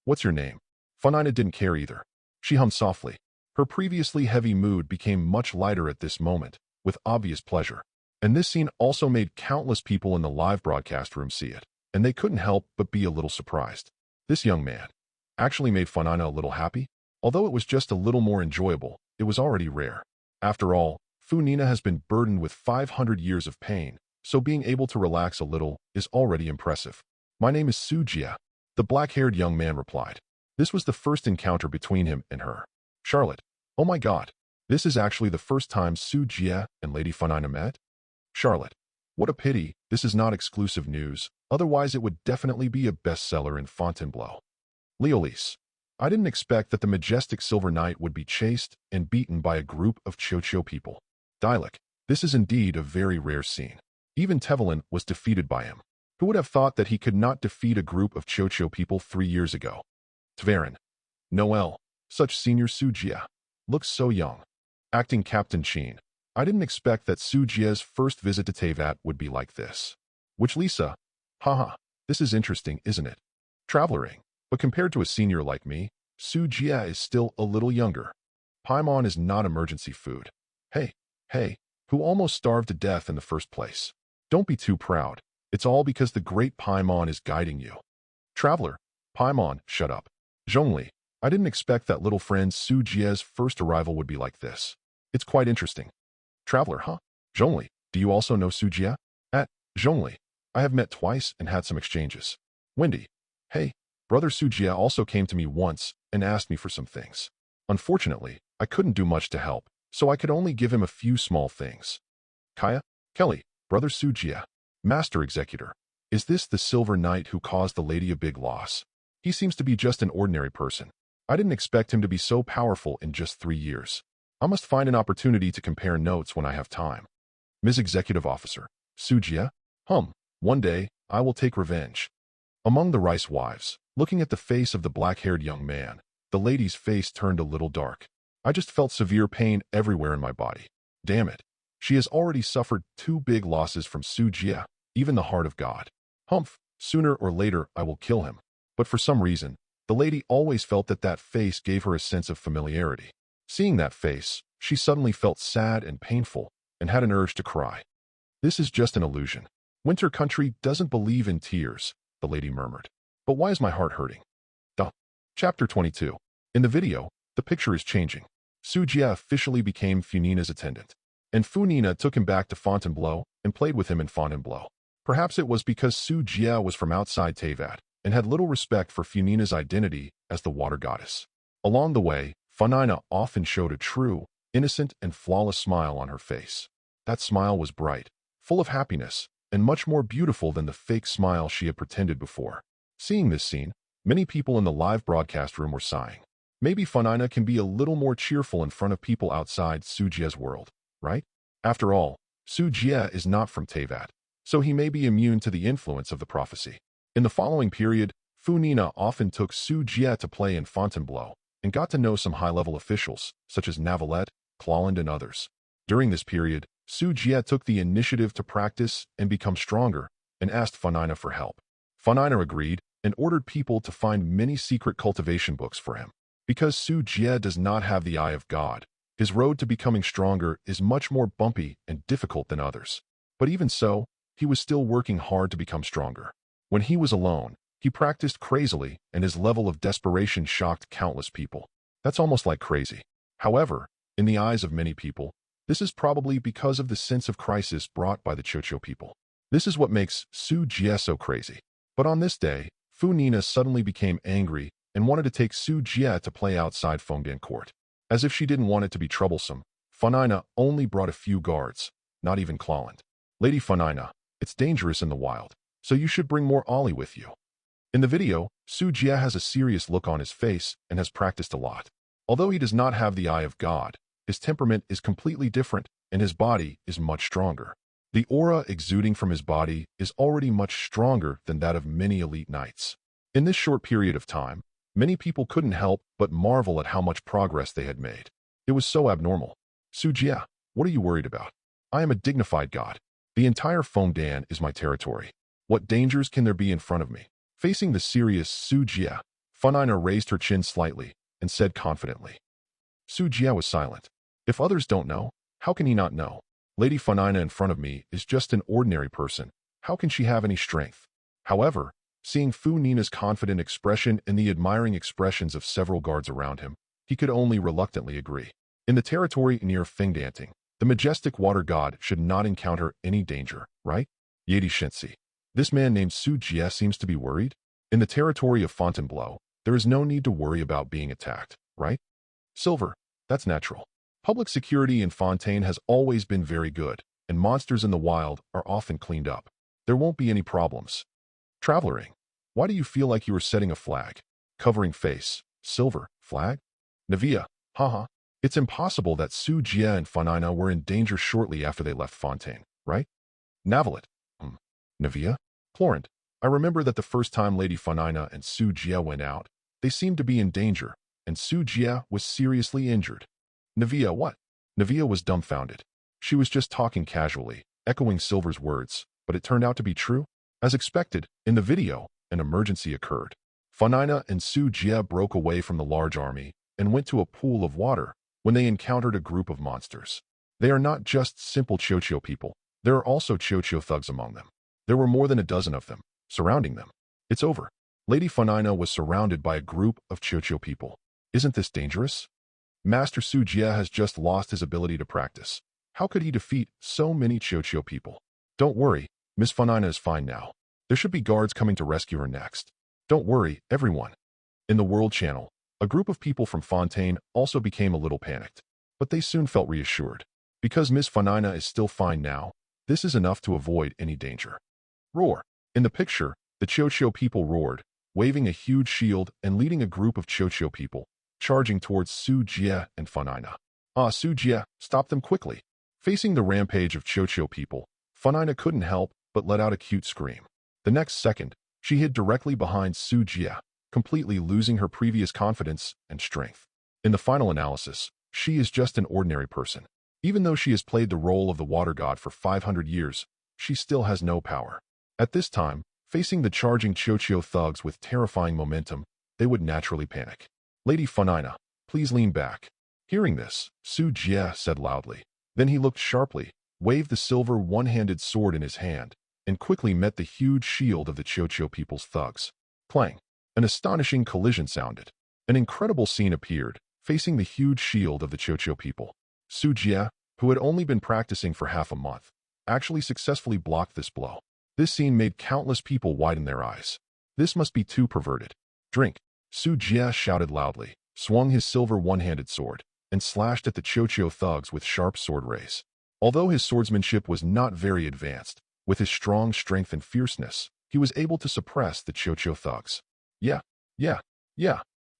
What's your name? Funina didn't care either. She hummed softly. Her previously heavy mood became much lighter at this moment, with obvious pleasure. And this scene also made countless people in the live broadcast room see it, and they couldn't help but be a little surprised. This young man actually made Funina a little happy. Although it was just a little more enjoyable, it was already rare. After all, Funina has been burdened with 500 years of pain, so being able to relax a little is already impressive. My name is Sujia, the black-haired young man replied. This was the first encounter between him and her. Charlotte, oh my god, this is actually the first time Sujia and Lady Funina met? Charlotte, what a pity, this is not exclusive news, otherwise it would definitely be a bestseller in Fontainebleau. Leolise, I didn't expect that the majestic Silver Knight would be chased and beaten by a group of Chocho people. Dialek, this is indeed a very rare scene. Even Tevelin was defeated by him. Who would have thought that he could not defeat a group of Chocho people 3 years ago? Tverin, Noel, such senior Sujia, looks so young. Acting Captain Sheen, I didn't expect that Sujia's first visit to Teyvat would be like this. Which Lisa, haha, this is interesting, isn't it? Traveling, but compared to a senior like me, Sujia is still a little younger. Paimon is not emergency food. Hey, who almost starved to death in the first place. Don't be too proud. It's all because the great Paimon is guiding you. Traveler, Paimon, shut up. Zhongli, I didn't expect that little friend Sujia's first arrival would be like this. It's quite interesting. Traveler, huh? Zhongli, do you also know Sujia? Zhongli, I have met twice and had some exchanges. Wendy, hey, brother Sujia also came to me once and asked me for some things. Unfortunately, I couldn't do much to help, so I could only give him a few small things. Kaya, Kelly, brother Sujia, master executor. Is this the Silver Knight who caused the lady a big loss? He seems to be just an ordinary person. I didn't expect him to be so powerful in just 3 years. I must find an opportunity to compare notes when I have time. Ms. Executive Officer, Sujia? One day, I will take revenge. Among the rice wives, looking at the face of the black-haired young man, the lady's face turned a little dark. I just felt severe pain everywhere in my body. Damn it. She has already suffered 2 big losses from Sujia, even the heart of God. Sooner or later I will kill him. But for some reason, the lady always felt that that face gave her a sense of familiarity. Seeing that face, she suddenly felt sad and painful, and had an urge to cry. This is just an illusion. Winter Country doesn't believe in tears, the lady murmured. But why is my heart hurting? Chapter 22. In the video, the picture is changing. Sujia officially became Funina's attendant, and Funina took him back to Fontainebleau and played with him in Fontainebleau. Perhaps it was because Sujia was from outside Teyvat and had little respect for Funina's identity as the water goddess. Along the way, Funina often showed a true, innocent, and flawless smile on her face. That smile was bright, full of happiness, and much more beautiful than the fake smile she had pretended before. Seeing this scene, many people in the live broadcast room were sighing. Maybe Funina can be a little more cheerful in front of people outside Sujia's world, right? After all, Sujia is not from Teyvat, so he may be immune to the influence of the prophecy. In the following period, Funina often took Sujia to play in Fontainebleau and got to know some high-level officials, such as Navalette, Clawland, and others. During this period, Sujia took the initiative to practice and become stronger and asked Funina for help. Funina agreed and ordered people to find many secret cultivation books for him. Because Sujia does not have the eye of God, his road to becoming stronger is much more bumpy and difficult than others. But even so, he was still working hard to become stronger. When he was alone, he practiced crazily, and his level of desperation shocked countless people. That's almost like crazy. However, in the eyes of many people, this is probably because of the sense of crisis brought by the Chocho people. This is what makes Sujia so crazy. But on this day, Funina suddenly became angry and wanted to take Sujia to play outside Fontaine court. As if she didn't want it to be troublesome, Funina only brought a few guards, not even Clawland. Lady Funina, it's dangerous in the wild, so you should bring more Ollie with you. In the video, Sujia has a serious look on his face and has practiced a lot. Although he does not have the eye of God, his temperament is completely different and his body is much stronger. The aura exuding from his body is already much stronger than that of many elite knights. In this short period of time, many people couldn't help but marvel at how much progress they had made. It was so abnormal. Sujia, what are you worried about? I am a dignified god. The entire Fontaine is my territory. What dangers can there be in front of me? Facing the serious Sujia, Funina raised her chin slightly and said confidently. Sujia was silent. If others don't know, how can he not know? Lady Funina in front of me is just an ordinary person. How can she have any strength? However, seeing Funina's confident expression and the admiring expressions of several guards around him, he could only reluctantly agree. In the territory near Fingdanting, the majestic water god should not encounter any danger, right? Yedi Shinsi. This man named Sujia seems to be worried. In the territory of Fontainebleau, there is no need to worry about being attacked, right? Silver, that's natural. Public security in Fontaine has always been very good, and monsters in the wild are often cleaned up. There won't be any problems. Travelering, why do you feel like you are setting a flag? Covering face, Silver, flag? Navia, haha. It's impossible that Sujia and Funina were in danger shortly after they left Fontaine, right? Navalette, Navia? Florent, I remember that the first time Lady Funina and Sujia went out, they seemed to be in danger, and Sujia was seriously injured. Navia, what? Navia was dumbfounded. She was just talking casually, echoing Silver's words, but it turned out to be true. As expected, in the video, an emergency occurred. Funina and Sujia broke away from the large army and went to a pool of water when they encountered a group of monsters. They are not just simple Chocho people. There are also Chocho thugs among them. There were more than a dozen of them, surrounding them. It's over. Lady Funina was surrounded by a group of Chocho people. Isn't this dangerous? Master Sujia has just lost his ability to practice. How could he defeat so many Chocho people? Don't worry, Miss Funina is fine now. There should be guards coming to rescue her next. Don't worry, everyone. In the World Channel, a group of people from Fontaine also became a little panicked, but they soon felt reassured. Because Miss Funina is still fine now, this is enough to avoid any danger. Roar. In the picture, the Chocho people roared, waving a huge shield and leading a group of Chocho people, charging towards Su Jie and Funina. Su Jie, stop them quickly. Facing the rampage of Chocho people, Funina couldn't help but let out a cute scream. The next second, she hid directly behind Su Jie, completely losing her previous confidence and strength. In the final analysis, she is just an ordinary person. Even though she has played the role of the water god for 500 years, she still has no power. At this time, facing the charging Chocho thugs with terrifying momentum, they would naturally panic. Lady Funina, please lean back. Hearing this, Su Jie said loudly. Then he looked sharply, waved the silver one-handed sword in his hand, and quickly met the huge shield of the Chocho people's thugs. Clang! An astonishing collision sounded. An incredible scene appeared, facing the huge shield of the Chocho people. Su Jie, who had only been practicing for half a month, actually successfully blocked this blow. This scene made countless people widen their eyes. This must be too perverted. Drink! Su Jie shouted loudly, swung his silver one-handed sword, and slashed at the Chocho thugs with sharp sword rays. Although his swordsmanship was not very advanced, with his strong strength and fierceness, he was able to suppress the Chocho thugs. Yeah.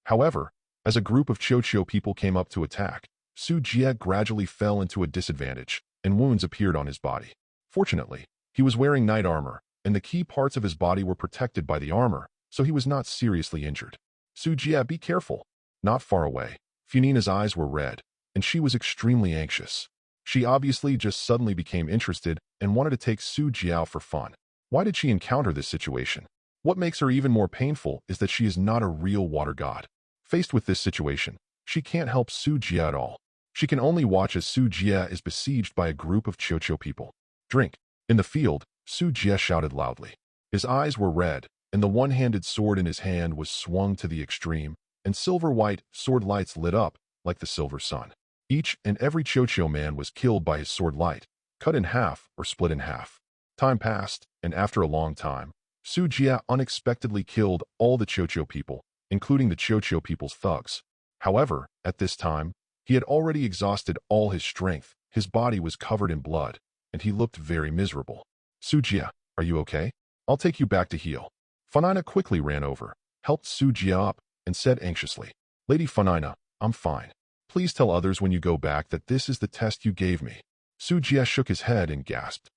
However, as a group of Chocho people came up to attack, Su Jie gradually fell into a disadvantage, and wounds appeared on his body. Fortunately, he was wearing knight armor, and the key parts of his body were protected by the armor, so he was not seriously injured. Su Jie, be careful. Not far away, Funina's eyes were red, and she was extremely anxious. She obviously just suddenly became interested and wanted to take Su Jie for fun. Why did she encounter this situation? What makes her even more painful is that she is not a real water god. Faced with this situation, she can't help Su Jie at all. She can only watch as Su Jie is besieged by a group of Chocho people. Drink! In the field, Su Jie shouted loudly. His eyes were red, and the one-handed sword in his hand was swung to the extreme, and silver-white sword lights lit up like the silver sun. Each and every Chocho man was killed by his sword light, cut in half or split in half. Time passed, and after a long time, Su Jie unexpectedly killed all the Chocho people, including the Chocho people's thugs. However, at this time, he had already exhausted all his strength, his body was covered in blood, and he looked very miserable. Su Jie, are you okay? I'll take you back to heal. Funina quickly ran over, helped Su Jie up, and said anxiously, Lady Funina, I'm fine. Please tell others when you go back that this is the test you gave me. Su Jie shook his head and gasped.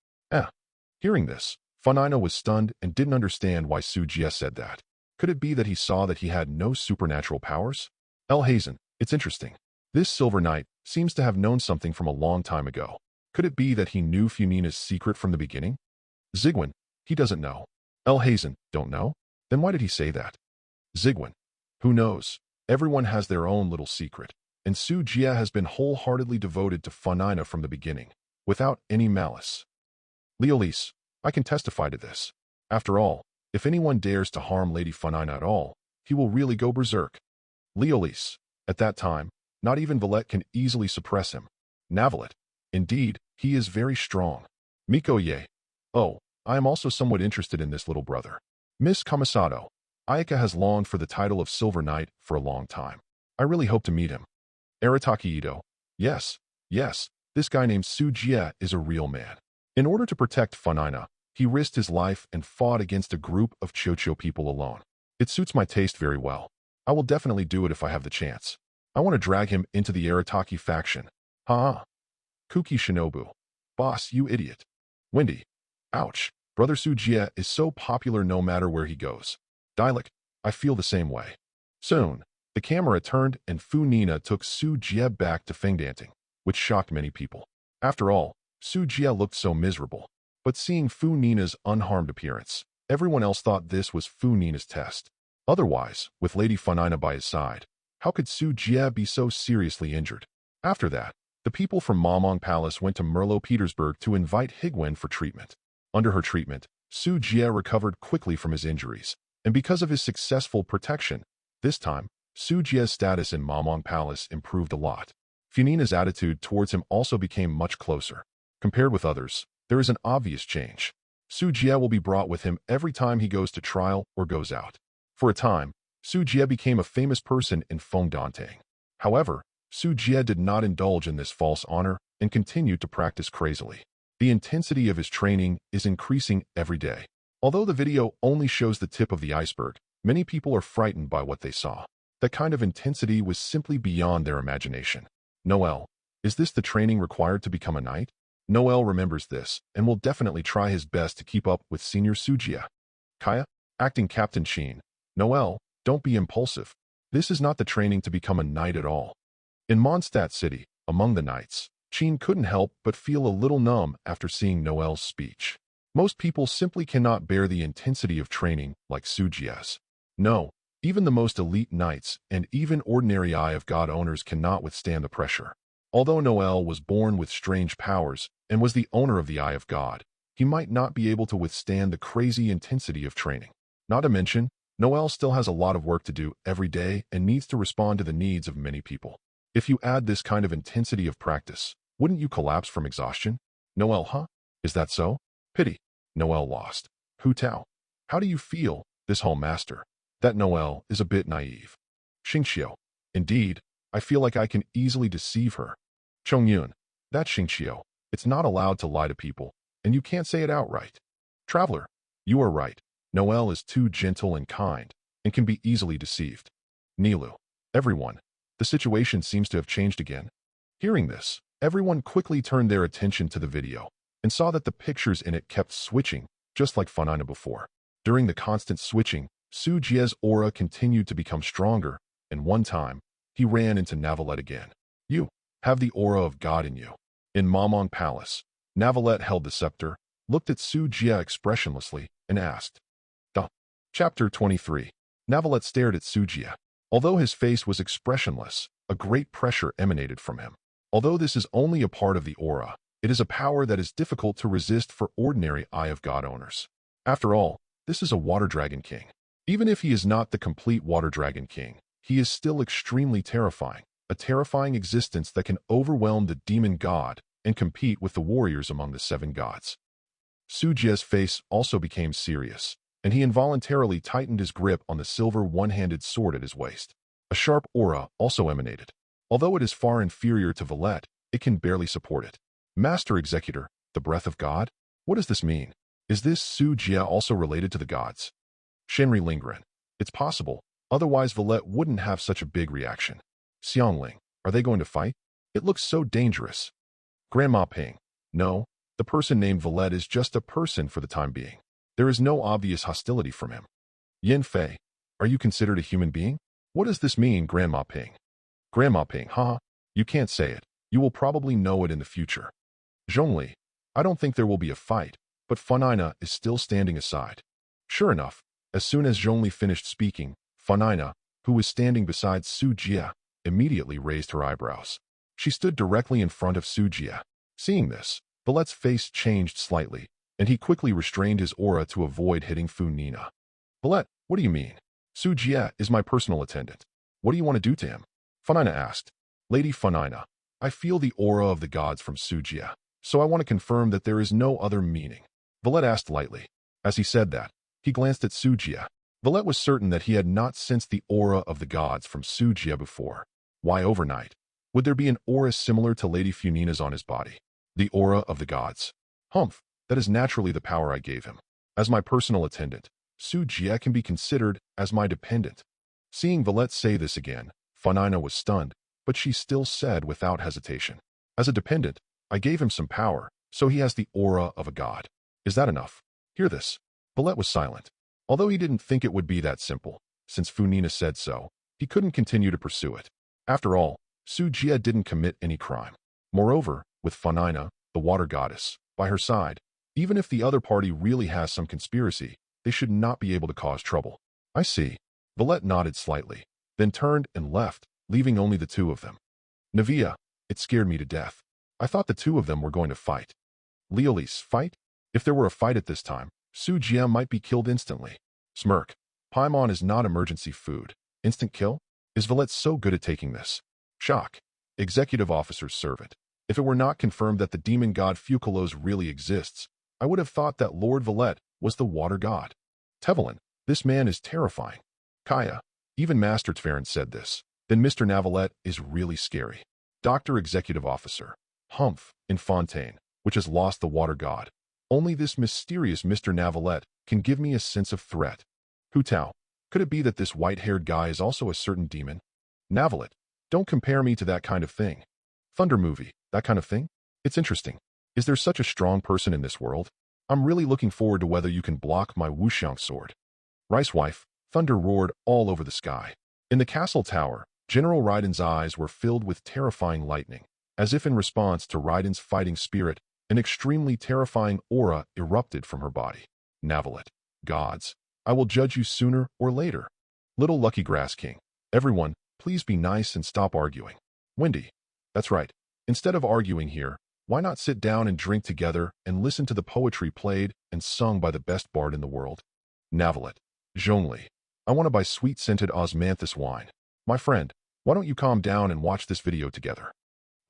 Hearing this, Funina was stunned and didn't understand why Su Jie said that. Could it be that he saw that he had no supernatural powers? Hazen, it's interesting. This Silver Knight seems to have known something from a long time ago. Could it be that he knew Funina's secret from the beginning? Zigwin, he doesn't know. Hazen, don't know? Then why did he say that? Zigwin, who knows? Everyone has their own little secret, and Su Jie has been wholeheartedly devoted to Funina from the beginning, without any malice. Leolise, I can testify to this. After all, if anyone dares to harm Lady Funina at all, he will really go berserk. Leolise, at that time, not even Valette can easily suppress him. Navalet, indeed, he is very strong. Mikoye, oh, I am also somewhat interested in this little brother. Miss Kamisato, Ayaka has longed for the title of Silver Knight for a long time. I really hope to meet him. Arataki Ito, yes, this guy named Su Jie is a real man. In order to protect Funina, he risked his life and fought against a group of Chocho people alone. It suits my taste very well. I will definitely do it if I have the chance. I want to drag him into the Arataki faction. Kuki Shinobu. Boss, you idiot. Wendy. Ouch. Brother Su Jie is so popular no matter where he goes. Dialect, I feel the same way. Soon, the camera turned and Funina took Su Jie back to Fengdanting, which shocked many people. After all, Su Jie looked so miserable. But seeing Funina's unharmed appearance, everyone else thought this was Funina's test. Otherwise, with Lady Funina by his side, how could Su Jie be so seriously injured? After that, the people from Mamong Palace went to Merlot Petersburg to invite Higwen for treatment. Under her treatment, Su Jie recovered quickly from his injuries, and because of his successful protection, this time, Su Jie's status in Mamong Palace improved a lot. Funina's attitude towards him also became much closer. Compared with others, there is an obvious change. Su Jie will be brought with him every time he goes to trial or goes out. For a time, Su Jie became a famous person in Fengdanting. However, Su Jie did not indulge in this false honor and continued to practice crazily. The intensity of his training is increasing every day. Although the video only shows the tip of the iceberg, many people are frightened by what they saw. That kind of intensity was simply beyond their imagination. Noel, is this the training required to become a knight? Noel remembers this and will definitely try his best to keep up with Senior Sujiya. Kaya, acting Captain Sheen. Noel, don't be impulsive. This is not the training to become a knight at all. In Mondstadt City, among the knights, Sheen couldn't help but feel a little numb after seeing Noel's speech. Most people simply cannot bear the intensity of training like Sujiya's. No, even the most elite knights and even ordinary Eye of God owners cannot withstand the pressure. Although Noel was born with strange powers and was the owner of the Eye of God, he might not be able to withstand the crazy intensity of training. Not to mention, Noel still has a lot of work to do every day and needs to respond to the needs of many people. If you add this kind of intensity of practice, wouldn't you collapse from exhaustion? Noel, huh? Is that so? Pity. Noel lost. Hu Tao. How do you feel, this whole master? That Noel is a bit naive. Xingqiu. Indeed, I feel like I can easily deceive her. Chongyun. That Xingqiu. It's not allowed to lie to people, and you can't say it outright. Traveler. You are right. Noel is too gentle and kind, and can be easily deceived. Nilu. Everyone. The situation seems to have changed again. Hearing this, everyone quickly turned their attention to the video, and saw that the pictures in it kept switching, just like Funina before. During the constant switching, Sujia's aura continued to become stronger, and one time, he ran into Navalette again. You have the aura of God in you. In Mamong Palace, Navalette held the scepter, looked at Sujia expressionlessly, and asked. Duh. Chapter 23. Navalette stared at Sujia. Although his face was expressionless, a great pressure emanated from him. Although this is only a part of the aura, it is a power that is difficult to resist for ordinary Eye of God owners. After all, this is a Water Dragon King. Even if he is not the complete Water Dragon King, he is still extremely terrifying, a terrifying existence that can overwhelm the demon god and compete with the warriors among the 7 gods. Sujia's face also became serious, and he involuntarily tightened his grip on the silver one-handed sword at his waist. A sharp aura also emanated. Although it is far inferior to Valette, it can barely support it. Master Executor, the breath of God? What does this mean? Is this Sujia also related to the gods? Shenri Lingren. It's possible, otherwise Valette wouldn't have such a big reaction. Xiangling, are they going to fight? It looks so dangerous. Grandma Ping. No, the person named Valette is just a person for the time being. There is no obvious hostility from him. Yin Fei, are you considered a human being? What does this mean, Grandma Ping? Grandma Ping, haha, you can't say it. You will probably know it in the future. Zhongli, I don't think there will be a fight, but Funina is still standing aside. Sure enough, as soon as Zhongli finished speaking, Funina, who was standing beside Sujia, immediately raised her eyebrows. She stood directly in front of Sujia. Seeing this, Valette's face changed slightly, and he quickly restrained his aura to avoid hitting Funina. Valette, what do you mean? Sujia is my personal attendant. What do you want to do to him? Funina asked. Lady Funina, I feel the aura of the gods from Sujia, so I want to confirm that there is no other meaning. Valette asked lightly. As he said that, he glanced at Sujia. Valette was certain that he had not sensed the aura of the gods from Sujia before. Why overnight? Would there be an aura similar to Lady Funina's on his body? The aura of the gods. Humph, that is naturally the power I gave him. As my personal attendant, Sujia can be considered as my dependent. Seeing Valette say this again, Funina was stunned, but she still said without hesitation. As a dependent, I gave him some power, so he has the aura of a god. Is that enough? Hear this. Valette was silent. Although he didn't think it would be that simple, since Funina said so, he couldn't continue to pursue it. After all, Sujia didn't commit any crime. Moreover, with Funina, the water goddess, by her side, even if the other party really has some conspiracy, they should not be able to cause trouble. I see. Valette nodded slightly, then turned and left, leaving only the 2 of them. Navia, it scared me to death. I thought the 2 of them were going to fight. Leolise, fight? If there were a fight at this time, Sujia might be killed instantly. Smirk. Paimon is not emergency food. Instant kill? Is Valette so good at taking this? Shock. Executive Officer's servant. If it were not confirmed that the demon god Focalors really exists, I would have thought that Lord Valette was the water god. Tevelin, this man is terrifying. Kaya, even Master Tverin said this. Then Mr. Navalette is really scary. Dr. Executive Officer. Humph, in Fontaine, which has lost the water god. Only this mysterious Mr. Navalette can give me a sense of threat. Hu Tao, could it be that this white-haired guy is also a certain demon? Navalette, don't compare me to that kind of thing. Thunder movie, that kind of thing? It's interesting. Is there such a strong person in this world? I'm really looking forward to whether you can block my Wuxiang sword. Rice wife, thunder roared all over the sky. In the castle tower, General Raiden's eyes were filled with terrifying lightning. As if in response to Raiden's fighting spirit, an extremely terrifying aura erupted from her body. Navalette, gods, I will judge you sooner or later. Little Lucky Grass King, everyone, please be nice and stop arguing. Wendy, that's right. Instead of arguing here, why not sit down and drink together and listen to the poetry played and sung by the best bard in the world? Navalette, Zhongli, I want to buy sweet-scented osmanthus wine. My friend, why don't you calm down and watch this video together?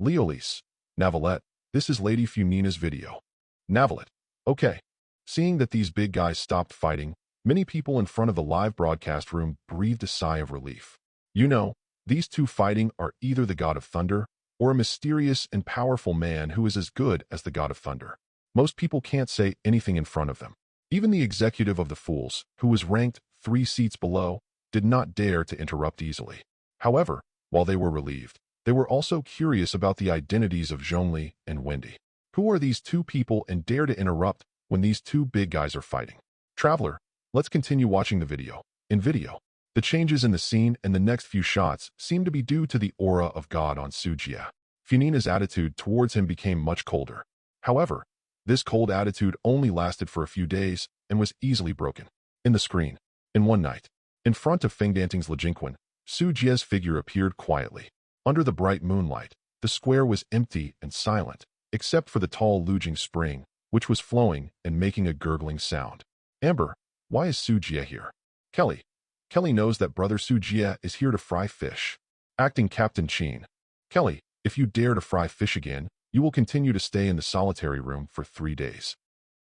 Leolise, Navalette, this is Lady Funina's video. Navalette, okay. Seeing that these big guys stopped fighting, many people in front of the live broadcast room breathed a sigh of relief. You know, these two fighting are either the god of thunder or a mysterious and powerful man who is as good as the god of thunder. Most people can't say anything in front of them. Even the executive of the Fools, who was ranked 3 seats below, did not dare to interrupt easily. However, while they were relieved, they were also curious about the identities of Zhongli and Wendy. Who are these two people and dare to interrupt when these two big guys are fighting? Traveler, let's continue watching the video. In video, the changes in the scene and the next few shots seem to be due to the aura of God on Sujia. Funina's attitude towards him became much colder. However, this cold attitude only lasted for a few days and was easily broken. In the screen, in one night, in front of Fengdanting's Lejinquan, Sujia's figure appeared quietly. Under the bright moonlight, the square was empty and silent, except for the tall Lujing spring, which was flowing and making a gurgling sound. Amber, why is Sujia here? Kelly knows that brother Sujia is here to fry fish. Acting Captain Chin. Kelly, if you dare to fry fish again, you will continue to stay in the solitary room for 3 days.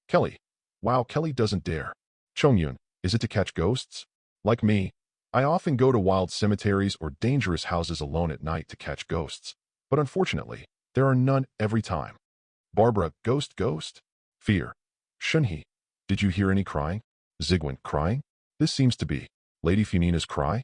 Kelly, wow, Kelly doesn't dare. Chongyun, is it to catch ghosts? Like me, I often go to wild cemeteries or dangerous houses alone at night to catch ghosts, but unfortunately, there are none every time. Barbara, ghost? Fear. Shunhee, did you hear any crying? Zigwen, crying? This seems to be Lady Funina's cry?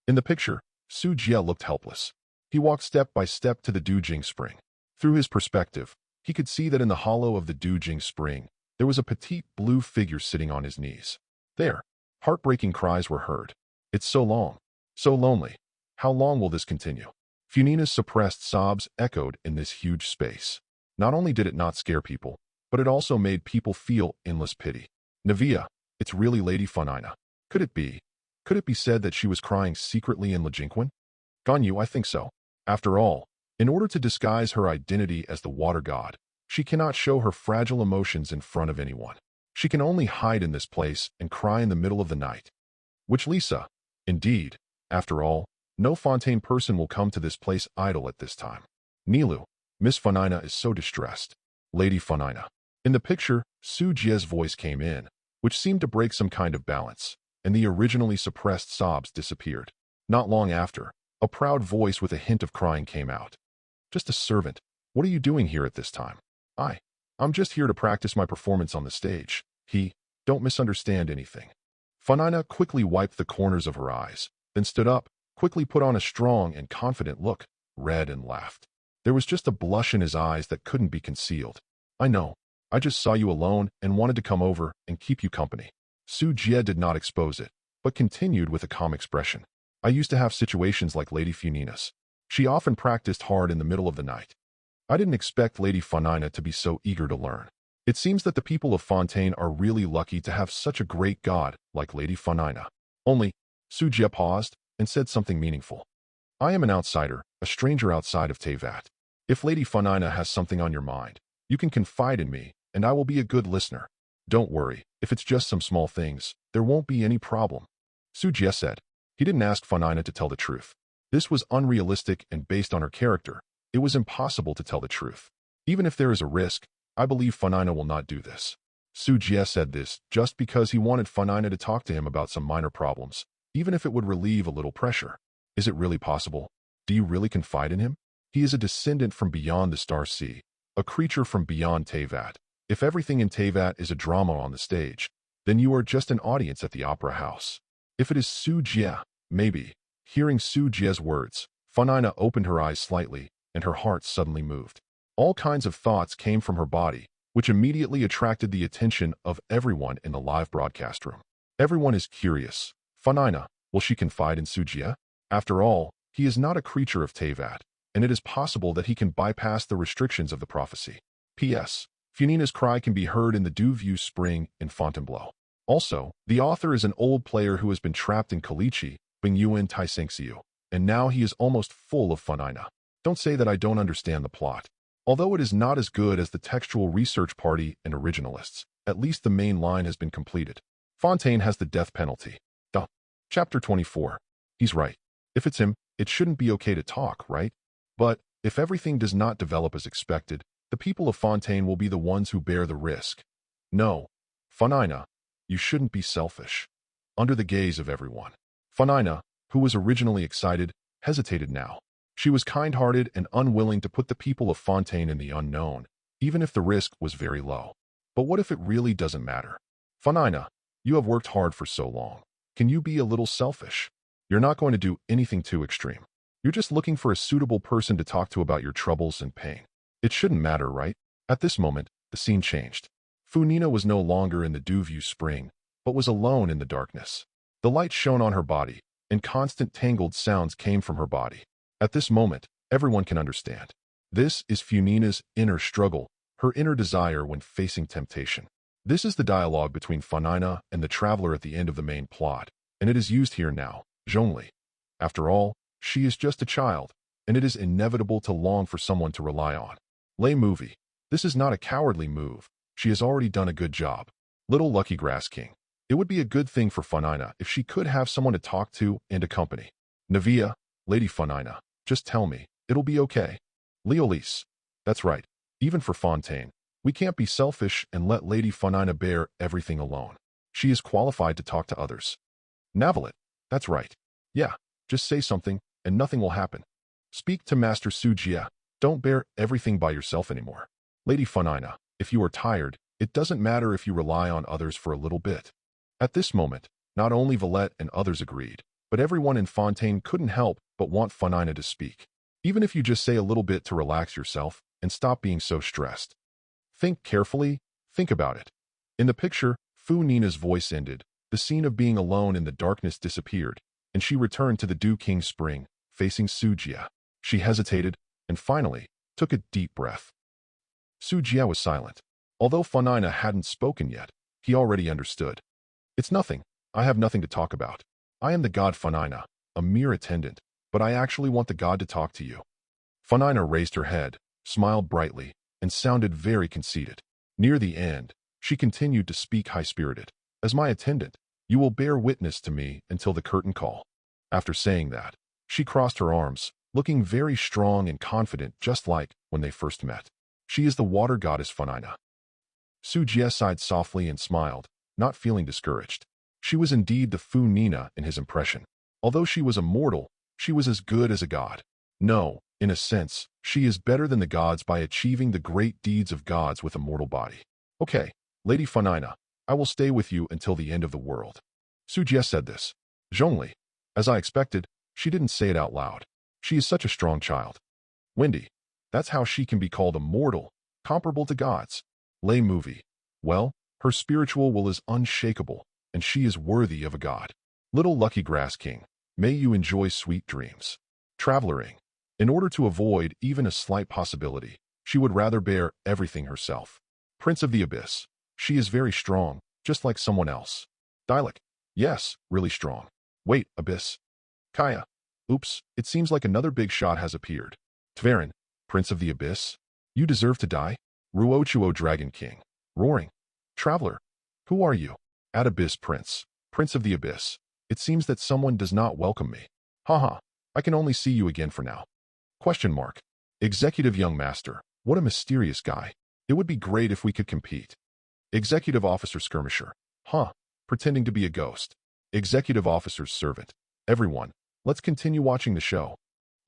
In the picture, Su Jie looked helpless. He walked step by step to the Dujing spring. Through his perspective, he could see that in the hollow of the Dujing spring, there was a petite blue figure sitting on his knees. There, heartbreaking cries were heard. It's so long, so lonely. How long will this continue? Funina's suppressed sobs echoed in this huge space. Not only did it not scare people, but it also made people feel endless pity. Navia, it's really Lady Funina. Could it be said that she was crying secretly in Lejinquan? Ganyu, I think so. After all, in order to disguise her identity as the water god, she cannot show her fragile emotions in front of anyone. She can only hide in this place and cry in the middle of the night. Which Lisa? Indeed, after all, no Fontaine person will come to this place idle at this time. Nilu, Miss Funina is so distressed. Lady Funina. In the picture, Su Jie's voice came in, which seemed to break some kind of balance, and the originally suppressed sobs disappeared. Not long after, a proud voice with a hint of crying came out. Just a servant. What are you doing here at this time? I'm just here to practice my performance on the stage. Don't misunderstand anything. Funina quickly wiped the corners of her eyes, then stood up, quickly put on a strong and confident look, read and laughed. There was just a blush in his eyes that couldn't be concealed. I know. I just saw you alone and wanted to come over and keep you company. Su Jie did not expose it, but continued with a calm expression. I used to have situations like Lady Funina's. She often practiced hard in the middle of the night. I didn't expect Lady Funina to be so eager to learn. It seems that the people of Fontaine are really lucky to have such a great god like Lady Funina. Only, Su Jie paused and said something meaningful. I am an outsider, a stranger outside of Teyvat. If Lady Funina has something on your mind, you can confide in me, and I will be a good listener. Don't worry, if it's just some small things, there won't be any problem. Su Jie said. He didn't ask Funina to tell the truth. This was unrealistic and based on her character. It was impossible to tell the truth. Even if there is a risk, I believe Funina will not do this. Su Jie said this just because he wanted Funina to talk to him about some minor problems, even if it would relieve a little pressure. Is it really possible? Do you really confide in him? He is a descendant from beyond the Star Sea, a creature from beyond Teyvat. If everything in Teyvat is a drama on the stage, then you are just an audience at the opera house. If it is Su Jie, maybe. Hearing Su Jie's words, Funina opened her eyes slightly, and her heart suddenly moved. All kinds of thoughts came from her body, which immediately attracted the attention of everyone in the live broadcast room. Everyone is curious. Funina, will she confide in Su Jie? After all, he is not a creature of Teyvat, and it is possible that he can bypass the restrictions of the prophecy. P.S. Funina's cry can be heard in the Dew Spring in Fontainebleau. Also, the author is an old player who has been trapped in Kalichi, Bingyuan Taisengxiu, and now he is almost full of Funina. Don't say that I don't understand the plot. Although it is not as good as the textual research party and originalists, at least the main line has been completed. Fontaine has the death penalty. Duh. Chapter 24. He's right. If it's him, it shouldn't be okay to talk, right? But, if everything does not develop as expected, the people of Fontaine will be the ones who bear the risk. No. Funina, you shouldn't be selfish. Under the gaze of everyone. Funina, who was originally excited, hesitated now. She was kind-hearted and unwilling to put the people of Fontaine in the unknown, even if the risk was very low. But what if it really doesn't matter? Funina, you have worked hard for so long. Can you be a little selfish? You're not going to do anything too extreme. You're just looking for a suitable person to talk to about your troubles and pain. It shouldn't matter, right? At this moment, the scene changed. Funina was no longer in the Dew Spring, but was alone in the darkness. The light shone on her body, and constant tangled sounds came from her body. At this moment, everyone can understand. This is Funina's inner struggle, her inner desire when facing temptation. This is the dialogue between Funina and the traveler at the end of the main plot, and it is used here now, Zhongli. After all, she is just a child, and it is inevitable to long for someone to rely on. Lay movie. This is not a cowardly move. She has already done a good job. Little Lucky Grass King. It would be a good thing for Funina if she could have someone to talk to and accompany. Navia, Lady Funina, just tell me, it'll be okay. Leolise. That's right. Even for Fontaine, we can't be selfish and let Lady Funina bear everything alone. She is qualified to talk to others. Navalet. That's right. Yeah, just say something, and nothing will happen. Speak to Master Su Jie. Don't bear everything by yourself anymore. Lady Funina, if you are tired, it doesn't matter if you rely on others for a little bit. At this moment, not only Valette and others agreed, but everyone in Fontaine couldn't help but want Funina to speak. Even if you just say a little bit to relax yourself and stop being so stressed. Think carefully, think about it. In the picture, Funina's voice ended, the scene of being alone in the darkness disappeared, and she returned to the Dew King Spring, facing Su Jie. She hesitated, and finally, took a deep breath. Su Jie was silent. Although Funina hadn't spoken yet, he already understood. It's nothing. I have nothing to talk about. I am the god Funina, a mere attendant, but I actually want the god to talk to you. Funina raised her head, smiled brightly, and sounded very conceited. Near the end, she continued to speak high-spirited. As my attendant, you will bear witness to me until the curtain call. After saying that, she crossed her arms, looking very strong and confident just like when they first met. She is the water goddess Funina. Su Jie sighed softly and smiled, not feeling discouraged. She was indeed the Funina in his impression. Although she was a mortal, she was as good as a god. No, in a sense, she is better than the gods by achieving the great deeds of gods with a mortal body. Okay, Lady Funina, I will stay with you until the end of the world. Su Jie said this. Zhongli. As I expected, she didn't say it out loud. She is such a strong child. Wendy. That's how she can be called a mortal, comparable to gods. Lay movie. Well, her spiritual will is unshakable, and she is worthy of a god. Little Lucky Grass King. May you enjoy sweet dreams. Travelering. In order to avoid even a slight possibility, she would rather bear everything herself. Prince of the Abyss. She is very strong, just like someone else. Dialek. Yes, really strong. Wait, Abyss. Kaya. Oops, it seems like another big shot has appeared. Tverin. Prince of the Abyss. You deserve to die. Ruochuo Dragon King. Roaring. Traveler. Who are you? At Abyss Prince. Prince of the Abyss. It seems that someone does not welcome me. Haha, I can only see you again for now. Question mark. Executive Young Master. What a mysterious guy. It would be great if we could compete. Executive Officer Skirmisher. Huh, pretending to be a ghost. Executive Officer's Servant. Everyone, let's continue watching the show.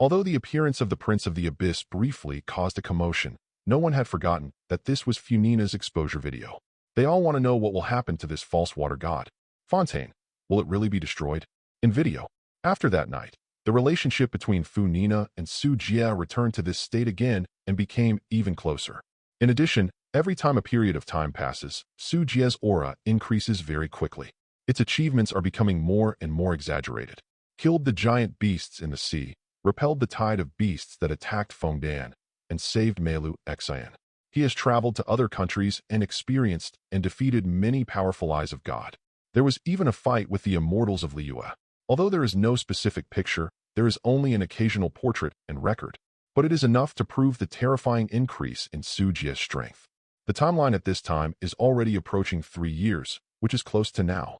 Although the appearance of the Prince of the Abyss briefly caused a commotion, No one had forgotten that this was Funina's exposure video. They all want to know what will happen to this false water god. Fontaine, will it really be destroyed? In video. After that night, the relationship between Funina and Su Jie returned to this state again and became even closer. In addition, every time a period of time passes, Su Jie's aura increases very quickly. Its achievements are becoming more and more exaggerated. Killed the giant beasts in the sea, repelled the tide of beasts that attacked Fontaine, and saved Melu Xian. He has traveled to other countries and experienced and defeated many powerful eyes of God. There was even a fight with the immortals of Liyue. Although there is no specific picture, there is only an occasional portrait and record. But it is enough to prove the terrifying increase in Su Jie's strength. The timeline at this time is already approaching 3 years, which is close to now.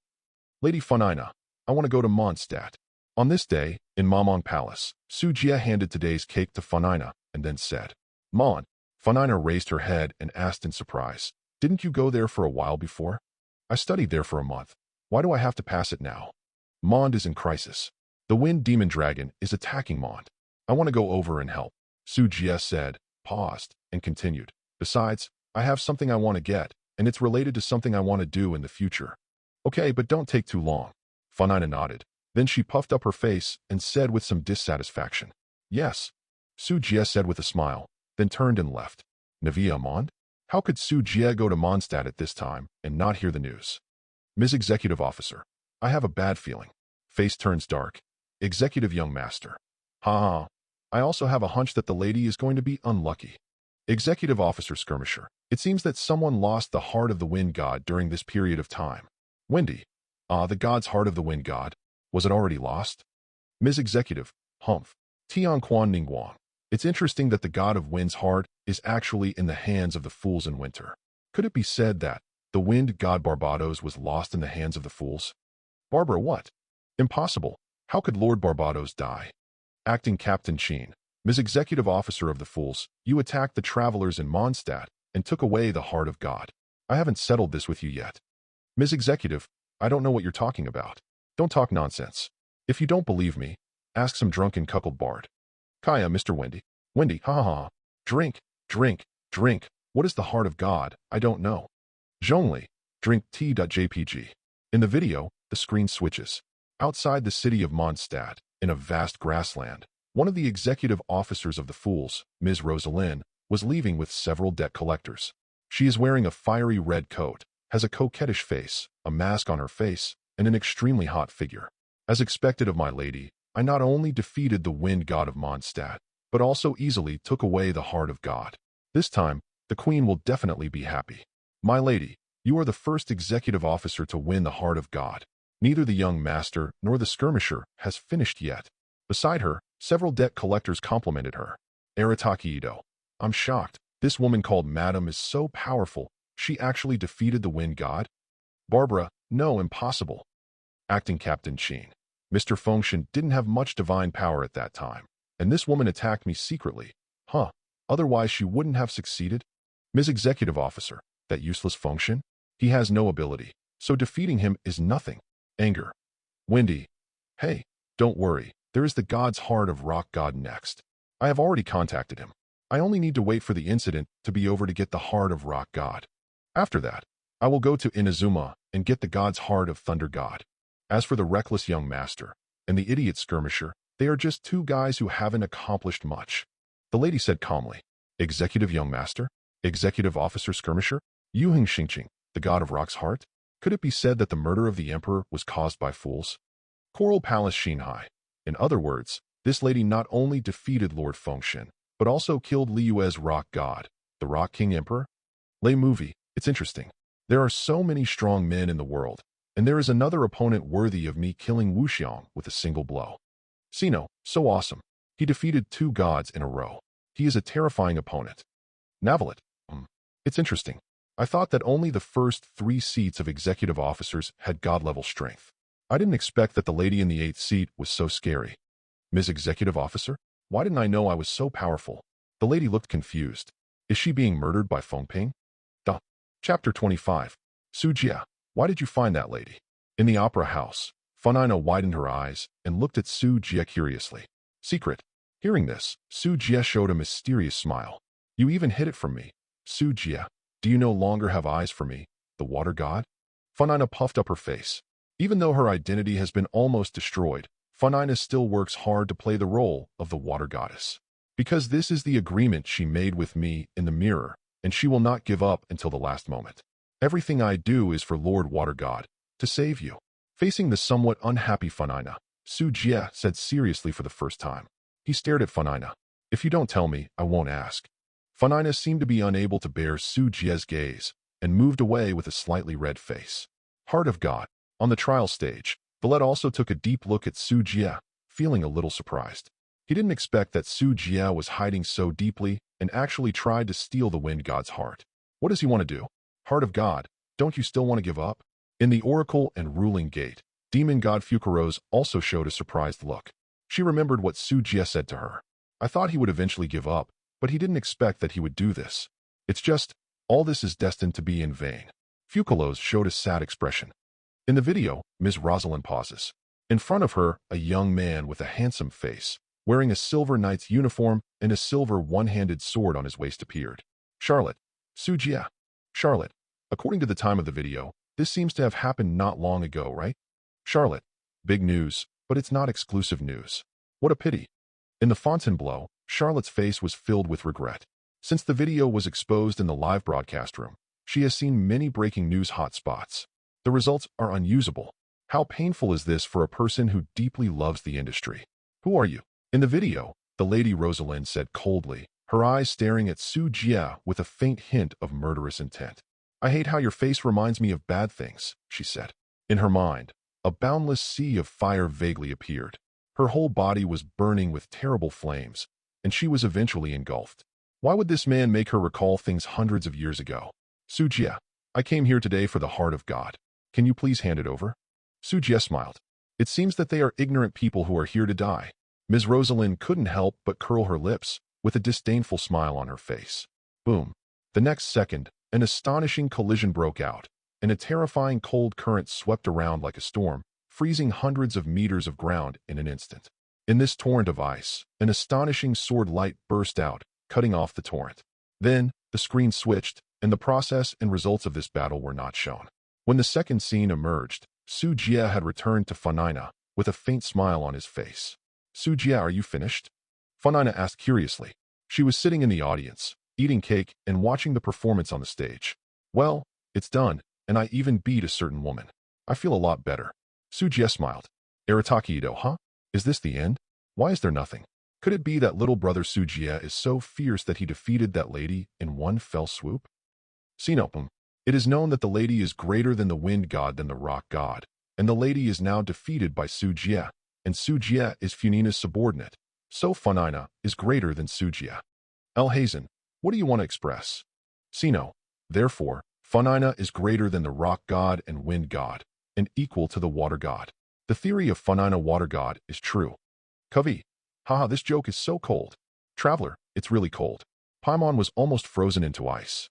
Lady Funina, I want to go to Mondstadt. On this day, in Mamon Palace, Su Jie handed today's cake to Funina and then said, Mon. Funina raised her head and asked in surprise, Didn't you go there for a while before? I studied there for a month. Why do I have to pass it now? Mond is in crisis. The wind demon dragon is attacking Mond. I want to go over and help. Su Jie said, paused, and continued. Besides, I have something I want to get, and it's related to something I want to do in the future. Okay, but don't take too long. Funina nodded. Then she puffed up her face and said with some dissatisfaction. Yes. Su Jie said with a smile, then turned and left. Navia Mond? How could Su Jie go to Mondstadt at this time and not hear the news? Ms. Executive Officer, I have a bad feeling. Face turns dark. Executive Young Master. Ha. I also have a hunch that the lady is going to be unlucky. Executive Officer Skirmisher. It seems that someone lost the heart of the wind god during this period of time. Windy. The god's heart of the wind god. Was it already lost? Ms. Executive. Humph. Tianquan Ningguang. It's interesting that the god of wind's heart is actually in the hands of the fools in winter. Could it be said that the wind god Barbados was lost in the hands of the fools? Barbara what? Impossible. How could Lord Barbados die? Acting Captain Sheen. Ms. Executive Officer of the Fools, you attacked the travelers in Mondstadt and took away the heart of God. I haven't settled this with you yet. Ms. Executive, I don't know what you're talking about. Don't talk nonsense. If you don't believe me, ask some drunken cuckold bard. Kaya, Mr. Wendy. Wendy, ha ha ha. Drink, drink, drink. What is the heart of God? I don't know. Zhongli, drink tea.jpg. In the video, the screen switches. Outside the city of Mondstadt, in a vast grassland, one of the executive officers of the Fools, Ms. Rosalind, was leaving with several debt collectors. She is wearing a fiery red coat, has a coquettish face, a mask on her face, and an extremely hot figure. As expected of my lady, I not only defeated the wind god of Mondstadt, but also easily took away the heart of God. This time, the queen will definitely be happy. My lady, you are the first executive officer to win the heart of God. Neither the young master nor the skirmisher has finished yet. Beside her, several debt collectors complimented her. Arataki Ito. I'm shocked. This woman called Madam is so powerful. She actually defeated the wind god? Barbara, no, impossible. Acting Captain Sheen. Mr. Fengshen didn't have much divine power at that time, and this woman attacked me secretly. Otherwise she wouldn't have succeeded? Ms. Executive Officer, that useless Fengshen? He has no ability, so defeating him is nothing. Anger. Windy. Hey, don't worry. There is the god's heart of rock god next. I have already contacted him. I only need to wait for the incident to be over to get the heart of rock god. After that, I will go to Inazuma and get the god's heart of thunder god. As for the reckless young master and the idiot skirmisher, they are just two guys who haven't accomplished much. The lady said calmly, Executive young master? Executive officer skirmisher? Yuheng Xingqing, the god of rock's heart? Could it be said that the murder of the emperor was caused by fools? Coral Palace Xinhai. In other words, this lady not only defeated Lord Fengshen, but also killed Liyue's rock god, the Rock King Emperor? Lay movie, it's interesting. There are so many strong men in the world, and there is another opponent worthy of me killing Wuxiang with a single blow. Sino, so awesome. He defeated 2 gods in a row. He is a terrifying opponent. Navalet. It's interesting. I thought that only the first 3 seats of executive officers had god-level strength. I didn't expect that the lady in the 8th seat was so scary. Ms. Executive Officer? Why didn't I know I was so powerful? The lady looked confused. Is she being murdered by Fengping? Chapter 25. Su Jie, why did you find that lady? In the opera house, Funina widened her eyes and looked at Su Jie curiously. Secret. Hearing this, Su Jie showed a mysterious smile. You even hid it from me. Sujia, do you no longer have eyes for me, the water god? Funina puffed up her face. Even though her identity has been almost destroyed, Funina still works hard to play the role of the water goddess. Because this is the agreement she made with me in the mirror, and she will not give up until the last moment. Everything I do is for Lord Water God, to save you. Facing the somewhat unhappy Funina, Sujia said seriously for the first time. He stared at Funina. If you don't tell me, I won't ask. Funina seemed to be unable to bear Sujia's gaze, and moved away with a slightly red face. Heart of God. On the trial stage, Valet also took a deep look at Sujia, feeling a little surprised. He didn't expect that Sujia was hiding so deeply and actually tried to steal the wind god's heart. What does he want to do? Heart of God, don't you still want to give up? In the oracle and ruling gate, demon god Focalors also showed a surprised look. She remembered what Sujia said to her. I thought he would eventually give up, but he didn't expect that he would do this. It's just, all this is destined to be in vain. Focalors showed a sad expression. In the video, Ms. Rosalind pauses. In front of her, a young man with a handsome face, wearing a silver knight's uniform and a silver one-handed sword on his waist appeared. Charlotte. Sujia. Charlotte. According to the time of the video, this seems to have happened not long ago, right? Charlotte. Big news, but it's not exclusive news. What a pity. In the Fontainebleau, Charlotte's face was filled with regret. Since the video was exposed in the live broadcast room, she has seen many breaking news hotspots. The results are unusable. How painful is this for a person who deeply loves the industry? Who are you? In the video, the Lady Rosalind said coldly, her eyes staring at Sujia with a faint hint of murderous intent. I hate how your face reminds me of bad things, she said. In her mind, a boundless sea of fire vaguely appeared. Her whole body was burning with terrible flames, and she was eventually engulfed. Why would this man make her recall things hundreds of years ago? Sujia, I came here today for the heart of God. Can you please hand it over? Sujia smiled. It seems that they are ignorant people who are here to die. Ms. Rosalind couldn't help but curl her lips, with a disdainful smile on her face. Boom. The next second, an astonishing collision broke out, and a terrifying cold current swept around like a storm, freezing hundreds of meters of ground in an instant. In this torrent of ice, an astonishing sword light burst out, cutting off the torrent. Then, the screen switched, and the process and results of this battle were not shown. When the second scene emerged, Sujia had returned to Funina, with a faint smile on his face. Sujia, are you finished? Funina asked curiously. She was sitting in the audience, eating cake and watching the performance on the stage. Well, it's done, and I even beat a certain woman. I feel a lot better. Sujia smiled. Arataki-Ido, huh? Is this the end? Why is there nothing? Could it be that little brother Sujia is so fierce that he defeated that lady in one fell swoop? Synopsis. It is known that the lady is greater than the wind god than the rock god, and the lady is now defeated by Sujia, and Sujia is Funina's subordinate, so Funina is greater than Sujia. Alhazen, what do you want to express? Sino. Therefore, Funina is greater than the rock god and wind god, and equal to the water god. The theory of Funina water god is true. Kavi. Haha, this joke is so cold. Traveler, it's really cold. Paimon was almost frozen into ice.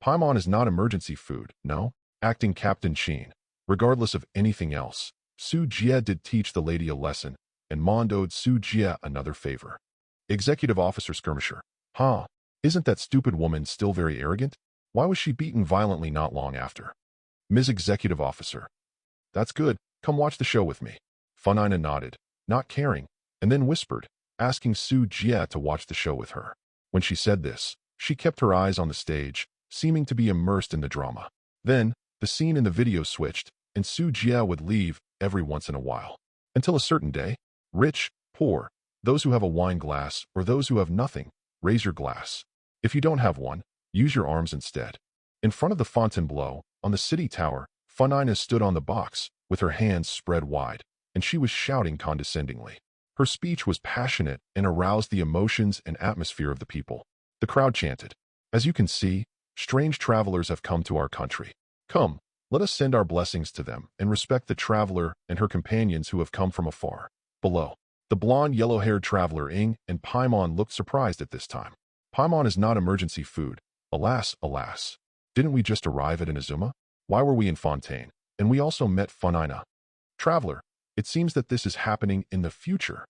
Paimon is not emergency food, no? Acting Captain Sheen. Regardless of anything else, Sujia did teach the lady a lesson, and Mon owed Sujia another favor. Executive Officer Skirmisher. Huh, isn't that stupid woman still very arrogant? Why was she beaten violently not long after? Ms. Executive Officer. That's good, come watch the show with me. Funina nodded, not caring, and then whispered, asking Sujia to watch the show with her. When she said this, she kept her eyes on the stage, seeming to be immersed in the drama. Then, the scene in the video switched, and Sujia would leave every once in a while. Until a certain day, rich, poor, those who have a wine glass or those who have nothing, raise your glass. If you don't have one, use your arms instead. In front of the Fontainebleau, on the city tower, Funina stood on the box, with her hands spread wide, and she was shouting condescendingly. Her speech was passionate and aroused the emotions and atmosphere of the people. The crowd chanted, "As you can see, strange travelers have come to our country. Come, let us send our blessings to them and respect the traveler and her companions who have come from afar." Below, the blonde, yellow-haired traveler Ing and Paimon looked surprised at this time. Paimon is not emergency food. Alas, alas. Didn't we just arrive at Inazuma? Why were we in Fontaine? And we also met Funina. Traveler, it seems that this is happening in the future.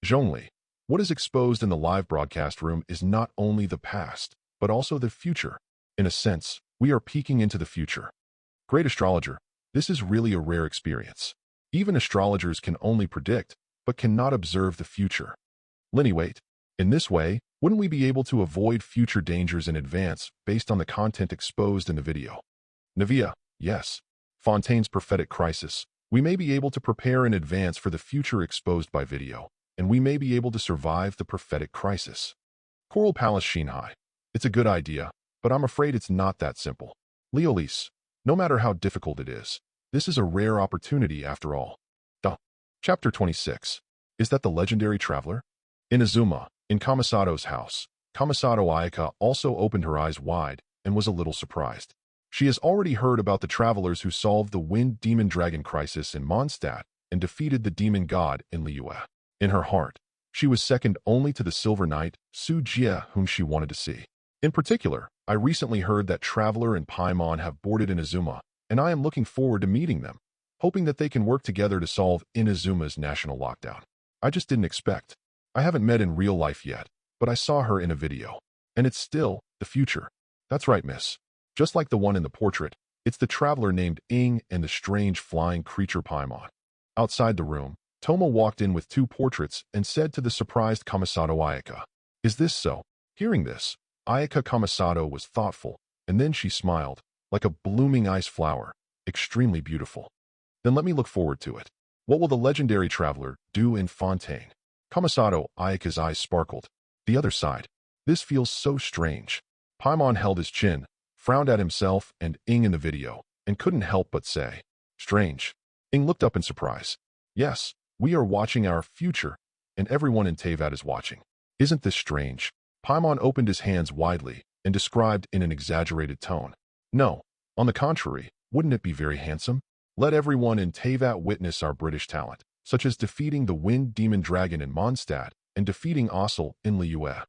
Zhongli, what is exposed in the live broadcast room is not only the past, but also the future. In a sense, we are peeking into the future. Great astrologer, this is really a rare experience. Even astrologers can only predict, but cannot observe the future. Lenny, wait. In this way, wouldn't we be able to avoid future dangers in advance based on the content exposed in the video? Navia, yes. Fontaine's prophetic crisis. We may be able to prepare in advance for the future exposed by video, and we may be able to survive the prophetic crisis. Coral Palace Shinhai. It's a good idea, but I'm afraid it's not that simple. Leolise, no matter how difficult it is, this is a rare opportunity after all. Chapter 26. Is that the legendary traveler? In Azuma, in Kamasato's house, Kamasato Ayaka also opened her eyes wide and was a little surprised. She has already heard about the travelers who solved the Wind Demon Dragon crisis in Mondstadt and defeated the demon god in Liyue. In her heart, she was second only to the Silver Knight, Su Jie, whom she wanted to see. In particular, I recently heard that Traveler and Paimon have boarded Inazuma, and I am looking forward to meeting them, hoping that they can work together to solve Inazuma's national lockdown. I just didn't expect. I haven't met in real life yet, but I saw her in a video. And it's still the future. That's right, miss. Just like the one in the portrait, it's the traveler named Ing and the strange flying creature Paimon. Outside the room, Toma walked in with two portraits and said to the surprised Kamasato Ayaka, "Is this so?" Hearing this, Ayaka Kamasato was thoughtful, and then she smiled, like a blooming ice flower, extremely beautiful. Then let me look forward to it. What will the legendary traveler do in Fontaine? Kamasato Ayaka's eyes sparkled. The other side. This feels so strange. Paimon held his chin, frowned at himself and Ing in the video, and couldn't help but say, "Strange." Ing looked up in surprise. "Yes, we are watching our future, and everyone in Teyvat is watching. Isn't this strange?" Paimon opened his hands widely and described in an exaggerated tone. "No, on the contrary, wouldn't it be very handsome? Let everyone in Teyvat witness our British talent, such as defeating the Wind Demon Dragon in Mondstadt and defeating Ossel in Liyue."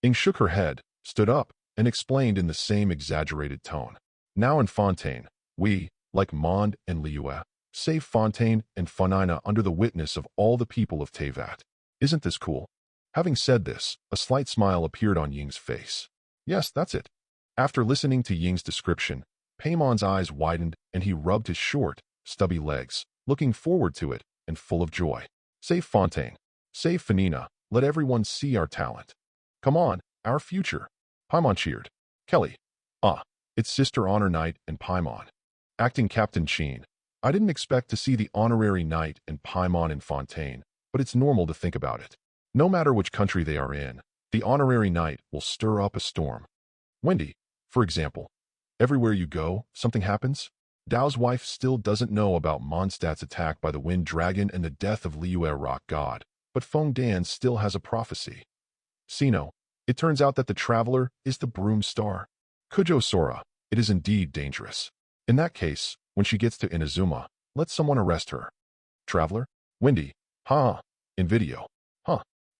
Ing shook her head, stood up, and explained in the same exaggerated tone. "Now in Fontaine, we, like Mond and Liyue, save Fontaine and Funina under the witness of all the people of Teyvat. Isn't this cool?" Having said this, a slight smile appeared on Ying's face. "Yes, that's it." After listening to Ying's description, Paimon's eyes widened and he rubbed his short, stubby legs, looking forward to it and full of joy. "Save Fontaine. Save Funina. Let everyone see our talent. Come on, our future." Paimon cheered. "Kelly. It's Sister Honor Knight and Paimon. Acting Captain Sheen. I didn't expect to see the honorary knight and Paimon in Fontaine, but it's normal to think about it. No matter which country they are in, the honorary knight will stir up a storm. Wendy, for example. Everywhere you go, something happens. Dao's wife still doesn't know about Mondstadt's attack by the Wind Dragon and the death of Liyue Rock God, but Fontaine still has a prophecy. Sino, it turns out that the traveler is the Broom Star. Kujo Sora, it is indeed dangerous. In that case, when she gets to Inazuma, let someone arrest her. Traveler? Wendy. In video.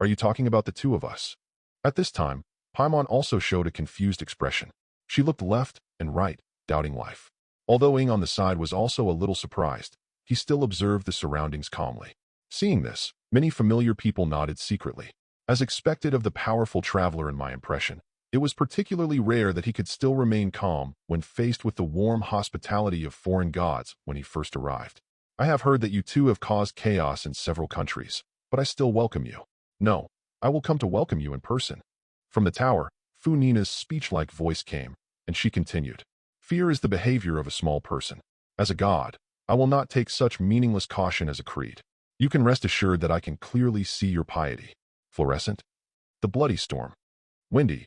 Are you talking about the two of us? At this time, Paimon also showed a confused expression. She looked left and right, doubting life. Although Ing on the side was also a little surprised, he still observed the surroundings calmly. Seeing this, many familiar people nodded secretly. As expected of the powerful traveler in my impression, it was particularly rare that he could still remain calm when faced with the warm hospitality of foreign gods when he first arrived. "I have heard that you two have caused chaos in several countries, but I still welcome you. No, I will come to welcome you in person." From the tower, Funina's speech-like voice came, and she continued. "Fear is the behavior of a small person. As a god, I will not take such meaningless caution as a creed. You can rest assured that I can clearly see your piety. Fluorescent? The bloody storm. Windy.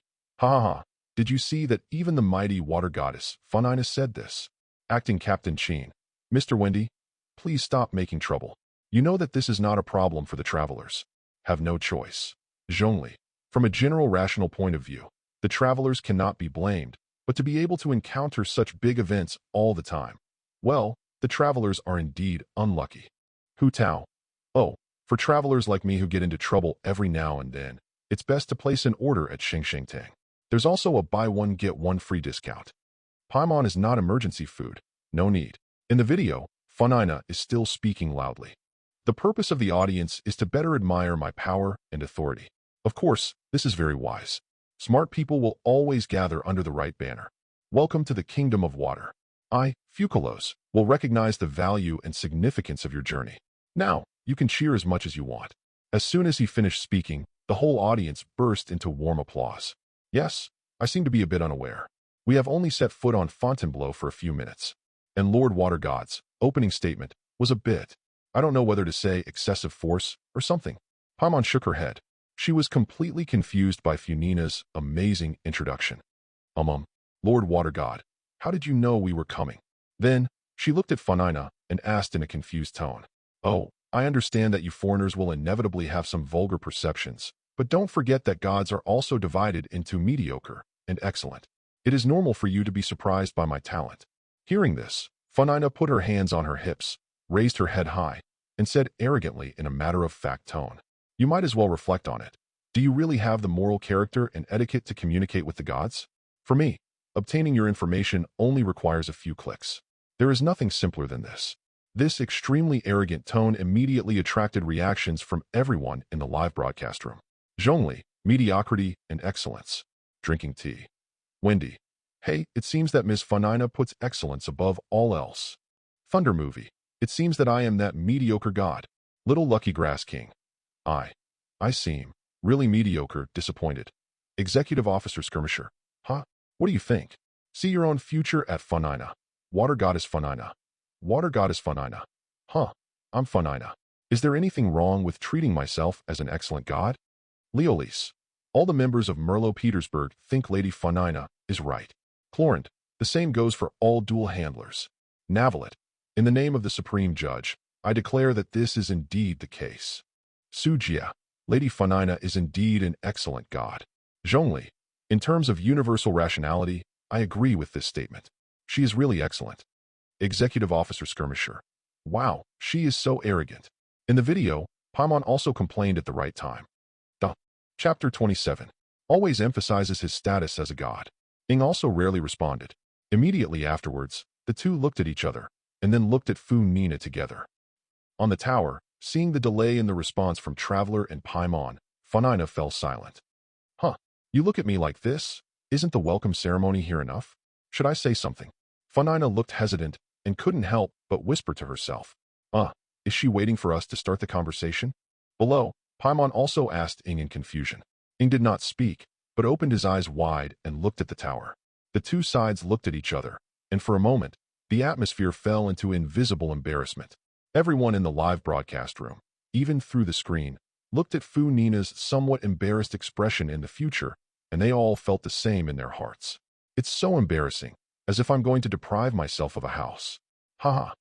Did you see that even the mighty water goddess, Funina, said this? Acting Captain Sheen. Mr. Wendy, please stop making trouble. You know that this is not a problem for the travelers. Have no choice. Zhongli. From a general rational point of view, the travelers cannot be blamed, but to be able to encounter such big events all the time, well, the travelers are indeed unlucky. Hu Tao. Oh, for travelers like me who get into trouble every now and then, it's best to place an order at Xingshengtang. There's also a buy one get one free discount. Paimon is not emergency food. No need. In the video, Funina is still speaking loudly. The purpose of the audience is to better admire my power and authority. Of course, this is very wise. Smart people will always gather under the right banner. Welcome to the kingdom of water. I, Focalors, will recognize the value and significance of your journey. Now, you can cheer as much as you want. As soon as he finished speaking, the whole audience burst into warm applause. Yes, I seem to be a bit unaware. We have only set foot on Fontainebleau for a few minutes. And Lord Water God's opening statement was a bit, I don't know whether to say excessive force or something. Paimon shook her head. She was completely confused by Funina's amazing introduction. Lord Water God, how did you know we were coming? Then, she looked at Funina and asked in a confused tone. Oh, I understand that you foreigners will inevitably have some vulgar perceptions, but don't forget that gods are also divided into mediocre and excellent. It is normal for you to be surprised by my talent. Hearing this, Funina put her hands on her hips, raised her head high, and said arrogantly in a matter-of-fact tone, you might as well reflect on it. Do you really have the moral character and etiquette to communicate with the gods? For me, obtaining your information only requires a few clicks. There is nothing simpler than this. This extremely arrogant tone immediately attracted reactions from everyone in the live broadcast room. Zhongli, mediocrity and excellence. Drinking tea. Wendy, hey, it seems that Ms. Funina puts excellence above all else. Thunder movie, it seems that I am that mediocre god. Little Lucky Grass King. I seem really mediocre, disappointed. Executive Officer Skirmisher. Huh? What do you think? See your own future at Funina. Water Goddess Funina. Water Goddess Funina. Huh? I'm Funina. Is there anything wrong with treating myself as an excellent god? Leolise. All the members of Merlot Petersburg think Lady Funina is right. Clorant. The same goes for all dual handlers. Navalet. In the name of the Supreme Judge, I declare that this is indeed the case. Sujia. Lady Funina is indeed an excellent god. Zhongli. In terms of universal rationality, I agree with this statement. She is really excellent. Executive Officer Skirmisher. Wow, she is so arrogant. In the video, Paimon also complained at the right time. Chapter 27. Always emphasizes his status as a god. Ing also rarely responded. Immediately afterwards, the two looked at each other, and then looked at Funina together. On the tower, seeing the delay in the response from Traveler and Paimon, Funina fell silent. Huh, you look at me like this? Isn't the welcome ceremony here enough? Should I say something? Funina looked hesitant and couldn't help but whisper to herself. Is she waiting for us to start the conversation? Below, Paimon also asked Ing in confusion. Ing did not speak, but opened his eyes wide and looked at the tower. The two sides looked at each other, and for a moment, the atmosphere fell into invisible embarrassment. Everyone in the live broadcast room, even through the screen, looked at Funina's somewhat embarrassed expression in the future, and they all felt the same in their hearts. It's so embarrassing, as if I'm going to deprive myself of a house. Haha.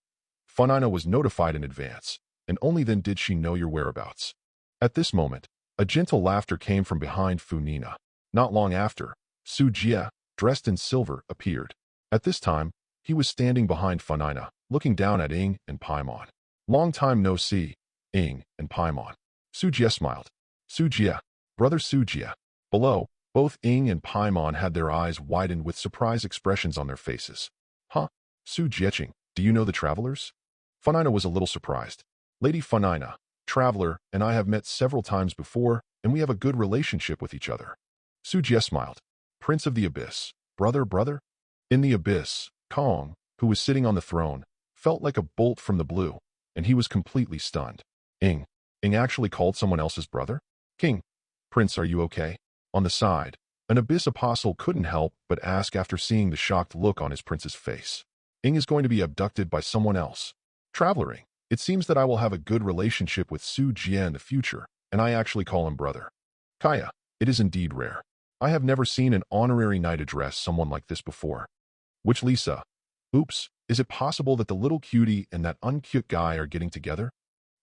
Funina was notified in advance, and only then did she know your whereabouts. At this moment, a gentle laughter came from behind Funina. Not long after, Sujia, dressed in silver, appeared. At this time, he was standing behind Funina, looking down at Ing and Paimon. Long time no see, Ing and Paimon. Sujia smiled. Sujia, brother Sujia. Below, both Ing and Paimon had their eyes widened with surprise expressions on their faces. Huh? Sujieching, do you know the travelers? Funina was a little surprised. Lady Funina, Traveler, and I have met several times before, and we have a good relationship with each other. Sujia smiled. Prince of the Abyss, brother? In the Abyss, Kong, who was sitting on the throne, felt like a bolt from the blue, and he was completely stunned. Ing actually called someone else's brother? King. Prince, are you okay? On the side, an Abyss apostle couldn't help but ask after seeing the shocked look on his prince's face. Ing is going to be abducted by someone else. Traveler Ing, it seems that I will have a good relationship with Su Jie in the future, and I actually call him brother. Kaya, it is indeed rare. I have never seen an honorary knight address someone like this before. Which Lisa? Oops, is it possible that the little cutie and that uncute guy are getting together?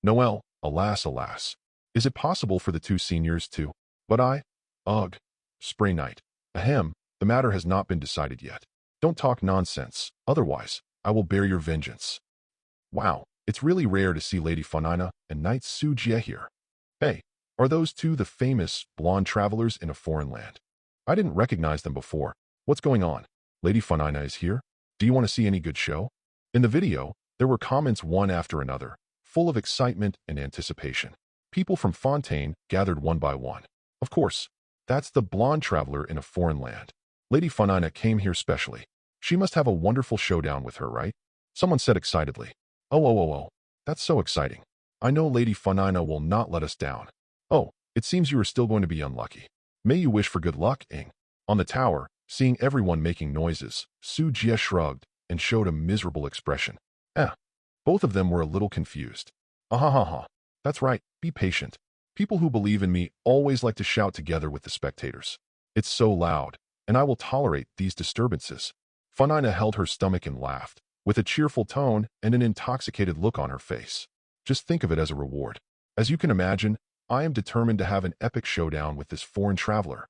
Noel, alas. Is it possible for the two seniors to? But ugh. Spray Knight. Ahem, the matter has not been decided yet. Don't talk nonsense, otherwise, I will bear your vengeance. Wow, it's really rare to see Lady Funina and Knight Su Jie here. Hey, are those two the famous, blonde travelers in a foreign land? I didn't recognize them before. What's going on? Lady Funina is here? Do you want to see any good show? In the video, there were comments one after another, full of excitement and anticipation. People from Fontaine gathered one by one. Of course, That's the blonde traveler in a foreign land. Lady Funina came here specially. She must have a wonderful showdown with her, right? Someone said excitedly. Oh. That's so exciting. I know Lady Funina will not let us down. Oh, it seems you are still going to be unlucky. May you wish for good luck, Ing. On the tower, seeing everyone making noises, Su Jie shrugged and showed a miserable expression. Both of them were a little confused. Ahahaha. That's right, be patient. People who believe in me always like to shout together with the spectators. It's so loud, and I will tolerate these disturbances. Funina held her stomach and laughed, with a cheerful tone and an intoxicated look on her face. Just think of it as a reward. As you can imagine, I am determined to have an epic showdown with this foreign traveler.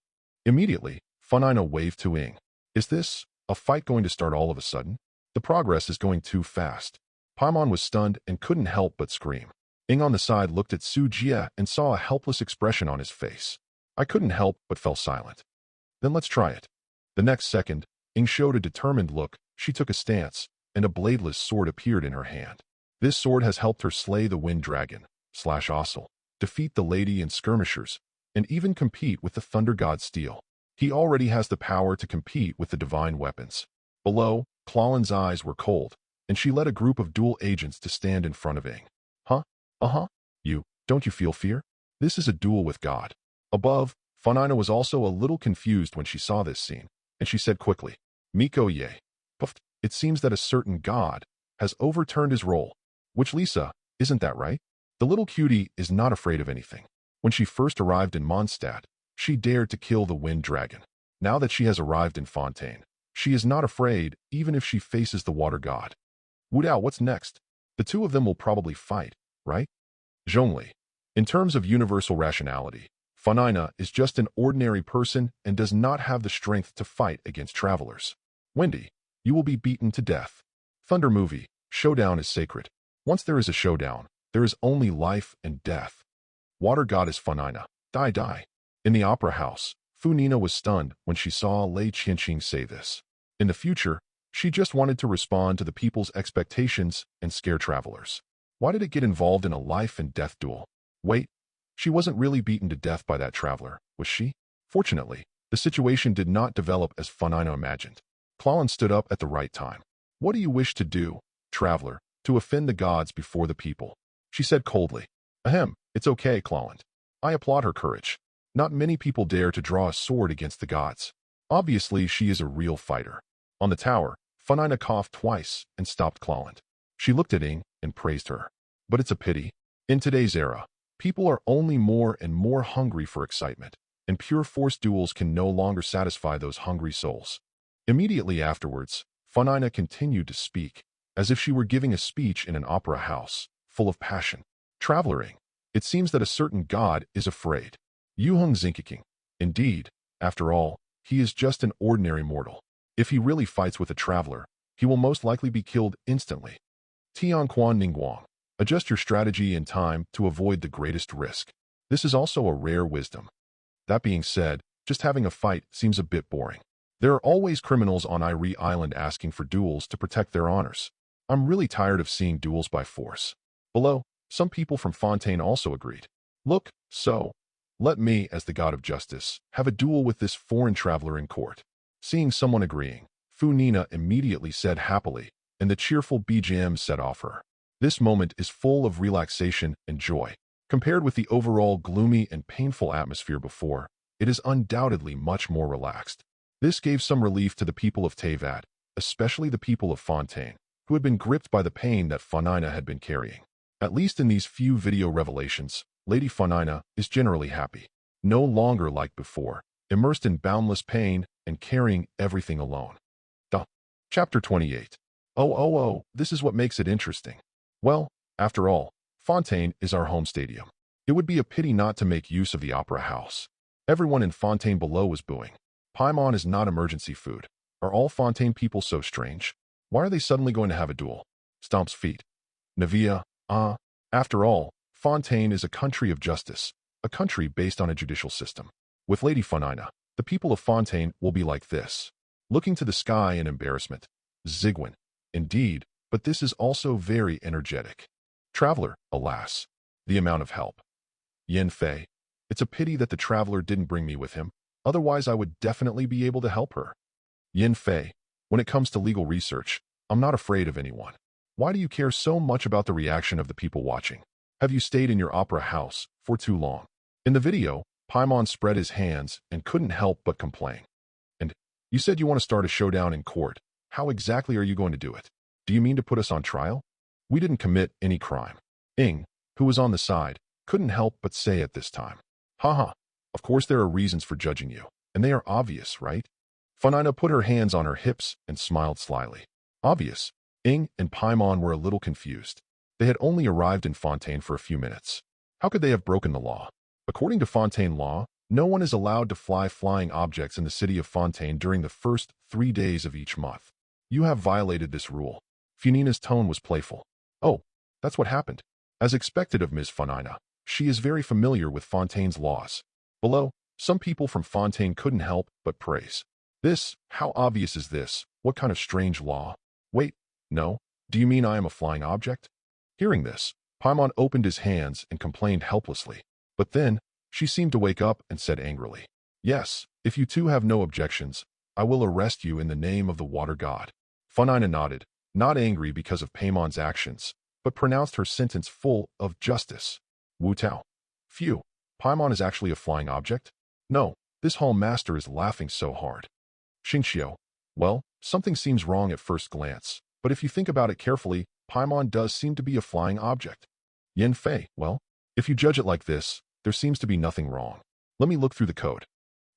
Immediately, Funina waved to Ing. Is this a fight going to start all of a sudden? The progress is going too fast. Paimon was stunned and couldn't help but scream. Ing on the side looked at Su Jie and saw a helpless expression on his face. I couldn't help but fell silent. Then let's try it. The next second, Ing showed a determined look. She took a stance, and a bladeless sword appeared in her hand. This sword has helped her slay the wind dragon, /Ossel, defeat the lady and skirmishers, and even compete with the thunder god Steel. He already has the power to compete with the divine weapons. Below, Clawlin's eyes were cold, and she led a group of dual agents to stand in front of Ing. Don't you feel fear? This is a duel with God. Above, Funina was also a little confused when she saw this scene, and she said quickly, Miko ye. Puffed, it seems that a certain God has overturned his role. Which Lisa, isn't that right? The little cutie is not afraid of anything. When she first arrived in Mondstadt, she dared to kill the wind dragon. Now that she has arrived in Fontaine, she is not afraid even if she faces the water god. Wudao, what's next? The two of them will probably fight, right? Zhongli. In terms of universal rationality, Funina is just an ordinary person and does not have the strength to fight against travelers. Wendy, you will be beaten to death. Thunder movie, showdown is sacred. Once there is a showdown, there is only life and death. Water goddess Funina, die. In the opera house, Funina was stunned when she saw Lei Qianqing say this. In the future, she just wanted to respond to the people's expectations and scare travelers. Why did it get involved in a life and death duel? Wait, she wasn't really beaten to death by that traveler, was she? Fortunately, the situation did not develop as Funina imagined. Clawlin stood up at the right time. What do you wish to do, traveler, to offend the gods before the people? She said coldly. Ahem, it's okay, Clawlin. I applaud her courage. Not many people dare to draw a sword against the gods. Obviously, she is a real fighter. On the tower, Funina coughed twice and stopped Clawlin. She looked at Ing and praised her. But it's a pity. In today's era, people are only more and more hungry for excitement, and pure force duels can no longer satisfy those hungry souls. Immediately afterwards, Funina continued to speak, as if she were giving a speech in an opera house, full of passion. Traveler, it seems that a certain god is afraid. Yuheng Zinkiking. Indeed, after all, he is just an ordinary mortal. If he really fights with a traveler, he will most likely be killed instantly. Tianquan Ningguang. Adjust your strategy and time to avoid the greatest risk. This is also a rare wisdom. That being said, just having a fight seems a bit boring. There are always criminals on Irie Island asking for duels to protect their honors. I'm really tired of seeing duels by force. Below, some people from Fontaine also agreed. Look, so, let me, as the god of justice, have a duel with this foreign traveler in court. Seeing someone agreeing, Funina immediately said happily, and the cheerful BGM set off her. This moment is full of relaxation and joy. Compared with the overall gloomy and painful atmosphere before, it is undoubtedly much more relaxed. This gave some relief to the people of Teyvat, especially the people of Fontaine, who had been gripped by the pain that Funina had been carrying. At least in these few video revelations, Lady Funina is generally happy, no longer like before, immersed in boundless pain and carrying everything alone. Chapter 28. Oh, this is what makes it interesting. Well, after all, Fontaine is our home stadium. It would be a pity not to make use of the opera house. Everyone in Fontaine below was booing. Paimon is not emergency food. Are all Fontaine people so strange? Why are they suddenly going to have a duel? Stomps feet. Navia, after all, Fontaine is a country of justice, a country based on a judicial system. With Lady Funina, the people of Fontaine will be like this. Looking to the sky in embarrassment. Zigwin. Indeed, but this is also very energetic. Traveler, alas. The amount of help. Yen Fei. It's a pity that the traveler didn't bring me with him. Otherwise, I would definitely be able to help her. Yin Fei, when it comes to legal research, I'm not afraid of anyone. Why do you care so much about the reaction of the people watching? Have you stayed in your opera house for too long? In the video, Paimon spread his hands and couldn't help but complain. And you said you want to start a showdown in court. How exactly are you going to do it? Do you mean to put us on trial? We didn't commit any crime. Ing, who was on the side, couldn't help but say at this time. Haha, of course there are reasons for judging you, and they are obvious, right? Funina put her hands on her hips and smiled slyly. Obvious. Ing and Paimon were a little confused. They had only arrived in Fontaine for a few minutes. How could they have broken the law? According to Fontaine law, no one is allowed to fly flying objects in the city of Fontaine during the first 3 days of each month. You have violated this rule. Funina's tone was playful. Oh, that's what happened. As expected of Ms. Funina, she is very familiar with Fontaine's laws. Below, some people from Fontaine couldn't help but praise. This, how obvious is this? What kind of strange law? Wait, no, do you mean I am a flying object? Hearing this, Paimon opened his hands and complained helplessly. But then, she seemed to wake up and said angrily, Yes, if you two have no objections, I will arrest you in the name of the water god. Funina nodded, not angry because of Paimon's actions, but pronounced her sentence full of justice. Wu Tao. Phew, Paimon is actually a flying object? No, this hall master is laughing so hard. Xingxiu. Well, something seems wrong at first glance, but if you think about it carefully, Paimon does seem to be a flying object. Yin Fei. Well, if you judge it like this, there seems to be nothing wrong. Let me look through the code.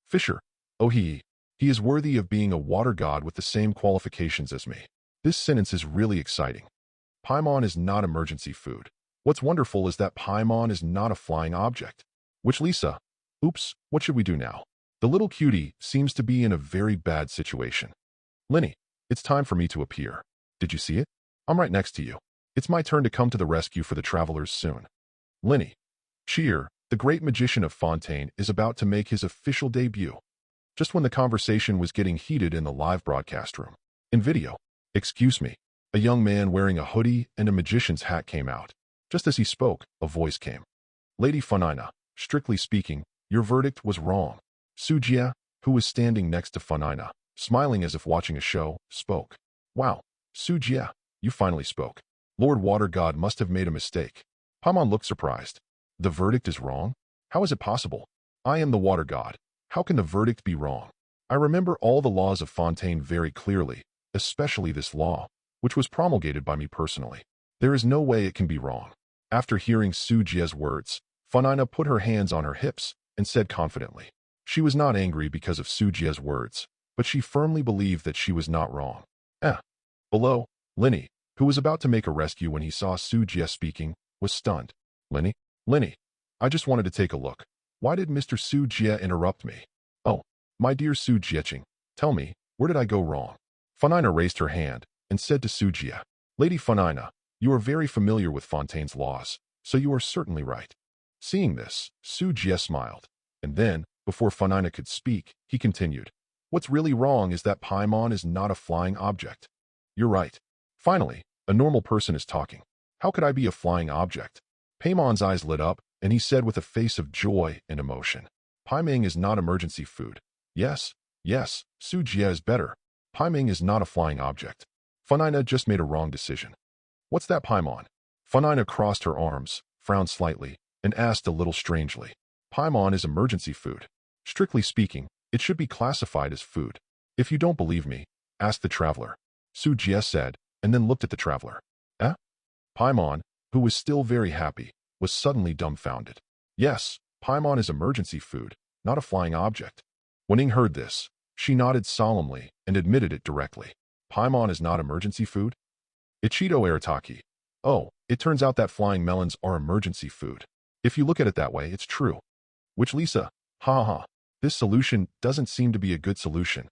Fisher. Oh, he is worthy of being a water god with the same qualifications as me. This sentence is really exciting. Paimon is not emergency food. What's wonderful is that Paimon is not a flying object. Which Lisa? Oops, what should we do now? The little cutie seems to be in a very bad situation. Linny, it's time for me to appear. Did you see it? I'm right next to you. It's my turn to come to the rescue for the travelers soon. Linny. Cheer, the great magician of Fontaine, is about to make his official debut. Just when the conversation was getting heated in the live broadcast room. In video, excuse me, a young man wearing a hoodie and a magician's hat came out. Just as he spoke, a voice came. Lady Funina, strictly speaking, your verdict was wrong. Sujia, who was standing next to Funina, smiling as if watching a show, spoke. Wow, Sujia, you finally spoke. Lord Water God must have made a mistake. Paimon looked surprised. The verdict is wrong? How is it possible? I am the Water God. How can the verdict be wrong? I remember all the laws of Fontaine very clearly, especially this law, which was promulgated by me personally. There is no way it can be wrong. After hearing Sujia's words, Funina put her hands on her hips and said confidently. She was not angry because of Sujia's words, but she firmly believed that she was not wrong. Below, Linny, who was about to make a rescue when he saw Sujia speaking, was stunned. Linny, I just wanted to take a look. Why did Mr. Sujia interrupt me? Oh, my dear Sujieching, tell me, where did I go wrong? Funina raised her hand and said to Sujia, Lady Funina, you are very familiar with Fontaine's laws, so you are certainly right. Seeing this, Sujia smiled, and then, before Funina could speak, he continued. What's really wrong is that Paimon is not a flying object. You're right. Finally, a normal person is talking. How could I be a flying object? Paimon's eyes lit up, and he said with a face of joy and emotion. Paimon is not emergency food. Yes, Sujia is better. Paimon is not a flying object. Funina just made a wrong decision. What's that, Paimon? Funina crossed her arms, frowned slightly, and asked a little strangely. Paimon is emergency food. Strictly speaking, it should be classified as food. If you don't believe me, ask the traveler. Sujia said, and then looked at the traveler. Paimon, who was still very happy, was suddenly dumbfounded. Yes, Paimon is emergency food, not a flying object. When Ing heard this, she nodded solemnly and admitted it directly. Paimon is not emergency food? Ichido Arataki. Oh, it turns out that flying melons are emergency food. If you look at it that way, it's true. Which Lisa, this solution doesn't seem to be a good solution.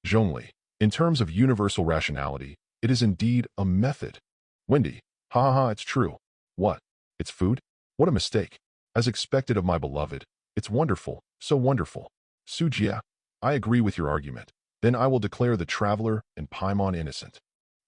Zhongli, in terms of universal rationality, it is indeed a method. Wendy, it's true. What? It's food? What a mistake. As expected of my beloved, it's wonderful, so wonderful. Sujia, I agree with your argument. Then I will declare the traveler and Paimon innocent.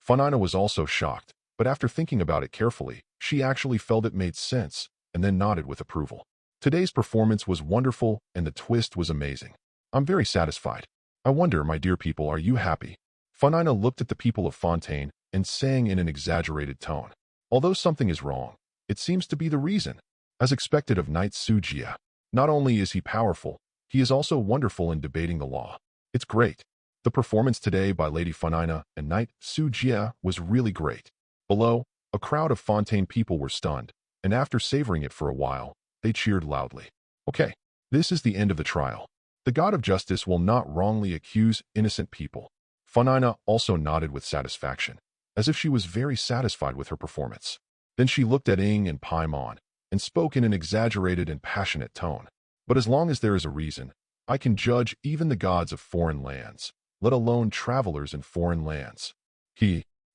Funina was also shocked, but after thinking about it carefully, she actually felt it made sense, and then nodded with approval. Today's performance was wonderful, and the twist was amazing. I'm very satisfied. I wonder, my dear people, are you happy? Funina looked at the people of Fontaine and sang in an exaggerated tone. Although something is wrong, it seems to be the reason. As expected of Knight Sujia, not only is he powerful, he is also wonderful in debating the law. It's great. The performance today by Lady Funina and Knight Sujia was really great. Below, a crowd of Fontaine people were stunned, and after savoring it for a while, they cheered loudly. Okay, this is the end of the trial. The God of Justice will not wrongly accuse innocent people. Funina also nodded with satisfaction, as if she was very satisfied with her performance. Then she looked at Ing and Paimon, and spoke in an exaggerated and passionate tone. But as long as there is a reason, I can judge even the gods of foreign lands, let alone travelers in foreign lands.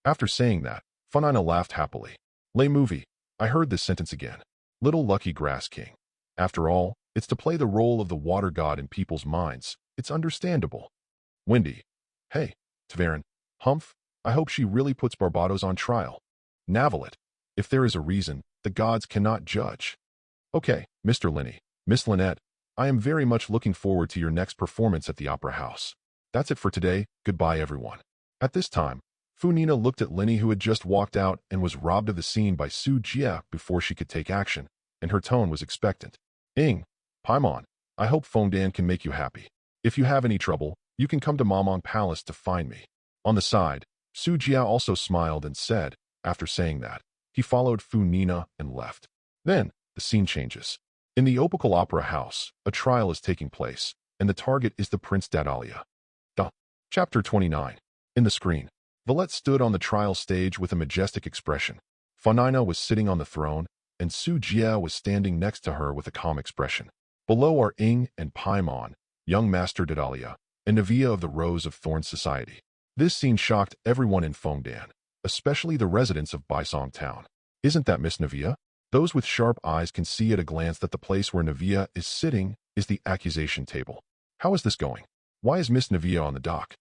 After saying that, Funina laughed happily. Lay movie, I heard this sentence again. Little lucky grass king. After all, it's to play the role of the water god in people's minds. It's understandable. Windy. Hey, Tverin. Humph, I hope she really puts Barbados on trial. Navalet. If there is a reason, the gods cannot judge. Okay, Mr. Linney, Miss Lynette, I am very much looking forward to your next performance at the Opera House. That's it for today. Goodbye, everyone. At this time, Funina looked at Linney, who had just walked out and was robbed of the scene by Su Jia before she could take action, and her tone was expectant. Ing, Paimon, I hope Fontaine can make you happy. If you have any trouble, you can come to Mamon Palace to find me. On the side, Su Jia also smiled and said, after saying that, he followed Funina and left. Then, the scene changes. In the Opal Opera House, a trial is taking place, and the target is the Prince Dadalia. Chapter 29. In the screen, Valette stood on the trial stage with a majestic expression. Funina was sitting on the throne, and Su Jia was standing next to her with a calm expression. Below are Ing and Paimon, young Master Dadalia, and Navia of the Rose of Thorns Society. This scene shocked everyone in Fontaine, especially the residents of Baisong Town. Isn't that Miss Navia? Those with sharp eyes can see at a glance that the place where Navia is sitting is the accusation table. How is this going? Why is Miss Navia on the dock?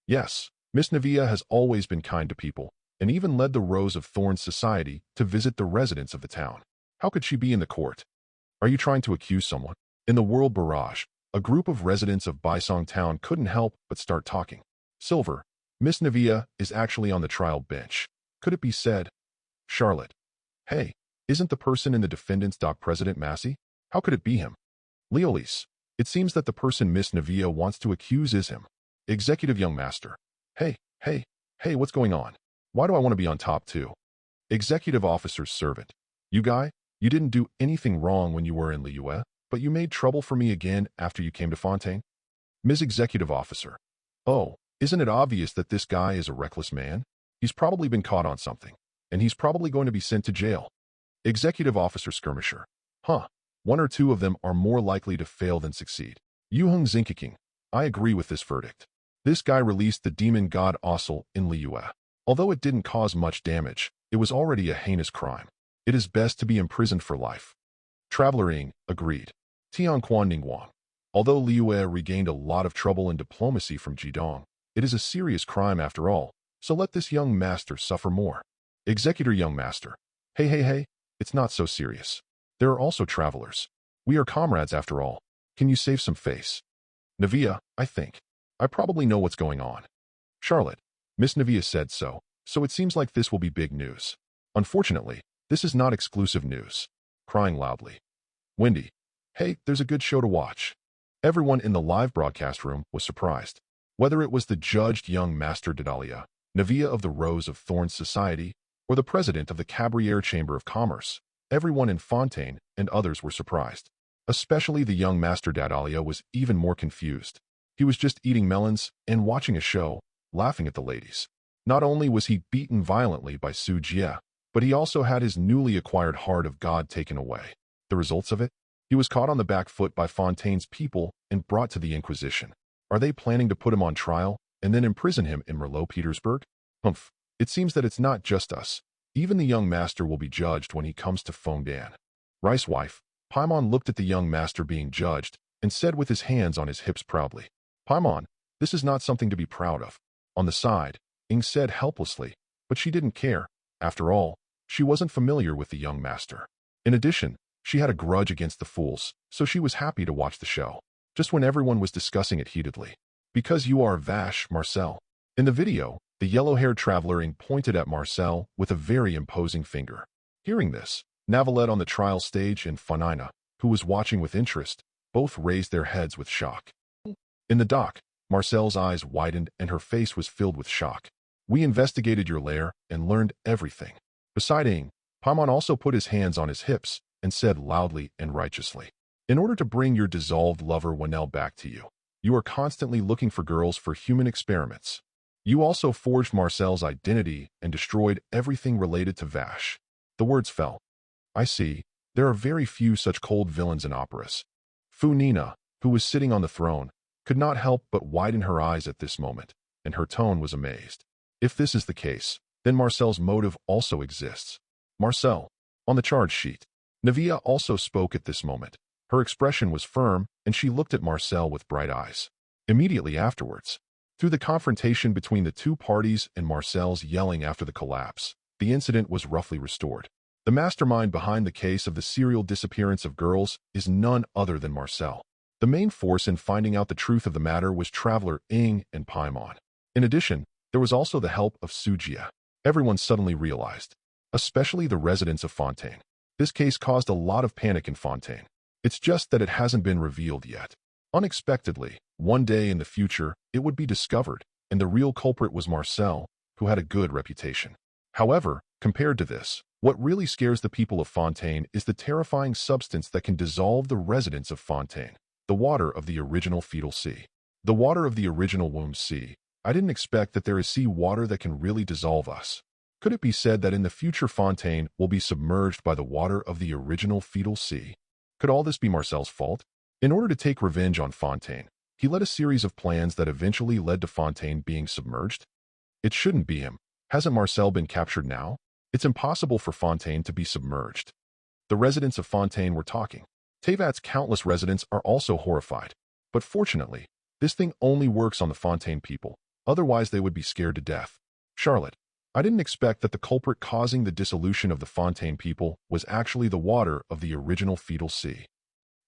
Yes, Miss Navia has always been kind to people, and even led the Rose of Thorns Society to visit the residents of the town. How could she be in the court? Are you trying to accuse someone? In the World Barrage, a group of residents of Baisong Town couldn't help but start talking. Silver, Miss Navia is actually on the trial bench. Could it be said? Charlotte. Hey, isn't the person in the defendant's dock President Massey? How could it be him? Leolise. It seems that the person Miss Navia wants to accuse is him. Executive Young Master. Hey, what's going on? Why do I want to be on top too? Executive Officer's Servant. You guy, you didn't do anything wrong when you were in Liyue, but you made trouble for me again after you came to Fontaine? Ms. Executive Officer. Oh, isn't it obvious that this guy is a reckless man? He's probably been caught on something, and he's probably going to be sent to jail. Executive Officer Skirmisher. One or two of them are more likely to fail than succeed. Yuheng Zinkiking. I agree with this verdict. This guy released the demon god Ossel in Liyue. Although it didn't cause much damage, it was already a heinous crime. It is best to be imprisoned for life. Traveler Ing agreed. Tianquan Ningguang. Although Liyue regained a lot of trouble and diplomacy from Jidong, it is a serious crime after all, so let this young master suffer more. Executor Young Master. Hey, it's not so serious. There are also travelers. We are comrades after all. Can you save some face? Navia, I think. I probably know what's going on. Charlotte. Miss Navia said so it seems like this will be big news. Unfortunately, this is not exclusive news. Crying loudly. Windy. Hey, there's a good show to watch. Everyone in the live broadcast room was surprised. Whether it was the judged young Master Dadalia, Navia of the Rose of Thorns Society, or the president of the Cabriere Chamber of Commerce, everyone in Fontaine and others were surprised. Especially the young Master Dadalia was even more confused. He was just eating melons and watching a show, laughing at the ladies. Not only was he beaten violently by Su Jia, but he also had his newly acquired Heart of God taken away. The results of it? He was caught on the back foot by Fontaine's people and brought to the Inquisition. Are they planning to put him on trial and then imprison him in Merlot Petersburg? Humph, it seems that it's not just us. Even the young master will be judged when he comes to Fontaine. Rice wife, Paimon looked at the young master being judged and said with his hands on his hips proudly, Paimon, this is not something to be proud of. On the side, Ing said helplessly, but she didn't care. After all, she wasn't familiar with the young master. In addition, she had a grudge against the fools, so she was happy to watch the show. just when everyone was discussing it heatedly. Because you are Vash, Marcel. In the video, the yellow-haired traveler pointed at Marcel with a very imposing finger. Hearing this, Navalette on the trial stage and Funina, who was watching with interest, both raised their heads with shock. In the dock, Marcel's eyes widened and her face was filled with shock. We investigated your lair and learned everything. Beside Paimon also put his hands on his hips and said loudly and righteously, in order to bring your dissolved lover Wanel back to you, you are constantly looking for girls for human experiments. You also forged Marcel's identity and destroyed everything related to Vash. The words fell. I see. There are very few such cold villains in operas. Funina, who was sitting on the throne, could not help but widen her eyes at this moment, and her tone was amazed. If this is the case, then Marcel's motive also exists. Marcel, on the charge sheet. Navia also spoke at this moment. Her expression was firm, and she looked at Marcel with bright eyes. Immediately afterwards, through the confrontation between the two parties and Marcel's yelling after the collapse, the incident was roughly restored. The mastermind behind the case of the serial disappearance of girls is none other than Marcel. The main force in finding out the truth of the matter was Traveler and Paimon. In addition, there was also the help of Sujia. Everyone suddenly realized, especially the residents of Fontaine. This case caused a lot of panic in Fontaine. It's just that it hasn't been revealed yet. Unexpectedly, one day in the future, it would be discovered, and the real culprit was Marcel, who had a good reputation. However, compared to this, what really scares the people of Fontaine is the terrifying substance that can dissolve the residents of Fontaine, the water of the original fetal sea. The water of the original womb sea. I didn't expect that there is sea water that can really dissolve us. Could it be said that in the future Fontaine will be submerged by the water of the original fetal sea? Could all this be Marcel's fault? In order to take revenge on Fontaine, he led a series of plans that eventually led to Fontaine being submerged. It shouldn't be him. Hasn't Marcel been captured now? It's impossible for Fontaine to be submerged. The residents of Fontaine were talking. Teyvat's countless residents are also horrified. But fortunately, this thing only works on the Fontaine people. Otherwise, they would be scared to death. Charlotte, I didn't expect that the culprit causing the dissolution of the Fontaine people was actually the water of the original fetal sea.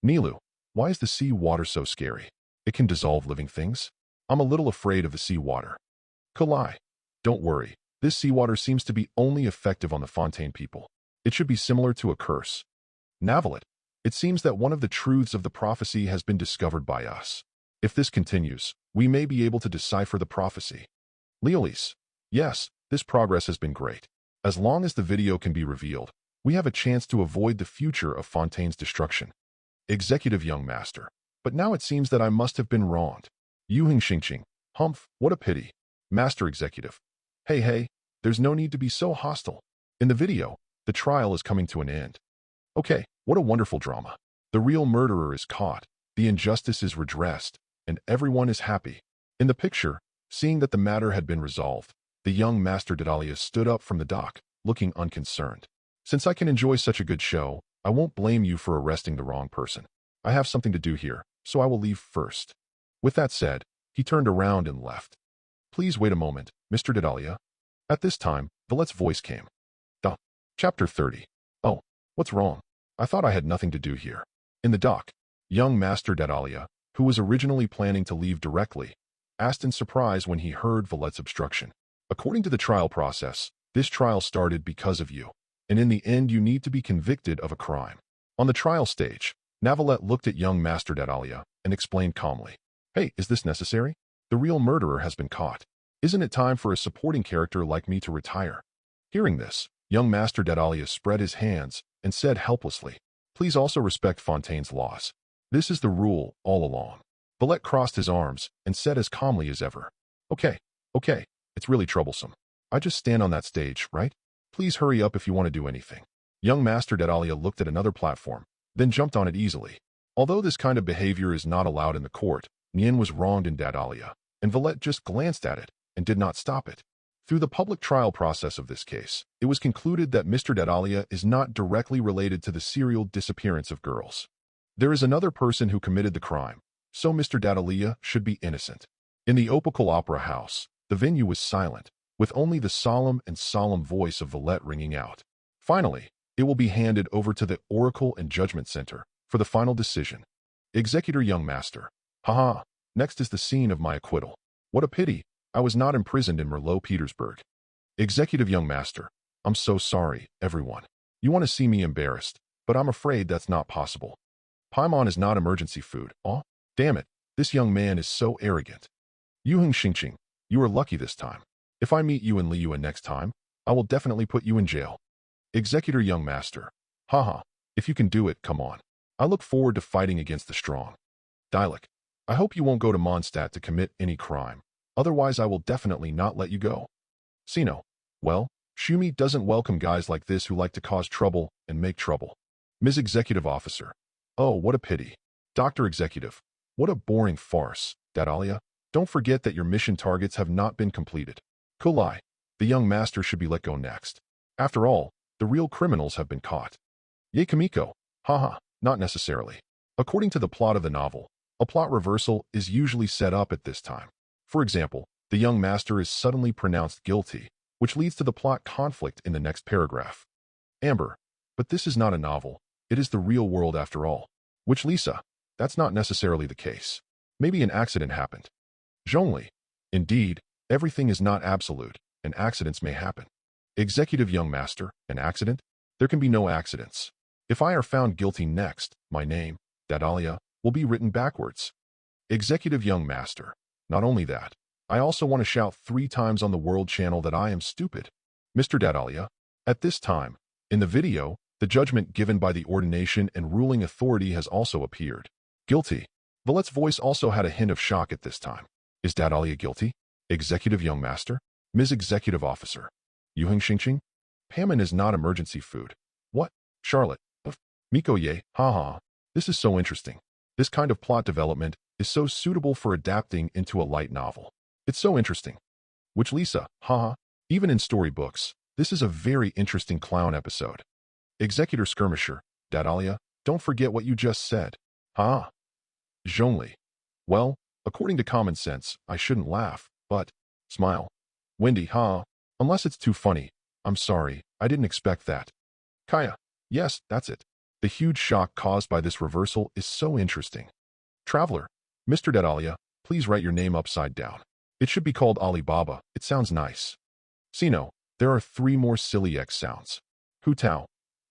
Nilu, why is the sea water so scary? It can dissolve living things? I'm a little afraid of the sea water. Kalai, don't worry. This seawater seems to be only effective on the Fontaine people. It should be similar to a curse. Navalette, it seems that one of the truths of the prophecy has been discovered by us. If this continues, we may be able to decipher the prophecy. Leolise, yes, this progress has been great. As long as the video can be revealed, we have a chance to avoid the future of Fontaine's destruction. Executive Young Master, but now it seems that I must have been wronged. Yuhing Xingqing, humph, what a pity. Master Executive. Hey, there's no need to be so hostile. In the video, the trial is coming to an end. Okay, what a wonderful drama. The real murderer is caught, the injustice is redressed, and everyone is happy. In the picture, seeing that the matter had been resolved, the young Master Dedalia stood up from the dock, looking unconcerned. Since I can enjoy such a good show, I won't blame you for arresting the wrong person. I have something to do here, so I will leave first. With that said, he turned around and left. Please wait a moment, Mr. Dedalia. At this time, Valette's voice came. Chapter 30. Oh, what's wrong? I thought I had nothing to do here. In the dock, young Master Dedalia, who was originally planning to leave directly, asked in surprise when he heard Valette's obstruction. According to the trial process, this trial started because of you, and in the end you need to be convicted of a crime. On the trial stage, Navalette looked at young Master Dedalia and explained calmly. Hey, is this necessary? The real murderer has been caught. Isn't it time for a supporting character like me to retire? Hearing this, young Master Dedalia spread his hands and said helplessly, please also respect Fontaine's laws. This is the rule all along. Valette crossed his arms and said as calmly as ever, Okay, it's really troublesome. I just stand on that stage, right? Please hurry up if you want to do anything. Young Master Dedalia looked at another platform, then jumped on it easily. Although this kind of behavior is not allowed in the court, Nien was wronged in Dedalia, and Valette just glanced at it and did not stop it. Through the public trial process of this case, it was concluded that Mr. Dedalia is not directly related to the serial disappearance of girls. There is another person who committed the crime, so Mr. Dedalia should be innocent. In the Opal Opera House, the venue was silent, with only the solemn voice of Valette ringing out. Finally, it will be handed over to the Oracle and Judgment Center for the final decision. Executor Young Master. Haha, next is the scene of my acquittal. What a pity, I was not imprisoned in Merlot Petersburg. Executive Young Master. I'm so sorry, everyone. You want to see me embarrassed, but I'm afraid that's not possible. Paimon is not emergency food. Oh, damn it, this young man is so arrogant. Yuheng Xingqing, you are lucky this time. If I meet you in Liyue next time, I will definitely put you in jail. Executor Young Master. Haha, if you can do it, come on. I look forward to fighting against the strong. Dialect. I hope you won't go to Mondstadt to commit any crime. Otherwise I will definitely not let you go. Sino. Well, Shumi doesn't welcome guys like this who like to cause trouble and make trouble. Ms. Executive Officer. Oh, what a pity. Dr. Executive. What a boring farce. Dadalia, don't forget that your mission targets have not been completed. Kulai. The young master should be let go next. After all, the real criminals have been caught. Ye Kamiko. Haha, not necessarily. According to the plot of the novel, a plot reversal is usually set up at this time. For example, the young master is suddenly pronounced guilty, which leads to the plot conflict in the next paragraph. Amber. But this is not a novel. It is the real world after all. Which Lisa? That's not necessarily the case. Maybe an accident happened. Zhongli. Indeed, everything is not absolute, and accidents may happen. Executive Young Master. An accident? There can be no accidents. If I are found guilty next, my name, Dadalia, will be written backwards. Executive Young Master. Not only that, I also want to shout 3 times on the World Channel that I am stupid. Mr. Dadalia. At this time, in the video, the judgment given by the ordination and ruling authority has also appeared. Guilty. Valet's voice also had a hint of shock at this time. Is Dadalia guilty? Executive Young Master? Ms. Executive Officer. Yuheng Xingqing? Paimon is not emergency food. What? Charlotte. Miko Ye. Haha. This is so interesting. This kind of plot development is so suitable for adapting into a light novel. It's so interesting. Which Lisa. Haha. Even in storybooks, this is a very interesting clown episode. Executor Skirmisher. Dadalia, don't forget what you just said. Ha. Zhongli. Well, according to common sense, I shouldn't laugh, but, smile. Wendy, ha. Unless it's too funny. I'm sorry, I didn't expect that. Kaya. Yes, that's it. The huge shock caused by this reversal is so interesting. Traveler. Mr. Dadalia, please write your name upside down. It should be called Alibaba. It sounds nice. Sino. There are 3 more silly X sounds. Hu Tao.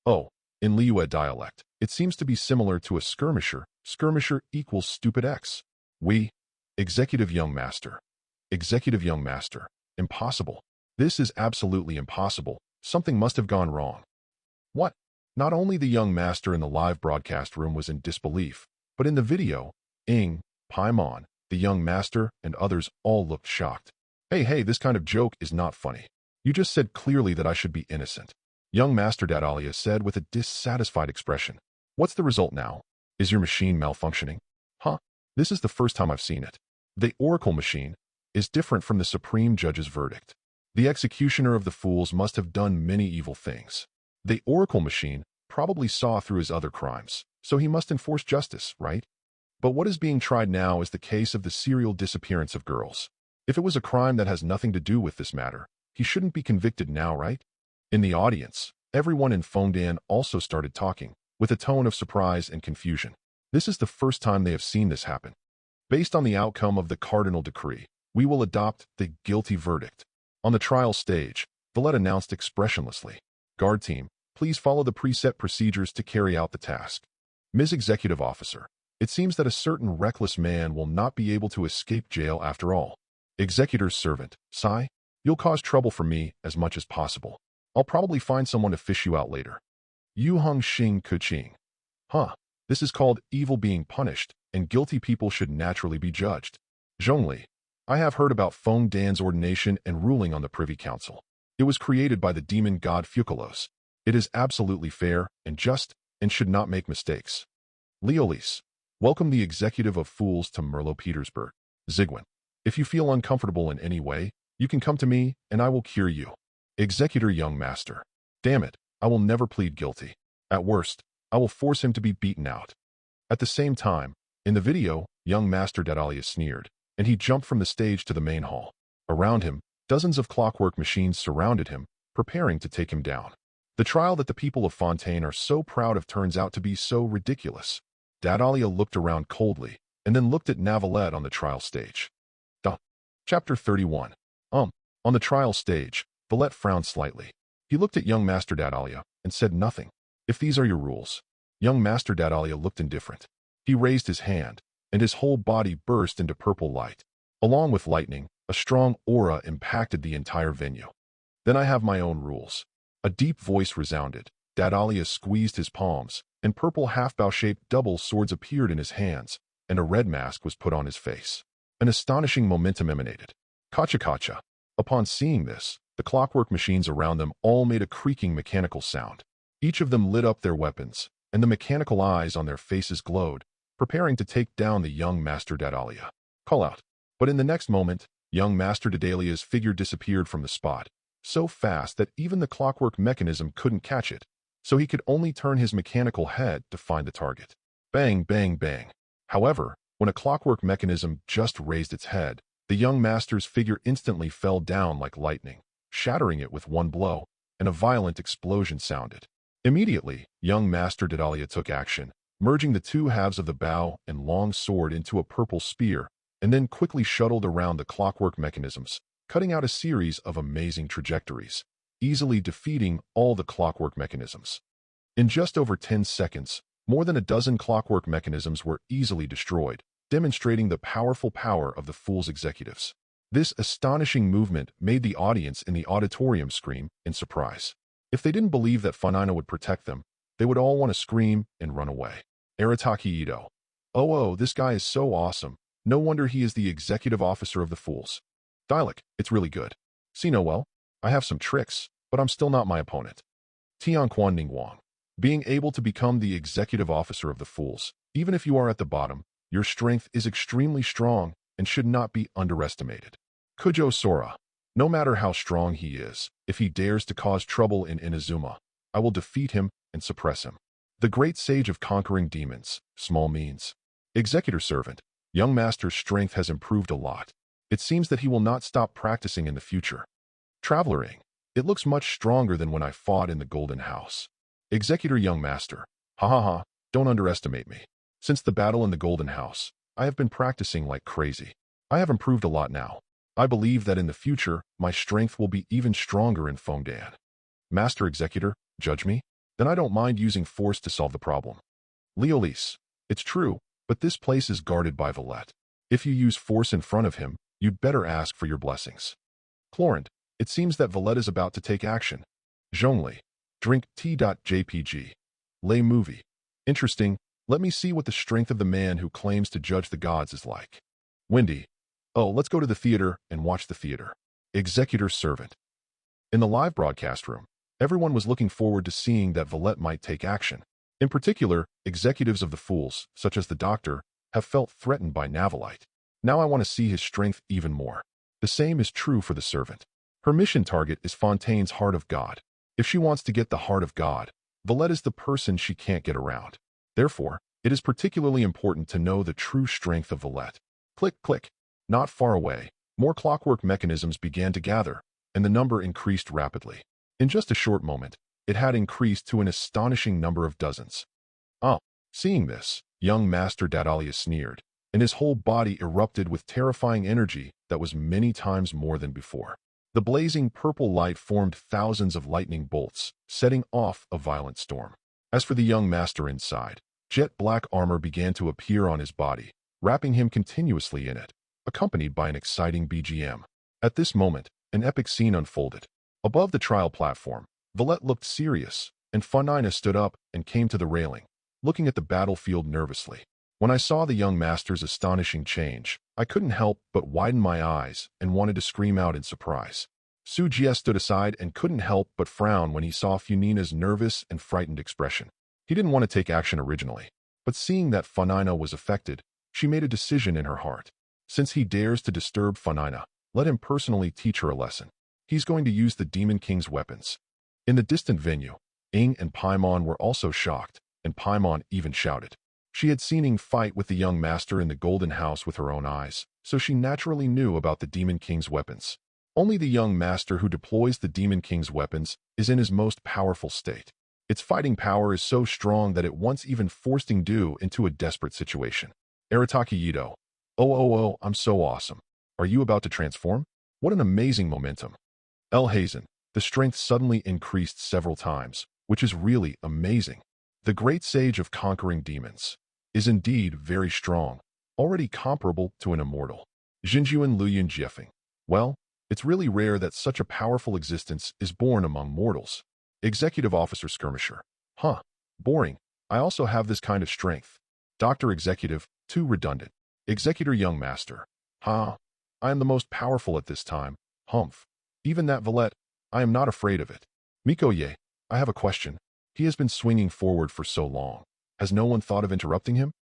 Oh, in Liyue dialect, it seems to be similar to a skirmisher. Skirmisher equals stupid X. We. Executive Young Master. Executive Young Master. Impossible. This is absolutely impossible. Something must have gone wrong. What? Not only the young master in the live broadcast room was in disbelief, but in the video, Ing, Paimon, the young master, and others all looked shocked. Hey, this kind of joke is not funny. You just said clearly that I should be innocent. Young Master Dadalia said with a dissatisfied expression. What's the result now? Is your machine malfunctioning? Huh? This is the first time I've seen it. The Oracle machine is different from the Supreme Judge's verdict. The executioner of the fools must have done many evil things. The Oracle machine probably saw through his other crimes, so he must enforce justice, right? But what is being tried now is the case of the serial disappearance of girls. If it was a crime that has nothing to do with this matter, he shouldn't be convicted now, right? In the audience, everyone in Fontaine also started talking, with a tone of surprise and confusion. This is the first time they have seen this happen. Based on the outcome of the cardinal decree, we will adopt the guilty verdict. On the trial stage, Valette announced expressionlessly, Guard team, please follow the preset procedures to carry out the task. Ms. Executive Officer, it seems that a certain reckless man will not be able to escape jail after all. Executor's servant, Sai, you'll cause trouble for me as much as possible. I'll probably find someone to fish you out later. Yu Hung Xing Kuqing. Huh, this is called evil being punished, and guilty people should naturally be judged. Zhongli, I have heard about Fontaine's ordination and ruling on the Privy Council. It was created by the demon god Focalors. It is absolutely fair and just and should not make mistakes. Leolis, welcome the executive of fools to Merlot Petersburg. Zigwin, if you feel uncomfortable in any way, you can come to me and I will cure you. Executor Young Master, damn it, I will never plead guilty. At worst, I will force him to be beaten out. At the same time, in the video, young Master Dadalia sneered, and he jumped from the stage to the main hall. Around him, dozens of clockwork machines surrounded him, preparing to take him down. The trial that the people of Fontaine are so proud of turns out to be so ridiculous. Daedalus looked around coldly, and then looked at Neuvillette on the trial stage. Chapter 31. On the trial stage, Villette frowned slightly. He looked at young Master Daedalus and said nothing. If these are your rules. Young Master Daedalus looked indifferent. He raised his hand, and his whole body burst into purple light. Along with lightning, a strong aura impacted the entire venue. Then I have my own rules. A deep voice resounded. Daedalus squeezed his palms, and purple half-bow-shaped double swords appeared in his hands, and a red mask was put on his face. An astonishing momentum emanated. Kacha-kacha. Upon seeing this, the clockwork machines around them all made a creaking mechanical sound. Each of them lit up their weapons, and the mechanical eyes on their faces glowed, preparing to take down the young Master Daedalus. Call out. But in the next moment, young Master Daedalus' figure disappeared from the spot, so fast that even the clockwork mechanism couldn't catch it, so he could only turn his mechanical head to find the target. Bang, bang, bang. However, when a clockwork mechanism just raised its head, the young master's figure instantly fell down like lightning, shattering it with one blow, and a violent explosion sounded. Immediately, young Master Daedalus took action, merging the two halves of the bow and long sword into a purple spear, and then quickly shuttled around the clockwork mechanisms, cutting out a series of amazing trajectories, easily defeating all the clockwork mechanisms. In just over 10 seconds, more than a dozen clockwork mechanisms were easily destroyed, demonstrating the powerful power of the Fool's executives. This astonishing movement made the audience in the auditorium scream in surprise. If they didn't believe that Funina would protect them, they would all want to scream and run away. Arataki Ito. Oh, this guy is so awesome. No wonder he is the executive officer of the Fools. Dialect, it's really good. See Noel, I have some tricks, but I'm still not my opponent. Tianquan Ningguang. Being able to become the executive officer of the Fools, even if you are at the bottom, your strength is extremely strong and should not be underestimated. Kujo Sora. No matter how strong he is, if he dares to cause trouble in Inazuma, I will defeat him and suppress him. The great sage of conquering demons, small means. Executor servant. Young Master's strength has improved a lot. It seems that he will not stop practicing in the future. Traveler Ing. It looks much stronger than when I fought in the Golden House. Executor Young Master. Ha ha ha, don't underestimate me. Since the battle in the Golden House, I have been practicing like crazy. I have improved a lot now. I believe that in the future, my strength will be even stronger in Fontaine. Master Executor, judge me? Then I don't mind using force to solve the problem. Leolise. It's true, but this place is guarded by Villette. If you use force in front of him, you'd better ask for your blessings. Clorant. It seems that Villette is about to take action. Zhongli. Drink T.jpg. Lay movie. Interesting. Let me see what the strength of the man who claims to judge the gods is like. Wendy. Oh, let's go to the theater and watch the theater. Executor servant. In the live broadcast room, everyone was looking forward to seeing that Villette might take action. In particular, executives of the Fools, such as the Doctor, have felt threatened by Neuvillette. Now I want to see his strength even more. The same is true for the servant. Her mission target is Fontaine's Heart of God. If she wants to get the Heart of God, Villette is the person she can't get around. Therefore, it is particularly important to know the true strength of Villette. Click, click. Not far away, more clockwork mechanisms began to gather, and the number increased rapidly. In just a short moment, it had increased to an astonishing number of dozens. Seeing this, young Master Daedalus sneered, and his whole body erupted with terrifying energy that was many times more than before. The blazing purple light formed thousands of lightning bolts, setting off a violent storm. As for the young master inside, jet black armor began to appear on his body, wrapping him continuously in it, accompanied by an exciting BGM. At this moment, an epic scene unfolded. Above the trial platform, Villette looked serious, and Funina stood up and came to the railing, looking at the battlefield nervously. When I saw the young master's astonishing change, I couldn't help but widen my eyes and wanted to scream out in surprise. Sujie stood aside and couldn't help but frown when he saw Funina's nervous and frightened expression. He didn't want to take action originally, but seeing that Funina was affected, she made a decision in her heart. Since he dares to disturb Funina, let him personally teach her a lesson. He's going to use the Demon King's weapons. In the distant venue, Ing and Paimon were also shocked, and Paimon even shouted. She had seen Ing fight with the young master in the Golden House with her own eyes, so she naturally knew about the Demon King's weapons. Only the young master who deploys the Demon King's weapons is in his most powerful state. Its fighting power is so strong that it once even forced Du into a desperate situation. Arataki Yido. Oh, I'm so awesome. Are you about to transform? What an amazing momentum. El Hazen. The strength suddenly increased several times, which is really amazing. The great sage of conquering demons is indeed very strong, already comparable to an immortal. Xinjuan Luyan Jiefeng. Well, it's really rare that such a powerful existence is born among mortals. Executive Officer Skirmisher. Huh. Boring. I also have this kind of strength. Doctor Executive. Too redundant. Executor Young Master. Ha. I am the most powerful at this time. Humph. Even that Valette. I am not afraid of it. Mikoye. I have a question. He has been swinging forward for so long. Has no one thought of interrupting him?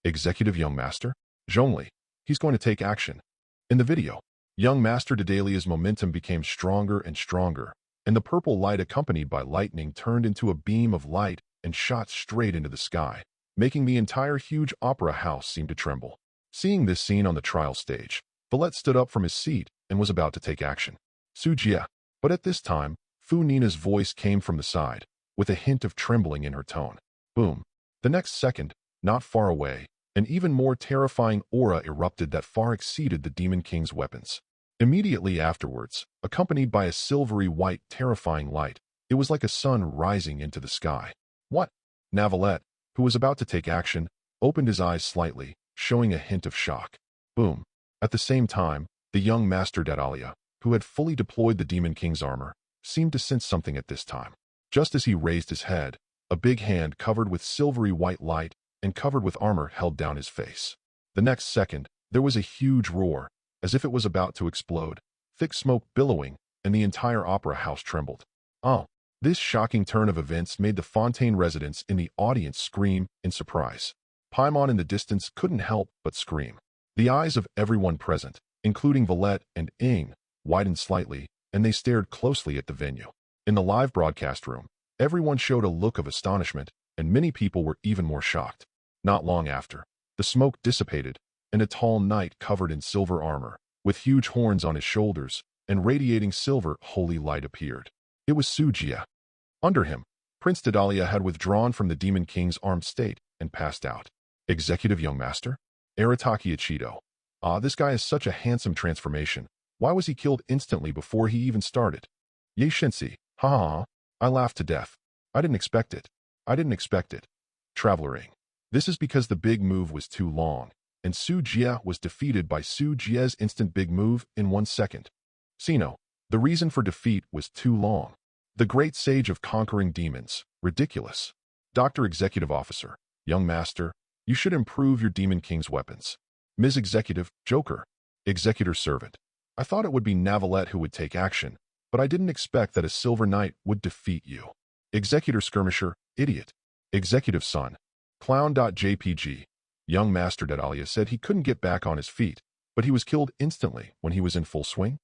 Executive Young Master. Zhongli. He's going to take action. In the video, Young Master Dedalia's momentum became stronger and stronger, and the purple light accompanied by lightning turned into a beam of light and shot straight into the sky, making the entire huge opera house seem to tremble. Seeing this scene on the trial stage, Valette stood up from his seat and was about to take action. Sujia. But at this time, Funina's voice came from the side, with a hint of trembling in her tone. Boom. The next second, not far away, an even more terrifying aura erupted that far exceeded the Demon King's weapons. Immediately afterwards, accompanied by a silvery white terrifying light, it was like a sun rising into the sky. What? Valette, who was about to take action, opened his eyes slightly, showing a hint of shock. Boom. At the same time, the young Master Dedalia, who had fully deployed the Demon King's armor, seemed to sense something at this time. Just as he raised his head, a big hand covered with silvery white light and covered with armor held down his face. The next second, there was a huge roar, as if it was about to explode, thick smoke billowing, and the entire opera house trembled. Oh, this shocking turn of events made the Fontaine residents in the audience scream in surprise. Paimon in the distance couldn't help but scream. The eyes of everyone present, including Valette and Ing, widened slightly, and they stared closely at the venue. In the live broadcast room, everyone showed a look of astonishment, and many people were even more shocked. Not long after, the smoke dissipated, and a tall knight covered in silver armor, with huge horns on his shoulders, and radiating silver holy light appeared. It was Sujia. Under him, Prince Dedalia had withdrawn from the Demon King's armed state and passed out. Executive Young Master? Arataki Ichido. Ah, this guy is such a handsome transformation. Why was he killed instantly before he even started? Ye Shinsi. Ha ha ha. I laughed to death. I didn't expect it. I didn't expect it. Traveler Ing. This is because the big move was too long, and Sujia was defeated by Sujia's instant big move in 1 second. Sino. The reason for defeat was too long. The great sage of conquering demons. Ridiculous. Dr. Executive Officer. Young Master. You should improve your Demon King's weapons. Ms. Executive. Joker. Executor Servant. I thought it would be Valette who would take action, but I didn't expect that a Silver Knight would defeat you. Executor Skirmisher. Idiot. Executive Son. Clown.jpg. Young Master Dedalia said he couldn't get back on his feet, but he was killed instantly when he was in full swing.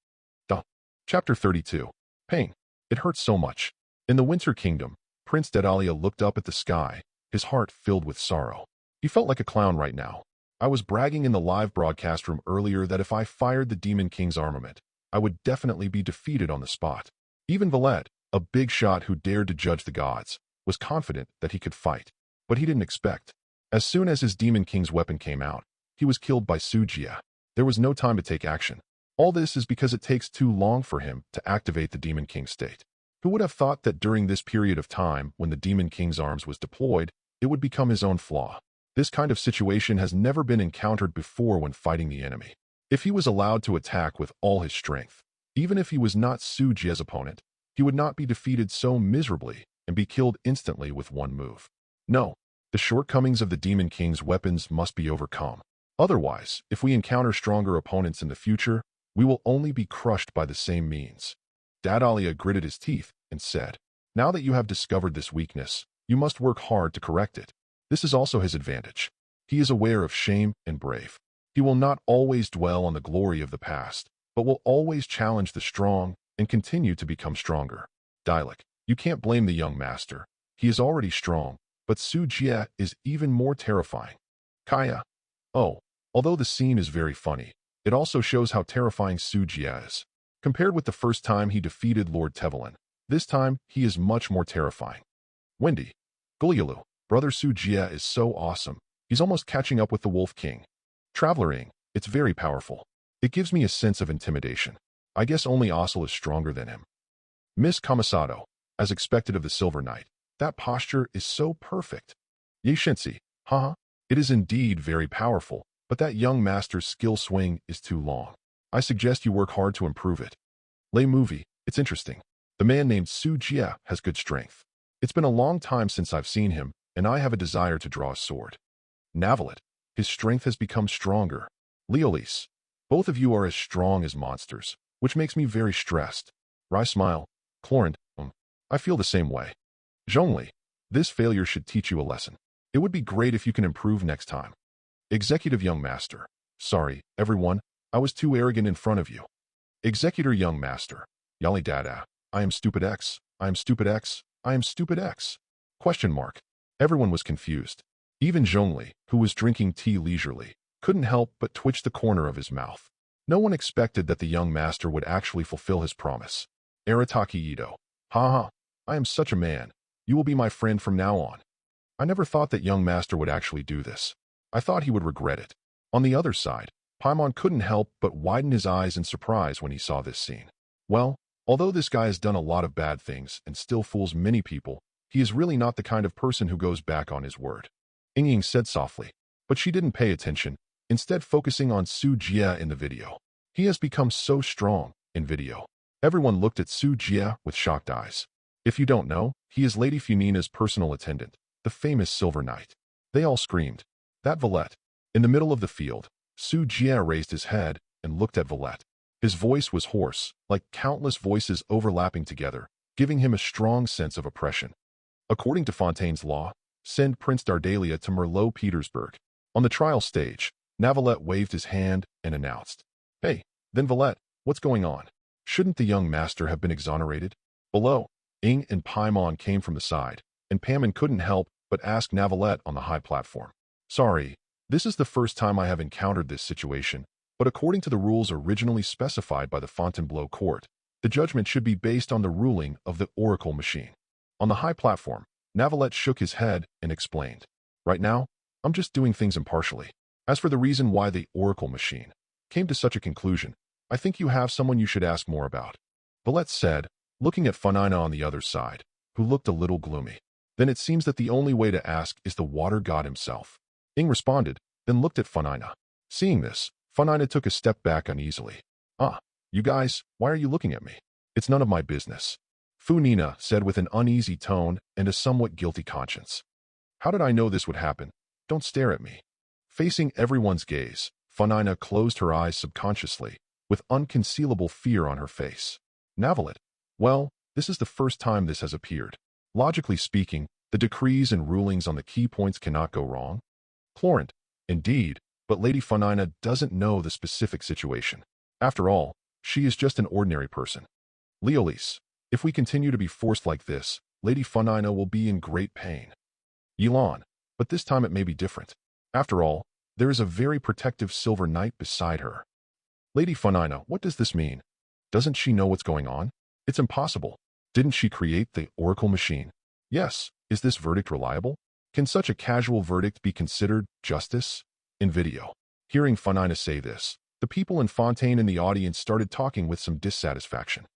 Chapter 32. Pain. It hurts so much. In the Winter Kingdom, Prince Dedalia looked up at the sky, his heart filled with sorrow. He felt like a clown right now. I was bragging in the live broadcast room earlier that if I fired the Demon King's armament, I would definitely be defeated on the spot. Even Valette, a big shot who dared to judge the gods, was confident that he could fight. But he didn't expect. As soon as his Demon King's weapon came out, he was killed by Sujia. There was no time to take action. All this is because it takes too long for him to activate the Demon King state. Who would have thought that during this period of time when the Demon King's arms was deployed, it would become his own flaw? This kind of situation has never been encountered before when fighting the enemy. If he was allowed to attack with all his strength, even if he was not Sujia's opponent, he would not be defeated so miserably and be killed instantly with one move. No, the shortcomings of the Demon King's weapons must be overcome. Otherwise, if we encounter stronger opponents in the future, we will only be crushed by the same means. Dedalia gritted his teeth and said, now that you have discovered this weakness, you must work hard to correct it. This is also his advantage. He is aware of shame and brave. He will not always dwell on the glory of the past, but will always challenge the strong and continue to become stronger. Dialek, you can't blame the young master. He is already strong, but Sujia is even more terrifying. Kaya. Oh, although the scene is very funny, it also shows how terrifying Sujia is. Compared with the first time he defeated Lord Tevelin, this time he is much more terrifying. Wendy. Gulyalu. Brother Su Jia is so awesome. He's almost catching up with the Wolf King. Traveler. It's very powerful. It gives me a sense of intimidation. I guess only Osel is stronger than him. Miss Kamisado. As expected of the Silver Knight. That posture is so perfect. Yeshinsi. Haha. It is indeed very powerful, but that young master's skill swing is too long. I suggest you work hard to improve it. Lay movie. It's interesting. The man named Su Jia has good strength. It's been a long time since I've seen him, and I have a desire to draw a sword. Navalet. His strength has become stronger. Leolise. Both of you are as strong as monsters, which makes me very stressed. Rai smile. Clorant. I feel the same way. Zhongli. This failure should teach you a lesson. It would be great if you can improve next time. Executive Young Master. Sorry, everyone, I was too arrogant in front of you. Executor Young Master. Yali Dada. I am stupid X. I am stupid X. I am stupid X. Question mark. Everyone was confused. Even Zhongli, who was drinking tea leisurely, couldn't help but twitch the corner of his mouth. No one expected that the young master would actually fulfill his promise. Arataki Ito. Haha, I am such a man. You will be my friend from now on. I never thought that young master would actually do this. I thought he would regret it. On the other side, Paimon couldn't help but widen his eyes in surprise when he saw this scene. Well, although this guy has done a lot of bad things and still fools many people, he is really not the kind of person who goes back on his word. Ying said softly, but she didn't pay attention, instead focusing on Su Jia in the video. He has become so strong in video. Everyone looked at Su Jia with shocked eyes. If you don't know, he is Lady Funina's personal attendant, the famous Silver Knight. They all screamed. That Valette. In the middle of the field, Su Jia raised his head and looked at Valette. His voice was hoarse, like countless voices overlapping together, giving him a strong sense of oppression. According to Fontaine's law, send Prince Dardalia to Merlot Petersburg. On the trial stage, Navalette waved his hand and announced, Hey, then Valette, what's going on? Shouldn't the young master have been exonerated? Below, Ying and Paimon came from the side, and Paimon couldn't help but ask Navalette on the high platform. Sorry, this is the first time I have encountered this situation, but according to the rules originally specified by the Fontainebleau court, the judgment should be based on the ruling of the oracle machine. On the high platform, Navalette shook his head and explained, Right now, I'm just doing things impartially. As for the reason why the oracle machine came to such a conclusion, I think you have someone you should ask more about. Valette said, looking at Funina on the other side, who looked a little gloomy. Then it seems that the only way to ask is the water god himself. Ying responded, then looked at Funina. Seeing this, Funina took a step back uneasily. You guys, why are you looking at me? It's none of my business. Funina said with an uneasy tone and a somewhat guilty conscience. How did I know this would happen? Don't stare at me. Facing everyone's gaze, Funina closed her eyes subconsciously, with unconcealable fear on her face. Navalette. Well, this is the first time this has appeared. Logically speaking, the decrees and rulings on the key points cannot go wrong. Clorant. Indeed, but Lady Funina doesn't know the specific situation. After all, she is just an ordinary person. Leolise. If we continue to be forced like this, Lady Funina will be in great pain. Yilan. But this time it may be different. After all, there is a very protective Silver Knight beside her. Lady Funina, what does this mean? Doesn't she know what's going on? It's impossible. Didn't she create the oracle machine? Yes. Is this verdict reliable? Can such a casual verdict be considered justice? In video. Hearing Funina say this, the people in Fontaine and the audience started talking with some dissatisfaction.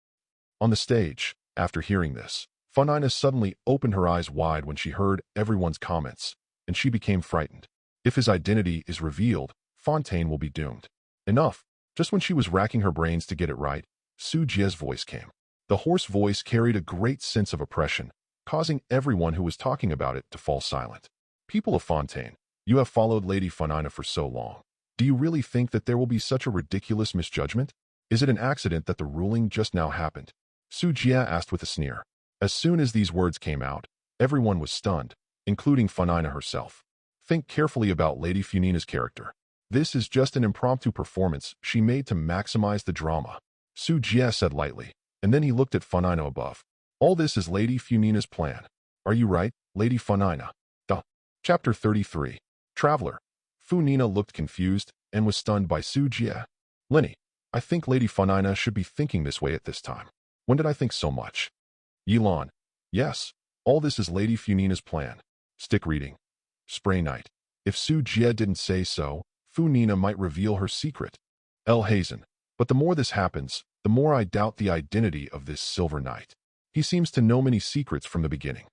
On the stage, after hearing this, Funina suddenly opened her eyes wide when she heard everyone's comments, and she became frightened. If his identity is revealed, Fontaine will be doomed. Enough. Just when she was racking her brains to get it right, Su Jia's voice came. The hoarse voice carried a great sense of oppression, causing everyone who was talking about it to fall silent. People of Fontaine, you have followed Lady Funina for so long. Do you really think that there will be such a ridiculous misjudgment? Is it an accident that the ruling just now happened? Su Jia asked with a sneer. As soon as these words came out, everyone was stunned, including Funina herself. Think carefully about Lady Funina's character. This is just an impromptu performance she made to maximize the drama. Su Jia said lightly, and then he looked at Funina above. All this is Lady Funina's plan. Are you right, Lady Funina? Chapter 33. Traveler. Funina looked confused and was stunned by Su Jia. Lenny, I think Lady Funina should be thinking this way at this time. When did I think so much? Yilan. Yes. All this is Lady Funina's plan. Stick reading. Spray Night. If Su Jie didn't say so, Funina might reveal her secret. El Hazen. But the more this happens, the more I doubt the identity of this Silver Knight. He seems to know many secrets from the beginning.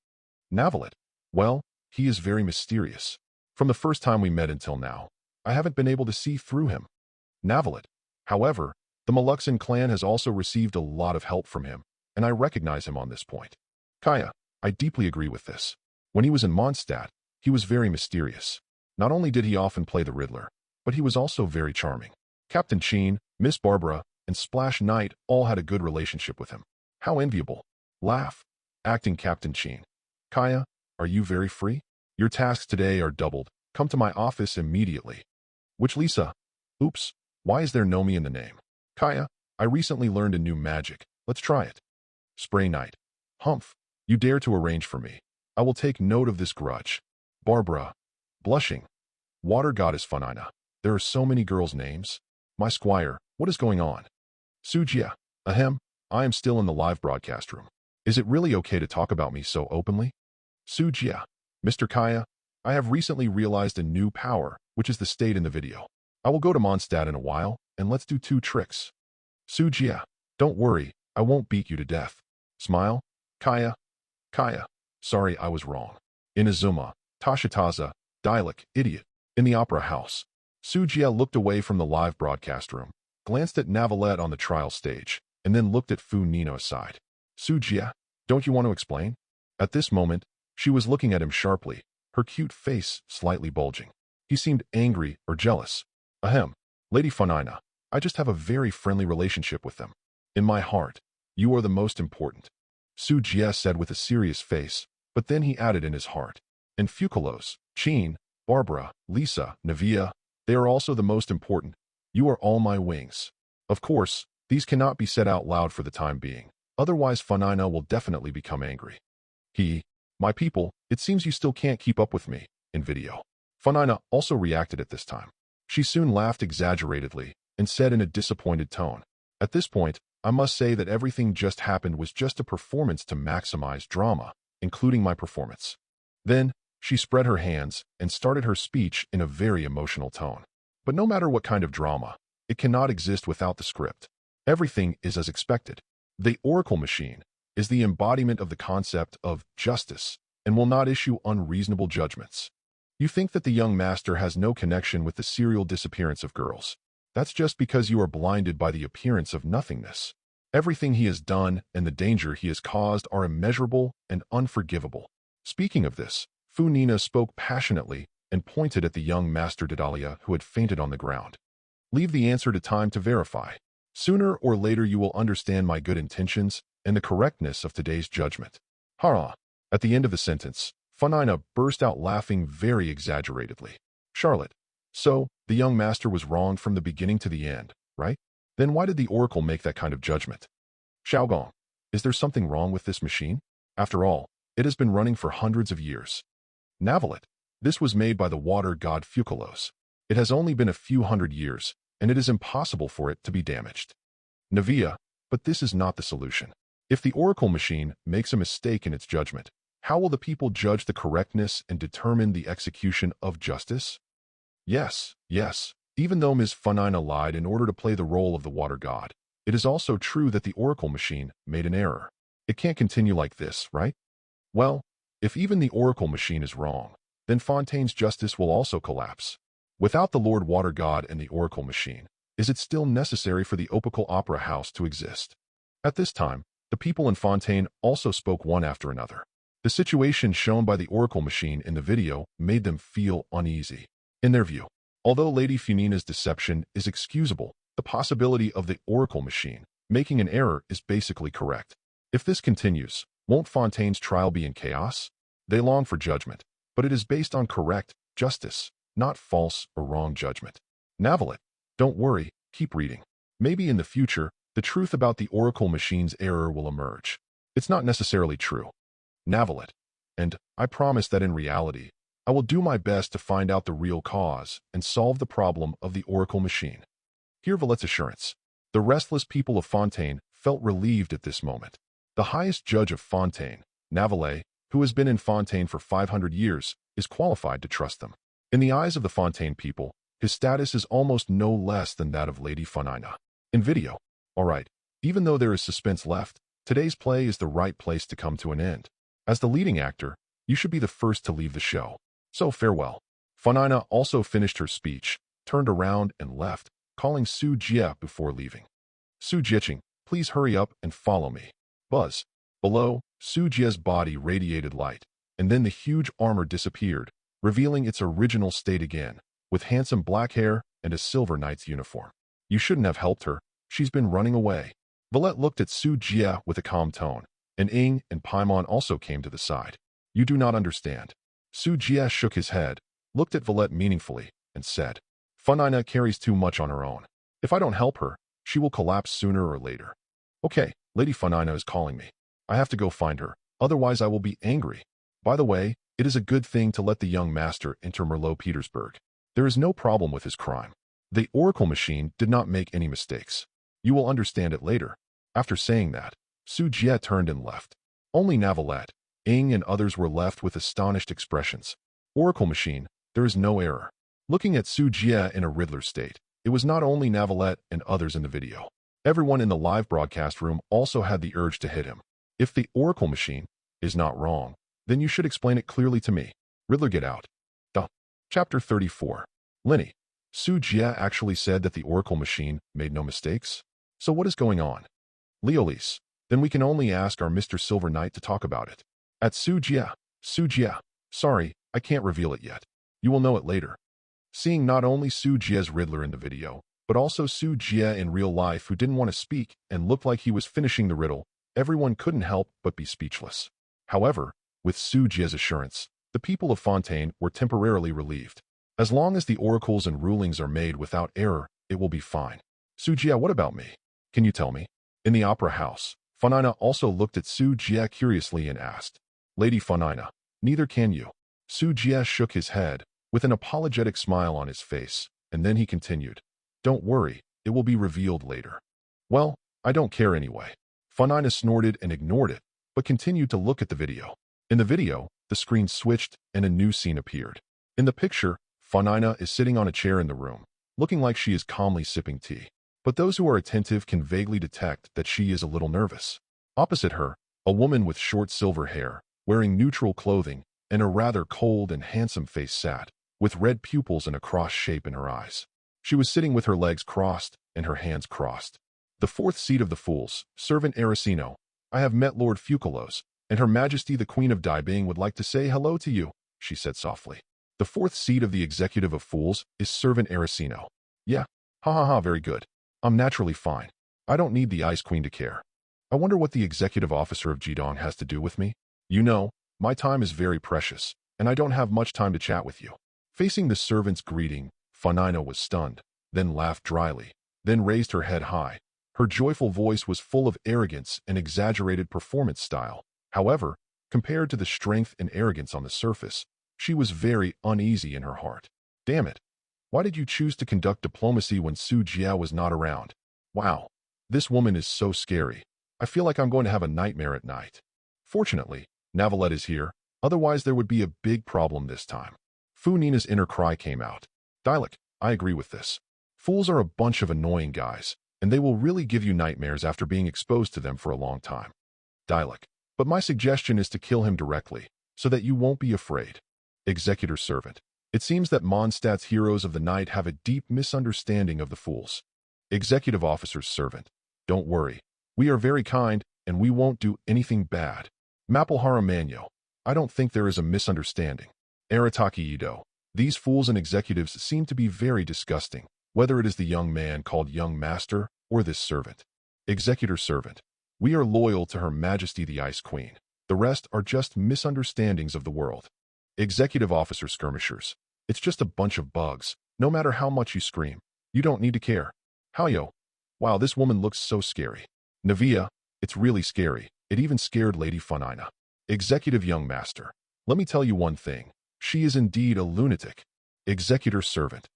Navalet. Well, he is very mysterious. From the first time we met until now, I haven't been able to see through him. Navalet. However, the Maluxan clan has also received a lot of help from him, and I recognize him on this point. Kaya, I deeply agree with this. When he was in Mondstadt, he was very mysterious. Not only did he often play the Riddler, but he was also very charming. Captain Sheen, Miss Barbara, and Splash Knight all had a good relationship with him. How enviable. Laugh. Acting Captain Sheen. Kaya, are you very free? Your tasks today are doubled. Come to my office immediately. Which Lisa? Oops, why is there Nomi in the name? Kaya, I recently learned a new magic. Let's try it. Spray Knight. Humph, you dare to arrange for me. I will take note of this grudge. Barbara. Blushing. Water Goddess Funina. There are so many girls' names. My squire, what is going on? Sujia. Ahem, I am still in the live broadcast room. Is it really okay to talk about me so openly? Sujia. Mr. Kaya, I have recently realized a new power, which is the state in the video. I will go to Mondstadt in a while, and let's do 2 tricks. Sujia. Don't worry, I won't beat you to death. Smile. Kaya. Kaya. Sorry, I was wrong. Inazuma. Tashitaza. Dialek. Idiot. In the opera house. Sujia looked away from the live broadcast room, glanced at Navalet on the trial stage, and then looked at Funina aside. Sujia, don't you want to explain? At this moment, she was looking at him sharply, her cute face slightly bulging. He seemed angry or jealous. Ahem, Lady Funina, I just have a very friendly relationship with them. In my heart, you are the most important. Sujia said with a serious face, but then he added in his heart. And Focalors, Sheen, Barbara, Lisa, Navia, they are also the most important. You are all my wings. Of course, these cannot be said out loud for the time being. Otherwise Funina will definitely become angry. My people, it seems you still can't keep up with me, in video. Funina also reacted at this time. She soon laughed exaggeratedly and said in a disappointed tone, at this point, I must say that everything just happened was just a performance to maximize drama, including my performance. Then, she spread her hands and started her speech in a very emotional tone. But no matter what kind of drama, it cannot exist without the script. Everything is as expected. The Oracle Machine is the embodiment of the concept of justice and will not issue unreasonable judgments. You think that the young master has no connection with the serial disappearance of girls. That's just because you are blinded by the appearance of nothingness. Everything he has done and the danger he has caused are immeasurable and unforgivable. Speaking of this, Funina spoke passionately and pointed at the young Master Dedalia who had fainted on the ground. Leave the answer to time to verify. Sooner or later you will understand my good intentions and the correctness of today's judgment. Hara. At the end of the sentence, Funina burst out laughing very exaggeratedly. Charlotte. So, the young master was wrong from the beginning to the end, right? Then why did the Oracle make that kind of judgment? Xiaogong. Is there something wrong with this machine? After all, it has been running for hundreds of years. Navalet. This was made by the water god Focalors. It has only been a few hundred years, and it is impossible for it to be damaged. Navia. But this is not the solution. If the Oracle Machine makes a mistake in its judgment, how will the people judge the correctness and determine the execution of justice? Yes. Even though Ms. Funina lied in order to play the role of the water god, it is also true that the Oracle Machine made an error. It can't continue like this, right? Well, if even the Oracle Machine is wrong, then Fontaine's justice will also collapse. Without the Lord Water God and the Oracle Machine, is it still necessary for the Opical Opera House to exist? At this time, the people in Fontaine also spoke one after another. The situation shown by the Oracle Machine in the video made them feel uneasy. In their view, although Lady Funina's deception is excusable, the possibility of the Oracle Machine making an error is basically correct. If this continues, won't Fontaine's trial be in chaos? They long for judgment, but it is based on correct justice, not false or wrong judgment. Navalet. Don't worry, keep reading. Maybe in the future, the truth about the Oracle Machine's error will emerge. It's not necessarily true. Navalet. And I promise that in reality, I will do my best to find out the real cause and solve the problem of the Oracle Machine. Hear Valet's assurance. The restless people of Fontaine felt relieved at this moment. The highest judge of Fontaine, Navalet, who has been in Fontaine for 500 years, is qualified to trust them. In the eyes of the Fontaine people, his status is almost no less than that of Lady Funina. In video. Alright, even though there is suspense left, today's play is the right place to come to an end. As the leading actor, you should be the first to leave the show. So farewell. Funina also finished her speech, turned around and left, calling Su Jie before leaving. Su Jiqing, please hurry up and follow me. Buzz. Below, Su Jie's body radiated light, and then the huge armor disappeared, revealing its original state again, with handsome black hair and a silver knight's uniform. You shouldn't have helped her. She's been running away. Valette looked at Su Jie with a calm tone, and Ying and Paimon also came to the side. You do not understand. Su Jie shook his head, looked at Valette meaningfully, and said, Funina carries too much on her own. If I don't help her, she will collapse sooner or later. Okay, Lady Funina is calling me. I have to go find her, otherwise I will be angry. By the way, it is a good thing to let the young master enter Merlot Petersburg. There is no problem with his crime. The Oracle machine did not make any mistakes. You will understand it later. After saying that, Su Jie turned and left. Only Navalette, Ying and others were left with astonished expressions. Oracle machine, there is no error. Looking at Su Jie in a Riddler state, it was not only Navalette and others in the video. Everyone in the live broadcast room also had the urge to hit him. If the Oracle machine is not wrong, then you should explain it clearly to me. Riddler, get out. Chapter 34. Lenny. Su Jie actually said that the Oracle machine made no mistakes? So what is going on? Leolise. Then we can only ask our Mr. Silver Knight to talk about it. At Su Jie. Sorry, I can't reveal it yet. You will know it later. Seeing not only Su Jie's Riddler in the video, but also Su Jie in real life who didn't want to speak and looked like he was finishing the riddle, everyone couldn't help but be speechless. However, with Su Jie's assurance, the people of Fontaine were temporarily relieved. As long as the oracles and rulings are made without error, it will be fine. Su Jie, what about me? Can you tell me? In the opera house, Funina also looked at Su Jie curiously and asked, Lady Funina, neither can you. Su Jie shook his head, with an apologetic smile on his face, and then he continued, Don't worry, it will be revealed later. Well, I don't care anyway. Funina snorted and ignored it, but continued to look at the video. In the video, the screen switched and a new scene appeared. In the picture, Funina is sitting on a chair in the room, looking like she is calmly sipping tea. But those who are attentive can vaguely detect that she is a little nervous. Opposite her, a woman with short silver hair, wearing neutral clothing, and a rather cold and handsome face sat, with red pupils and a cross shape in her eyes. She was sitting with her legs crossed and her hands crossed. The fourth seat of the Fools, Servant Aracino. I have met Lord Focalors, and Her Majesty the Queen of Daibing would like to say hello to you, she said softly. The fourth seat of the Executive of Fools is Servant Aracino. Yeah, very good. I'm naturally fine. I don't need the Ice Queen to care. I wonder what the Executive Officer of Jidong has to do with me? You know, my time is very precious, and I don't have much time to chat with you. Facing the servant's greeting, Funina was stunned, then laughed dryly, then raised her head high. Her joyful voice was full of arrogance and exaggerated performance style. However, compared to the strength and arrogance on the surface, she was very uneasy in her heart. Damn it. Why did you choose to conduct diplomacy when Su Jie was not around? Wow. This woman is so scary. I feel like I'm going to have a nightmare at night. Fortunately, Navalette is here, otherwise there would be a big problem this time. Funina's inner cry came out. Dialect, I agree with this. Fools are a bunch of annoying guys, and they will really give you nightmares after being exposed to them for a long time. Dialect, but my suggestion is to kill him directly, so that you won't be afraid. Executor Servant. It seems that Mondstadt's heroes of the night have a deep misunderstanding of the Fools. Executive Officer's Servant. Don't worry. We are very kind, and we won't do anything bad. Mapplehara Manyo. I don't think there is a misunderstanding. Arataki Ido. These fools and executives seem to be very disgusting, whether it is the young man called Young Master or this servant. Executor Servant. We are loyal to Her Majesty the Ice Queen. The rest are just misunderstandings of the world. Executive Officer Skirmishers. It's just a bunch of bugs. No matter how much you scream, you don't need to care. Haoyo. Wow, this woman looks so scary. Navia. It's really scary. It even scared Lady Funina. Executive Young Master. Let me tell you one thing. She is indeed a lunatic. Executor Servant.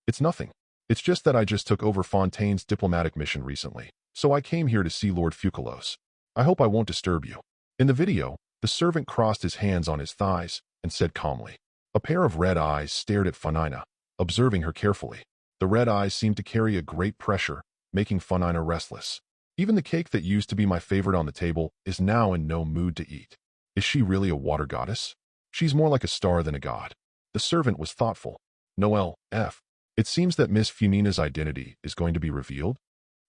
It's nothing. It's just that I just took over Fontaine's diplomatic mission recently, so I came here to see Lord Focalors. I hope I won't disturb you. In the video, The servant crossed his hands on his thighs and said calmly. A pair of red eyes stared at Funina, observing her carefully. The red eyes seemed to carry a great pressure, making Funina restless. Even the cake that used to be my favorite on the table is now in no mood to eat. Is she really a water goddess? She's more like a star than a god. The servant was thoughtful. Noel, F. It seems that Miss Funina's identity is going to be revealed.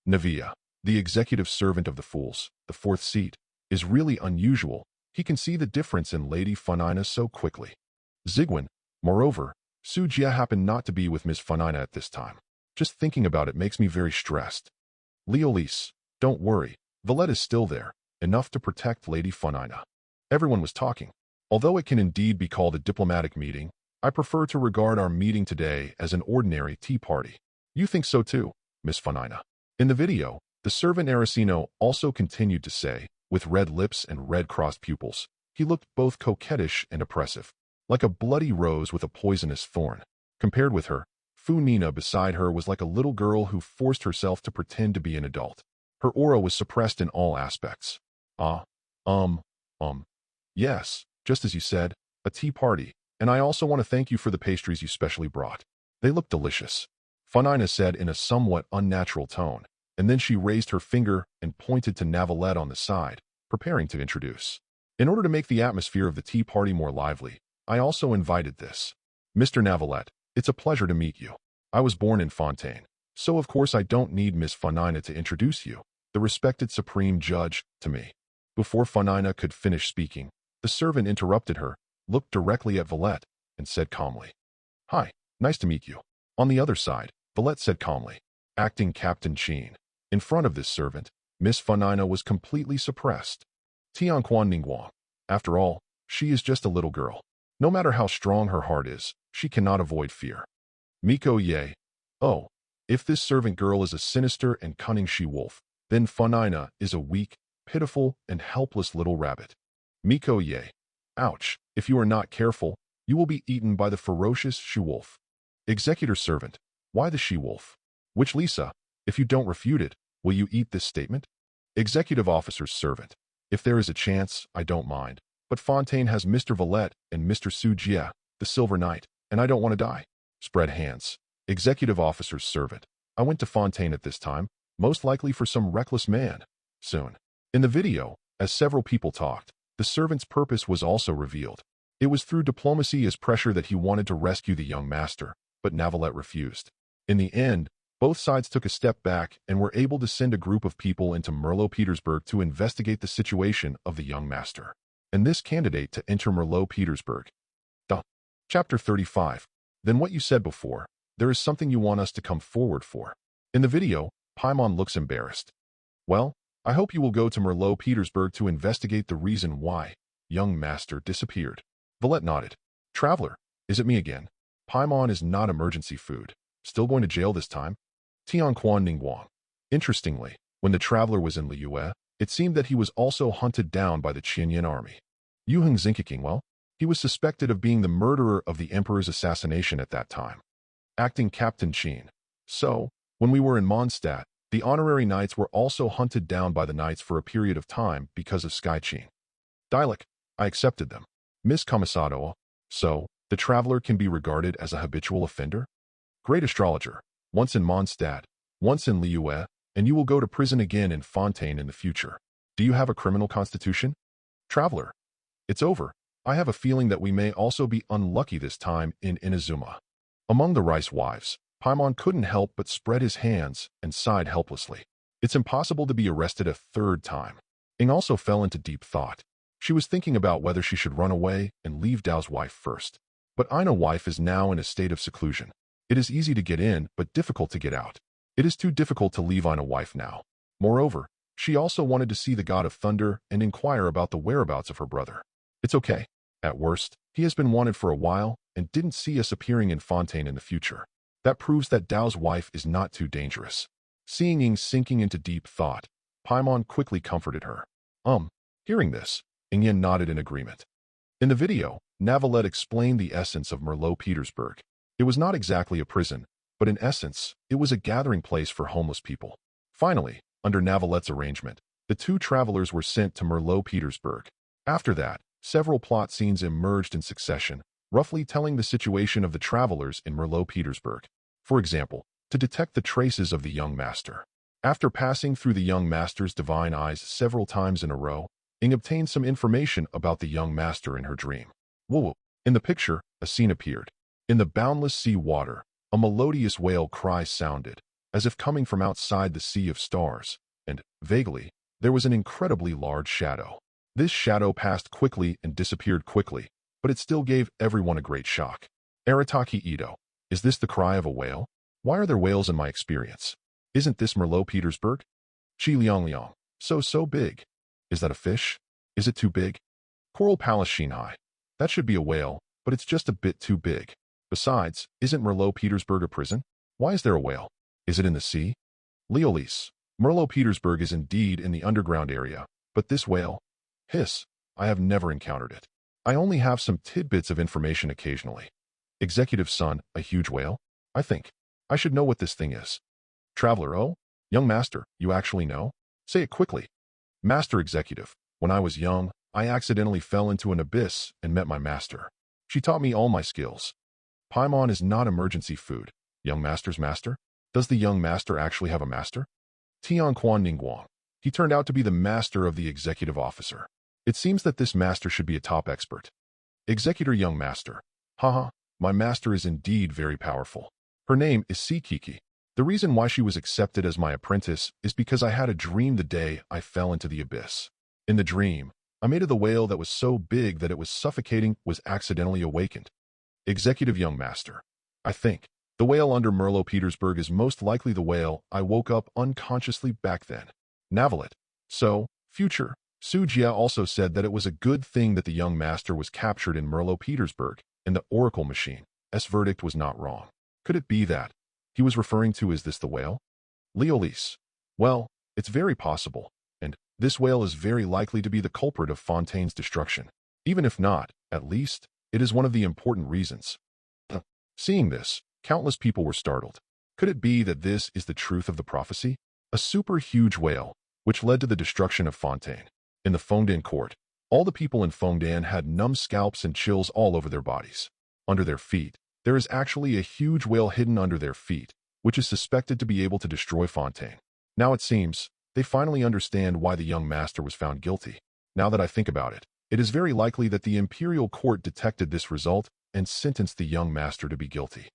Navia, the executive servant of the fools, the fourth seat, is really unusual. He can see the difference in Lady Funina so quickly. Zigwin, moreover, Sujia happened not to be with Miss Funina at this time. Just thinking about it makes me very stressed. Leolise, don't worry, Valette is still there, enough to protect Lady Funina. Everyone was talking. Although it can indeed be called a diplomatic meeting, I prefer to regard our meeting today as an ordinary tea party. You think so too, Miss Funina. In the video, the servant Aracino also continued to say, with red lips and red-crossed pupils, he looked both coquettish and oppressive, like a bloody rose with a poisonous thorn. Compared with her, Funina beside her was like a little girl who forced herself to pretend to be an adult. Her aura was suppressed in all aspects. Yes, just as you said, a tea party, and I also want to thank you for the pastries you specially brought. They look delicious, Funina said in a somewhat unnatural tone, and then she raised her finger and pointed to Navalette on the side, preparing to introduce. In order to make the atmosphere of the tea party more lively, I also invited this. Mr. Navalette, it's a pleasure to meet you. I was born in Fontaine, so of course I don't need Miss Funina to introduce you, the respected supreme judge, to me. Before Funina could finish speaking, the servant interrupted her, looked directly at Valette, and said calmly, Hi, nice to meet you. On the other side, Valette said calmly, acting Captain Cheen. In front of this servant, Miss Funina was completely suppressed. Tianquan Ningguang. After all, she is just a little girl. No matter how strong her heart is, she cannot avoid fear. Miko Ye. Oh, if this servant girl is a sinister and cunning she-wolf, then Funina is a weak, pitiful, and helpless little rabbit. Miko Ye. Ouch, if you are not careful, you will be eaten by the ferocious she-wolf. Executor servant. Why the she-wolf? Which Lisa? If you don't refute it, will you eat this statement? Executive officer's servant. If there is a chance, I don't mind. But Fontaine has Mr. Valette and Mr. Sujia, the Silver Knight, and I don't want to die. Spread hands. Executive officer's servant. I went to Fontaine at this time, most likely for some reckless man. Soon. In the video, as several people talked, the servant's purpose was also revealed. It was through diplomacy as pressure that he wanted to rescue the young master, but Navalette refused. In the end, both sides took a step back and were able to send a group of people into Merlot-Petersburg to investigate the situation of the young master. And this candidate to enter Merlot-Petersburg. Chapter 35. Then what you said before, there is something you want us to come forward for. In the video, Paimon looks embarrassed. Well, I hope you will go to Merlot-Petersburg to investigate the reason why young master disappeared. Valette nodded. Traveler, is it me again? Paimon is not emergency food. Still going to jail this time? Tianquan Ningguang. Interestingly, when the traveler was in Liyue, it seemed that he was also hunted down by the Qianyan army. Yuheng Zinkiking, well, he was suspected of being the murderer of the emperor's assassination at that time. Acting Captain Qin. So, when we were in Mondstadt, the honorary knights were also hunted down by the knights for a period of time because of Sky Qin. Dialect, I accepted them. Miss Commissado, so, the traveler can be regarded as a habitual offender? Great astrologer, once in Mondstadt, once in Liyue, and you will go to prison again in Fontaine in the future. Do you have a criminal constitution? Traveler, it's over. I have a feeling that we may also be unlucky this time in Inazuma. Among the rice wives, Paimon couldn't help but spread his hands and sighed helplessly. It's impossible to be arrested a third time. Ing also fell into deep thought. She was thinking about whether she should run away and leave Dao's wife first. But Aina's wife is now in a state of seclusion. It is easy to get in, but difficult to get out. It is too difficult to leave Aina's wife now. Moreover, she also wanted to see the god of thunder and inquire about the whereabouts of her brother. It's okay. At worst, he has been wanted for a while and didn't see us appearing in Fontaine in the future. That proves that Dao's wife is not too dangerous. Seeing Ing sinking into deep thought, Paimon quickly comforted her. Hearing this, Ingyen nodded in agreement. In the video, Navalette explained the essence of Merlot-Petersburg. It was not exactly a prison, but in essence, it was a gathering place for homeless people. Finally, under Navalette's arrangement, the two travelers were sent to Merlot-Petersburg. After that, several plot scenes emerged in succession, roughly telling the situation of the travelers in Merlot-Petersburg. For example, to detect the traces of the young master. After passing through the young master's divine eyes several times in a row, Ing obtained some information about the young master in her dream. Whoa! In the picture, a scene appeared. In the boundless sea water, a melodious whale cry sounded, as if coming from outside the sea of stars, and, vaguely, there was an incredibly large shadow. This shadow passed quickly and disappeared quickly, but it still gave everyone a great shock. Arataki Ito, is this the cry of a whale? Why are there whales in my experience? Isn't this Merlot-Petersburg? Chi Liang, so big. Is that a fish? Is it too big? Coral Palace Shinhai. That should be a whale, but it's just a bit too big. Besides, isn't Merlot-Petersburg a prison? Why is there a whale? Is it in the sea? Leolise. Merlot-Petersburg is indeed in the underground area, but this whale? Hiss. I have never encountered it. I only have some tidbits of information occasionally. Executive son, a huge whale? I think. I should know what this thing is. Traveler, oh? Young master, you actually know? Say it quickly. Master Executive. When I was young, I accidentally fell into an abyss and met my master. She taught me all my skills. Paimon is not emergency food. Young master's master? Does the young master actually have a master? Tian Quan Ningguang. He turned out to be the master of the executive officer. It seems that this master should be a top expert. Executor young master. Haha, my master is indeed very powerful. Her name is Sikiki. The reason why she was accepted as my apprentice is because I had a dream the day I fell into the abyss. In the dream, I made of the whale that was so big that it was suffocating was accidentally awakened. Executive young master. I think the whale under Merlot-Petersburg is most likely the whale I woke up unconsciously back then. Navalet. So, future. Sujia also said that it was a good thing that the young master was captured in Merlot-Petersburg, in the Oracle machine. S verdict was not wrong. Could it be that he was referring to is this the whale? Leolise. Well, it's very possible, and this whale is very likely to be the culprit of Fontaine's destruction. Even if not, at least, it is one of the important reasons. Seeing this, countless people were startled. Could it be that this is the truth of the prophecy? A super huge whale, which led to the destruction of Fontaine. In the Fontaine court, all the people in Fontaine had numb scalps and chills all over their bodies. Under their feet, there is actually a huge whale hidden under their feet, which is suspected to be able to destroy Fontaine. Now it seems, they finally understand why the young master was found guilty. Now that I think about it, it is very likely that the imperial court detected this result and sentenced the young master to be guilty.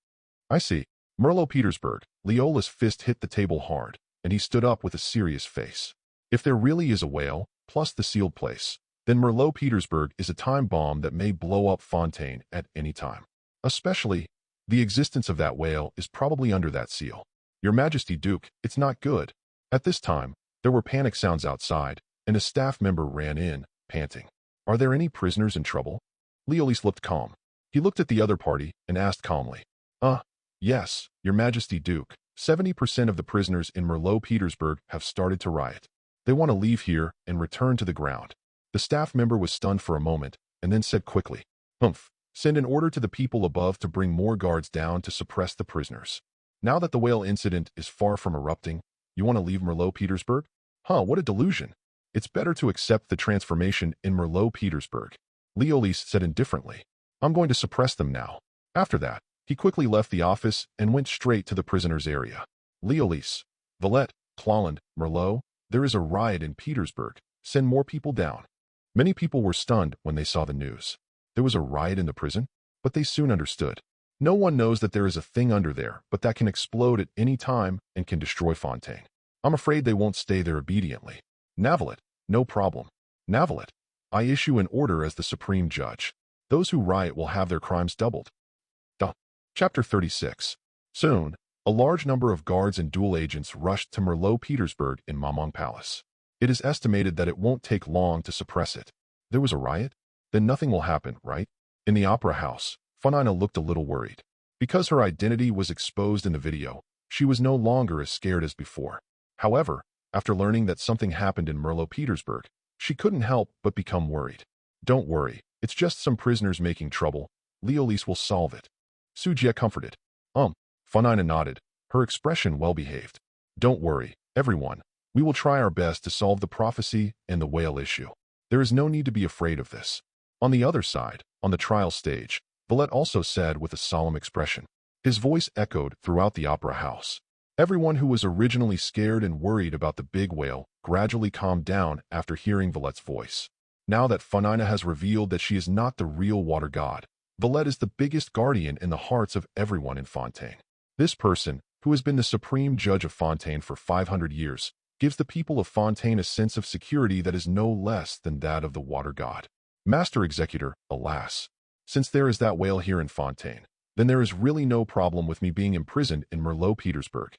I see. Merlot-Petersburg. Leola's fist hit the table hard, and he stood up with a serious face. If there really is a whale, plus the sealed place, then Merlot-Petersburg is a time bomb that may blow up Fontaine at any time. Especially, the existence of that whale is probably under that seal. Your Majesty Duke, it's not good. At this time, there were panic sounds outside, and a staff member ran in, panting. Are there any prisoners in trouble? Leolise looked calm. He looked at the other party and asked calmly. Yes, Your Majesty Duke. 70% of the prisoners in Merlot-Petersburg have started to riot. They want to leave here and return to the ground. The staff member was stunned for a moment, and then said quickly, Humph. Send an order to the people above to bring more guards down to suppress the prisoners. Now that the whale incident is far from erupting, you want to leave Merlot-Petersburg? What a delusion. It's better to accept the transformation in Merlot-Petersburg. Leolise said indifferently. I'm going to suppress them now. After that, he quickly left the office and went straight to the prisoners' area. Leolise. Valette, Clalland, Merlot, there is a riot in Petersburg. Send more people down. Many people were stunned when they saw the news. There was a riot in the prison, but they soon understood. No one knows that there is a thing under there, but that can explode at any time and can destroy Fontaine. I'm afraid they won't stay there obediently. Navalet, no problem. Navalet, I issue an order as the supreme judge. Those who riot will have their crimes doubled. Chapter 36. Soon, a large number of guards and dual agents rushed to Merlot-Petersburg in Mamong Palace. It is estimated that it won't take long to suppress it. There was a riot? Then nothing will happen, right? In the opera house, Funina looked a little worried. Because her identity was exposed in the video, she was no longer as scared as before. However, after learning that something happened in Merlot-Petersburg, she couldn't help but become worried. Don't worry, it's just some prisoners making trouble. Leolise will solve it. Sujia comforted. Funina nodded, her expression well-behaved. Don't worry, everyone. We will try our best to solve the prophecy and the whale issue. There is no need to be afraid of this. On the other side, on the trial stage, Villette also said with a solemn expression. His voice echoed throughout the opera house. Everyone who was originally scared and worried about the big whale gradually calmed down after hearing Villette's voice. Now that Funina has revealed that she is not the real water god, Villette is the biggest guardian in the hearts of everyone in Fontaine. This person, who has been the supreme judge of Fontaine for 500 years, gives the people of Fontaine a sense of security that is no less than that of the water god. Master Executor, alas. Since there is that whale here in Fontaine, then there is really no problem with me being imprisoned in Merlot-Petersburg.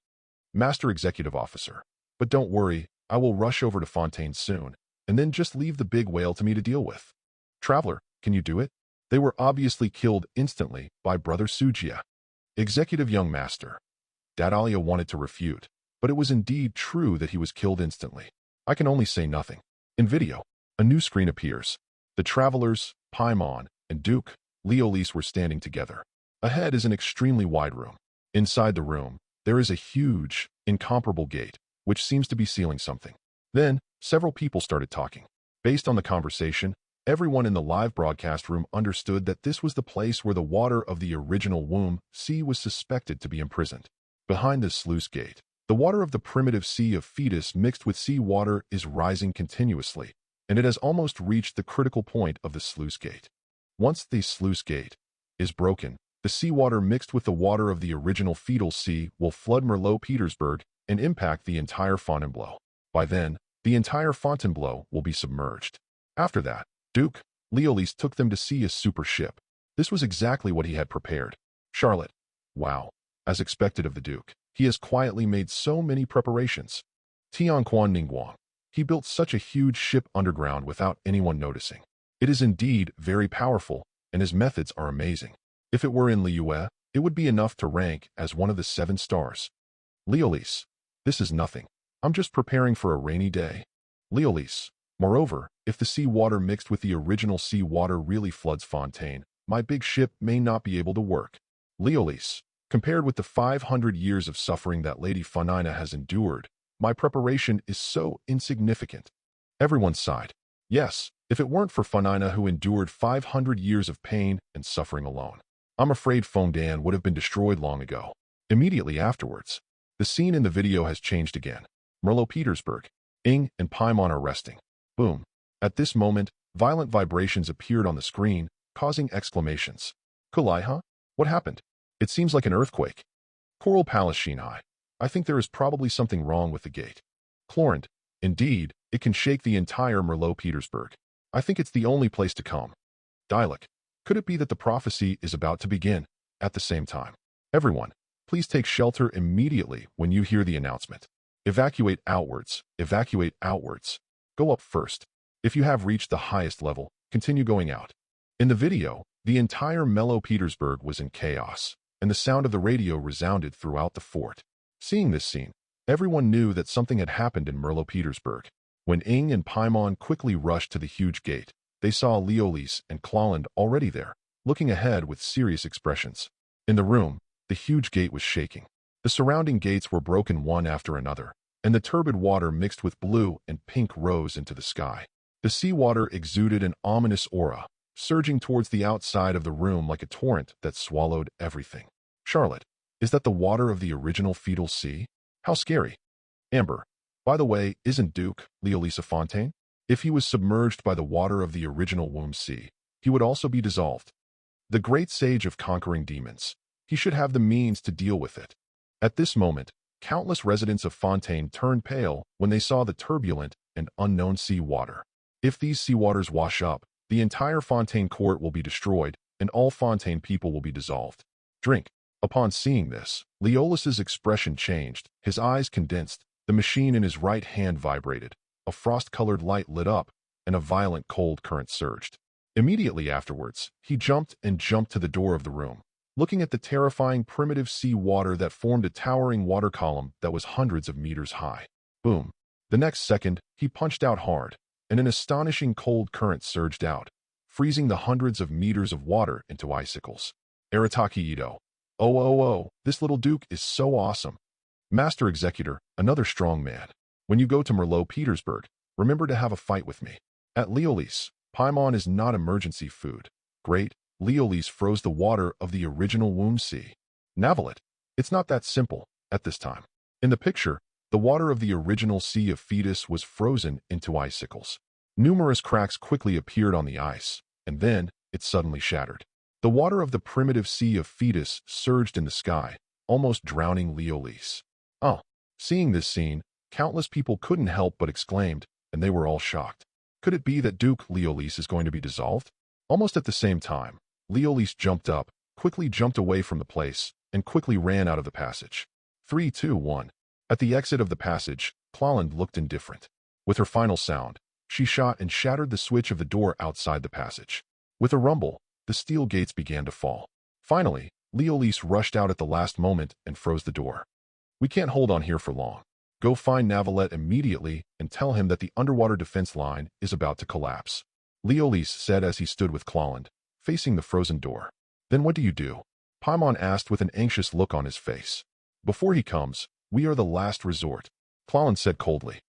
Master Executive Officer. But don't worry, I will rush over to Fontaine soon, and then just leave the big whale to me to deal with. Traveler, can you do it? They were obviously killed instantly by Brother Sujia. Executive Young Master. Dadalia wanted to refute, but it was indeed true that he was killed instantly. I can only say nothing. In video, a new screen appears. The travelers, Paimon, and Duke, Leolise were standing together. Ahead is an extremely wide room. Inside the room, there is a huge, incomparable gate, which seems to be sealing something. Then, several people started talking. Based on the conversation, everyone in the live broadcast room understood that this was the place where the water of the original womb sea was suspected to be imprisoned. Behind this sluice gate, the water of the primitive sea of fetus mixed with sea water is rising continuously, and it has almost reached the critical point of the sluice gate. Once the sluice gate is broken, the seawater mixed with the water of the original fetal sea will flood Merlot-Petersburg and impact the entire Fontainebleau. By then, the entire Fontainebleau will be submerged. After that, Duke Leolise took them to see a super ship. This was exactly what he had prepared. Charlotte. Wow. As expected of the Duke, he has quietly made so many preparations. Tianquan Ningguang. He built such a huge ship underground without anyone noticing. It is indeed very powerful, and his methods are amazing. If it were in Liyue, it would be enough to rank as one of the 7 stars. Leolise. This is nothing. I'm just preparing for a rainy day. Leolise. Moreover, if the sea water mixed with the original sea water really floods Fontaine, my big ship may not be able to work. Leolise. Compared with the 500 years of suffering that Lady Funina has endured, my preparation is so insignificant. Everyone sighed. Yes, if it weren't for Funina who endured 500 years of pain and suffering alone, I'm afraid Fontaine would have been destroyed long ago. Immediately afterwards, the scene in the video has changed again. Merlot-Petersburg. Ing and Paimon are resting. Boom. At this moment, violent vibrations appeared on the screen, causing exclamations. Kulai, What happened? It seems like an earthquake. Coral Palace Shinhai. I think there is probably something wrong with the gate. Chlorant. Indeed, it can shake the entire Merlot-Petersburg. I think it's the only place to come. Dialect. Could it be that the prophecy is about to begin? At the same time, everyone, please take shelter immediately when you hear the announcement. Evacuate outwards. Evacuate outwards. Go up first. If you have reached the highest level, continue going out. In the video, the entire Merlot-Petersburg was in chaos, and the sound of the radio resounded throughout the fort. Seeing this scene, everyone knew that something had happened in Merlot-Petersburg. When Ing and Paimon quickly rushed to the huge gate, they saw Leolise and Clalland already there, looking ahead with serious expressions. In the room, the huge gate was shaking. The surrounding gates were broken one after another, and the turbid water mixed with blue and pink rose into the sky. The seawater exuded an ominous aura, surging towards the outside of the room like a torrent that swallowed everything. Charlotte, is that the water of the original fetal sea? How scary. Amber, by the way, isn't Duke Leolise Fontaine? If he was submerged by the water of the original womb sea, he would also be dissolved. The great sage of conquering demons. He should have the means to deal with it. At this moment, countless residents of Fontaine turned pale when they saw the turbulent and unknown sea water. If these sea waters wash up, the entire Fontaine court will be destroyed, and all Fontaine people will be dissolved. Drink. Upon seeing this, Leolis's expression changed, his eyes condensed, the machine in his right hand vibrated, a frost-colored light lit up, and a violent cold current surged. Immediately afterwards, he jumped to the door of the room, looking at the terrifying primitive sea water that formed a towering water column that was hundreds of meters high. Boom. The next second, he punched out hard, and an astonishing cold current surged out, freezing the hundreds of meters of water into icicles. Arataki Ito. Oh, this little Duke is so awesome. Master Executor, another strong man. When you go to Merlot-Petersburg, remember to have a fight with me. At Leolis, Paimon is not emergency food. Great, Leolis froze the water of the original womb sea. Navalet, it's not that simple, at this time. In the picture, the water of the original sea of fetus was frozen into icicles. Numerous cracks quickly appeared on the ice, and then it suddenly shattered. The water of the primitive sea of fetus surged in the sky, almost drowning Leolis. Oh, seeing this scene, countless people couldn't help but exclaimed, and they were all shocked. Could it be that Duke Leolis is going to be dissolved? Almost at the same time, Leolis jumped up, quickly jumped away from the place, and quickly ran out of the passage. 3, 2, 1. At the exit of the passage, Clalland looked indifferent. With her final sound, she shot and shattered the switch of the door outside the passage. With a rumble, the steel gates began to fall. Finally, Leolis rushed out at the last moment and froze the door. We can't hold on here for long. Go find Navalet immediately and tell him that the underwater defense line is about to collapse. Leolis said as he stood with Clalland, facing the frozen door. Then what do you do? Paimon asked with an anxious look on his face. Before he comes, we are the last resort, Clalland said coldly.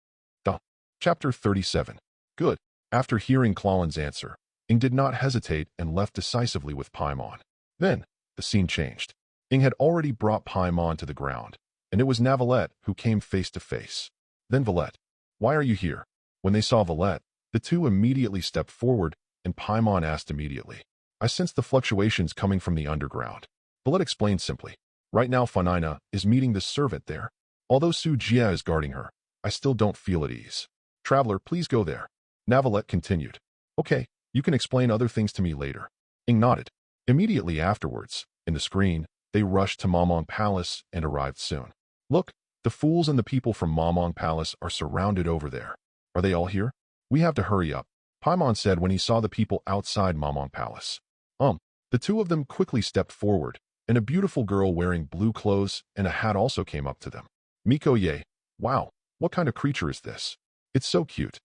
Chapter 37. Good. After hearing Clalland's answer, Ing did not hesitate and left decisively with Paimon. Then, the scene changed. Ing had already brought Paimon to the ground, and it was Navalet who came face to face. Then Valette, why are you here? When they saw Valette, the two immediately stepped forward, and Paimon asked immediately. I sensed the fluctuations coming from the underground. Valette explained simply. Right now Funina is meeting the servant there. Although Su Jia is guarding her, I still don't feel at ease. Traveler, please go there. Navalet continued. Okay, you can explain other things to me later. Ing nodded. Immediately afterwards, in the screen, they rushed to Mamong Palace and arrived soon. Look, the fools and the people from Mamong Palace are surrounded over there. Are they all here? We have to hurry up, Paimon said when he saw the people outside Mamong Palace. The two of them quickly stepped forward, and a beautiful girl wearing blue clothes and a hat also came up to them. Miko Ye, wow, what kind of creature is this? It's so cute.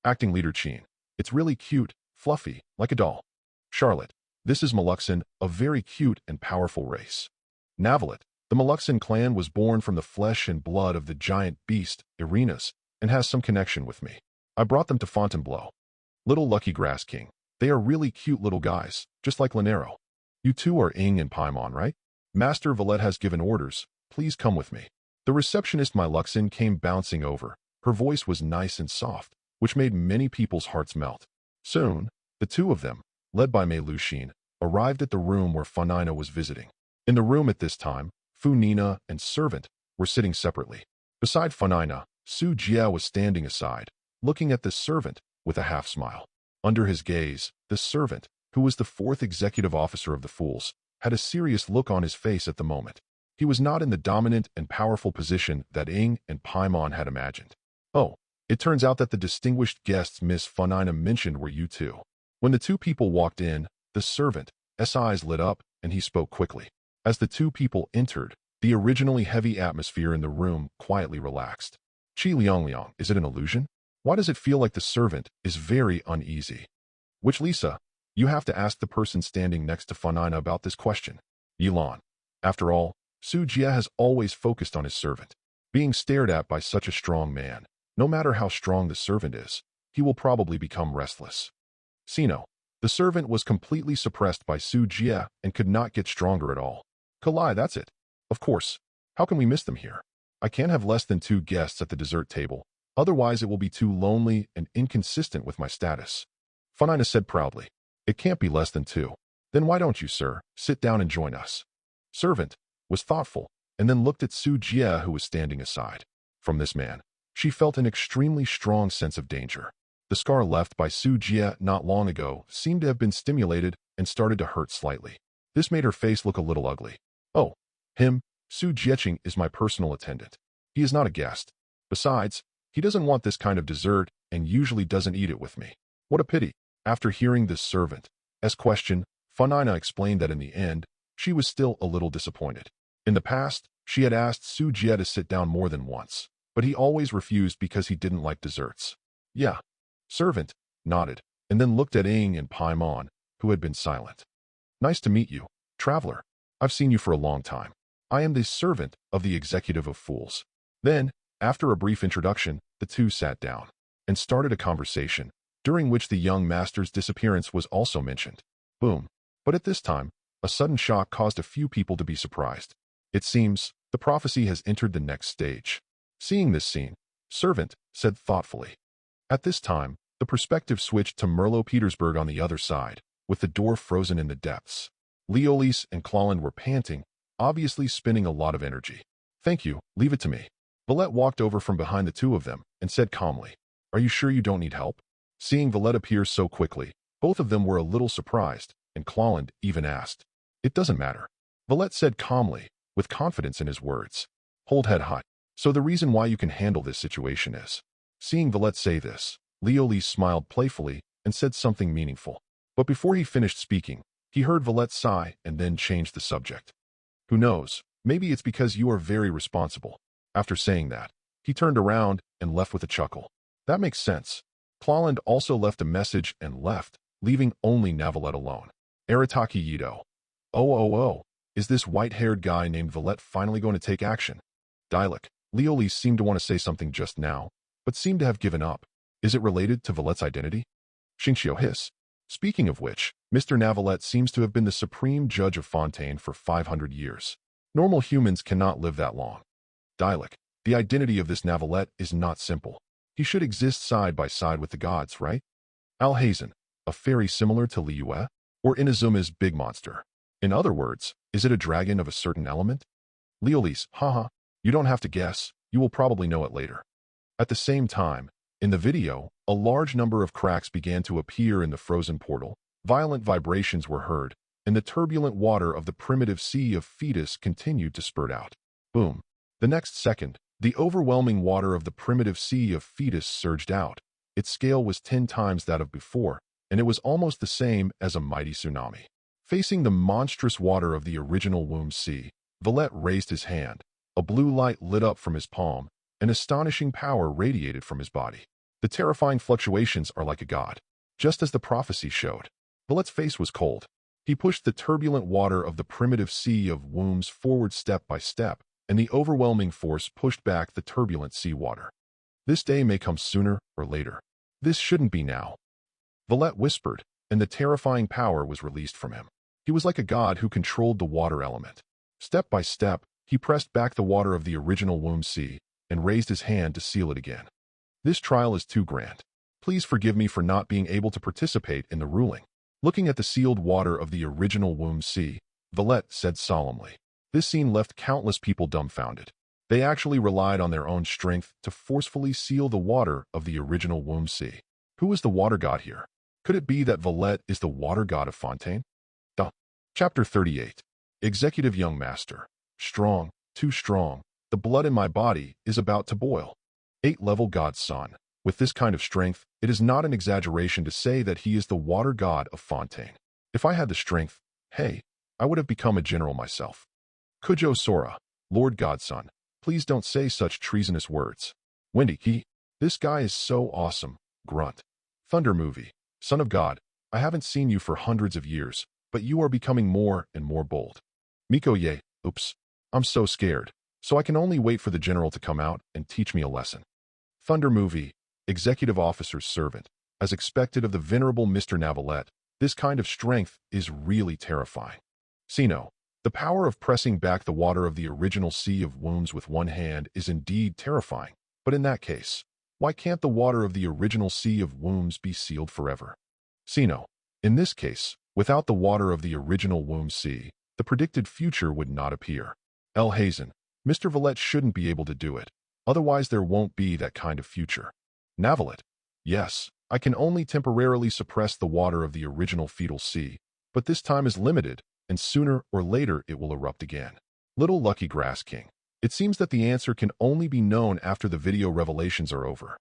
Acting leader Chin, it's really cute, fluffy, like a doll. Charlotte, this is Meluxon, a very cute and powerful race. Navalet, the Meluxon clan was born from the flesh and blood of the giant beast, Irenas, and has some connection with me. I brought them to Fontainebleau. Little Lucky Grass King, they are really cute little guys, just like Linero. You two are Ing and Paimon, right? Master Valette has given orders, please come with me. The receptionist Meluxon came bouncing over. Her voice was nice and soft, which made many people's hearts melt. Soon, the two of them, led by Mei Luxin, arrived at the room where Funina was visiting. In the room at this time, Funina and Servant were sitting separately. Beside Funina, Su Jia was standing aside, looking at the Servant with a half-smile. Under his gaze, the Servant, who was the fourth executive officer of the Fools, had a serious look on his face at the moment. He was not in the dominant and powerful position that Ing and Paimon had imagined. Oh, it turns out that the distinguished guests Miss Funina mentioned were you two. When the two people walked in, the Servant's eyes lit up and he spoke quickly. As the two people entered, the originally heavy atmosphere in the room quietly relaxed. Qi Liang, is it an illusion? Why does it feel like the Servant is very uneasy? Which Lisa? You have to ask the person standing next to Funina about this question. Yilan. After all, Su Jia has always focused on his servant. Being stared at by such a strong man, no matter how strong the servant is, he will probably become restless. Sino. The servant was completely suppressed by Su Jia and could not get stronger at all. Kalai, that's it. Of course. How can we miss them here? I can't have less than 2 guests at the dessert table. Otherwise it will be too lonely and inconsistent with my status. Funina said proudly. It can't be less than 2. Then why don't you, sir, sit down and join us? Servant was thoughtful and then looked at Su Jia who was standing aside. From this man, she felt an extremely strong sense of danger. The scar left by Su Jia not long ago seemed to have been stimulated and started to hurt slightly. This made her face look a little ugly. Oh, him, Su Jieching is my personal attendant. He is not a guest. Besides, he doesn't want this kind of dessert and usually doesn't eat it with me. What a pity. After hearing this servant's question, Funina explained that in the end, she was still a little disappointed. In the past, she had asked Su Jia to sit down more than once, but he always refused because he didn't like desserts. Yeah. Servant nodded, and then looked at Ing and Paimon, who had been silent. Nice to meet you, traveler. I've seen you for a long time. I am the servant of the executive of fools. Then, after a brief introduction, the two sat down and started a conversation, during which the young master's disappearance was also mentioned. Boom. But at this time, a sudden shock caused a few people to be surprised. It seems the prophecy has entered the next stage. Seeing this scene, Servant said thoughtfully. At this time, the perspective switched to Merlot-Petersburg on the other side, with the door frozen in the depths. Leolis and Clawland were panting, obviously spending a lot of energy. Thank you, leave it to me. Valette walked over from behind the two of them and said calmly, Are you sure you don't need help? Seeing Valette appear so quickly, both of them were a little surprised, and Clawland even asked. It doesn't matter. Valette said calmly, with confidence in his words. Hold head high. So the reason why you can handle this situation is. Seeing Valette say this, Leolis smiled playfully and said something meaningful. But before he finished speaking, he heard Valette sigh and then changed the subject. Who knows, maybe it's because you are very responsible. After saying that, he turned around and left with a chuckle. That makes sense. Clawland also left a message and left, leaving only Navalette alone. Arataki Yido. Oh, is this white-haired guy named Valette finally going to take action? Dialect. Leolis seemed to want to say something just now, but seemed to have given up. Is it related to Valette's identity? Xingxiu hiss. Speaking of which, Mr. Navalette seems to have been the supreme judge of Fontaine for 500 years. Normal humans cannot live that long. Dialect. The identity of this Navalette is not simple. He should exist side by side with the gods, right? Alhazen, a fairy similar to Liyue, or Inazuma's big monster. In other words, is it a dragon of a certain element? Leolis, haha, you don't have to guess, you will probably know it later. At the same time, in the video, a large number of cracks began to appear in the frozen portal, violent vibrations were heard, and the turbulent water of the primitive sea of Fetus continued to spurt out. Boom. The next second, the overwhelming water of the primitive sea of Fetus surged out. Its scale was 10 times that of before, and it was almost the same as a mighty tsunami. Facing the monstrous water of the original womb sea, Valette raised his hand. A blue light lit up from his palm, and astonishing power radiated from his body. The terrifying fluctuations are like a god, just as the prophecy showed. Valette's face was cold. He pushed the turbulent water of the primitive sea of wombs forward step by step, and the overwhelming force pushed back the turbulent sea water. This day may come sooner or later. This shouldn't be now. Valette whispered, and the terrifying power was released from him. He was like a god who controlled the water element. Step by step, he pressed back the water of the original womb sea and raised his hand to seal it again. This trial is too grand. Please forgive me for not being able to participate in the ruling. Looking at the sealed water of the original womb sea, Valette said solemnly. This scene left countless people dumbfounded. They actually relied on their own strength to forcefully seal the water of the original womb sea. Who is the water god here? Could it be that Valette is the water god of Fontaine? Chapter 38. Executive Young Master. Strong, too strong. The blood in my body is about to boil. 8-level God's son. With this kind of strength, it is not an exaggeration to say that he is the water god of Fontaine. If I had the strength, hey, I would have become a general myself. Kujo Sora, Lord Godson, please don't say such treasonous words. Wendy, this guy is so awesome. Grunt. Thunder Movie. Son of God, I haven't seen you for hundreds of years, but you are becoming more and more bold. Miko Ye, oops, I'm so scared, so I can only wait for the general to come out and teach me a lesson. Thunder Movie, Executive Officer's Servant. As expected of the venerable Mr. Navalette, this kind of strength is really terrifying. Sino, the power of pressing back the water of the original sea of wombs with one hand is indeed terrifying, but in that case, why can't the water of the original sea of wombs be sealed forever? Sino, in this case, without the water of the original womb sea, the predicted future would not appear. El Hazen, Mr. Valette shouldn't be able to do it, otherwise there won't be that kind of future. Navalette, yes, I can only temporarily suppress the water of the original fetal sea, but this time is limited, and sooner or later it will erupt again. Little Lucky Grass King, it seems that the answer can only be known after the video revelations are over.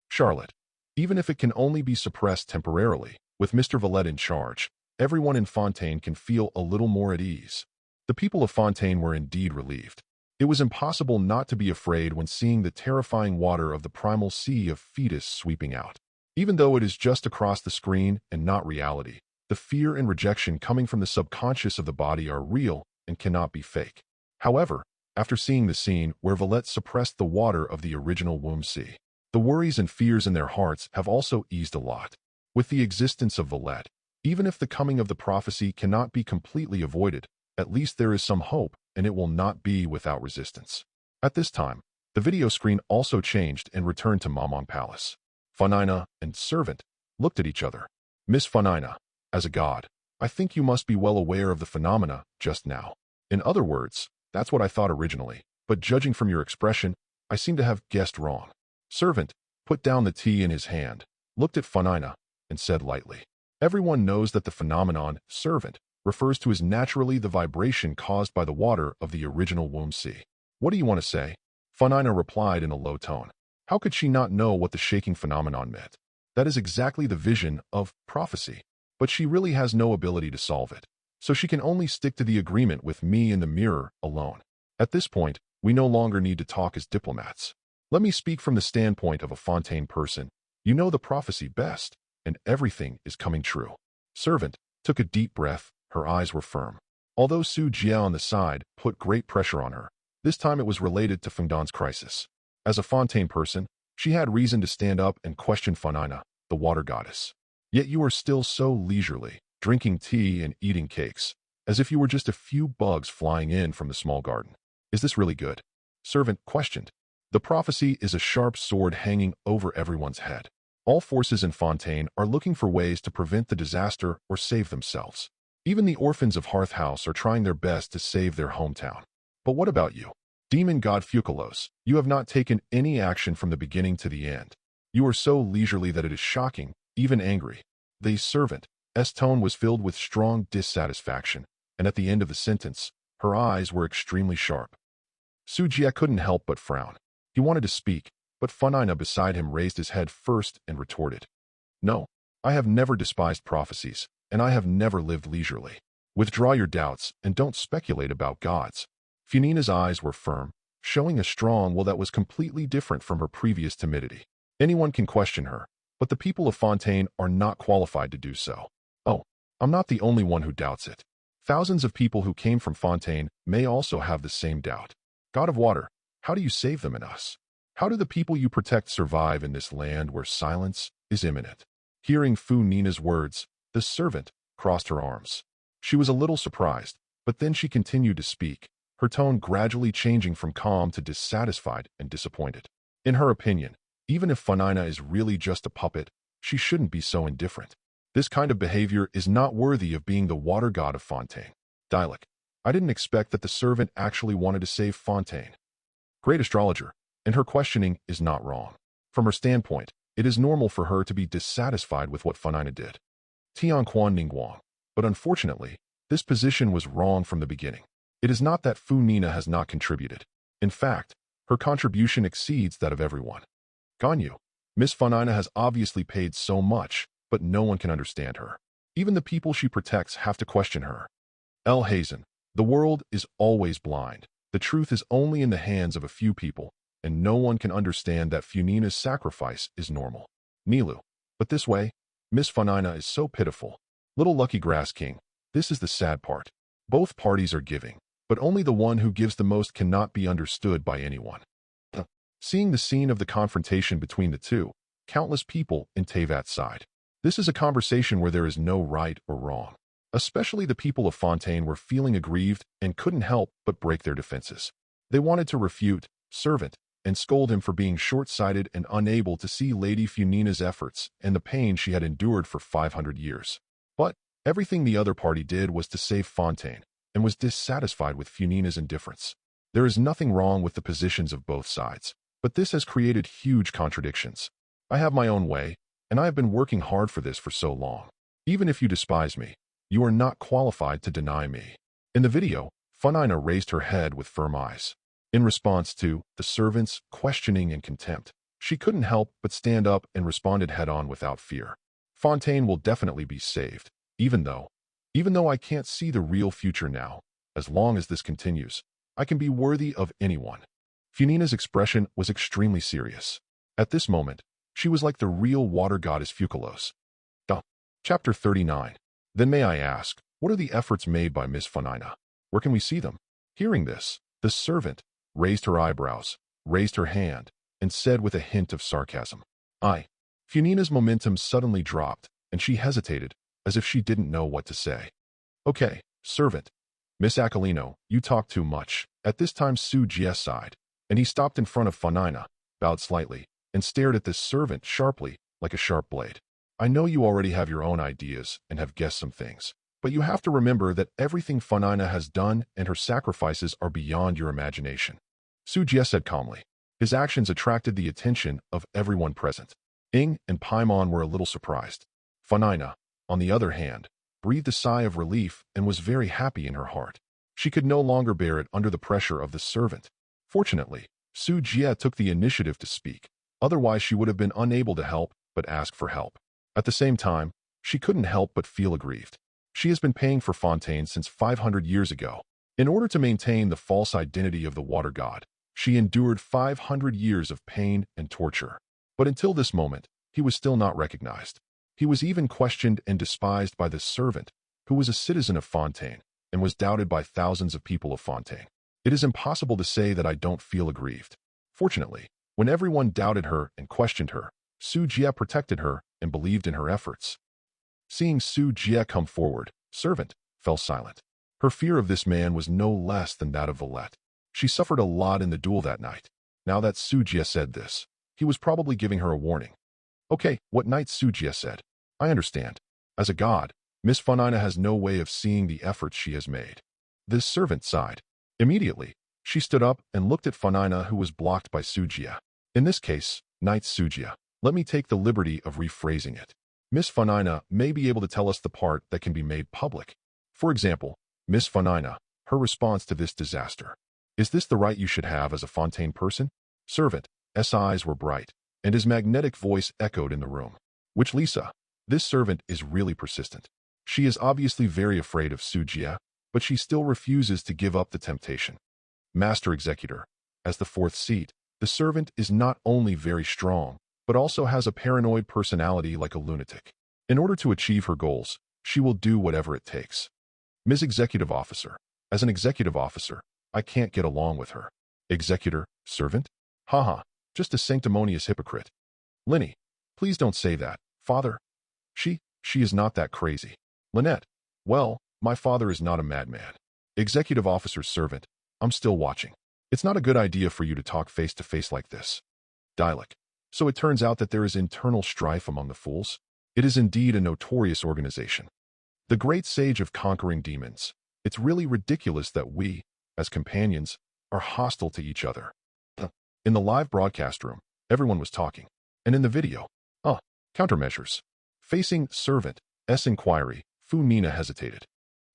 Charlotte, even if it can only be suppressed temporarily, with Mr. Valette in charge, everyone in Fontaine can feel a little more at ease. The people of Fontaine were indeed relieved. It was impossible not to be afraid when seeing the terrifying water of the primal sea of Fetus sweeping out. Even though it is just across the screen and not reality, the fear and rejection coming from the subconscious of the body are real and cannot be fake. However, after seeing the scene where Valette suppressed the water of the original womb sea, the worries and fears in their hearts have also eased a lot. With the existence of Valette, even if the coming of the prophecy cannot be completely avoided, at least there is some hope, and it will not be without resistance. At this time, the video screen also changed and returned to Mammon Palace. Funina and servant looked at each other. Miss Funina, as a god, I think you must be well aware of the phenomena just now. In other words, that's what I thought originally, but judging from your expression, I seem to have guessed wrong. Servant put down the tea in his hand, looked at Funina, and said lightly, everyone knows that the phenomenon, servant, refers to as naturally the vibration caused by the water of the original womb sea. What do you want to say? Funina replied in a low tone. How could she not know what the shaking phenomenon meant? That is exactly the vision of prophecy. But she really has no ability to solve it. So she can only stick to the agreement with me in the mirror alone. At this point, we no longer need to talk as diplomats. Let me speak from the standpoint of a Fontaine person. You know the prophecy best, and everything is coming true. Servant took a deep breath. Her eyes were firm. Although Su Jia on the side put great pressure on her, this time it was related to Fengdan's crisis. As a Fontaine person, she had reason to stand up and question Funina, the water goddess. Yet you are still so leisurely, drinking tea and eating cakes, as if you were just a few bugs flying in from the small garden. Is this really good? Servant questioned. The prophecy is a sharp sword hanging over everyone's head. All forces in Fontaine are looking for ways to prevent the disaster or save themselves. Even the orphans of Hearth House are trying their best to save their hometown. But what about you? Demon god Focalors, you have not taken any action from the beginning to the end. You are so leisurely that it is shocking, even angry. The servant's tone was filled with strong dissatisfaction, and at the end of the sentence, her eyes were extremely sharp. Su Jia couldn't help but frown. He wanted to speak, but Funina beside him raised his head first and retorted. No, I have never despised prophecies, and I have never lived leisurely. Withdraw your doubts and don't speculate about gods. Funina's eyes were firm, showing a strong will that was completely different from her previous timidity. Anyone can question her, but the people of Fontaine are not qualified to do so. Oh, I'm not the only one who doubts it. Thousands of people who came from Fontaine may also have the same doubt. God of water, how do you save them and us? How do the people you protect survive in this land where silence is imminent? Hearing Funina's words, the servant crossed her arms. She was a little surprised, but then she continued to speak, her tone gradually changing from calm to dissatisfied and disappointed. In her opinion, even if Funina is really just a puppet, she shouldn't be so indifferent. This kind of behavior is not worthy of being the water god of Fontaine. Dialect, I didn't expect that the servant actually wanted to save Fontaine. Great astrologer, and her questioning is not wrong. From her standpoint, it is normal for her to be dissatisfied with what Funina did. Tianquan Ningguang. But unfortunately, this position was wrong from the beginning. It is not that Funina has not contributed. In fact, her contribution exceeds that of everyone. Ganyu, Miss Funina has obviously paid so much, but no one can understand her. Even the people she protects have to question her. El Hazen, the world is always blind. The truth is only in the hands of a few people, and no one can understand that Funina's sacrifice is normal. Nilu, but this way, Miss Funina is so pitiful. Little Lucky Grass King, this is the sad part. Both parties are giving, but only the one who gives the most cannot be understood by anyone. Seeing the scene of the confrontation between the two, countless people in Teyvat's side. This is a conversation where there is no right or wrong. Especially the people of Fontaine were feeling aggrieved and couldn't help but break their defenses. They wanted to refute, servant, and scold him for being short-sighted and unable to see Lady Funina's efforts and the pain she had endured for 500 years. But everything the other party did was to save Fontaine, and was dissatisfied with Funina's indifference. There is nothing wrong with the positions of both sides, but this has created huge contradictions. I have my own way, and I have been working hard for this for so long. Even if you despise me, you are not qualified to deny me. In the video, Funina raised her head with firm eyes. In response to the servant's questioning and contempt, she couldn't help but stand up and responded head-on without fear. Fontaine will definitely be saved, even though I can't see the real future now. As long as this continues, I can be worthy of anyone. Funina's expression was extremely serious. At this moment, she was like the real water goddess Focalors. Chapter 39. Then may I ask, what are the efforts made by Miss Funina? Where can we see them? Hearing this, the servant raised her eyebrows, raised her hand, and said with a hint of sarcasm, Funina's momentum suddenly dropped, and she hesitated, as if she didn't know what to say. Okay, servant. Miss Aquilino, you talk too much. At this time Su Jie sighed, and he stopped in front of Funina, bowed slightly, and stared at this servant sharply, like a sharp blade. I know you already have your own ideas and have guessed some things, but you have to remember that everything Funina has done and her sacrifices are beyond your imagination. Su Jie said calmly. His actions attracted the attention of everyone present. Ying and Paimon were a little surprised. Funina, on the other hand, breathed a sigh of relief and was very happy in her heart. She could no longer bear it under the pressure of the servant. Fortunately, Su Jie took the initiative to speak. Otherwise, she would have been unable to help but ask for help. At the same time, she couldn't help but feel aggrieved. She has been paying for Fontaine since 500 years ago. In order to maintain the false identity of the water god, she endured 500 years of pain and torture. But until this moment, he was still not recognized. He was even questioned and despised by this servant, who was a citizen of Fontaine, and was doubted by thousands of people of Fontaine. It is impossible to say that I don't feel aggrieved. Fortunately, when everyone doubted her and questioned her, Su Jie protected her and believed in her efforts. Seeing Su Jie come forward, servant fell silent. Her fear of this man was no less than that of Valette. She suffered a lot in the duel that night. Now that Su Jie said this, he was probably giving her a warning. Okay, what night? Su Jie said. I understand. As a god, Miss Funina has no way of seeing the efforts she has made. This servant sighed. Immediately, she stood up and looked at Funina, who was blocked by Su Jie. In this case, Knight Su Jie, let me take the liberty of rephrasing it. Miss Funina may be able to tell us the part that can be made public. For example, Miss Funina, her response to this disaster. Is this the right you should have as a Fontaine person? Servant, S eyes were bright, and his magnetic voice echoed in the room. Which Lisa? This servant is really persistent. She is obviously very afraid of Su Jie, but she still refuses to give up the temptation. Master Executor, as the fourth seat, the servant is not only very strong, but also has a paranoid personality like a lunatic. In order to achieve her goals, she will do whatever it takes. Ms. Executive Officer, as an executive officer, I can't get along with her. Executor, servant? Haha, just a sanctimonious hypocrite. Linny, please don't say that, father. She is not that crazy. Lynette, well, my father is not a madman. Executive officer's servant, I'm still watching. It's not a good idea for you to talk face to face like this. Dialect. So it turns out that there is internal strife among the fools. It is indeed a notorious organization. The great sage of conquering demons. It's really ridiculous that we, as companions, are hostile to each other. In the live broadcast room, everyone was talking. And in the video, countermeasures. Facing servant S inquiry, Funina hesitated.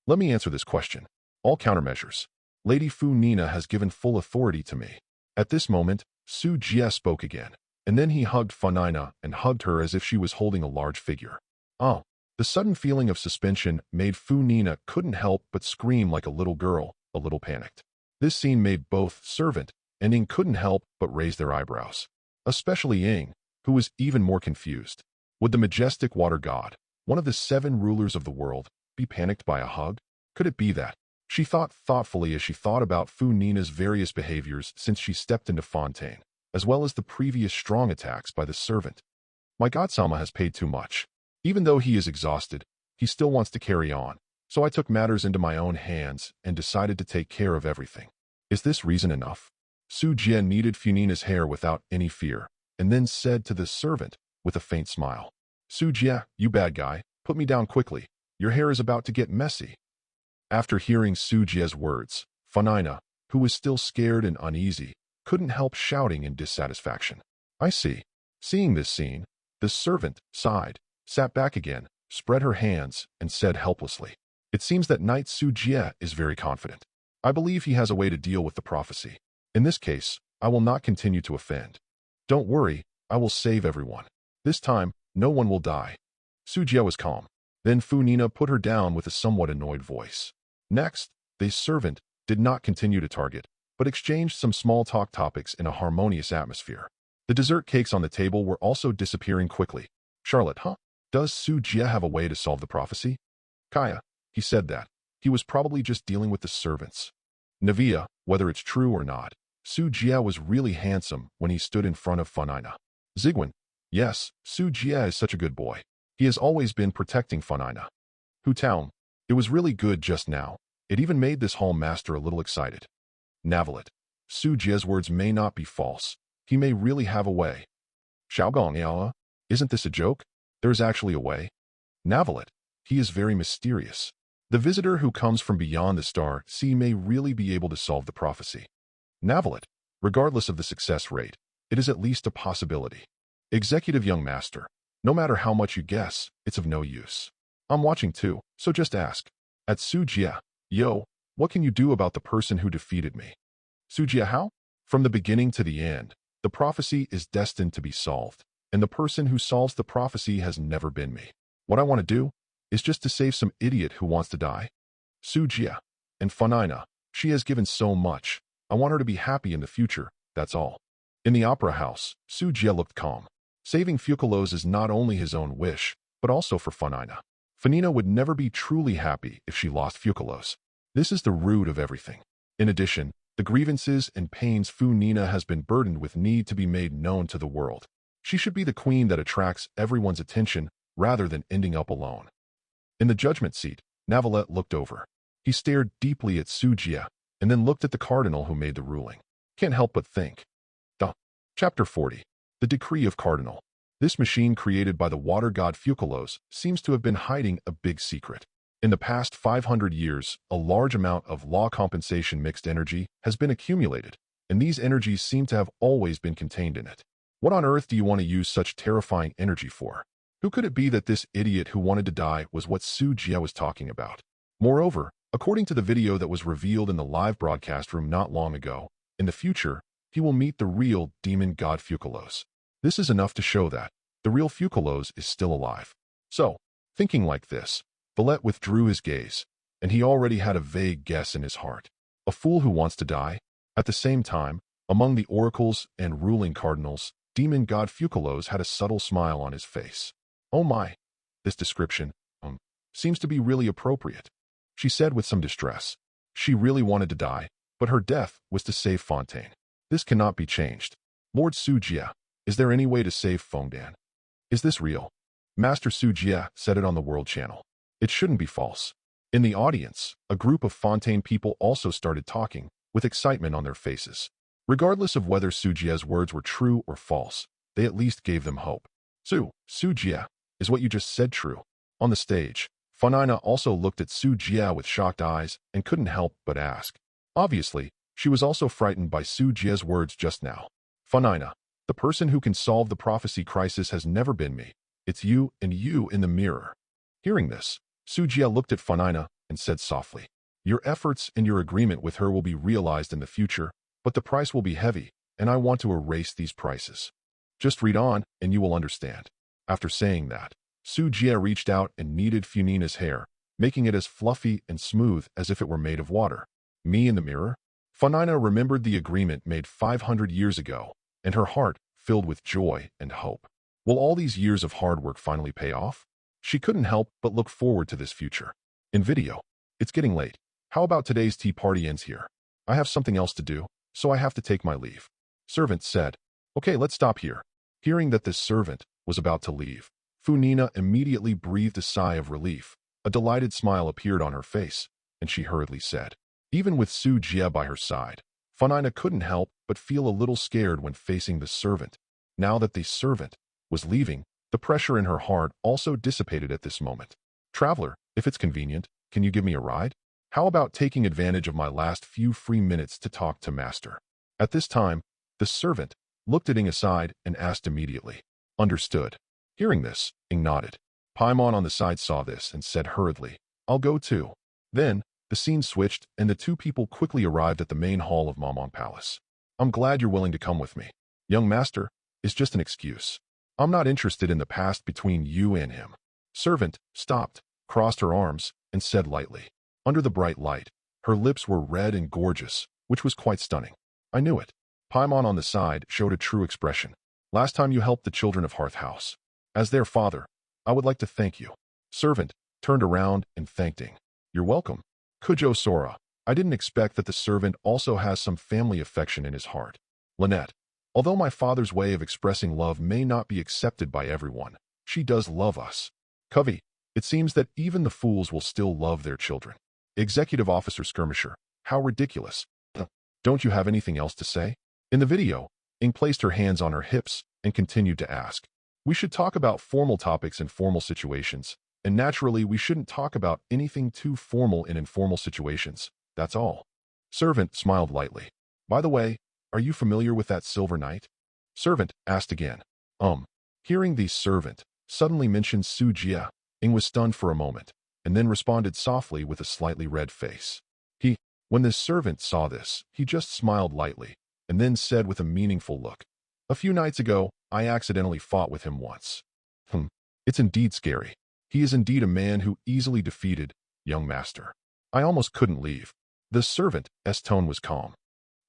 Let me answer this question. All countermeasures. Lady Funina has given full authority to me. At this moment, Su Jie spoke again, and then he hugged Funina and hugged her as if she was holding a large figure. The sudden feeling of suspension made Funina couldn't help but scream like a little girl, a little panicked. This scene made both servant and Ying couldn't help but raise their eyebrows. Especially Ying, who was even more confused. Would the majestic water god, one of the 7 rulers of the world, be panicked by a hug? Could it be that? She thought thoughtfully as she thought about Funina's various behaviors since she stepped into Fontaine, as well as the previous strong attacks by the servant. My godsama has paid too much. Even though he is exhausted, he still wants to carry on, so I took matters into my own hands and decided to take care of everything. Is this reason enough? Su Jie kneaded Funina's hair without any fear, and then said to the servant, with a faint smile, Su Jie, you bad guy, put me down quickly. Your hair is about to get messy. After hearing Su Jie's words, Funina, who was still scared and uneasy, couldn't help shouting in dissatisfaction. I see. Seeing this scene, the servant sighed, sat back again, spread her hands, and said helplessly, It seems that Knight Su Jie is very confident. I believe he has a way to deal with the prophecy. In this case, I will not continue to offend. Don't worry, I will save everyone. This time, no one will die. Su Jie was calm. Then Funina put her down with a somewhat annoyed voice. Next, the servant did not continue to target, but exchanged some small talk topics in a harmonious atmosphere. The dessert cakes on the table were also disappearing quickly. Charlotte, does Su Jie have a way to solve the prophecy? Kaya, he said that. He was probably just dealing with the servants. Navia, whether it's true or not, Su Jie was really handsome when he stood in front of Funina. Zigwen, yes, Su Jie is such a good boy. He has always been protecting Funina. Hu Town. It was really good just now. It even made this hall master a little excited. Navalet. Su Jie's words may not be false. He may really have a way. Xiaogong Yao, isn't this a joke? There is actually a way. Navalet. He is very mysterious. The visitor who comes from beyond the star sea may really be able to solve the prophecy. Navalet. Regardless of the success rate, it is at least a possibility. Executive young master. No matter how much you guess, it's of no use. I'm watching too, so just ask. At Su Jie, yo, what can you do about the person who defeated me? Su Jie how? From the beginning to the end, the prophecy is destined to be solved, and the person who solves the prophecy has never been me. What I want to do is just to save some idiot who wants to die. Su Jie. And Funina, she has given so much. I want her to be happy in the future, that's all. In the opera house, Su Jie looked calm. Saving Focalors is not only his own wish, but also for Funina. Funina would never be truly happy if she lost Focalors. This is the root of everything. In addition, the grievances and pains Funina has been burdened with need to be made known to the world. She should be the queen that attracts everyone's attention rather than ending up alone. In the judgment seat, Navalet looked over. He stared deeply at Su Jie and then looked at the cardinal who made the ruling. Can't help but think. Chapter 40. The Decree of Cardinal. This machine created by the water god Focalors seems to have been hiding a big secret. In the past 500 years, a large amount of law compensation mixed energy has been accumulated, and these energies seem to have always been contained in it. What on earth do you want to use such terrifying energy for? Who could it be that this idiot who wanted to die was what Su Jie was talking about? Moreover, according to the video that was revealed in the live broadcast room not long ago, in the future, he will meet the real demon god Focalors. This is enough to show that the real Focalors is still alive. So, thinking like this, Valet withdrew his gaze, and he already had a vague guess in his heart. A fool who wants to die? At the same time, among the oracles and ruling cardinals, demon god Focalors had a subtle smile on his face. Oh my, this description, seems to be really appropriate, she said with some distress. She really wanted to die, but her death was to save Fontaine. This cannot be changed. Lord Su Jie, is there any way to save Fontaine? Is this real? Master Su Jie said it on the World Channel. It shouldn't be false. In the audience, a group of Fontaine people also started talking, with excitement on their faces. Regardless of whether Su Jie's words were true or false, they at least gave them hope. Su Jie, is what you just said true? On the stage, Funina also looked at Su Jie with shocked eyes and couldn't help but ask. Obviously, she was also frightened by Su Jie's words just now. Funina, the person who can solve the prophecy crisis has never been me. It's you and you in the mirror. Hearing this, Su Jie looked at Funina and said softly, your efforts and your agreement with her will be realized in the future, but the price will be heavy, and I want to erase these prices. Just read on, and you will understand. After saying that, Su Jie reached out and kneaded Funina's hair, making it as fluffy and smooth as if it were made of water. Me in the mirror? Funina remembered the agreement made 500 years ago, and her heart filled with joy and hope. Will all these years of hard work finally pay off? She couldn't help but look forward to this future. In video, it's getting late. How about today's tea party ends here? I have something else to do, so I have to take my leave. Servant said, okay, let's stop here. Hearing that this servant was about to leave, Funina immediately breathed a sigh of relief. A delighted smile appeared on her face, and she hurriedly said, even with Su Jie by her side, Funina couldn't help but feel a little scared when facing the servant. Now that the servant was leaving, the pressure in her heart also dissipated at this moment. Traveler, if it's convenient, can you give me a ride? How about taking advantage of my last few free minutes to talk to Master? At this time, the servant looked at Ing aside and asked immediately. Understood. Hearing this, Ing nodded. Paimon on the side saw this and said hurriedly, I'll go too. Then, the scene switched and the two people quickly arrived at the main hall of Momon Palace. I'm glad you're willing to come with me. Young master is just an excuse. I'm not interested in the past between you and him. Servant stopped, crossed her arms, and said lightly. Under the bright light, her lips were red and gorgeous, which was quite stunning. I knew it. Paimon on the side showed a true expression. Last time you helped the children of Hearth House. As their father, I would like to thank you. Servant turned around and thanked Ing. You're welcome. Kujo Sora, I didn't expect that the servant also has some family affection in his heart. Lynette, although my father's way of expressing love may not be accepted by everyone, she does love us. Covey, it seems that even the fools will still love their children. Executive Officer Skirmisher, how ridiculous. Don't you have anything else to say? In the video, Ing placed her hands on her hips and continued to ask. We should talk about formal topics in formal situations, and naturally we shouldn't talk about anything too formal in informal situations. That's all. Servant smiled lightly. By the way, are you familiar with that Silver Knight? Servant asked again. Hearing the servant suddenly mentioned Su Jia, Ing was stunned for a moment, and then responded softly with a slightly red face. When the servant saw this, he just smiled lightly, and then said with a meaningful look, "A few nights ago, I accidentally fought with him once." It's indeed scary. He is indeed a man who easily defeated, young master. I almost couldn't leave. The servant's tone was calm.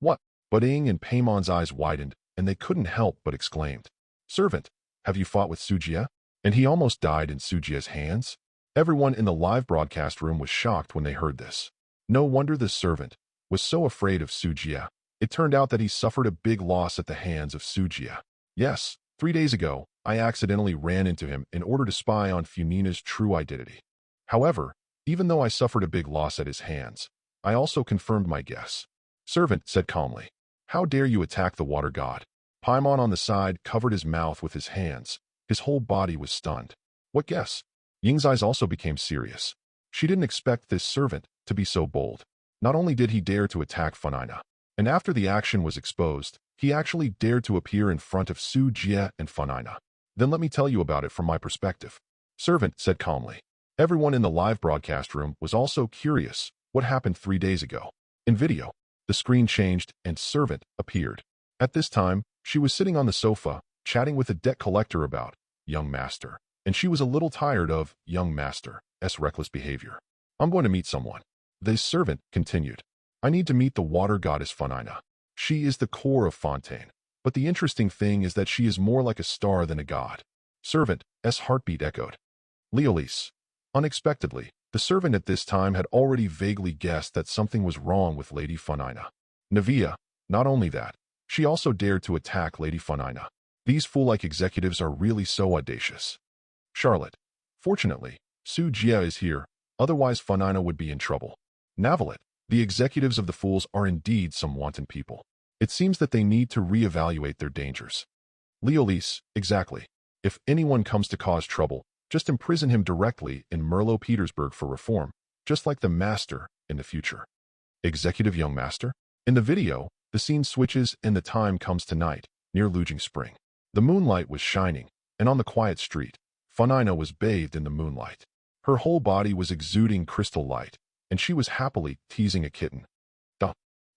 What? But Ing and Paimon's eyes widened, and they couldn't help but exclaimed, "Servant, have you fought with Su Jia? And he almost died in Su Jia's hands?" Everyone in the live broadcast room was shocked when they heard this. No wonder the servant was so afraid of Su Jia. It turned out that he suffered a big loss at the hands of Su Jia. Yes, 3 days ago, I accidentally ran into him in order to spy on Funina's true identity. However, even though I suffered a big loss at his hands, I also confirmed my guess. Servant said calmly, "How dare you attack the water god?" Paimon on the side covered his mouth with his hands. His whole body was stunned. What guess? Ying's eyes also became serious. She didn't expect this servant to be so bold. Not only did he dare to attack Funina, and after the action was exposed, he actually dared to appear in front of Su Jia and Funina. Then let me tell you about it from my perspective. Servant said calmly. Everyone in the live broadcast room was also curious what happened 3 days ago. In video, the screen changed and Servant appeared. At this time, she was sitting on the sofa, chatting with a debt collector about young master, and she was a little tired of young master's reckless behavior. I'm going to meet someone. The servant continued. I need to meet the water goddess Funina. She is the core of Fontaine, but the interesting thing is that she is more like a star than a god. Servant's heartbeat echoed. Leolise. Unexpectedly, the servant at this time had already vaguely guessed that something was wrong with Lady Funina. Navia, not only that, she also dared to attack Lady Funina. These fool-like executives are really so audacious. Charlotte. Fortunately, Su Jia is here, otherwise Funina would be in trouble. Navalet. The executives of the fools are indeed some wanton people. It seems that they need to reevaluate their dangers. Leolise, exactly. If anyone comes to cause trouble, just imprison him directly in Merlot Petersburg for reform, just like the master in the future. Executive young master? In the video, the scene switches and the time comes to night, near Lujing Spring. The moonlight was shining, and on the quiet street, Funina was bathed in the moonlight. Her whole body was exuding crystal light, and she was happily teasing a kitten.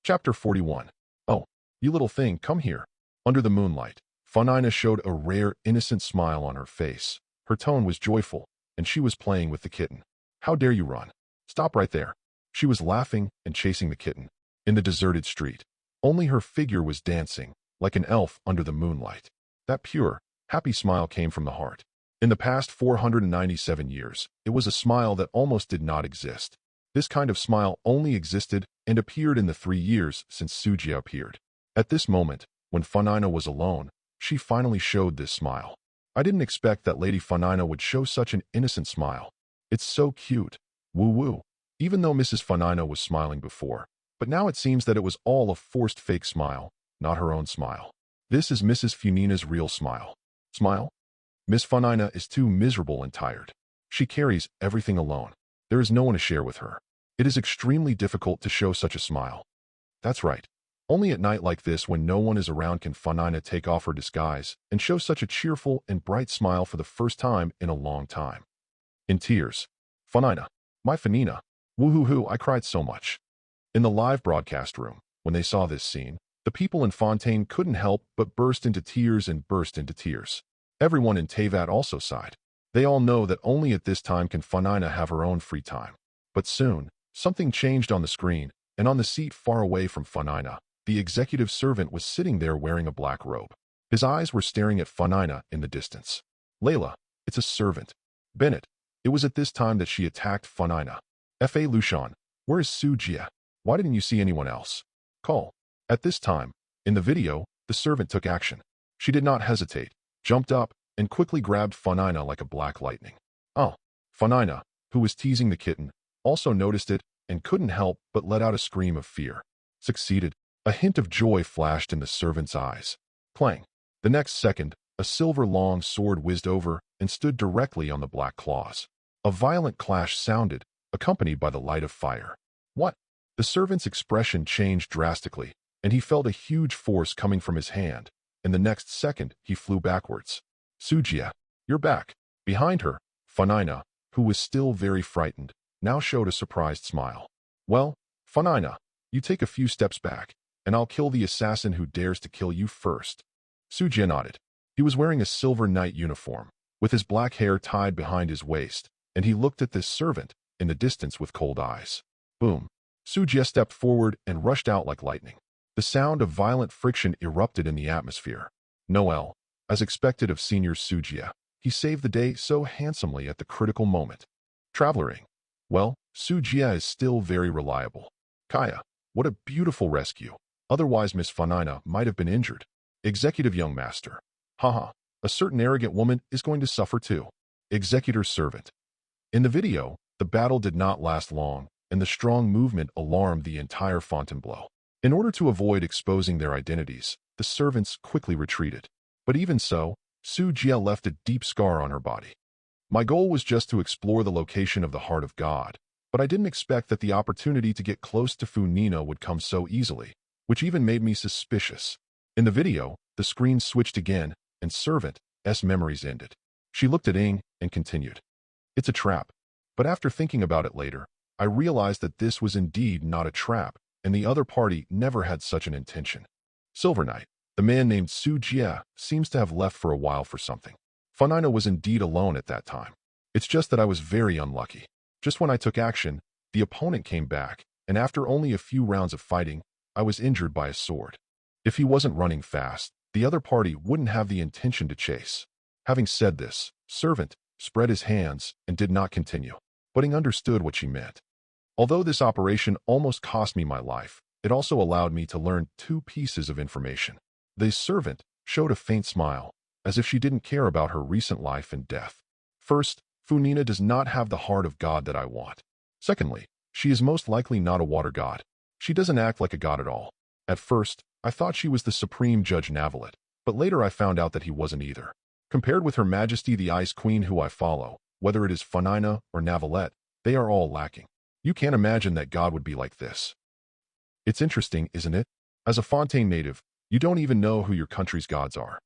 Chapter 41. Oh, you little thing, come here. Under the moonlight, Funina showed a rare, innocent smile on her face. Her tone was joyful, and she was playing with the kitten. How dare you run? Stop right there. She was laughing and chasing the kitten. In the deserted street, only her figure was dancing, like an elf under the moonlight. That pure, happy smile came from the heart. In the past 497 years, it was a smile that almost did not exist. This kind of smile only existed and appeared in the 3 years since Su Jia appeared. At this moment, when Funina was alone, she finally showed this smile. I didn't expect that Lady Funina would show such an innocent smile. It's so cute. Woo-woo. Even though Mrs. Funina was smiling before, but now it seems that it was all a forced fake smile, not her own smile. This is Mrs. Funina's real smile. Smile? Miss Funina is too miserable and tired. She carries everything alone. There is no one to share with her. It is extremely difficult to show such a smile. That's right. Only at night like this when no one is around can Funina take off her disguise and show such a cheerful and bright smile for the first time in a long time. In tears. Funina. My Funina. Woo-hoo-hoo, I cried so much. In the live broadcast room, when they saw this scene, the people in Fontaine couldn't help but burst into tears and burst into tears. Everyone in Teyvat also sighed. They all know that only at this time can Funina have her own free time. But soon, something changed on the screen, and on the seat far away from Funina, the executive servant was sitting there wearing a black robe. His eyes were staring at Funina in the distance. Layla, it's a servant. Bennett, it was at this time that she attacked Funina. F.A. Lucian, where is Su Jia? Why didn't you see anyone else? Call. At this time, in the video, the servant took action. She did not hesitate, jumped up, and quickly grabbed Funina like a black lightning. Oh, Funina, who was teasing the kitten, also noticed it and couldn't help but let out a scream of fear. Succeeded. A hint of joy flashed in the servant's eyes. Clang. The next second, a silver-long sword whizzed over and stood directly on the black claws. A violent clash sounded, accompanied by the light of fire. What? The servant's expression changed drastically, and he felt a huge force coming from his hand. In the next second, he flew backwards. Sujia, you're back. Behind her, Funina, who was still very frightened, now showed a surprised smile. Well, Funina, you take a few steps back, and I'll kill the assassin who dares to kill you first. Sujia nodded. He was wearing a silver knight uniform, with his black hair tied behind his waist, and he looked at this servant in the distance with cold eyes. Boom. Sujia stepped forward and rushed out like lightning. The sound of violent friction erupted in the atmosphere. Noel, as expected of Senior Sujia, he saved the day so handsomely at the critical moment. Traveling. Well, Sujia is still very reliable. Kaya, what a beautiful rescue. Otherwise Miss Funina might have been injured. Executive young master. Haha, a certain arrogant woman is going to suffer too. Executor's servant. In the video, the battle did not last long, and the strong movement alarmed the entire Fontainebleau. In order to avoid exposing their identities, the servants quickly retreated. But even so, Sujia left a deep scar on her body. My goal was just to explore the location of the Heart of God, but I didn't expect that the opportunity to get close to Funina would come so easily, which even made me suspicious. In the video, the screen switched again, and Servant's memories ended. She looked at Ing and continued. It's a trap. But after thinking about it later, I realized that this was indeed not a trap, and the other party never had such an intention. Silver Knight, the man named Sujia, seems to have left for a while for something. Funina was indeed alone at that time. It's just that I was very unlucky. Just when I took action, the opponent came back, and after only a few rounds of fighting, I was injured by a sword. If he wasn't running fast, the other party wouldn't have the intention to chase. Having said this, Servant spread his hands and did not continue, but Ing understood what she meant. Although this operation almost cost me my life, it also allowed me to learn 2 pieces of information. The servant showed a faint smile, as if she didn't care about her recent life and death. First, Funina does not have the heart of God that I want. Secondly, she is most likely not a water god. She doesn't act like a god at all. At first, I thought she was the supreme Judge Navalet, but later I found out that he wasn't either. Compared with Her Majesty the Ice Queen who I follow, whether it is Funina or Navalet, they are all lacking. You can't imagine that God would be like this. It's interesting, isn't it? As a Fontaine native, you don't even know who your country's gods are.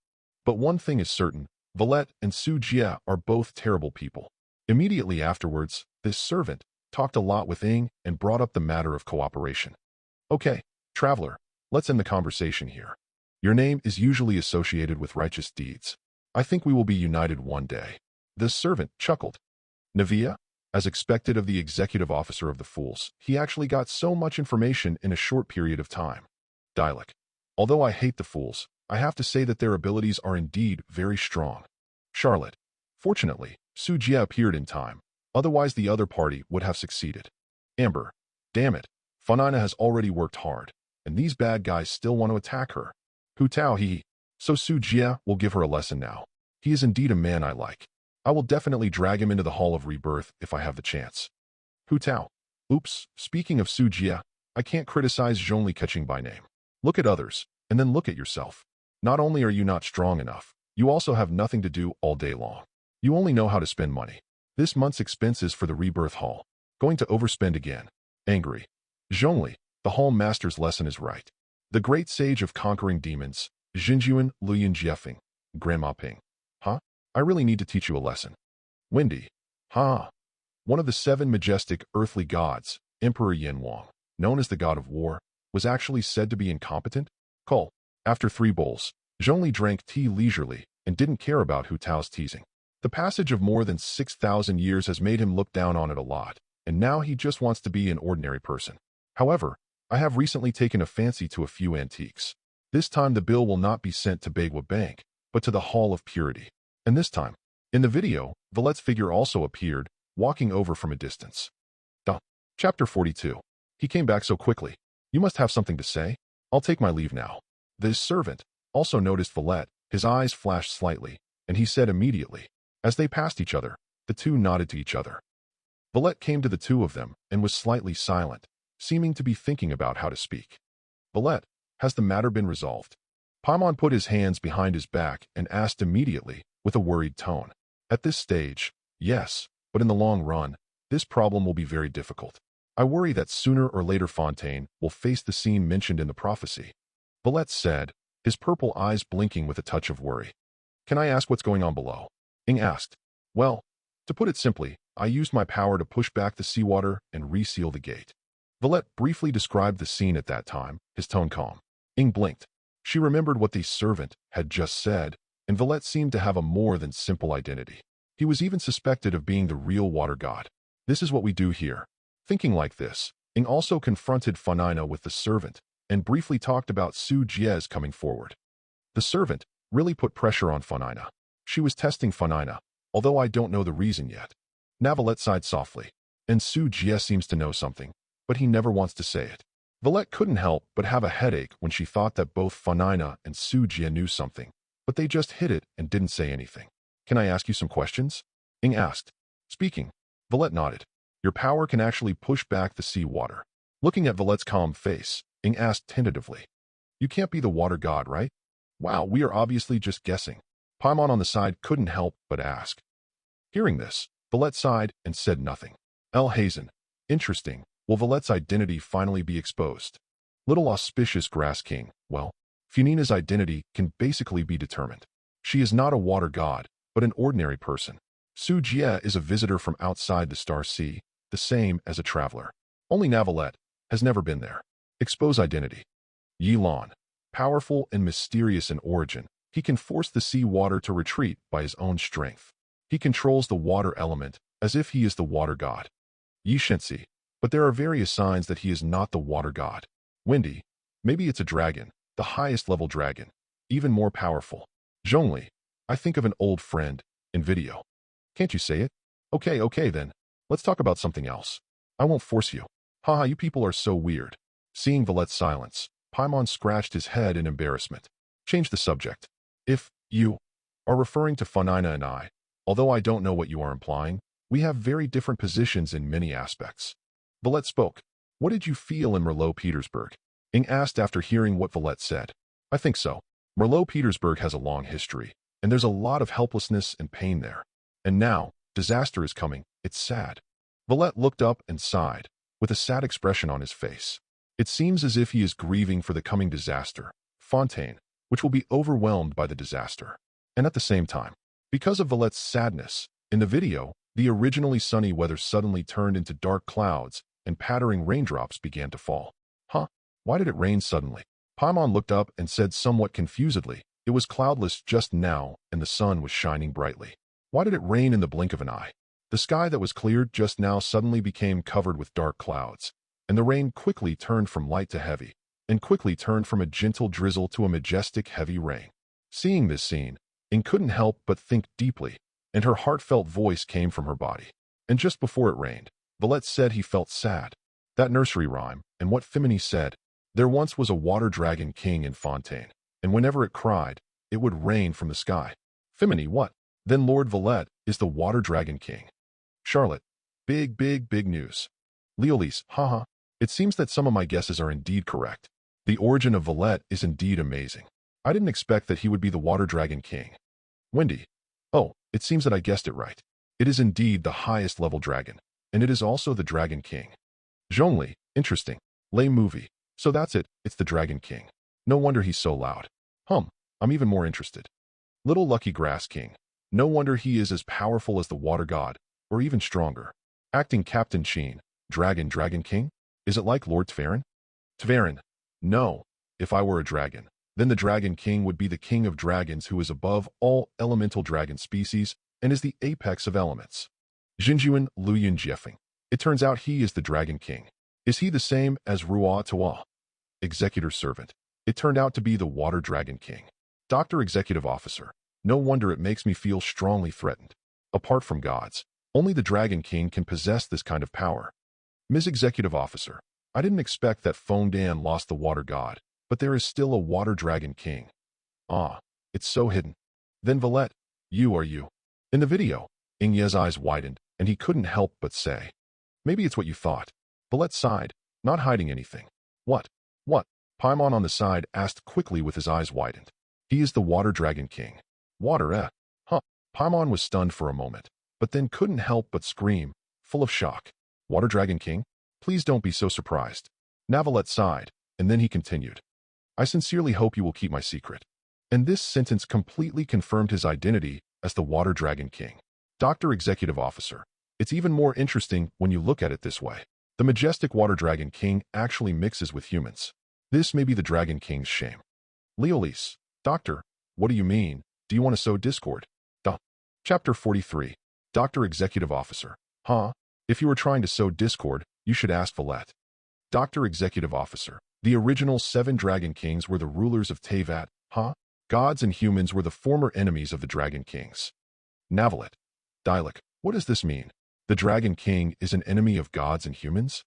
But one thing is certain, Valette and Sujia are both terrible people. Immediately afterwards, this servant talked a lot with Ing and brought up the matter of cooperation. Okay, traveler, let's end the conversation here. Your name is usually associated with righteous deeds. I think we will be united one day. The servant chuckled. Navia? As expected of the executive officer of the Fools, he actually got so much information in a short period of time. Dialect. Although I hate the Fools, I have to say that their abilities are indeed very strong. Charlotte. Fortunately, Sujia appeared in time. Otherwise the other party would have succeeded. Amber. Damn it. Funina has already worked hard, and these bad guys still want to attack her. Hu Tao he. So Sujia will give her a lesson now. He is indeed a man I like. I will definitely drag him into the Hall of Rebirth if I have the chance. Hu Tao. Oops, speaking of Sujia, I can't criticize Zhongli catching by name. Look at others, and then look at yourself. Not only are you not strong enough, you also have nothing to do all day long. You only know how to spend money. This month's expenses for the Rebirth Hall. Going to overspend again. Angry. Zhongli, the Hall Master's lesson is right. The great sage of conquering demons, Xinjuan Luyan Jiefeng, Grandma Ping. Huh? I really need to teach you a lesson. Wendy. Ha. One of the 7 majestic earthly gods, Emperor Yin Wang, known as the god of war, was actually said to be incompetent? Cole. After 3 bowls, Zhongli drank tea leisurely and didn't care about Hu Tao's teasing. The passage of more than 6,000 years has made him look down on it a lot, and now he just wants to be an ordinary person. However, I have recently taken a fancy to a few antiques. This time the bill will not be sent to Bagua Bank, but to the Hall of Purity. And this time, in the video, Valette's figure also appeared, walking over from a distance. Chapter 42. He came back so quickly. You must have something to say? I'll take my leave now. This servant also noticed Valette. His eyes flashed slightly, and he said immediately, as they passed each other, The two nodded to each other. Valette came to the two of them and was slightly silent, seeming to be thinking about how to speak. Valette, has the matter been resolved? Paimon put his hands behind his back and asked immediately, with a worried tone. At this stage, yes, but in the long run, this problem will be very difficult. I worry that sooner or later Fontaine will face the scene mentioned in the prophecy. Valette said, his purple eyes blinking with a touch of worry. Can I ask what's going on below? Ing asked. Well, to put it simply, I used my power to push back the seawater and reseal the gate. Valette briefly described the scene at that time, his tone calm. Ing blinked. She remembered what the servant had just said, and Valette seemed to have a more than simple identity. He was even suspected of being the real water god. This is what we do here. Thinking like this, Ing also confronted Funina with the servant and briefly talked about Su Jie's coming forward. The servant really put pressure on Funina. She was testing Funina, although I don't know the reason yet. Valette sighed softly, and Su Jie seems to know something, but he never wants to say it. Valette couldn't help but have a headache when she thought that both Funina and Su Jie knew something, but they just hid it and didn't say anything. Can I ask you some questions? Ing asked. Speaking. Valette nodded. Your power can actually push back the sea water. Looking at Valette's calm face, Ing asked tentatively. You can't be the water god, right? Wow, we are obviously just guessing. Paimon on the side couldn't help but ask. Hearing this, Valette sighed and said nothing. El Hazen. Interesting. Will Valette's identity finally be exposed? Little auspicious grass king. Well, Funina's identity can basically be determined. She is not a water god, but an ordinary person. Su Jie is a visitor from outside the Star Sea, the same as a traveler. Only Valette has never been there. Expose identity. Yilan. Powerful and mysterious in origin, he can force the sea water to retreat by his own strength. He controls the water element as if he is the water god. Yi Shensi. But there are various signs that he is not the water god. Windy. Maybe it's a dragon, the highest level dragon, even more powerful. Zhongli. I think of an old friend in video. Can't you say it? Okay then. Let's talk about something else. I won't force you. Haha, you people are so weird. Seeing Valette's silence, Paimon scratched his head in embarrassment. Change the subject. If you are referring to Funina and I, although I don't know what you are implying, we have very different positions in many aspects. Valette spoke. What did you feel in Merlot-Petersburg? Ing asked after hearing what Valette said. I think so. Merlot-Petersburg has a long history, and there's a lot of helplessness and pain there. And now, disaster is coming. It's sad. Valette looked up and sighed, with a sad expression on his face. It seems as if he is grieving for the coming disaster, Fontaine, which will be overwhelmed by the disaster. And at the same time, because of Valette's sadness, in the video, the originally sunny weather suddenly turned into dark clouds and pattering raindrops began to fall. Huh? Why did it rain suddenly? Paimon looked up and said somewhat confusedly, it was cloudless just now and the sun was shining brightly. Why did it rain in the blink of an eye? The sky that was cleared just now suddenly became covered with dark clouds, and the rain quickly turned from light to heavy, and quickly turned from a gentle drizzle to a majestic heavy rain. Seeing this scene, Ing couldn't help but think deeply, and her heartfelt voice came from her body. And just before it rained, Valette said he felt sad. That nursery rhyme, and what Femini said, there once was a water dragon king in Fontaine, and whenever it cried, it would rain from the sky. Femini, what? Then Lord Valette is the water dragon king. Charlotte, big news. Leolise, haha. It seems that some of my guesses are indeed correct. The origin of Valette is indeed amazing. I didn't expect that he would be the water dragon king. Wendy, oh, it seems that I guessed it right. It is indeed the highest level dragon, and it is also the Dragon King. Zhongli, interesting. Lame movie. So that's it, it's the Dragon King. No wonder he's so loud. I'm even more interested. Little Lucky Grass King. No wonder he is as powerful as the Water God, or even stronger. Acting Captain Sheen, Dragon King? Is it like Lord Tverin? Tverin. No. If I were a dragon, then the Dragon King would be the king of dragons who is above all elemental dragon species and is the apex of elements. Jinjuan Luyan Jiefeng. It turns out he is the Dragon King. Is he the same as Rua Tawa? Executor Servant. It turned out to be the Water Dragon King. Dr. Executive Officer. No wonder it makes me feel strongly threatened. Apart from gods, only the Dragon King can possess this kind of power. Ms. Executive Officer. I didn't expect that Fontaine lost the Water God, but there is still a Water Dragon King. Ah, it's so hidden. Then Valette, you are you. In the video, Ingye's eyes widened, and he couldn't help but say, "Maybe it's what you thought." Valette sighed, not hiding anything. "What? What?" Paimon on the side asked quickly with his eyes widened. "He is the Water Dragon King." "Water, eh? Huh." Paimon was stunned for a moment, but then couldn't help but scream, full of shock. "Water Dragon King? Please don't be so surprised." Valette sighed, and then he continued. "I sincerely hope you will keep my secret." And this sentence completely confirmed his identity as the Water Dragon King. Dr. Executive Officer. It's even more interesting when you look at it this way. The majestic Water Dragon King actually mixes with humans. This may be the Dragon King's shame. Leolise. Doctor, what do you mean? Do you want to sow discord? Chapter 43. Dr. Executive Officer. Huh? If you were trying to sow discord, you should ask Valette. Dr. Executive Officer. The original 7 Dragon Kings were the rulers of Teyvat. Huh? Gods and humans were the former enemies of the Dragon Kings. Valette. Dialect. What does this mean? The Dragon King is an enemy of gods and humans?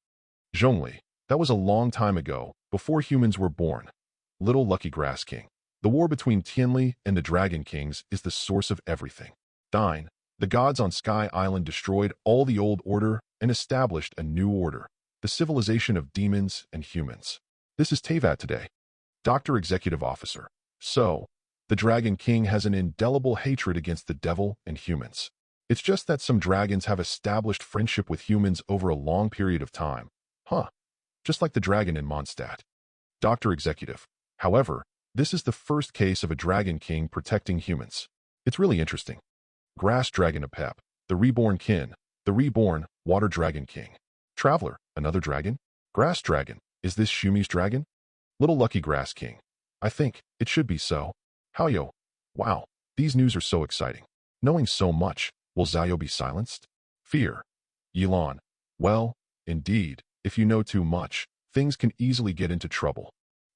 Zhongli. That was a long time ago, before humans were born. Little Lucky Grass King. The war between Tianli and the Dragon Kings is the source of everything. Dine. The gods on Sky Island destroyed all the old order and established a new order, the civilization of demons and humans. This is Teyvat today. Dr. Executive Officer. So, the Dragon King has an indelible hatred against the devil and humans. It's just that some dragons have established friendship with humans over a long period of time. Huh. Just like the dragon in Mondstadt. Dr. Executive. However, this is the first case of a Dragon King protecting humans. It's really interesting. Grass Dragon Apep. The Reborn Kin. The Reborn Water Dragon King. Traveler. Another dragon? Grass Dragon. Is this Shumi's dragon? Little Lucky Grass King. I think it should be so. Haoyo. Wow. These news are so exciting. Knowing so much, will Xiao be silenced? Fear. Yilan. Well, indeed, if you know too much, things can easily get into trouble.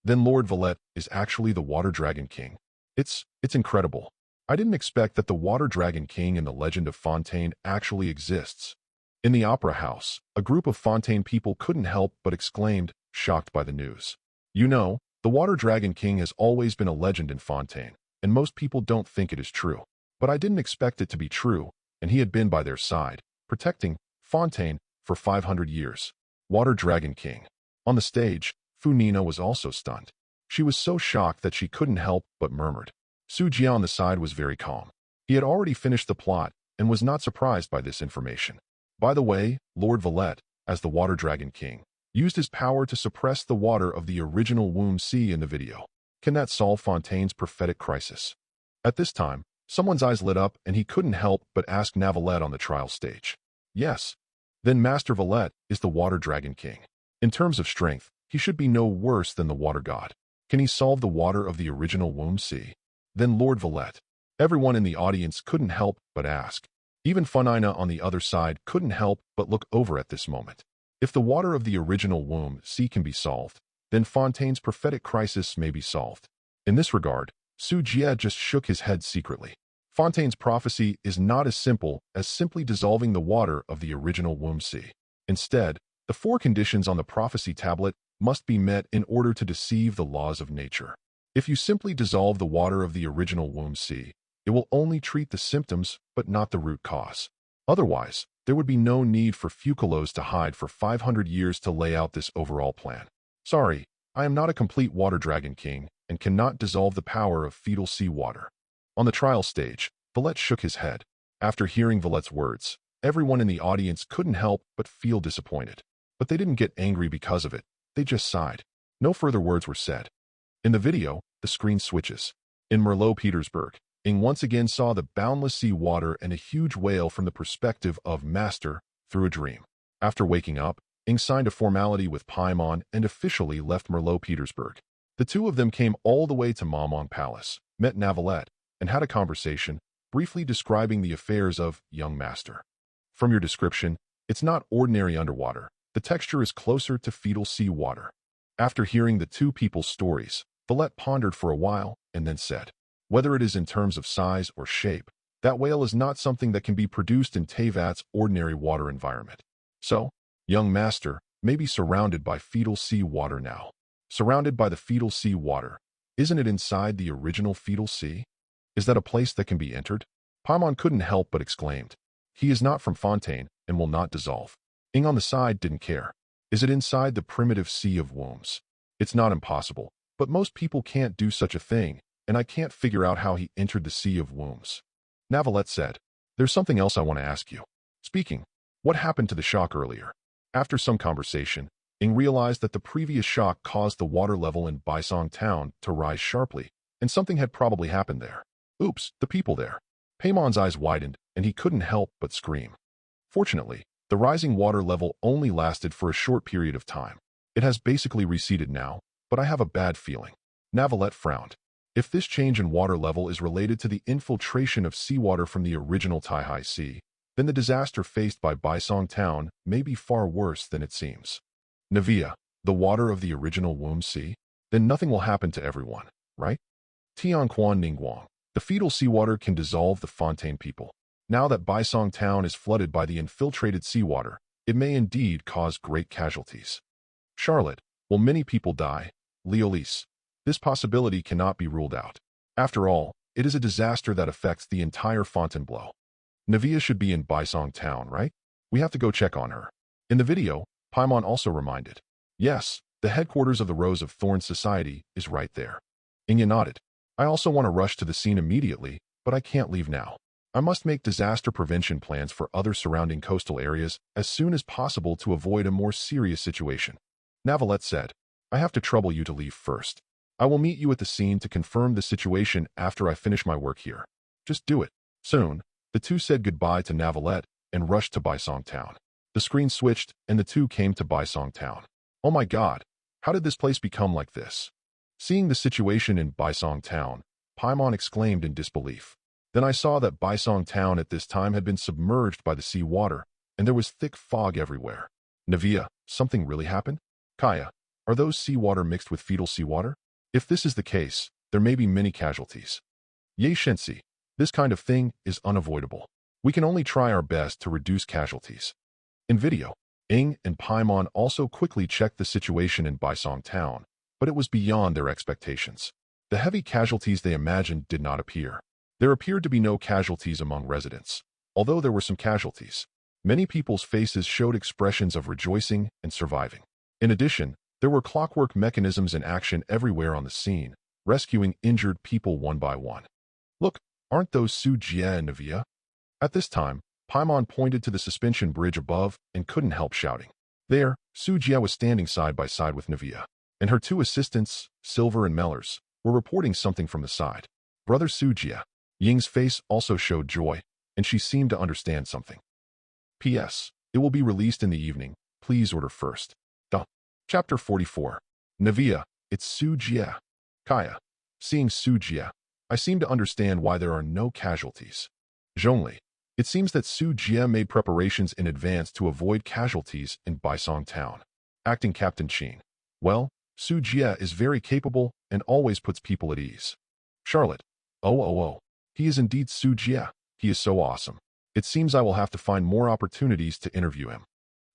Then Lord Valette is actually the Water Dragon King. It's incredible. I didn't expect that the Water Dragon King in the legend of Fontaine actually exists. In the opera house, a group of Fontaine people couldn't help but exclaimed, shocked by the news. You know, the Water Dragon King has always been a legend in Fontaine, and most people don't think it is true. But I didn't expect it to be true, and he had been by their side, protecting Fontaine for 500 years. Water Dragon King. On the stage, Funina was also stunned. She was so shocked that she couldn't help but murmured. Su Jia on the side was very calm. He had already finished the plot and was not surprised by this information. By the way, Lord Valette, as the Water Dragon King, used his power to suppress the water of the original Womb Sea in the video. Can that solve Fontaine's prophetic crisis? At this time, someone's eyes lit up and he couldn't help but ask Valette on the trial stage. Yes. Then Master Valette is the Water Dragon King. In terms of strength, he should be no worse than the Water God. Can he solve the water of the original Womb Sea? Then Lord Valette. Everyone in the audience couldn't help but ask. Even Funina on the other side couldn't help but look over at this moment. If the water of the original Womb Sea can be solved, then Fontaine's prophetic crisis may be solved. In this regard, Su Jia just shook his head secretly. Fontaine's prophecy is not as simple as simply dissolving the water of the original Womb Sea. Instead, the 4 conditions on the prophecy tablet must be met in order to deceive the laws of nature. If you simply dissolve the water of the original Womb Sea, it will only treat the symptoms but not the root cause. Otherwise, there would be no need for Focalors to hide for 500 years to lay out this overall plan. Sorry, I am not a complete Water Dragon King and cannot dissolve the power of fetal sea water. On the trial stage, Valette shook his head. After hearing Valette's words, everyone in the audience couldn't help but feel disappointed. But they didn't get angry because of it. They just sighed. No further words were said. In the video, the screen switches. In Merlot, Petersburg, Ing once again saw the boundless sea water and a huge whale from the perspective of Master through a dream. After waking up, Ing signed a formality with Paimon and officially left Merlot, Petersburg. The two of them came all the way to Mammon Palace, met Valette, and had a conversation, briefly describing the affairs of young Master. From your description, it's not ordinary underwater. The texture is closer to fetal sea water. After hearing the two people's stories, Valette pondered for a while and then said, whether it is in terms of size or shape, that whale is not something that can be produced in Teyvat's ordinary water environment. So, young Master may be surrounded by fetal sea water now. Surrounded by the fetal sea water, isn't it inside the original fetal sea? Is that a place that can be entered? Paimon couldn't help but exclaimed. He is not from Fontaine and will not dissolve. Ing on the side didn't care. Is it inside the primitive sea of wombs? It's not impossible, but most people can't do such a thing, and I can't figure out how he entered the sea of wombs. Navalette said, there's something else I want to ask you. Speaking, what happened to the shock earlier? After some conversation, Ing realized that the previous shock caused the water level in Baisong town to rise sharply, and something had probably happened there. Oops, the people there. Paimon's eyes widened, and he couldn't help but scream. Fortunately, the rising water level only lasted for a short period of time. It has basically receded now, but I have a bad feeling. Navalette frowned. If this change in water level is related to the infiltration of seawater from the original Taihai Sea, then the disaster faced by Baisong town may be far worse than it seems. Navia, the water of the original womb sea? Then nothing will happen to everyone, right? Tianquan Ningguang, the fetal seawater can dissolve the Fontaine people. Now that Baisong town is flooded by the infiltrated seawater, it may indeed cause great casualties. Charlotte, will many people die? Leolise, this possibility cannot be ruled out. After all, it is a disaster that affects the entire Fontainebleau. Navia should be in Baisong town, right? We have to go check on her. In the video, Paimon also reminded. Yes, the headquarters of the Rose of Thorns Society is right there. Inya nodded. I also want to rush to the scene immediately, but I can't leave now. I must make disaster prevention plans for other surrounding coastal areas as soon as possible to avoid a more serious situation. Navalette said, I have to trouble you to leave first. I will meet you at the scene to confirm the situation after I finish my work here. Just do it. Soon, the two said goodbye to Navalette and rushed to Baisong town. The screen switched and the two came to Baisong town. Oh my god, how did this place become like this? Seeing the situation in Baisong town, Paimon exclaimed in disbelief. Then I saw that Baisong town at this time had been submerged by the sea water, and there was thick fog everywhere. Navia, something really happened? Kaya, are those seawater mixed with fetal seawater? If this is the case, there may be many casualties. Ye Shensi, this kind of thing is unavoidable. We can only try our best to reduce casualties. In video, Ing and Paimon also quickly checked the situation in Baisong town, but it was beyond their expectations. The heavy casualties they imagined did not appear. There appeared to be no casualties among residents, although there were some casualties. Many people's faces showed expressions of rejoicing and surviving. In addition, there were clockwork mechanisms in action everywhere on the scene, rescuing injured people one by one. Look, aren't those Su Jie and Navia? At this time, Paimon pointed to the suspension bridge above and couldn't help shouting. There, Su Jie was standing side by side with Navia, and her two assistants, Silver and Mellors, were reporting something from the side. Brother Su Jie. Ying's face also showed joy, and she seemed to understand something. P.S. It will be released in the evening. Please order first. Chapter 44. Navia, it's Su Jie. Kaya. Seeing Su Jie, I seem to understand why there are no casualties. Zhongli. It seems that Su Jie made preparations in advance to avoid casualties in Baisong town. Acting Captain Qin. Well, Su Jie is very capable and always puts people at ease. Charlotte. Oh. He is indeed Su Jie. He is so awesome. It seems I will have to find more opportunities to interview him.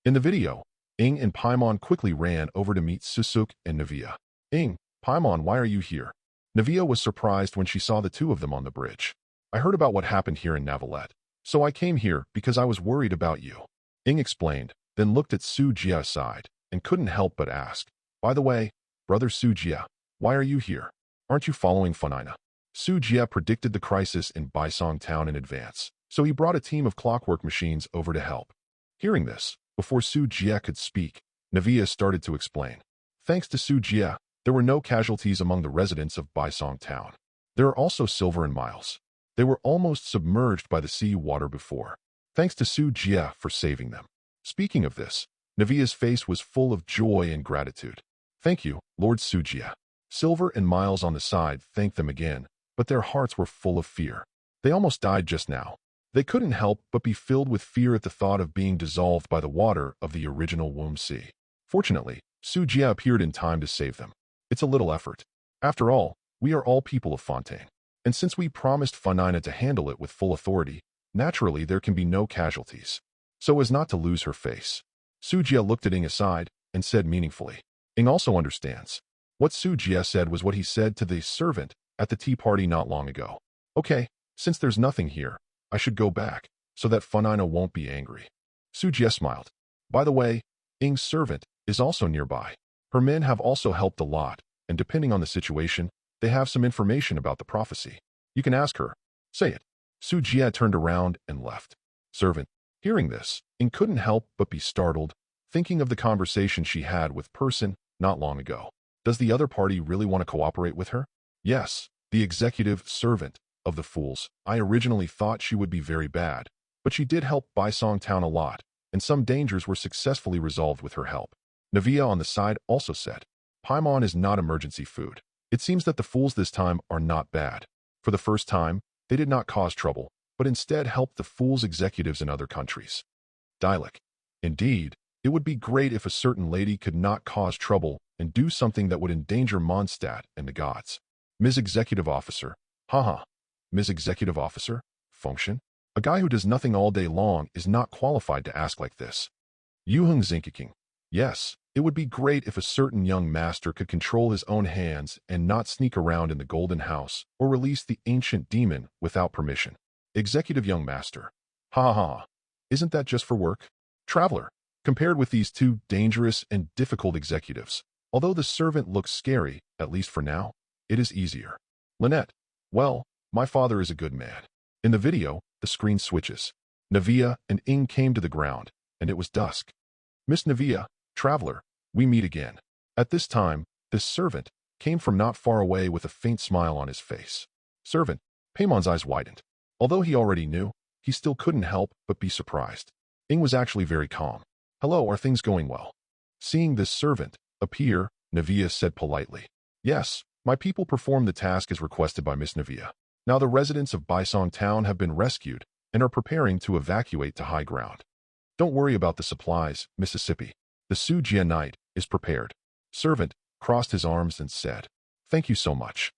In the video, Ing and Paimon quickly ran over to meet Susuk and Navia. Ing, Paimon, why are you here? Navia was surprised when she saw the two of them on the bridge. I heard about what happened here in Navalette, so I came here because I was worried about you. Ing explained, then looked at Su Jie's side and couldn't help but ask, by the way, brother Su Jie, why are you here? Aren't you following Funina? Su Jie predicted the crisis in Baisong town in advance, so he brought a team of clockwork machines over to help. Hearing this, before Su Jie could speak, Navia started to explain. Thanks to Su Jie, there were no casualties among the residents of Baisong town. There are also Silver and Miles. They were almost submerged by the sea water before. Thanks to Su Jie for saving them. Speaking of this, Navia's face was full of joy and gratitude. Thank you, Lord Su Jie. Silver and Miles on the side thanked them again, but their hearts were full of fear. They almost died just now. They couldn't help but be filled with fear at the thought of being dissolved by the water of the original womb sea. Fortunately, Su Jie appeared in time to save them. It's a little effort. After all, we are all people of Fontaine. And since we promised Funina to handle it with full authority, naturally there can be no casualties. So as not to lose her face, Su Jie looked at Ing aside and said meaningfully. Ing also understands. What Su Jie said was what he said to the servant at the tea party not long ago. Okay, since there's nothing here, I should go back. so that Funina won't be angry. Su Jie smiled. By the way, Ing's servant is also nearby. Her men have also helped a lot, and depending on the situation, they have some information about the prophecy. You can ask her. Say it. Su Jie turned around and left. Servant. Hearing this, Ing couldn't help but be startled, thinking of the conversation she had with Person not long ago. Does the other party really want to cooperate with her? Yes, the executive servant of the fools. I originally thought she would be very bad, but she did help Baisong Town a lot, and some dangers were successfully resolved with her help. Navia on the side also said, Paimon is not emergency food. It seems that the fools this time are not bad. For the first time, they did not cause trouble, but instead helped the fools' executives in other countries. Dialect. Indeed, it would be great if a certain lady could not cause trouble and do something that would endanger Mondstadt and the gods. Ms. Executive Officer. Haha. Ms. Executive Officer? Function? A guy who does nothing all day long is not qualified to ask like this. Yuheng Zinkiking. Yes, it would be great if a certain young master could control his own hands and not sneak around in the Golden House or release the ancient demon without permission. Executive Young Master. Ha ha ha. Isn't that just for work? Traveler. Compared with these two dangerous and difficult executives, although the servant looks scary, at least for now, it is easier. Lynette. Well, my father is a good man. In the video, the screen switches. Navia and Ing came to the ground, and it was dusk. Miss Navia, traveler, we meet again. At this time, this servant came from not far away with a faint smile on his face. Servant. Paimon's eyes widened. Although he already knew, he still couldn't help but be surprised. Ing was actually very calm. Hello, are things going well? Seeing this servant appear, Navia said politely. Yes, my people performed the task as requested by Miss Navia. Now the residents of Baisong Town have been rescued and are preparing to evacuate to high ground. Don't worry about the supplies, Mississippi. The Su Jie Knight is prepared. Servant crossed his arms and said, Thank you so much.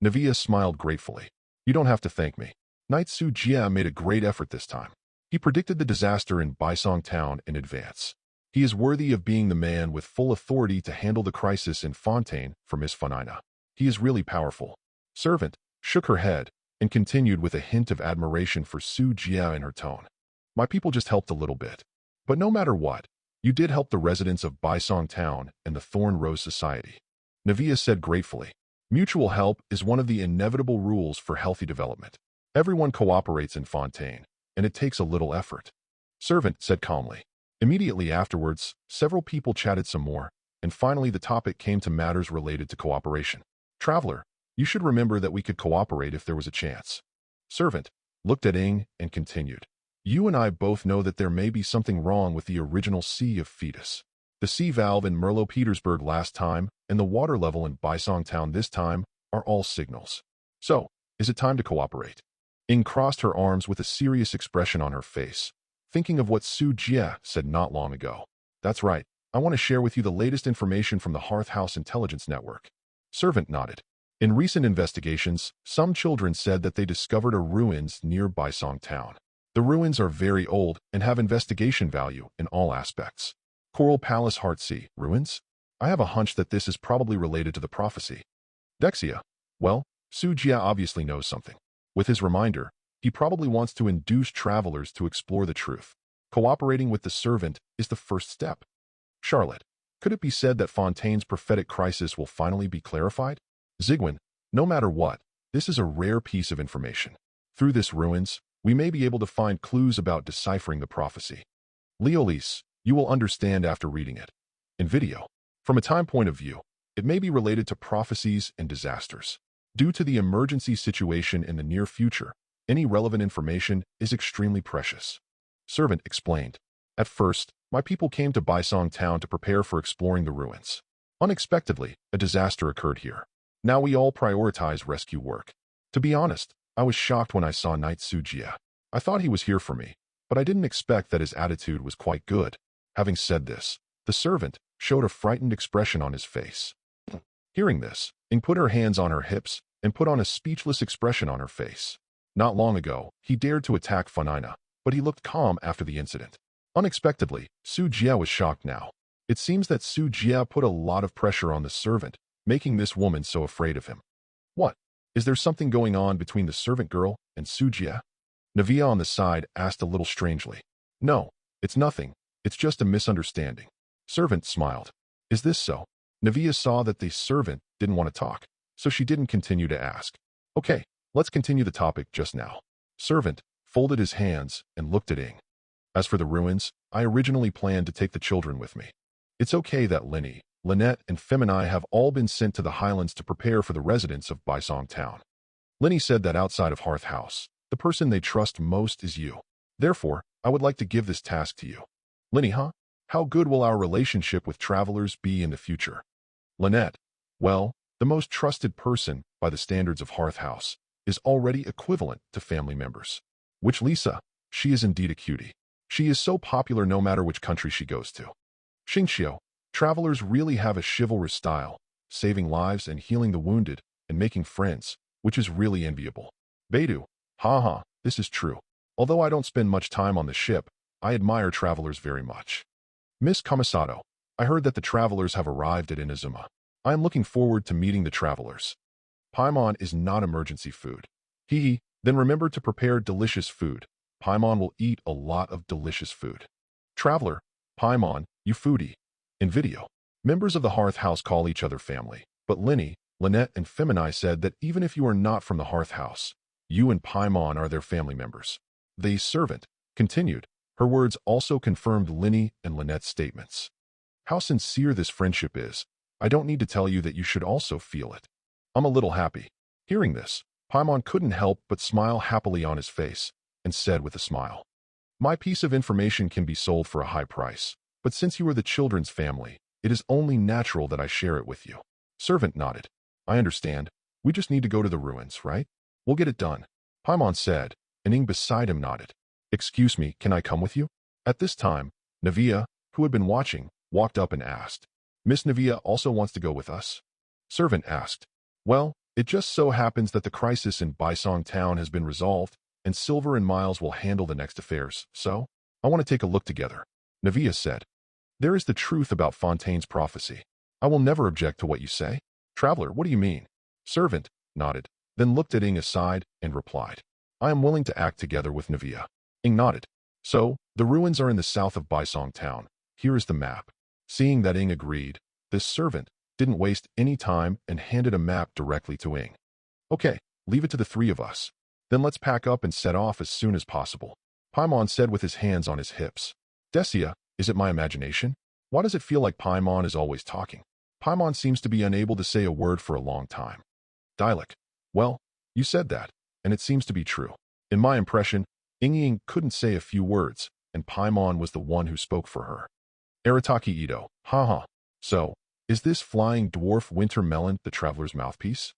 Navia smiled gratefully. You don't have to thank me. Knight Su Jie made a great effort this time. He predicted the disaster in Baisong Town in advance. He is worthy of being the man with full authority to handle the crisis in Fontaine for Miss Funina. He is really powerful. Servant shook her head and continued with a hint of admiration for Su Jie in her tone. My people just helped a little bit. But no matter what, you did help the residents of Baisong Town and the Thorn Rose Society. Navia said gratefully. Mutual help is one of the inevitable rules for healthy development. Everyone cooperates in Fontaine, and it takes a little effort. Servant said calmly. Immediately afterwards, several people chatted some more, and finally the topic came to matters related to cooperation. Traveler, you should remember that we could cooperate if there was a chance. Servant looked at Ing and continued. You and I both know that there may be something wrong with the original Sea of Fetus. The sea valve in Merlot Petersburg last time and the water level in Baisong Town this time are all signals. So, is it time to cooperate? Ing crossed her arms with a serious expression on her face, thinking of what Su Jie said not long ago. That's right, I want to share with you the latest information from the Hearth House Intelligence Network. Servant nodded. In recent investigations, some children said that they discovered a ruins near Baisong Town. The ruins are very old and have investigation value in all aspects. Coral Palace Heartsea ruins? I have a hunch that this is probably related to the prophecy. Dexia. Well, Su Jie obviously knows something. With his reminder, he probably wants to induce travelers to explore the truth. Cooperating with the servant is the first step. Charlotte. Could it be said that Fontaine's prophetic crisis will finally be clarified? Zygwin. No matter what, this is a rare piece of information. Through this ruins, we may be able to find clues about deciphering the prophecy. Leolise, you will understand after reading it. In video. From a time point of view, it may be related to prophecies and disasters. Due to the emergency situation in the near future, any relevant information is extremely precious. Servant explained. At first, my people came to Baisong Town to prepare for exploring the ruins. Unexpectedly, a disaster occurred here. Now we all prioritize rescue work. To be honest, I was shocked when I saw Knight Su Jie. I thought he was here for me, but I didn't expect that his attitude was quite good. Having said this, the servant showed a frightened expression on his face. Hearing this, Ing put her hands on her hips and put on a speechless expression on her face. Not long ago, he dared to attack Funina, but he looked calm after the incident. Unexpectedly, Su Jie was shocked now. It seems that Su Jie put a lot of pressure on the servant, making this woman so afraid of him. What? Is there something going on between the servant girl and Su Jie? Navia on the side asked a little strangely. No, it's nothing. It's just a misunderstanding. Servant smiled. Is this so? Navia saw that the servant didn't want to talk, so she didn't continue to ask. Okay, let's continue the topic just now. Servant folded his hands and looked at Ing. As for the ruins, I originally planned to take the children with me. It's okay that Linny, Lynette, and Femini have all been sent to the Highlands to prepare for the residents of Baisong Town. Linny said that outside of Hearth House, the person they trust most is you. Therefore, I would like to give this task to you. Linny, huh? How good will our relationship with travelers be in the future? Lynette, well, the most trusted person, by the standards of Hearth House, is already equivalent to family members. Which Lisa, she is indeed a cutie. She is so popular no matter which country she goes to. Xingxiu, travelers really have a chivalrous style, saving lives and healing the wounded, and making friends, which is really enviable. Beidou, haha, this is true. Although I don't spend much time on the ship, I admire travelers very much. Miss Kamisato, I heard that the travelers have arrived at Inazuma. I am looking forward to meeting the travelers. Paimon is not emergency food. Hee, then remember to prepare delicious food. Paimon will eat a lot of delicious food. Traveler, Paimon, you foodie. In video, members of the Hearth House call each other family, but Linny, Lynette, and Femini said that even if you are not from the Hearth House, you and Paimon are their family members. The servant continued. Her words also confirmed Linny and Lynette's statements. How sincere this friendship is. I don't need to tell you that you should also feel it. I'm a little happy. Hearing this, Paimon couldn't help but smile happily on his face, and said with a smile, my piece of information can be sold for a high price, but since you are the children's family, it is only natural that I share it with you. Servant nodded. I understand. We just need to go to the ruins, right? We'll get it done. Paimon said, and Ing beside him nodded. Excuse me, can I come with you? At this time, Navia, who had been watching, walked up and asked. Miss Navia also wants to go with us? Servant asked. Well, it just so happens that the crisis in Baisong Town has been resolved, and Silver and Miles will handle the next affairs, so I want to take a look together. Navia said. There is the truth about Fontaine's prophecy. I will never object to what you say. Traveler, what do you mean? Servant nodded, then looked at Ing aside and replied. I am willing to act together with Navia. Ing nodded. So, the ruins are in the south of Baisong Town. Here is the map. Seeing that Ing agreed, this servant didn't waste any time and handed a map directly to Ing. Okay, leave it to the three of us. Then let's pack up and set off as soon as possible. Paimon said with his hands on his hips. Decia, is it my imagination? Why does it feel like Paimon is always talking? Paimon seems to be unable to say a word for a long time. Dialect. Well, you said that, and it seems to be true. In my impression, Ing couldn't say a few words, and Paimon was the one who spoke for her. Arataki Ito, haha. So, is this flying dwarf winter melon the traveler's mouthpiece?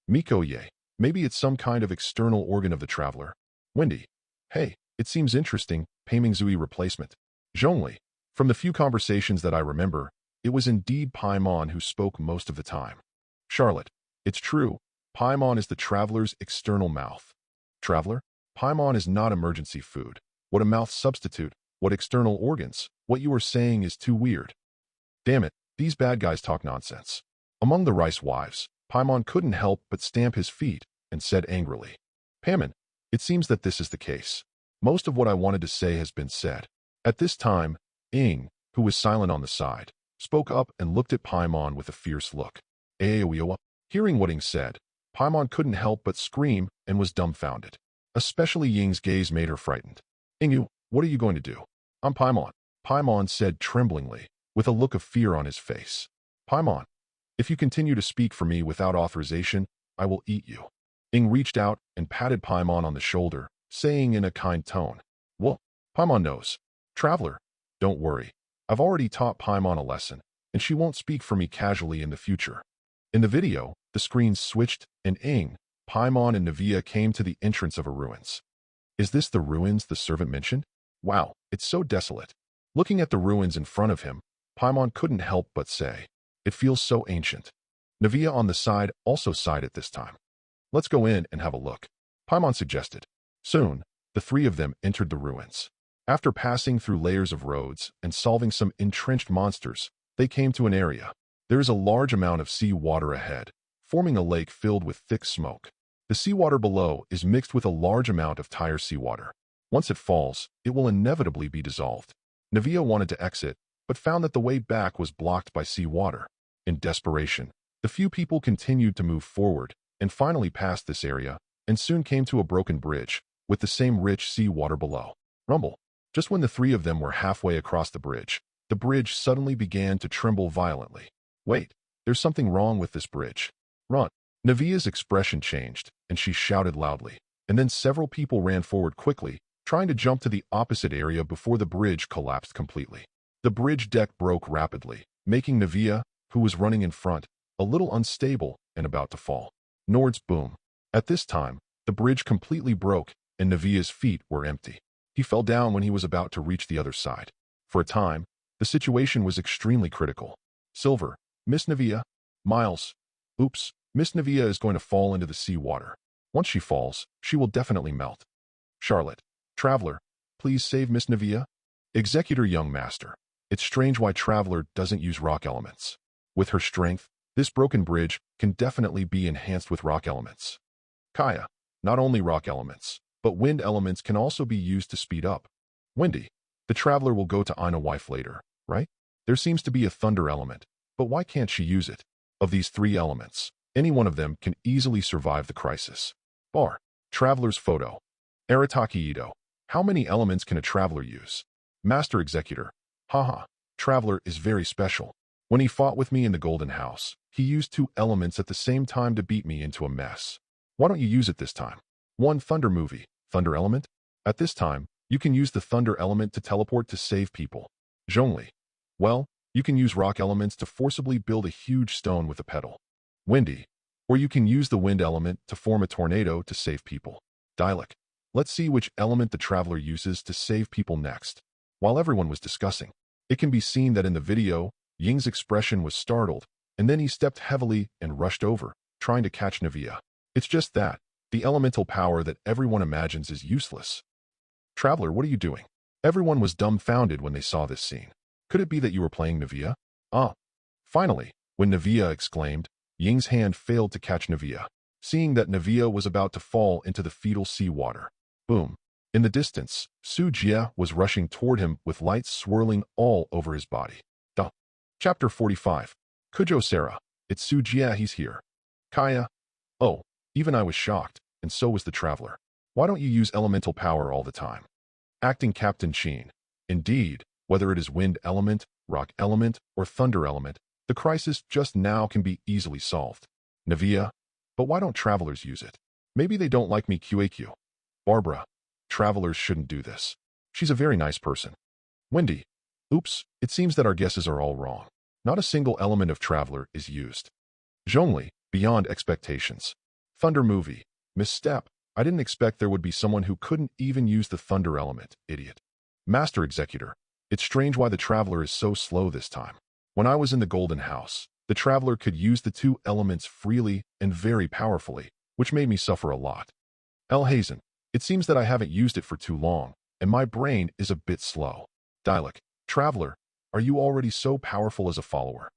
Mikoye, maybe it's some kind of external organ of the traveler. Wendy, hey, it seems interesting, Paimingzui replacement. Zhongli, from the few conversations that I remember, it was indeed Paimon who spoke most of the time. Charlotte, it's true, Paimon is the traveler's external mouth. Traveler, Paimon is not emergency food. What a mouth substitute, what external organs, what you are saying is too weird. Damn it, these bad guys talk nonsense. Among the rice wives, Paimon couldn't help but stamp his feet and said angrily, Paimon, it seems that this is the case. Most of what I wanted to say has been said. At this time, Ing, who was silent on the side, spoke up and looked at Paimon with a fierce look. Aoiwa. Hearing what Ing said, Paimon couldn't help but scream and was dumbfounded. Especially Ying's gaze made her frightened. Ingu, what are you going to do? I'm Paimon, Paimon said tremblingly, with a look of fear on his face. Paimon, if you continue to speak for me without authorization, I will eat you. Ing reached out and patted Paimon on the shoulder, saying in a kind tone, well, Paimon knows. Traveler, don't worry. I've already taught Paimon a lesson, and she won't speak for me casually in the future. In the video, the screens switched, and Ing, Paimon, and Navia came to the entrance of a ruins. Is this the ruins the servant mentioned? Wow, it's so desolate. Looking at the ruins in front of him, Paimon couldn't help but say, it feels so ancient. Navia on the side also sighed at this time. Let's go in and have a look, Paimon suggested. Soon, the three of them entered the ruins. After passing through layers of roads and solving some entrenched monsters, they came to an area. There is a large amount of sea water ahead, forming a lake filled with thick smoke. The seawater below is mixed with a large amount of Tyre seawater. Once it falls, it will inevitably be dissolved. Navia wanted to exit, but found that the way back was blocked by seawater. In desperation, the few people continued to move forward and finally passed this area and soon came to a broken bridge with the same rich seawater below. Rumble. Just when the three of them were halfway across the bridge suddenly began to tremble violently. Wait, there's something wrong with this bridge. Run. Navia's expression changed, and she shouted loudly. And then several people ran forward quickly, trying to jump to the opposite area before the bridge collapsed completely. The bridge deck broke rapidly, making Navia, who was running in front, a little unstable and about to fall. Nord's boom. At this time, the bridge completely broke, and Navia's feet were empty. He fell down when he was about to reach the other side. For a time, the situation was extremely critical. Silver. Miss Navia. Miles. Oops. Miss Navia is going to fall into the seawater. Once she falls, she will definitely melt. Charlotte. Traveler. Please save Miss Navia. Executor Young Master. It's strange why Traveler doesn't use rock elements. With her strength, this broken bridge can definitely be enhanced with rock elements. Kaya. Not only rock elements, but wind elements can also be used to speed up. Windy. The Traveler will go to Ina wife later, right? There seems to be a thunder element, but why can't she use it? Of these three elements, any one of them can easily survive the crisis. Bar. Traveler's photo. Arataki Ito. How many elements can a Traveler use? Master Executor. Haha. Traveler is very special. When he fought with me in the Golden House, he used two elements at the same time to beat me into a mess. Why don't you use it this time? 1. Thunder movie. Thunder element? At this time, you can use the thunder element to teleport to save people. Zhongli. Well, you can use rock elements to forcibly build a huge stone with a pedal. Windy. Or you can use the wind element to form a tornado to save people. Dialect. Let's see which element the Traveler uses to save people next. While everyone was discussing, it can be seen that in the video, Ying's expression was startled, and then he stepped heavily and rushed over, trying to catch Navia. It's just that, the elemental power that everyone imagines is useless. Traveler, what are you doing? Everyone was dumbfounded when they saw this scene. Could it be that you were playing Navia? Ah. Finally, when Navia exclaimed, Ying's hand failed to catch Navia, seeing that Navia was about to fall into the fetal seawater. Boom. In the distance, Su Jie was rushing toward him with lights swirling all over his body. Duh. Chapter 45. Kujo Sarah. It's Su Jie, he's here. Kaya. Oh, even I was shocked, and so was the Traveler. Why don't you use elemental power all the time? Acting Captain Sheen. Indeed, whether it is wind element, rock element, or thunder element, the crisis just now can be easily solved. Navia. But why don't Travelers use it? Maybe they don't like me QAQ. Barbara. Travelers shouldn't do this. She's a very nice person. Windy. Oops, it seems that our guesses are all wrong. Not a single element of Traveler is used. Zhongli. Beyond expectations. Thunder movie. Misstep. I didn't expect there would be someone who couldn't even use the thunder element, idiot. Master Executor. It's strange why the Traveler is so slow this time. When I was in the Golden House, the Traveler could use the two elements freely and very powerfully, which made me suffer a lot. El Hazen. It seems that I haven't used it for too long, and my brain is a bit slow. Dialect. Traveler. Are you already so powerful as a follower?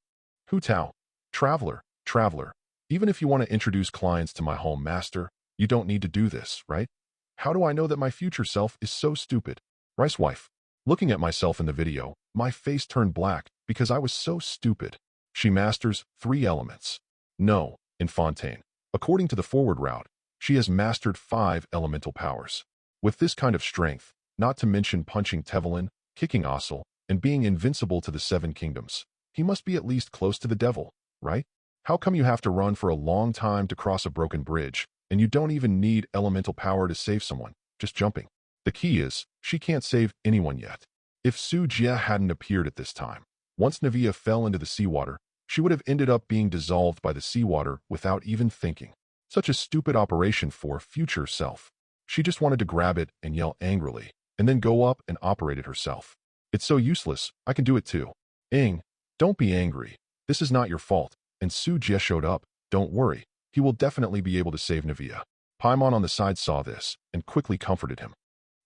Hu Tao. Traveler. Traveler. Even if you want to introduce clients to my home master, you don't need to do this, right? How do I know that my future self is so stupid? Rice wife. Looking at myself in the video, my face turned black because I was so stupid. She masters 3 elements. No, in Fontaine. According to the forward route, she has mastered 5 elemental powers. With this kind of strength, not to mention punching Tevelin, kicking Ossel, and being invincible to the 7 kingdoms, he must be at least close to the devil, right? How come you have to run for a long time to cross a broken bridge, and you don't even need elemental power to save someone, just jumping? The key is, she can't save anyone yet. If Su Jie hadn't appeared at this time, once Navia fell into the seawater, she would have ended up being dissolved by the seawater without even thinking. Such a stupid operation for future self. She just wanted to grab it and yell angrily, and then go up and operate it herself. It's so useless, I can do it too. Ing, don't be angry. This is not your fault, and Su Jie showed up. Don't worry, he will definitely be able to save Navia. Paimon on the side saw this, and quickly comforted him.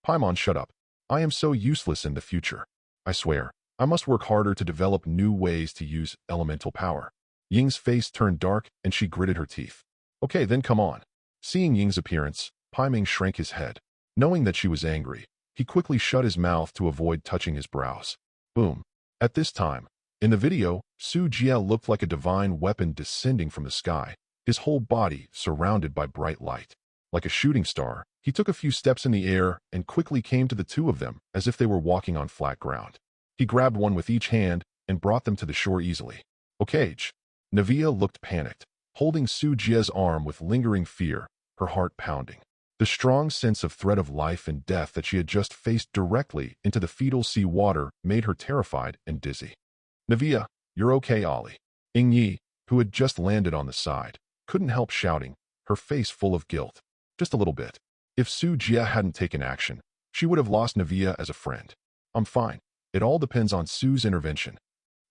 Paimon, shut up. I am so useless in the future. I swear, I must work harder to develop new ways to use elemental power. Ying's face turned dark, and she gritted her teeth. Okay, then come on. Seeing Ying's appearance, Paiming shrank his head. Knowing that she was angry, he quickly shut his mouth to avoid touching his brows. Boom. At this time, in the video, Su Jie looked like a divine weapon descending from the sky, his whole body surrounded by bright light. Like a shooting star, he took a few steps in the air and quickly came to the two of them as if they were walking on flat ground. He grabbed one with each hand and brought them to the shore easily. Okage. Navia looked panicked, holding Su Jie's arm with lingering fear, her heart pounding. The strong sense of threat of life and death that she had just faced directly into the fetal sea water made her terrified and dizzy. Navia, you're okay, Ollie. Ying Yi, who had just landed on the side, couldn't help shouting, her face full of guilt. Just a little bit. If Su Jie hadn't taken action, she would have lost Navia as a friend. I'm fine. It all depends on Su's intervention.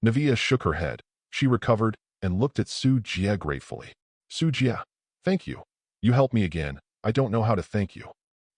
Navia shook her head. She recovered and looked at Su Jie gratefully. Su Jie, thank you. You helped me again. I don't know how to thank you.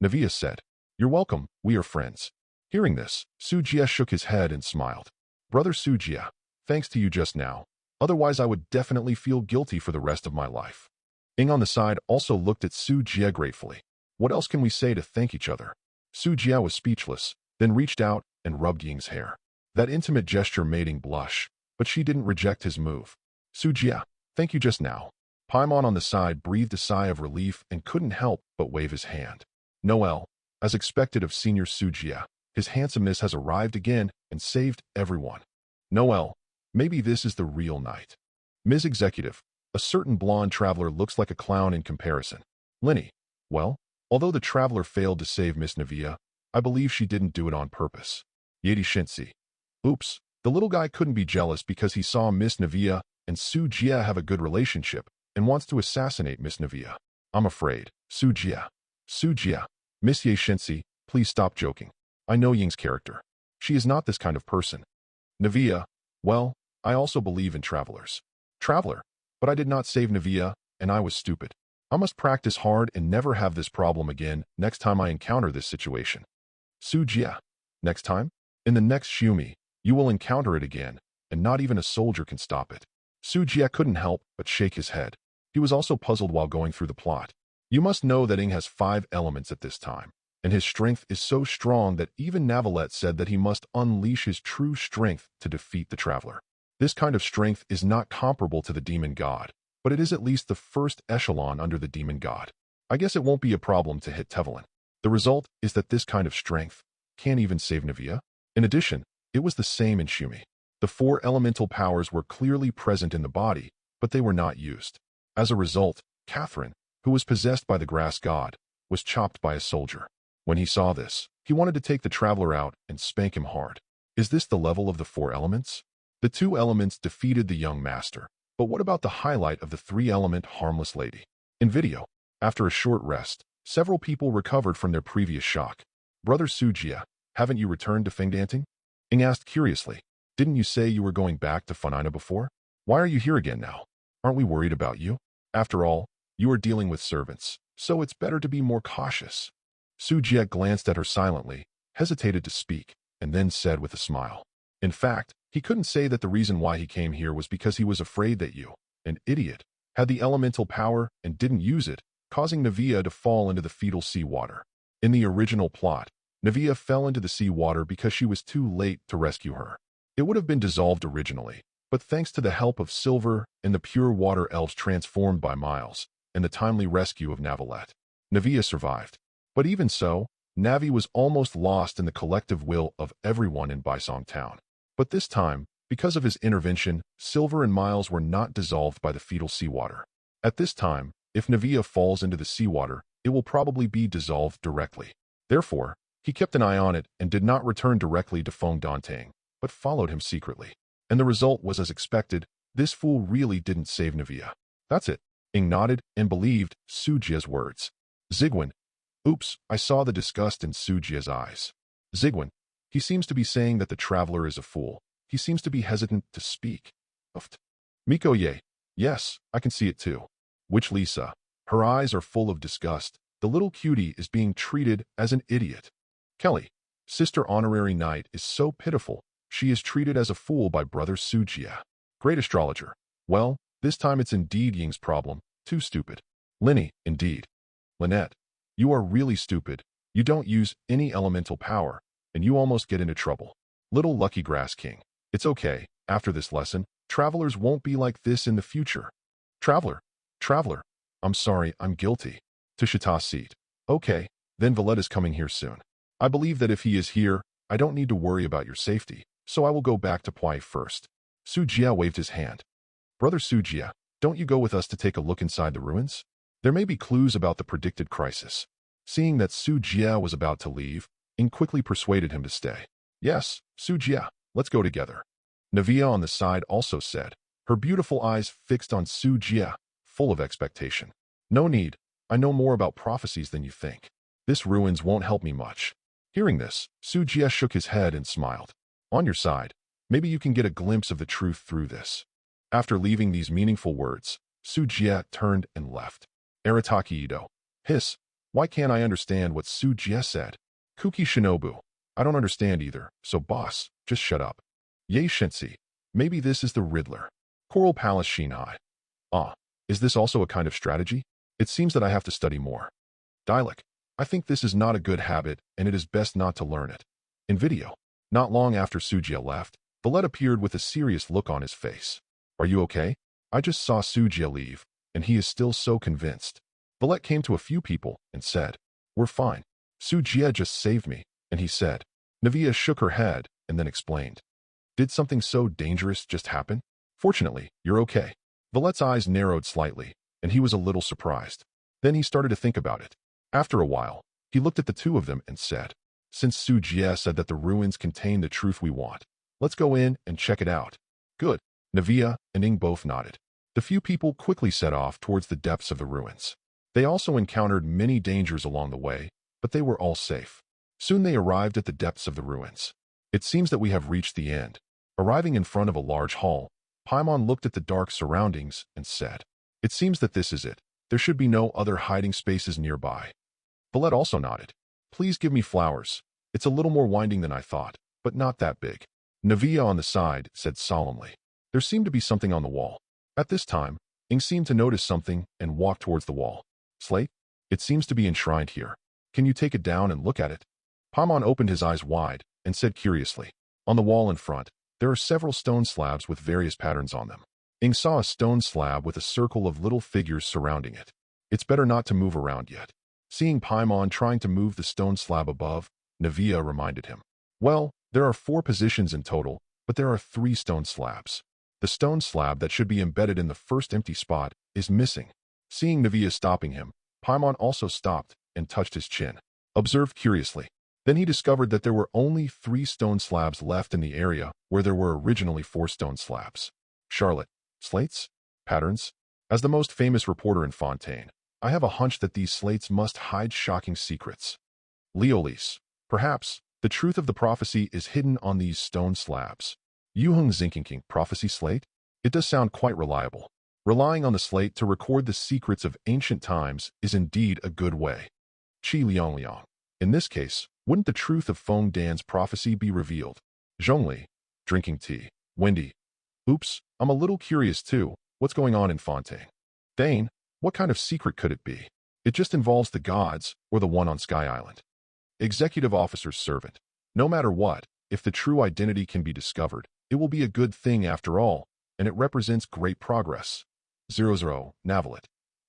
Navia said. You're welcome, we are friends. Hearing this, Su Jie shook his head and smiled. Brother Su Jie, thanks to you just now. Otherwise I would definitely feel guilty for the rest of my life. Ying on the side also looked at Su Jie gratefully. What else can we say to thank each other? Su Jie was speechless, then reached out and rubbed Ying's hair. That intimate gesture made Ying blush, but she didn't reject his move. Su Jie, thank you just now. Paimon on the side breathed a sigh of relief and couldn't help but wave his hand. Noel, as expected of Senior Su Jie, his handsomeness has arrived again and saved everyone. Noel, maybe this is the real night. Ms. Executive, a certain blonde traveler looks like a clown in comparison. Linny, well, although the traveler failed to save Miss Navia, I believe she didn't do it on purpose. Yeti Shinsi. Oops, the little guy couldn't be jealous because he saw Miss Navia and Su Jie have a good relationship and wants to assassinate Miss Navia. I'm afraid. Su Jie. Su Jie. Miss Ye Shinsi, please stop joking. I know Ying's character. She is not this kind of person. Navia, well, I also believe in travelers. Traveler, but I did not save Navia, and I was stupid. I must practice hard and never have this problem again next time I encounter this situation. Su Jie. Next time? In the next Shumi, you will encounter it again, and not even a soldier can stop it. Su Jie couldn't help but shake his head. He was also puzzled while going through the plot. You must know that Ying has 5 elements at this time, and his strength is so strong that even Navalette said that he must unleash his true strength to defeat the traveler. This kind of strength is not comparable to the demon god, but it is at least the first echelon under the demon god. I guess it won't be a problem to hit Tevelin. The result is that this kind of strength can't even save Navia. In addition, it was the same in Shumi. The 4 elemental powers were clearly present in the body, but they were not used. As a result, Catherine, who was possessed by the grass god, was chopped by a soldier. When he saw this, he wanted to take the traveler out and spank him hard. Is this the level of the 4 elements? The 2 elements defeated the young master, but what about the highlight of the 3-element harmless lady? In video, after a short rest, several people recovered from their previous shock. Brother Su Jie, haven't you returned to Fengdanting? Ying asked curiously. Didn't you say you were going back to Funina before? Why are you here again now? Aren't we worried about you? After all, you are dealing with servants, so it's better to be more cautious. Su Jie glanced at her silently, hesitated to speak, and then said with a smile. In fact, he couldn't say that the reason why he came here was because he was afraid that you, an idiot, had the elemental power and didn't use it, causing Navia to fall into the fetal sea water. In the original plot, Navia fell into the sea water because she was too late to rescue her. It would have been dissolved originally, but thanks to the help of Silver and the pure water elves transformed by Miles, and the timely rescue of Navalette, Navia survived. But even so, Navi was almost lost in the collective will of everyone in Baisong Town. But this time, because of his intervention, Silver and Miles were not dissolved by the fetal seawater. At this time, if Navia falls into the seawater, it will probably be dissolved directly. Therefore, he kept an eye on it and did not return directly to Fengdanting, but followed him secretly. And the result was as expected. This fool really didn't save Navia. That's it. Ying nodded and believed Su Jie's words. Zigwen. Oops, I saw the disgust in Su Jie's eyes. Zigwen. He seems to be saying that the traveler is a fool. He seems to be hesitant to speak. Uft. Mikoye. Yes, I can see it too. Witch Lisa. Her eyes are full of disgust. The little cutie is being treated as an idiot. Kelly. Sister Honorary Knight is so pitiful. She is treated as a fool by Brother Su Jie. Great Astrologer. Well, this time it's indeed Ying's problem. Too stupid. Linny, indeed. Lynette, you are really stupid. You don't use any elemental power, and you almost get into trouble. Little Lucky Grass King. It's okay. After this lesson, travelers won't be like this in the future. Traveler. I'm sorry, I'm guilty. To Chita's seat. Okay, then Valette is coming here soon. I believe that if he is here, I don't need to worry about your safety, so I will go back to Pui first. Su Jia waved his hand. Brother Su Jia, don't you go with us to take a look inside the ruins? There may be clues about the predicted crisis. Seeing that Su Jia was about to leave, Ing quickly persuaded him to stay. Yes, Su Jia, let's go together. Navia on the side also said, her beautiful eyes fixed on Su Jia, full of expectation. No need, I know more about prophecies than you think. This ruins won't help me much. Hearing this, Su Jia shook his head and smiled. On your side, maybe you can get a glimpse of the truth through this. After leaving these meaningful words, Su Jia turned and left. Arataki Ito. Hiss. Why can't I understand what Su Jia said? Kuki Shinobu. I don't understand either, so boss, just shut up. Ye Shinsi. Maybe this is the Riddler. Coral Palace Shinhai. Ah, is this also a kind of strategy? It seems that I have to study more. Dialect. I think this is not a good habit, and it is best not to learn it. In video. Not long after Su Jia left, Valette appeared with a serious look on his face. Are you okay? I just saw Su Jia leave, and he is still so convinced. Valette came to a few people and said, we're fine. Su Jia just saved me, and he said. Navia shook her head and then explained. Did something so dangerous just happen? Fortunately, you're okay. Valette's eyes narrowed slightly, and he was a little surprised. Then he started to think about it. After a while, he looked at the two of them and said, since Su Jia said that the ruins contain the truth we want, let's go in and check it out. Good. Navia and Ing both nodded. The few people quickly set off towards the depths of the ruins. They also encountered many dangers along the way, but they were all safe. Soon they arrived at the depths of the ruins. It seems that we have reached the end. Arriving in front of a large hall, Paimon looked at the dark surroundings and said, it seems that this is it. There should be no other hiding spaces nearby. Valette also nodded. Please give me flowers. It's a little more winding than I thought, but not that big. Navia on the side said solemnly. There seemed to be something on the wall. At this time, Ing seemed to notice something and walked towards the wall. Slate? It seems to be enshrined here. Can you take it down and look at it? Paimon opened his eyes wide and said curiously. On the wall in front, there are several stone slabs with various patterns on them. Ing saw a stone slab with a circle of little figures surrounding it. It's better not to move around yet. Seeing Paimon trying to move the stone slab above, Navia reminded him. Well, there are 4 positions in total, but there are 3 stone slabs. The stone slab that should be embedded in the first empty spot is missing. Seeing Navia stopping him, Paimon also stopped and touched his chin. Observed curiously. Then he discovered that there were only 3 stone slabs left in the area where there were originally 4 stone slabs. Charlotte. Slates? Patterns? As the most famous reporter in Fontaine, I have a hunch that these slates must hide shocking secrets. Leolise. Perhaps, the truth of the prophecy is hidden on these stone slabs. Yuheng Zinkinking prophecy slate? It does sound quite reliable. Relying on the slate to record the secrets of ancient times is indeed a good way. Qi Liang. In this case, wouldn't the truth of Fontain's prophecy be revealed? Zhongli. Drinking tea. Wendy. Oops, I'm a little curious too. What's going on in Fontaine? Thane. What kind of secret could it be? It just involves the gods or the one on Sky Island. Executive officer's servant. No matter what, if the true identity can be discovered, it will be a good thing after all, and it represents great progress. 00, Navalet.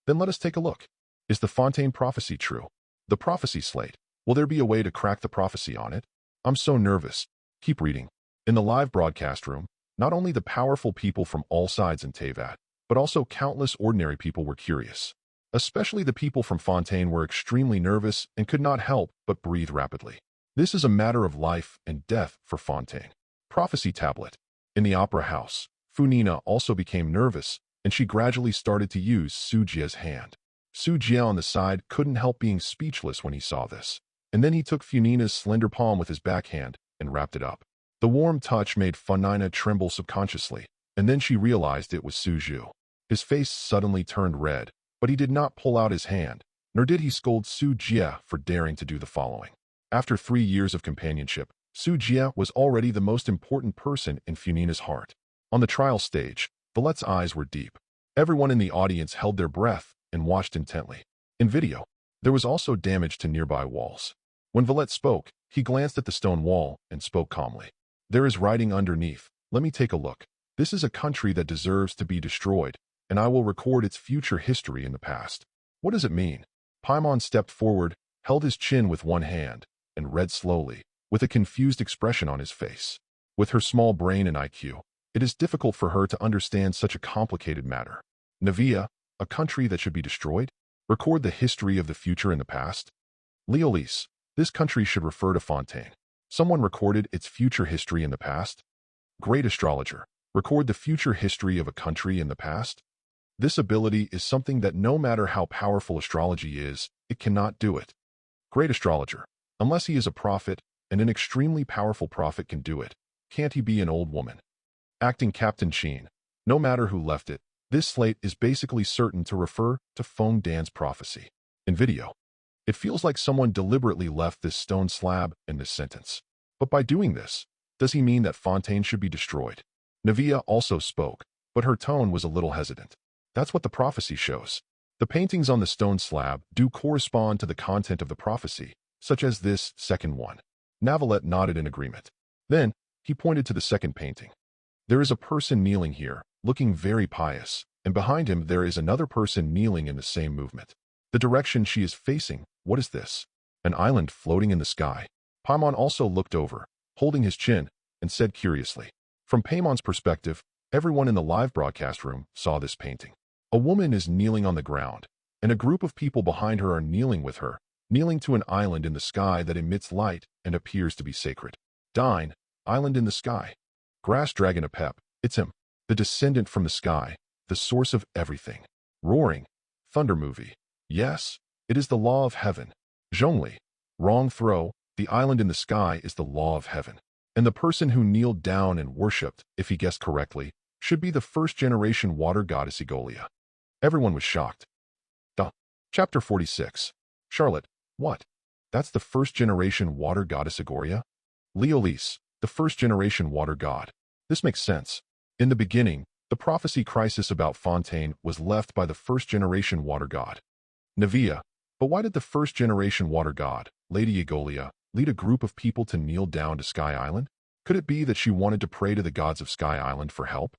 Then let us take a look. Is the Fontaine prophecy true? The prophecy slate. Will there be a way to crack the prophecy on it? I'm so nervous. Keep reading. In the live broadcast room, not only the powerful people from all sides in Teyvat, but also countless ordinary people were curious. Especially the people from Fontaine were extremely nervous and could not help but breathe rapidly. This is a matter of life and death for Fontaine. Prophecy tablet. In the opera house, Funina also became nervous, and she gradually started to use Su Jia's hand. Su Jia on the side couldn't help being speechless when he saw this, and then he took Funina's slender palm with his backhand and wrapped it up. The warm touch made Funina tremble subconsciously, and then she realized it was Su Zhu. His face suddenly turned red, but he did not pull out his hand, nor did he scold Su Jia for daring to do the following. After 3 years of companionship, Su Jia was already the most important person in Funina's heart. On the trial stage, Valette's eyes were deep. Everyone in the audience held their breath and watched intently. In video, There was also damage to nearby walls. When Valette spoke, he glanced at the stone wall and spoke calmly. There is writing underneath. Let me take a look. This is a country that deserves to be destroyed, and I will record its future history in the past. What does it mean? Paimon stepped forward, held his chin with one hand, and read slowly, with a confused expression on his face. With her small brain and IQ, it is difficult for her to understand such a complicated matter. Navia, a country that should be destroyed? Record the history of the future in the past? Leolise, this country should refer to Fontaine. Someone recorded its future history in the past? Great astrologer, record the future history of a country in the past? This ability is something that no matter how powerful astrology is, it cannot do it. Great astrologer, unless he is a prophet, and an extremely powerful prophet can do it, can't he be an old woman? Acting Captain Sheen, no matter who left it, this slate is basically certain to refer to Fontaine's prophecy. In video, it feels like someone deliberately left this stone slab in this sentence. But by doing this, does he mean that Fontaine should be destroyed? Navia also spoke, but her tone was a little hesitant. That's what the prophecy shows. The paintings on the stone slab do correspond to the content of the prophecy, such as this second one. Navalette nodded in agreement. Then, he pointed to the second painting. There is a person kneeling here, looking very pious, and behind him there is another person kneeling in the same movement. The direction she is facing, what is this? An island floating in the sky. Paimon also looked over, holding his chin, and said curiously. From Paimon's perspective, everyone in the live broadcast room saw this painting. A woman is kneeling on the ground, and a group of people behind her are kneeling with her, kneeling to an island in the sky that emits light and appears to be sacred. Dine, island in the sky. Grass Dragon Apep, it's him. The descendant from the sky, the source of everything. Roaring, thunder movie. Yes, it is the law of heaven. Zhongli, wrong throw, the island in the sky is the law of heaven. And the person who kneeled down and worshipped, if he guessed correctly, should be the first-generation water goddess Egolia. Everyone was shocked. Chapter 46. Charlotte, what? That's the first-generation water goddess Egolia? Leolise, the first-generation water god. This makes sense. In the beginning, the prophecy crisis about Fontaine was left by the first-generation water god. Navia, but why did the first-generation water god, Lady Egolia, lead a group of people to kneel down to Sky Island? Could it be that she wanted to pray to the gods of Sky Island for help?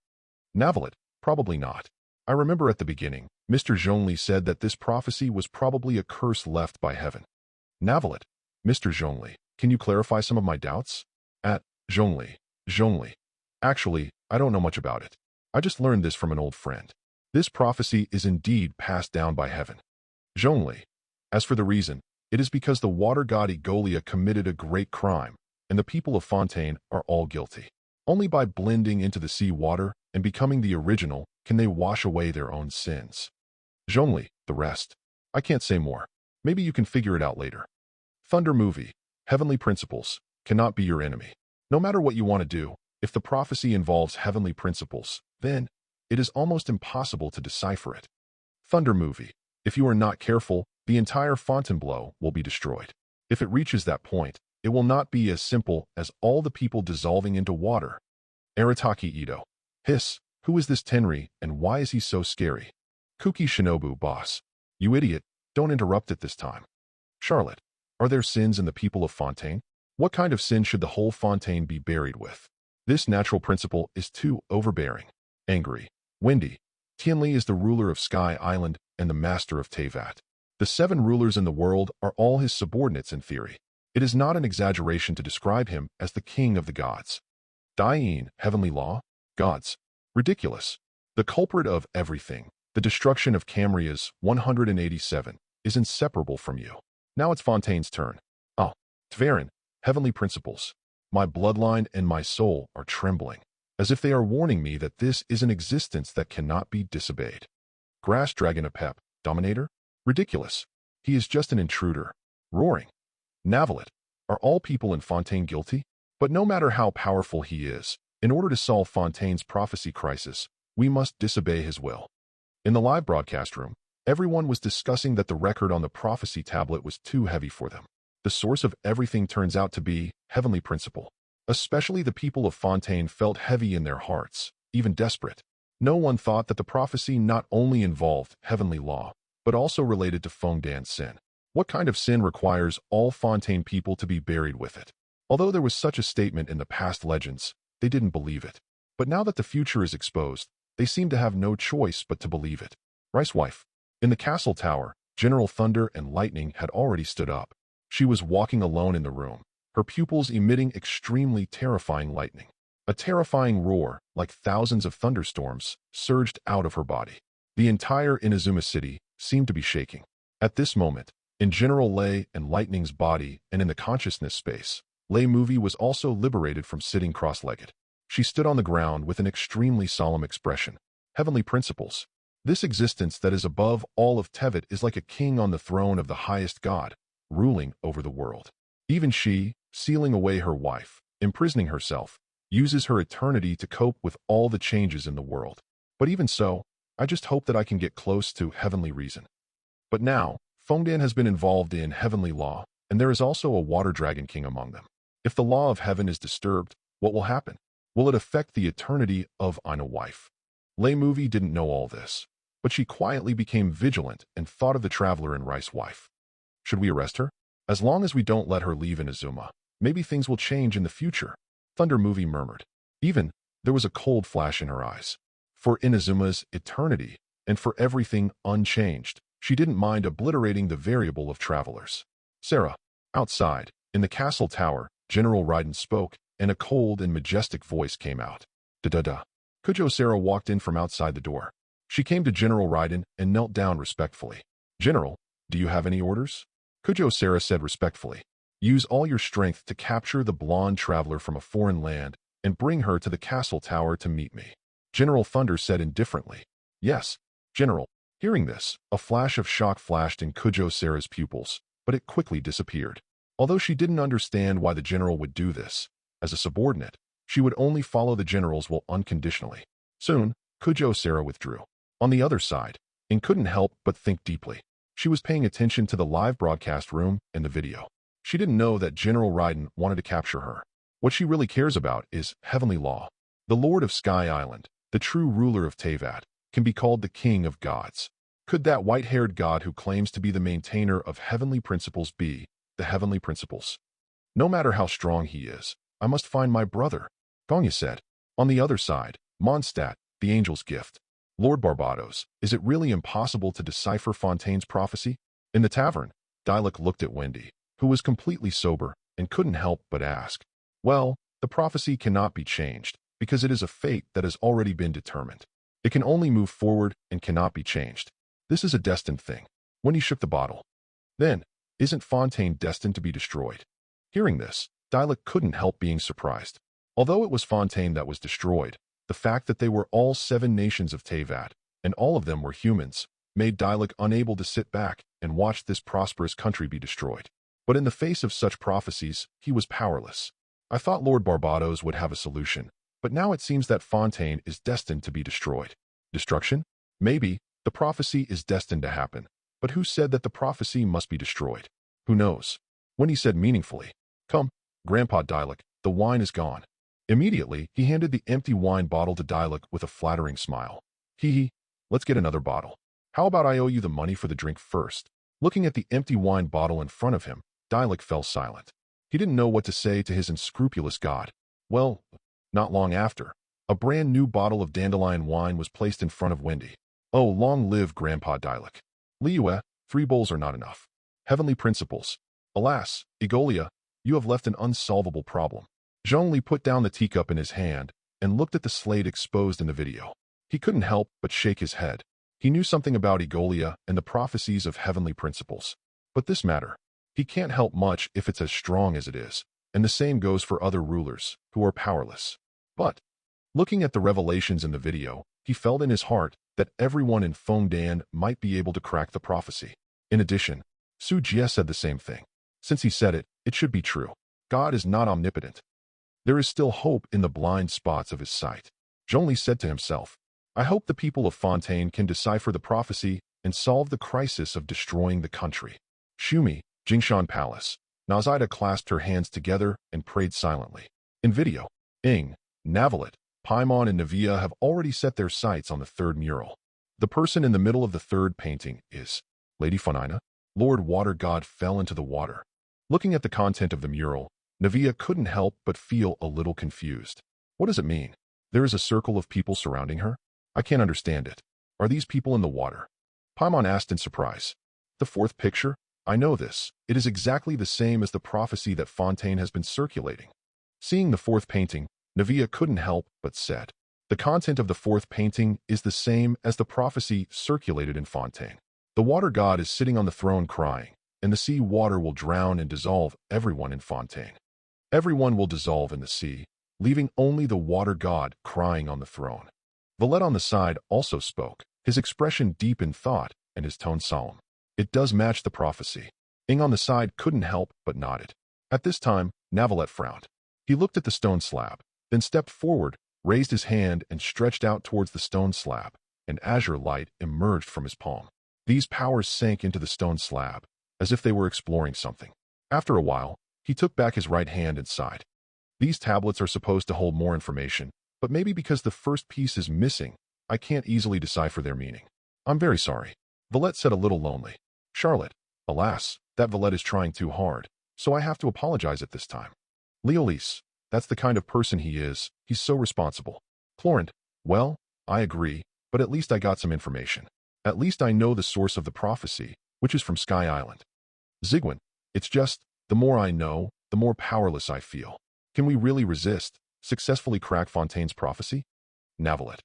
Navalette, probably not. I remember at the beginning, Mr. Zhongli said that this prophecy was probably a curse left by heaven. Navalette, Mr. Zhongli, can you clarify some of my doubts? Zhongli. Actually, I don't know much about it. I just learned this from an old friend. This prophecy is indeed passed down by heaven. Zhongli. As for the reason, it is because the water god Egolia committed a great crime, and the people of Fontaine are all guilty. Only by blending into the sea water and becoming the original can they wash away their own sins. Zhongli, the rest. I can't say more. Maybe you can figure it out later. Thunder movie. Heavenly principles cannot be your enemy. No matter what you want to do, if the prophecy involves heavenly principles, then it is almost impossible to decipher it. Thunder movie. If you are not careful, the entire Fontainebleau will be destroyed. If it reaches that point, it will not be as simple as all the people dissolving into water. Arataki Ito. Hiss, who is this Tenri and why is he so scary? Kuki Shinobu, boss. You idiot, don't interrupt at this time. Charlotte, are there sins in the people of Fontaine? What kind of sin should the whole Fontaine be buried with? This natural principle is too overbearing. Angry. Windy. Tianli is the ruler of Sky Island and the master of Teyvat. The 7 rulers in the world are all his subordinates in theory. It is not an exaggeration to describe him as the king of the gods. Dain, heavenly law? Gods. Ridiculous. The culprit of everything, the destruction of Camria's 187, is inseparable from you. Now it's Fontaine's turn. Tverin, heavenly principles. My bloodline and my soul are trembling, as if they are warning me that this is an existence that cannot be disobeyed. Grass Dragon Apep, Dominator? Ridiculous. He is just an intruder. Roaring. Navalette, are all people in Fontaine guilty? But no matter how powerful he is, in order to solve Fontaine's prophecy crisis, we must disobey his will. In the live broadcast room, everyone was discussing that the record on the prophecy tablet was too heavy for them. The source of everything turns out to be heavenly principle. Especially the people of Fontaine felt heavy in their hearts, even desperate. No one thought that the prophecy not only involved heavenly law, but also related to Fontaine's sin. What kind of sin requires all Fontaine people to be buried with it? Although there was such a statement in the past legends, they didn't believe it. But now that the future is exposed, they seem to have no choice but to believe it. Rice's wife. In the castle tower, General Thunder and Lightning had already stood up. She was walking alone in the room, her pupils emitting extremely terrifying lightning. A terrifying roar, like thousands of thunderstorms, surged out of her body. The entire Inazuma city seemed to be shaking. At this moment, in General Lei and Lightning's body and in the consciousness space, Lei Movie was also liberated from sitting cross-legged. She stood on the ground with an extremely solemn expression. Heavenly principles. This existence that is above all of Teyvat is like a king on the throne of the highest god, ruling over the world. Even she, sealing away her wife, imprisoning herself, uses her eternity to cope with all the changes in the world. But even so, I just hope that I can get close to heavenly reason. But now, Fontaine has been involved in heavenly law, and there is also a water dragon king among them. If the law of heaven is disturbed, what will happen? Will it affect the eternity of Ina wife? Lei Movie didn't know all this, but she quietly became vigilant and thought of the traveler and Rice's wife. Should we arrest her? As long as we don't let her leave Inazuma, maybe things will change in the future, Thunder Movie murmured. Even, there was a cold flash in her eyes. For Inazuma's eternity, and for everything unchanged, she didn't mind obliterating the variable of travelers. Sarah. Outside, in the castle tower, General Raiden spoke, and a cold and majestic voice came out. Da-da-da. Kujo Sarah walked in from outside the door. She came to General Raiden and knelt down respectfully. General, do you have any orders? Kujo Sarah said respectfully. Use all your strength to capture the blonde traveler from a foreign land and bring her to the castle tower to meet me. General Thunder said indifferently. Yes, General. Hearing this, a flash of shock flashed in Kujo Sarah's pupils, but it quickly disappeared. Although she didn't understand why the general would do this, as a subordinate, she would only follow the general's will unconditionally. Soon, Kujo Sarah withdrew. On the other side, Ing couldn't help but think deeply. She was paying attention to the live broadcast room and the video. She didn't know that General Raiden wanted to capture her. What she really cares about is heavenly law. The Lord of Sky Island, the true ruler of Teyvat, can be called the King of Gods. Could that white-haired god who claims to be the maintainer of heavenly principles be the heavenly principles? No matter how strong he is, I must find my brother, Gongya said. On the other side, Mondstadt, the angel's gift. Lord Barbados, is it really impossible to decipher Fontaine's prophecy? In the tavern, Diluc looked at Wendy, who was completely sober and couldn't help but ask. Well, the prophecy cannot be changed, because it is a fate that has already been determined. It can only move forward and cannot be changed. This is a destined thing. Wendy shook the bottle. Then, isn't Fontaine destined to be destroyed? Hearing this, Diluc couldn't help being surprised. Although it was Fontaine that was destroyed, the fact that they were all 7 nations of Teyvat, and all of them were humans, made Diluc unable to sit back and watch this prosperous country be destroyed. But in the face of such prophecies, he was powerless. I thought Lord Barbados would have a solution, but now it seems that Fontaine is destined to be destroyed. Destruction? Maybe, the prophecy is destined to happen, but who said that the prophecy must be destroyed? Who knows? When he said meaningfully, Come, Grandpa Diluc, the wine is gone. Immediately, he handed the empty wine bottle to Diluc with a flattering smile. Hee, let's get another bottle. How about I owe you the money for the drink first? Looking at the empty wine bottle in front of him, Diluc fell silent. He didn't know what to say to his unscrupulous god. Well, not long after, a brand new bottle of dandelion wine was placed in front of Wendy. Oh, long live Grandpa Diluc. Liyue, 3 bowls are not enough. Heavenly principles. Alas, Egolia, you have left an unsolvable problem. Zhongli put down the teacup in his hand and looked at the slate exposed in the video. He couldn't help but shake his head. He knew something about Egolia and the prophecies of heavenly principles. But this matter, he can't help much if it's as strong as it is, and the same goes for other rulers, who are powerless. But, looking at the revelations in the video, he felt in his heart that everyone in Fontaine might be able to crack the prophecy. In addition, Su Jie said the same thing. Since he said it, it should be true. God is not omnipotent. There is still hope in the blind spots of his sight. Zhongli said to himself, I hope the people of Fontaine can decipher the prophecy and solve the crisis of destroying the country. Shumi, Jingshan Palace. Azhdaha clasped her hands together and prayed silently. In video, Ing, Navalit, Paimon and Navia have already set their sights on the 3rd mural. The person in the middle of the 3rd painting is Lady Funina. Lord Water God fell into the water. Looking at the content of the mural, Navia couldn't help but feel a little confused. What does it mean? There is a circle of people surrounding her? I can't understand it. Are these people in the water? Paimon asked in surprise. The fourth picture? I know this. It is exactly the same as the prophecy that Fontaine has been circulating. Seeing the fourth painting, Navia couldn't help but said, the content of the fourth painting is the same as the prophecy circulated in Fontaine. The water god is sitting on the throne crying, and the sea water will drown and dissolve everyone in Fontaine. Everyone will dissolve in the sea, leaving only the water god crying on the throne. Valette on the side also spoke, his expression deep in thought and his tone solemn. It does match the prophecy. Ing on the side couldn't help but nodded. At this time, Navalette frowned. He looked at the stone slab, then stepped forward, raised his hand and stretched out towards the stone slab, and azure light emerged from his palm. These powers sank into the stone slab, as if they were exploring something. After a while, he took back his right hand and sighed. These tablets are supposed to hold more information, but maybe because the first piece is missing, I can't easily decipher their meaning. I'm very sorry. Valette said a little lonely. Charlotte, alas, that Valette is trying too hard, so I have to apologize at this time. Leolise, that's the kind of person he is, he's so responsible. Florent, well, I agree, but at least I got some information. At least I know the source of the prophecy, which is from Sky Island. Zygwin, it's just, the more I know, the more powerless I feel. Can we really resist, successfully crack Fontaine's prophecy? Navalette,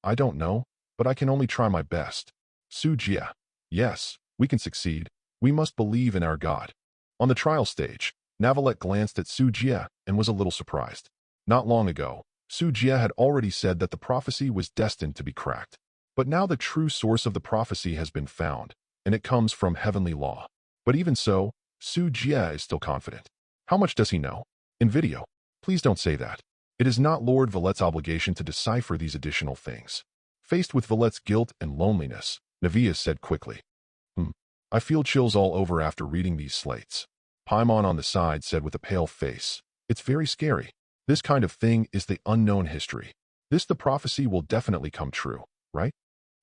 I don't know, but I can only try my best. Su Jia, yes, we can succeed. We must believe in our God. On the trial stage, Navalette glanced at Su Jia and was a little surprised. Not long ago, Su Jia had already said that the prophecy was destined to be cracked. But now the true source of the prophecy has been found, and it comes from heavenly law. But even so, Su Jia is still confident. How much does he know? In video, please don't say that. It is not Lord Valette's obligation to decipher these additional things. Faced with Valette's guilt and loneliness, Navia said quickly, I feel chills all over after reading these slates. Paimon on the side said with a pale face, it's very scary. This kind of thing is the unknown history. The prophecy will definitely come true, right?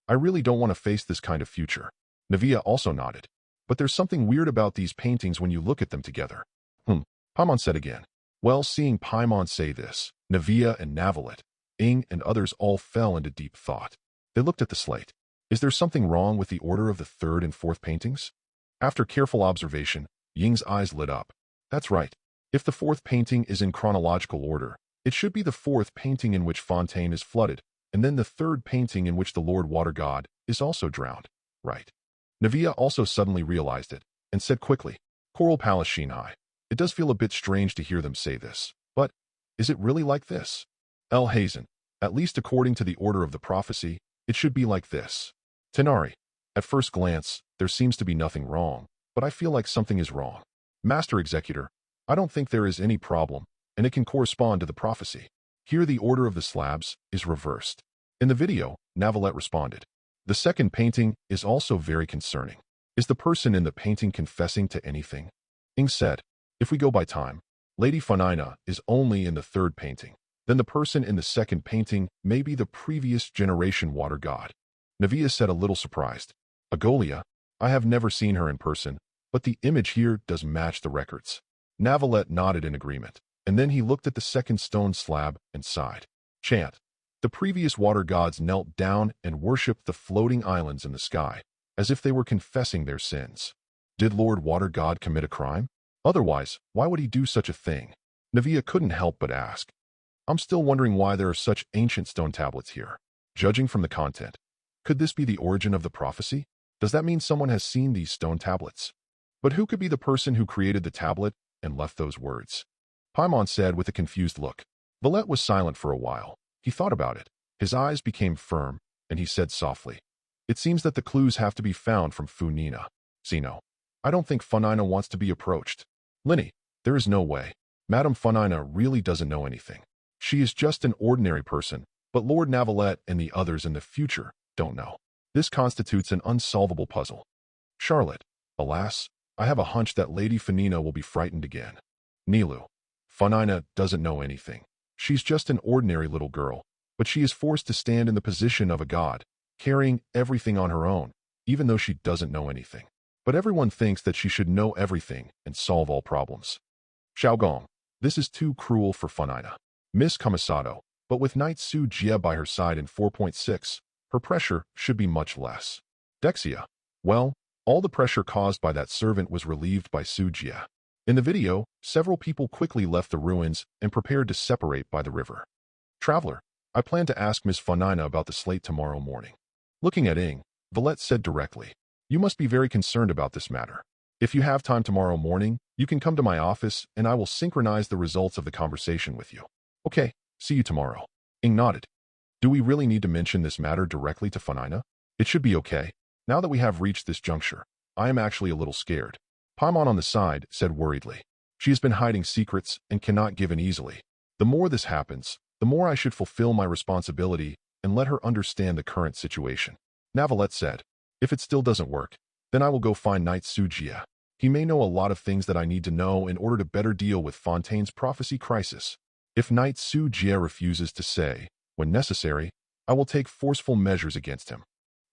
I really don't want to face this kind of future. Navia also nodded. But there's something weird about these paintings when you look at them together. Paimon said again. Well, seeing Paimon say this, Navia and Navalette, Ing and others all fell into deep thought. They looked at the slate. Is there something wrong with the order of the third and fourth paintings? After careful observation, Ying's eyes lit up. That's right. If the fourth painting is in chronological order, it should be the fourth painting in which Fontaine is flooded, and then the third painting in which the Lord Water God is also drowned. Right. Navia also suddenly realized it, and said quickly, Coral Palace Shinhai. It does feel a bit strange to hear them say this, but is it really like this? El Hazen, at least according to the order of the prophecy, it should be like this. Tenari, at first glance, there seems to be nothing wrong, but I feel like something is wrong. Master Executor, I don't think there is any problem, and it can correspond to the prophecy. Here the order of the slabs is reversed. In the video, Navalette responded. The second painting is also very concerning. Is the person in the painting confessing to anything? Ing said, if we go by time, Lady Funina is only in the third painting. Then the person in the second painting may be the previous generation water god. Navia said a little surprised. Agolia, I have never seen her in person, but the image here does match the records. Navalette nodded in agreement, and then he looked at the second stone slab and sighed. Chant. The previous water gods knelt down and worshipped the floating islands in the sky, as if they were confessing their sins. Did Lord Water God commit a crime? Otherwise, why would he do such a thing? Navia couldn't help but ask. I'm still wondering why there are such ancient stone tablets here. Judging from the content, could this be the origin of the prophecy? Does that mean someone has seen these stone tablets? But who could be the person who created the tablet and left those words? Paimon said with a confused look. Valette was silent for a while. He thought about it. His eyes became firm, and he said softly, it seems that the clues have to be found from Funina. Sino, I don't think Funina wants to be approached. Linny, there is no way. Madame Funina really doesn't know anything. She is just an ordinary person, but Lord Navalette and the others in the future don't know. This constitutes an unsolvable puzzle. Charlotte, alas, I have a hunch that Lady Funina will be frightened again. Nilu, Funina doesn't know anything. She's just an ordinary little girl, but she is forced to stand in the position of a god, carrying everything on her own, even though she doesn't know anything. but everyone thinks that she should know everything and solve all problems. Xiaogong, this is too cruel for Funina. Miss Kamisato, but with Knight Su Jie by her side in 4.6, her pressure should be much less. Dexia, well, all the pressure caused by that servant was relieved by Su Jie. In the video, several people quickly left the ruins and prepared to separate by the river. Traveler, I plan to ask Miss Funina about the slate tomorrow morning. Looking at Ing, Valette said directly, you must be very concerned about this matter. If you have time tomorrow morning, you can come to my office and I will synchronize the results of the conversation with you. Okay, see you tomorrow. Ing nodded. Do we really need to mention this matter directly to Funina? It should be okay. Now that we have reached this juncture, I am actually a little scared. Paimon on the side said worriedly. She has been hiding secrets and cannot give in easily. The more this happens, the more I should fulfill my responsibility and let her understand the current situation. Valette said, if it still doesn't work, then I will go find Knight Su Jie. He may know a lot of things that I need to know in order to better deal with Fontaine's prophecy crisis. If Knight Su Jie refuses to say, when necessary, I will take forceful measures against him.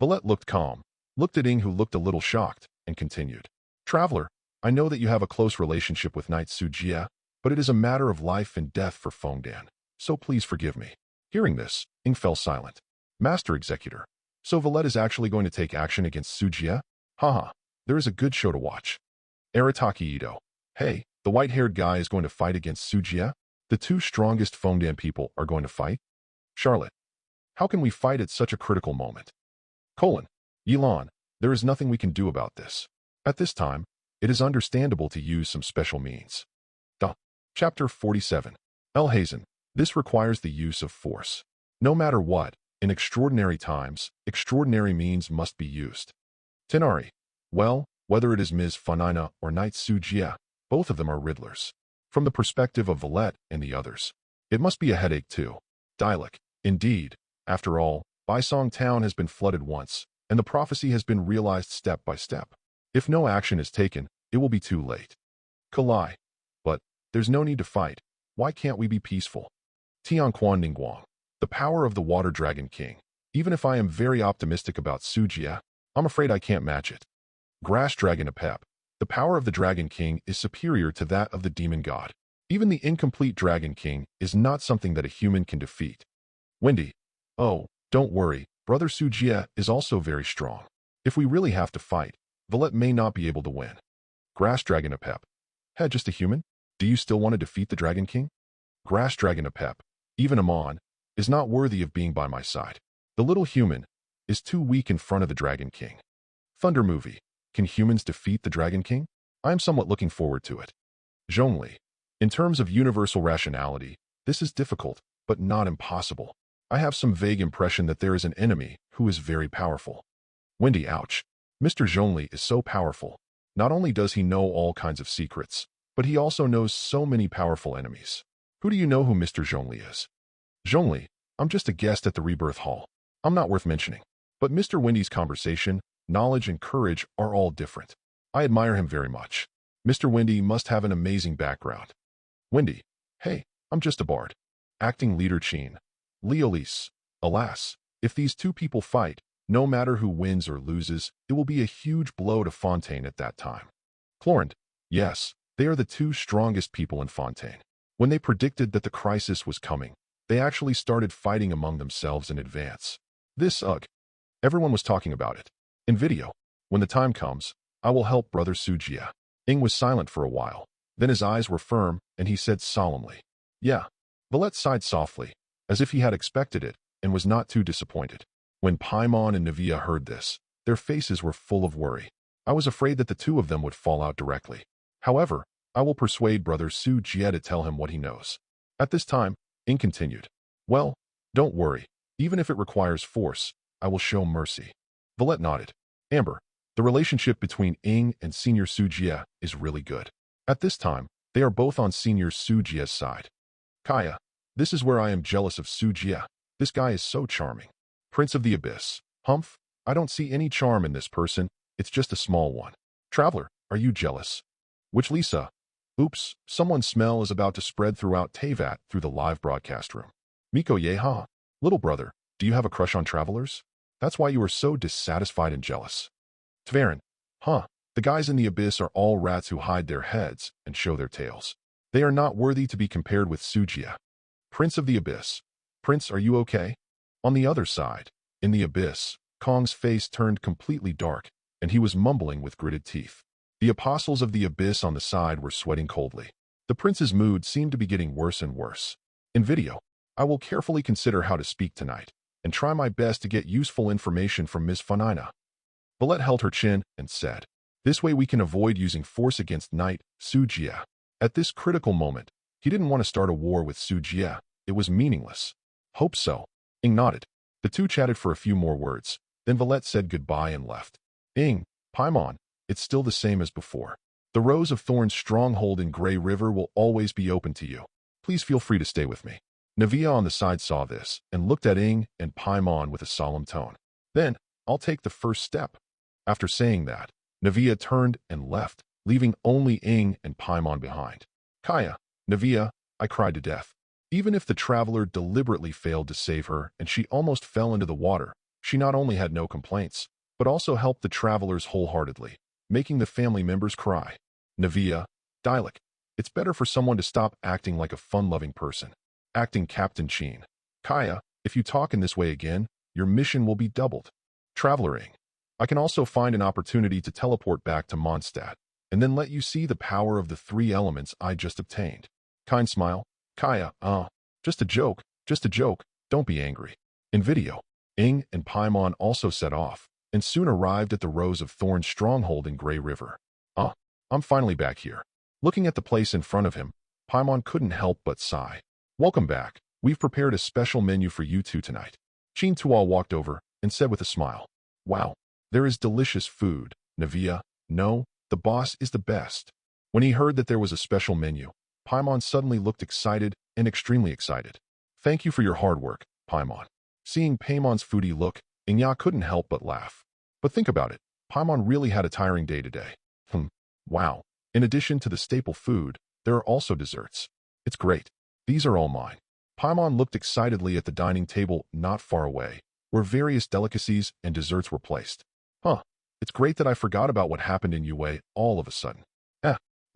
Valette looked calm, looked at Ing who looked a little shocked, and continued. Traveler, I know that you have a close relationship with Knight Su Jie, but it is a matter of life and death for Fontaine, so please forgive me. Hearing this, Ing fell silent. Master Executor, so Valette is actually going to take action against Su Jie? Haha, there is a good show to watch. Arataki Ito, hey, the white-haired guy is going to fight against Su Jie? The two strongest Fontaine people are going to fight? Charlotte, how can we fight at such a critical moment? Yilan, there is nothing we can do about this. At this time, it is understandable to use some special means. Chapter 47. Elhazen, this requires the use of force. No matter what, in extraordinary times, extraordinary means must be used. Tenari, well, whether it is Ms. Funina or Knight Su Jie, both of them are riddlers. From the perspective of Valette and the others, it must be a headache too. Dialect, indeed. After all, Baisong Town has been flooded once, and the prophecy has been realized step by step. If no action is taken, it will be too late. Kalai, but there's no need to fight. Why can't we be peaceful? Tianquan Ningguang, the power of the Water Dragon King. Even if I am very optimistic about Su Jie, I'm afraid I can't match it. Grass Dragon Apep, the power of the Dragon King is superior to that of the Demon God. Even the incomplete Dragon King is not something that a human can defeat. Wendy, oh, don't worry, Brother Su Jie is also very strong. If we really have to fight, Valette may not be able to win. Grass Dragon Apep, hey, just a human? Do you still want to defeat the Dragon King? Grass Dragon Apep, even Amon, is not worthy of being by my side. The little human is too weak in front of the Dragon King. Thunder Movie, can humans defeat the Dragon King? I am somewhat looking forward to it. Zhongli, in terms of universal rationality, this is difficult, but not impossible. I have some vague impression that there is an enemy who is very powerful. Wendy, ouch. Mr. Zhongli is so powerful. Not only does he know all kinds of secrets, but he also knows so many powerful enemies. Who do you know who Mr. Zhongli is? Zhongli, I'm just a guest at the Rebirth Hall. I'm not worth mentioning. But Mr. Wendy's conversation, knowledge, and courage are all different. I admire him very much. Mr. Wendy must have an amazing background. Wendy, hey, I'm just a bard. Acting leader Chin. Leolise, alas, if these two people fight, no matter who wins or loses, it will be a huge blow to Fontaine at that time. Clorant, yes, they are the two strongest people in Fontaine. When they predicted that the crisis was coming, they actually started fighting among themselves in advance. Everyone was talking about it. In video, when the time comes, I will help Brother Su Jie. Ing was silent for a while. Then his eyes were firm, and he said solemnly, yeah. Valette sighed softly, as if he had expected it, and was not too disappointed. When Paimon and Navia heard this, their faces were full of worry. I was afraid that the two of them would fall out directly. However, I will persuade Brother Su Jie to tell him what he knows. At this time, Ing continued, well, don't worry. Even if it requires force, I will show mercy. Valette nodded. Amber, the relationship between Ing and Senior Su Jie is really good. At this time, they are both on Senior Su Jie's side. Kaya, this is where I am jealous of Su Jie. This guy is so charming. Prince of the Abyss. Humph, I don't see any charm in this person. It's just a small one. Traveler, are you jealous? Which Lisa? Oops, someone's smell is about to spread throughout Teyvat through the live broadcast room. Miko Yeha, little brother, do you have a crush on travelers? That's why you are so dissatisfied and jealous. Tverin, huh, The guys in the abyss are all rats who hide their heads and show their tails. They are not worthy to be compared with Sujia, Prince of the Abyss. Prince, are you okay? On the other side, in the abyss, Kong's face turned completely dark, and he was mumbling with gritted teeth. The apostles of the abyss on the side were sweating coldly. The prince's mood seemed to be getting worse and worse. In video, I will carefully consider how to speak tonight, and try my best to get useful information from Miss Funina. Valette held her chin and said, "This way we can avoid using force against Knight Sujia." At this critical moment, he didn't want to start a war with Sujia. It was meaningless. Hope so. Ing nodded. The two chatted for a few more words. Then Valette said goodbye and left. Ing, Paimon, it's still the same as before. The Rose of Thorns stronghold in Grey River will always be open to you. Please feel free to stay with me. Navia on the side saw this and looked at Ing and Paimon with a solemn tone. Then, I'll take the first step. After saying that, Navia turned and left, leaving only Ing and Paimon behind. Kaya, Navia, I cried to death. Even if the traveler deliberately failed to save her and she almost fell into the water, she not only had no complaints, but also helped the travelers wholeheartedly, making the family members cry. Navia, Dialek, it's better for someone to stop acting like a fun-loving person. Acting Captain Sheen. Kaya, if you talk in this way again, your mission will be doubled. Traveler Ing, I can also find an opportunity to teleport back to Mondstadt, and then let you see the power of the 3 elements I just obtained. Kind smile. Kaya, just a joke, don't be angry. In video, Ing and Paimon also set off, and soon arrived at the Rose of Thorns stronghold in Grey River. I'm finally back here. Looking at the place in front of him, Paimon couldn't help but sigh. Welcome back. We've prepared a special menu for you two tonight. Qin Tuo walked over and said with a smile, Wow, there is delicious food, Navia. No, the boss is the best. When he heard that there was a special menu, Paimon suddenly looked excited and extremely excited. Thank you for your hard work, Paimon. Seeing Paimon's foodie look, Inya couldn't help but laugh. But think about it, Paimon really had a tiring day today. Wow. In addition to the staple food, there are also desserts. It's great. These are all mine. Paimon looked excitedly at the dining table not far away, where various delicacies and desserts were placed. It's great that I forgot about what happened in Yue all of a sudden.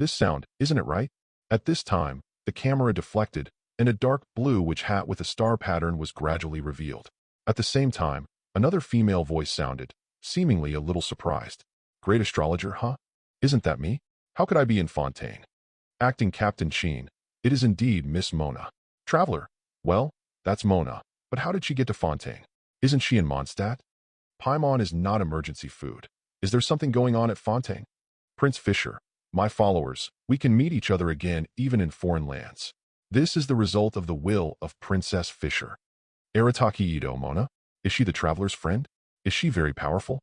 This sound, isn't it right? At this time, the camera deflected, and a dark blue witch hat with a star pattern was gradually revealed. At the same time, another female voice sounded, seemingly a little surprised. Great astrologer, huh? Isn't that me? How could I be in Fontaine? Acting Captain Sheen, it is indeed Miss Mona. Traveler, well, that's Mona, but how did she get to Fontaine? Isn't she in Mondstadt? Paimon is not emergency food. Is there something going on at Fontaine? Prince Fisher, my followers, we can meet each other again even in foreign lands. This is the result of the will of Princess Fisher. Arataki Ito Mona? Is she the traveler's friend? Is she very powerful?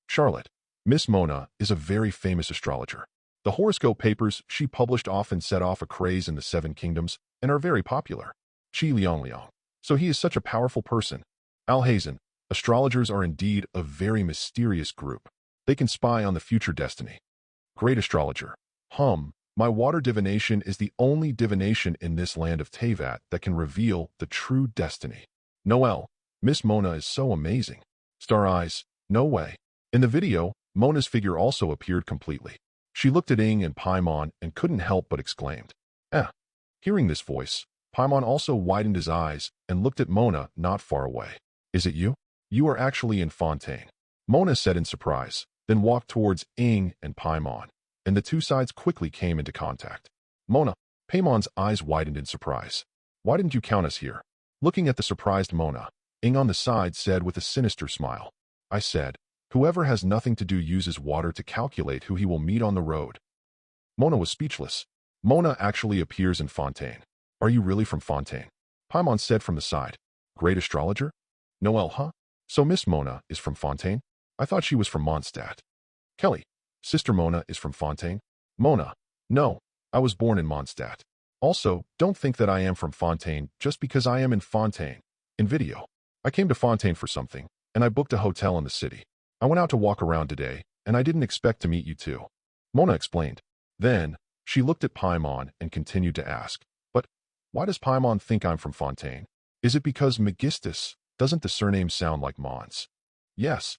Charlotte, Miss Mona is a very famous astrologer. The horoscope papers she published often set off a craze in the 7 kingdoms and are very popular. Qi Liang. So he is such a powerful person. Alhazen, astrologers are indeed a very mysterious group. They can spy on the future destiny. Great astrologer. My water divination is the only divination in this land of Teyvat that can reveal the true destiny. Noel, Miss Mona is so amazing. Star Eyes, no way. In the video, Mona's figure also appeared completely. She looked at Ing and Paimon and couldn't help but exclaimed, Hearing this voice, Paimon also widened his eyes and looked at Mona not far away. Is it you? You are actually in Fontaine. Mona said in surprise, then walked towards Ing and Paimon, and the two sides quickly came into contact. Mona, Paimon's eyes widened in surprise. Why didn't you count us here? Looking at the surprised Mona, Ing on the side said with a sinister smile, I said, whoever has nothing to do uses water to calculate who he will meet on the road. Mona was speechless. Mona actually appears in Fontaine. Are you really from Fontaine? Paimon said from the side. Great astrologer? Noel, huh? So Miss Mona is from Fontaine? I thought she was from Mondstadt. Kelly, Sister Mona is from Fontaine? Mona, no, I was born in Mondstadt. Also, don't think that I am from Fontaine just because I am in Fontaine. In video, I came to Fontaine for something, and I booked a hotel in the city. I went out to walk around today, and I didn't expect to meet you two. Mona explained. Then, she looked at Paimon and continued to ask, but why does Paimon think I'm from Fontaine? Is it because Megistus, doesn't the surname sound like Mons? Yes.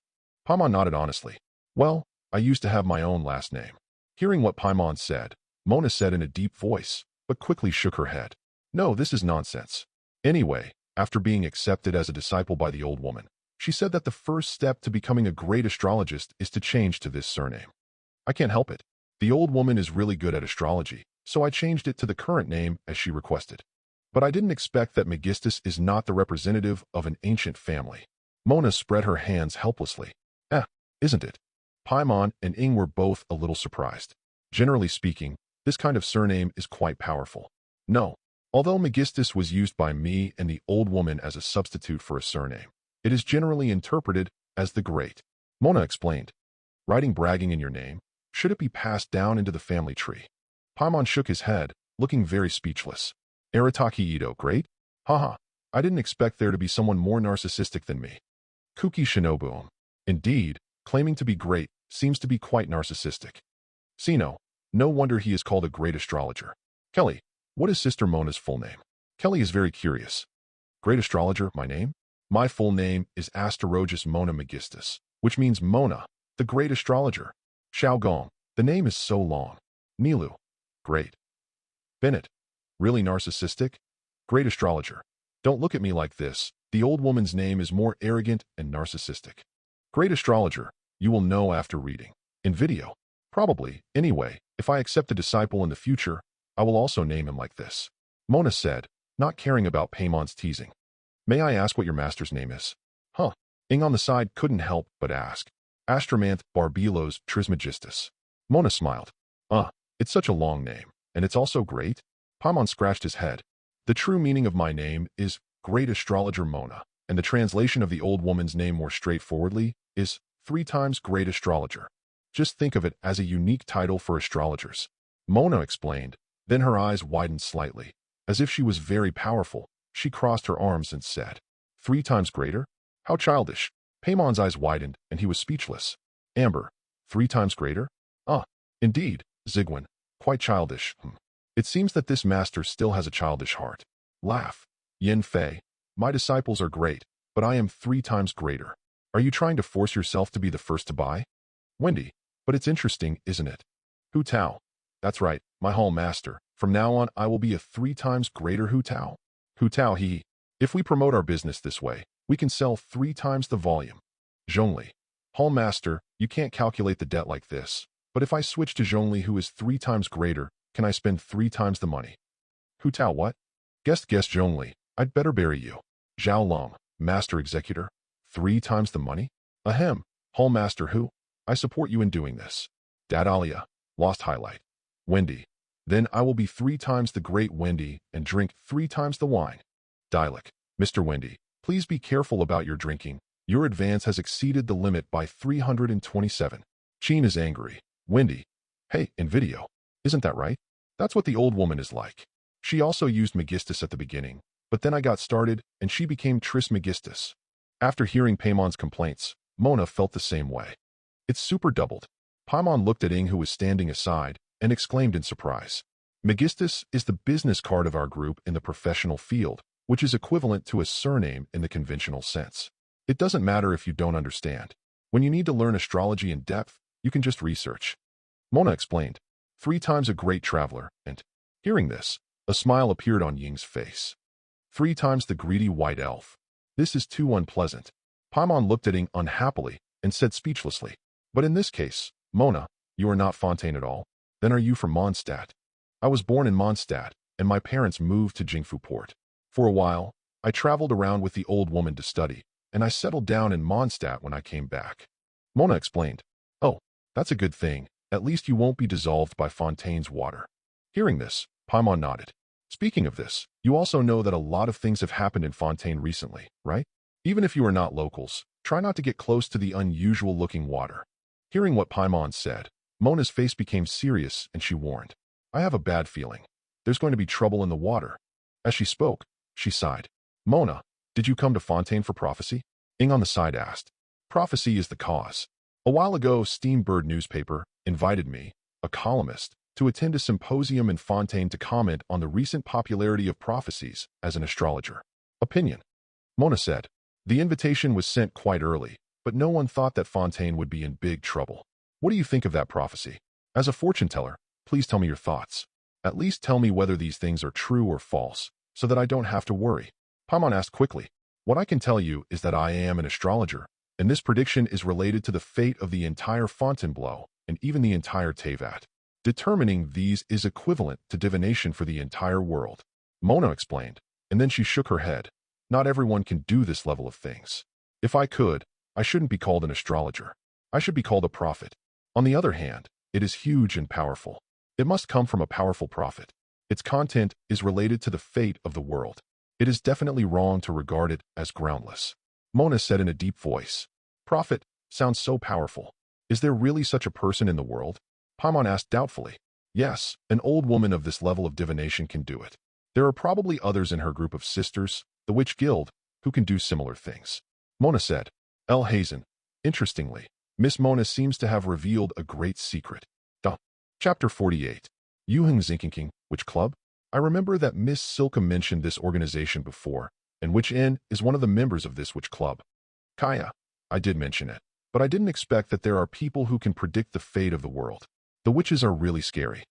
Paimon nodded honestly. Well, I used to have my own last name. Hearing what Paimon said, Mona said in a deep voice, but quickly shook her head. No, this is nonsense. Anyway, after being accepted as a disciple by the old woman, she said that the first step to becoming a great astrologist is to change to this surname. I can't help it. The old woman is really good at astrology, so I changed it to the current name as she requested. But I didn't expect that Megistus is not the representative of an ancient family. Mona spread her hands helplessly. Isn't it? Paimon and Ing were both a little surprised. Generally speaking, this kind of surname is quite powerful. No. Although Megistus was used by me and the old woman as a substitute for a surname, it is generally interpreted as the Great. Mona explained. Writing bragging in your name, should it be passed down into the family tree? Paimon shook his head, looking very speechless. Arataki Ito, great? Haha, I didn't expect there to be someone more narcissistic than me. Kuki Shinobu. Indeed, claiming to be great seems to be quite narcissistic. Sino, no wonder he is called a great astrologer. Kelly, what is Sister Mona's full name? Kelly is very curious. Great astrologer, my name? My full name is Astrologus Mona Megistus, which means Mona, the great astrologer. Xiaogong, the name is so long. Nilu, great. Bennett, really narcissistic? Great astrologer. Don't look at me like this. The old woman's name is more arrogant and narcissistic. Great astrologer, you will know after reading. In video. Probably. Anyway, if I accept a disciple in the future, I will also name him like this. Mona said, not caring about Paimon's teasing. May I ask what your master's name is? Huh. Ing on the side couldn't help but ask. Astromanth Barbelos Trismegistus. Mona smiled. It's such a long name, and it's also great. Paimon scratched his head. The true meaning of my name is Great Astrologer Mona, and the translation of the old woman's name more straightforwardly is 3 times Great Astrologer. Just think of it as a unique title for astrologers. Mona explained, then her eyes widened slightly. As if she was very powerful, she crossed her arms and said, 3 times greater? How childish. Paimon's eyes widened, and he was speechless. Amber, 3 times greater? Indeed, Zigwin, quite childish. It seems that this master still has a childish heart. Laugh. Yin Fei, my disciples are great, but I am 3 times greater. Are you trying to force yourself to be the first to buy? Wendy, but it's interesting, isn't it? Hu Tao. That's right, my hall master. From now on, I will be a 3 times greater Hu Tao. Hu Tao he. If we promote our business this way, we can sell 3 times the volume. Zhongli. Hall master, you can't calculate the debt like this. But if I switch to Zhongli who is 3 times greater, can I spend 3 times the money? Hu Tao what? Guess Zhongli, I'd better bury you. Zhao Long, master executor. 3 times the money? Ahem. Hall master who? I support you in doing this. Dadalia. Lost highlight. Wendy. Then I will be 3 times the great Wendy and drink 3 times the wine. Dialect. Mr. Wendy, please be careful about your drinking. Your advance has exceeded the limit by 327. Chin is angry. Wendy. Hey, in video. Isn't that right? That's what the old woman is like. She also used Megistus at the beginning, but then I got started and she became Trismegistus. After hearing Paimon's complaints, Mona felt the same way. It's super doubled. Paimon looked at Ing who was standing aside and exclaimed in surprise. Megistus is the business card of our group in the professional field, which is equivalent to a surname in the conventional sense. It doesn't matter if you don't understand. When you need to learn astrology in depth, you can just research. Mona explained, 3 times a great traveler, and, hearing this, a smile appeared on Ying's face. 3 times the greedy white elf. This is too unpleasant. Paimon looked at Ing unhappily and said speechlessly, but in this case, Mona, you are not Fontaine at all. Then are you from Mondstadt? I was born in Mondstadt, and my parents moved to Jingfu Port. For a while, I traveled around with the old woman to study, and I settled down in Mondstadt when I came back. Mona explained, oh, that's a good thing. At least you won't be dissolved by Fontaine's water. Hearing this, Paimon nodded. Speaking of this, you also know that a lot of things have happened in Fontaine recently, right? Even if you are not locals, try not to get close to the unusual-looking water. Hearing what Paimon said, Mona's face became serious and she warned, I have a bad feeling. There's going to be trouble in the water. As she spoke, she sighed. Mona, did you come to Fontaine for prophecy? Ing on the side asked. Prophecy is the cause. A while ago, Steambird newspaper invited me, a columnist, to attend a symposium in Fontaine to comment on the recent popularity of prophecies as an astrologer. Opinion. Mona said. The invitation was sent quite early, but no one thought that Fontaine would be in big trouble. What do you think of that prophecy? As a fortune teller, please tell me your thoughts. At least tell me whether these things are true or false, so that I don't have to worry. Paimon asked quickly. What I can tell you is that I am an astrologer, and this prediction is related to the fate of the entire Fontainebleau and even the entire Teyvat. Determining these is equivalent to divination for the entire world. Mona explained, and then she shook her head. Not everyone can do this level of things. If I could, I shouldn't be called an astrologer. I should be called a prophet. On the other hand, it is huge and powerful. It must come from a powerful prophet. Its content is related to the fate of the world. It is definitely wrong to regard it as groundless. Mona said in a deep voice. Prophet sounds so powerful. Is there really such a person in the world? Paimon asked doubtfully. Yes, an old woman of this level of divination can do it. There are probably others in her group of sisters, the Witch Guild, who can do similar things. Mona said. El Hazen. Interestingly, Miss Mona seems to have revealed a great secret. Chapter 48. Yuheng Zinkinking, Witch Club? I remember that Miss Silka mentioned this organization before, and Witch Inn is one of the members of this witch club. Kaya. I did mention it, but I didn't expect that there are people who can predict the fate of the world. The witches are really scary.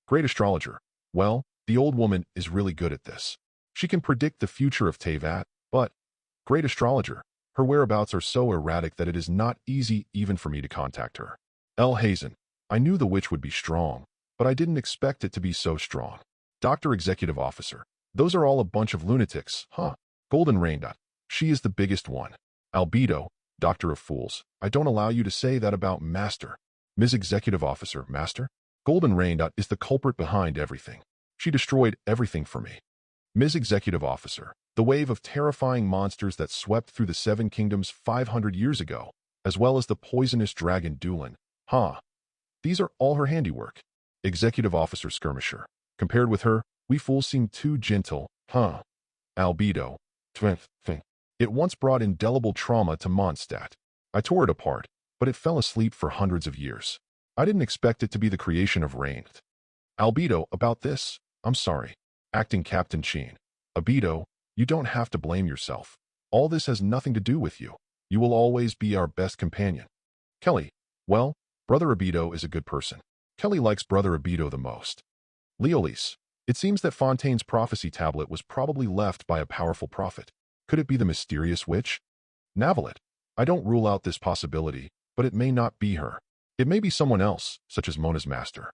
Great astrologer. Well, the old woman is really good at this. She can predict the future of Teyvat, but great astrologer. Her whereabouts are so erratic that it is not easy even for me to contact her. El Hazen. I knew the witch would be strong, but I didn't expect it to be so strong. Dr. Executive Officer. Those are all a bunch of lunatics, huh? Golden Rain. She is the biggest one. Albedo. Doctor of Fools. I don't allow you to say that about Master. Ms. Executive Officer. Master? Golden Rain. Is the culprit behind everything. She destroyed everything for me. Ms. Executive Officer. The wave of terrifying monsters that swept through the Seven Kingdoms 500 years ago, as well as the poisonous dragon Dulan. Huh? These are all her handiwork. Executive Officer Skirmisher. Compared with her, we fools seem too gentle, huh? Albedo. It once brought indelible trauma to Mondstadt. I tore it apart, but it fell asleep for hundreds of years. I didn't expect it to be the creation of Rain. Albedo, about this, I'm sorry. Acting Captain Sheen. Albedo, you don't have to blame yourself. All this has nothing to do with you. You will always be our best companion. Kelly. Well, Brother Albedo is a good person. Kelly likes Brother Albedo the most. Leolise. It seems that Fontaine's prophecy tablet was probably left by a powerful prophet. Could it be the mysterious witch? Navalet. I don't rule out this possibility, but it may not be her. It may be someone else, such as Mona's master.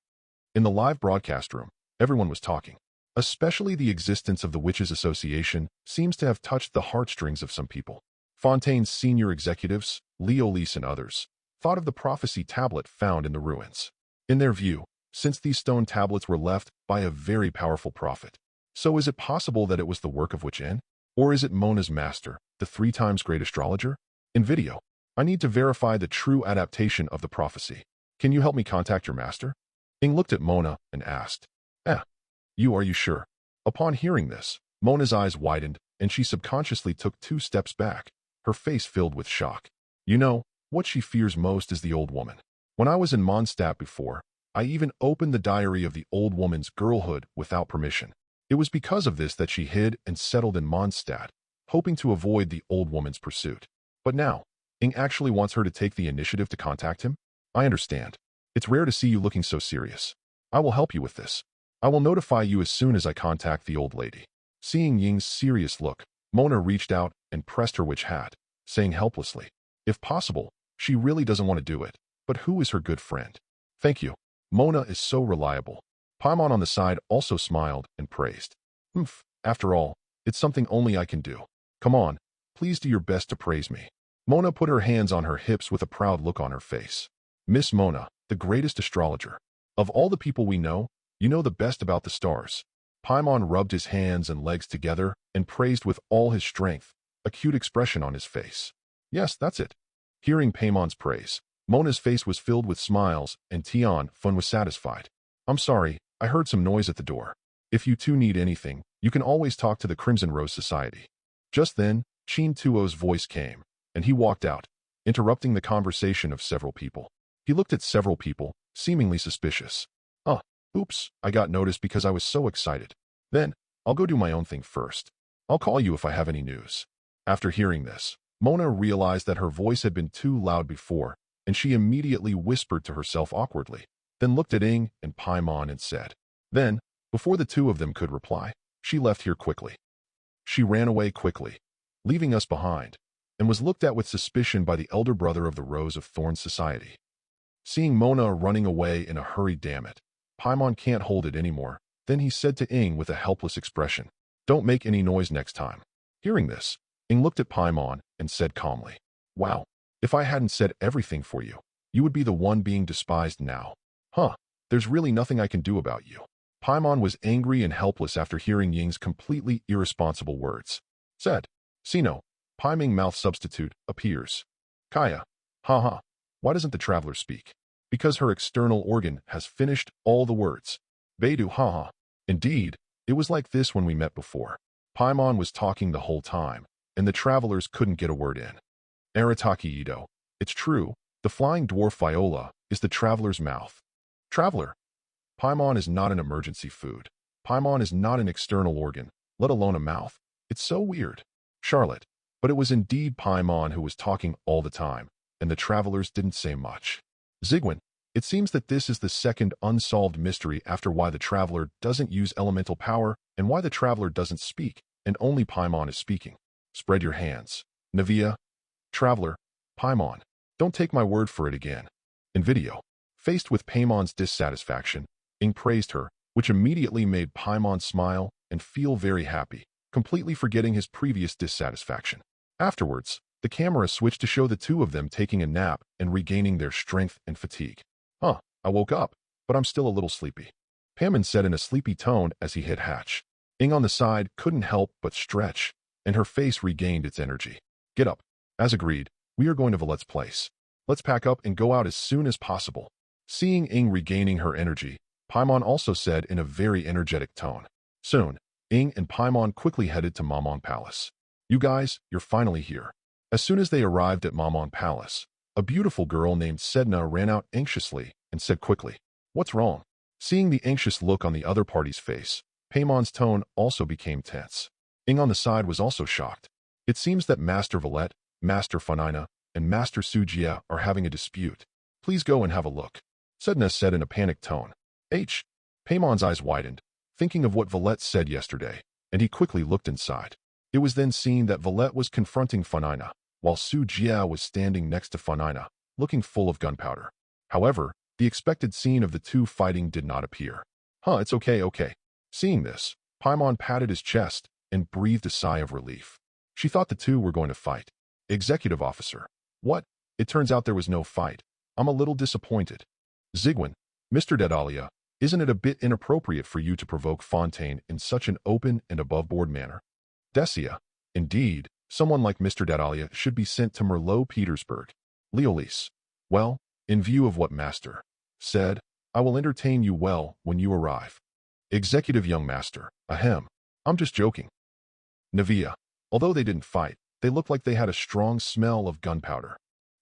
In the live broadcast room, everyone was talking. Especially the existence of the Witches Association seems to have touched the heartstrings of some people. Fontaine's senior executives, Leolise and others, thought of the prophecy tablet found in the ruins. In their view, since these stone tablets were left by a very powerful prophet, so is it possible that it was the work of Witch Inn? Or is it Mona's master, the 3 times great astrologer? In video, I need to verify the true adaptation of the prophecy. Can you help me contact your master? Ing looked at Mona and asked, Are you sure? Upon hearing this, Mona's eyes widened and she subconsciously took 2 steps back, her face filled with shock. You know, what she fears most is the old woman. When I was in Mondstadt before, I even opened the diary of the old woman's girlhood without permission. It was because of this that she hid and settled in Mondstadt, hoping to avoid the old woman's pursuit. But now, Ing actually wants her to take the initiative to contact him? I understand. It's rare to see you looking so serious. I will help you with this. I will notify you as soon as I contact the old lady. Seeing Ying's serious look, Mona reached out and pressed her witch hat, saying helplessly, if possible, she really doesn't want to do it, but who is her good friend? Thank you. Mona is so reliable. Paimon on the side also smiled and praised. After all, it's something only I can do. Come on, please do your best to praise me. Mona put her hands on her hips with a proud look on her face. Miss Mona, the greatest astrologer. Of all the people we know, you know the best about the stars. Paimon rubbed his hands and legs together and praised with all his strength, a cute expression on his face. Yes, that's it. Hearing Paimon's praise, Mona's face was filled with smiles and Tian Fun was satisfied. I'm sorry, I heard some noise at the door. If you two need anything, you can always talk to the Crimson Rose Society. Just then, Chin Tuo's voice came, and he walked out, interrupting the conversation of several people. He looked at several people, seemingly suspicious. Oops, I got noticed because I was so excited. Then, I'll go do my own thing first. I'll call you if I have any news. After hearing this, Mona realized that her voice had been too loud before, and she immediately whispered to herself awkwardly, then looked at Ing and Paimon and said. Then, before the two of them could reply, she left here quickly. She ran away quickly, leaving us behind, and was looked at with suspicion by the elder brother of the Rose of Thorns Society. Seeing Mona running away in a hurry, damn it, Paimon can't hold it anymore. Then he said to Ing with a helpless expression, "Don't make any noise next time." Hearing this, Ing looked at Paimon and said calmly, "Wow, if I hadn't said everything for you, you would be the one being despised now. Huh, there's really nothing I can do about you." Paimon was angry and helpless after hearing Ying's completely irresponsible words. Said, Sino, Paiming mouth substitute, appears. Kaya, haha, why doesn't the traveler speak? Because her external organ has finished all the words. Beidou, haha. Indeed, it was like this when we met before. Paimon was talking the whole time, and the travelers couldn't get a word in. Arataki Ito, it's true, the flying dwarf Viola is the traveler's mouth. Traveler. Paimon is not an emergency food. Paimon is not an external organ, let alone a mouth. It's so weird. Charlotte. But it was indeed Paimon who was talking all the time, and the travelers didn't say much. Zigwin. It seems that this is the second unsolved mystery after why the traveler doesn't use elemental power and why the traveler doesn't speak, and only Paimon is speaking. Spread your hands. Navia. Traveler. Paimon. Don't take my word for it again. In video. Faced with Paimon's dissatisfaction, Ing praised her, which immediately made Paimon smile and feel very happy, completely forgetting his previous dissatisfaction. Afterwards, the camera switched to show the two of them taking a nap and regaining their strength and fatigue. I woke up, but I'm still a little sleepy. Paimon said in a sleepy tone as he hit hatch. Ing on the side couldn't help but stretch, and her face regained its energy. Get up. As agreed, we are going to Valet's place. Let's pack up and go out as soon as possible. Seeing Ing regaining her energy, Paimon also said in a very energetic tone. Soon, Ing and Paimon quickly headed to Mamon Palace. You guys, you're finally here. As soon as they arrived at Mamon Palace, a beautiful girl named Sedna ran out anxiously and said quickly, "What's wrong?" Seeing the anxious look on the other party's face, Paimon's tone also became tense. Ing on the side was also shocked. It seems that Master Valet, Master Funina, and Master Sujia are having a dispute. Please go and have a look. Sedna said in a panicked tone. Paimon's eyes widened, thinking of what Valet said yesterday, and he quickly looked inside. It was then seen that Valet was confronting Funina, while Sujia was standing next to Funina, looking full of gunpowder. However, the expected scene of the two fighting did not appear. It's okay. Seeing this, Paimon patted his chest and breathed a sigh of relief. She thought the two were going to fight. Executive officer. What? It turns out there was no fight. I'm a little disappointed. Zigwin, Mr. Dedalia, isn't it a bit inappropriate for you to provoke Fontaine in such an open and above-board manner? Decia, indeed, someone like Mr. Dedalia should be sent to Merlot Petersburg. Leolise, well, in view of what Master said, I will entertain you well when you arrive. Executive young master, ahem, I'm just joking. Navia, although they didn't fight, they looked like they had a strong smell of gunpowder.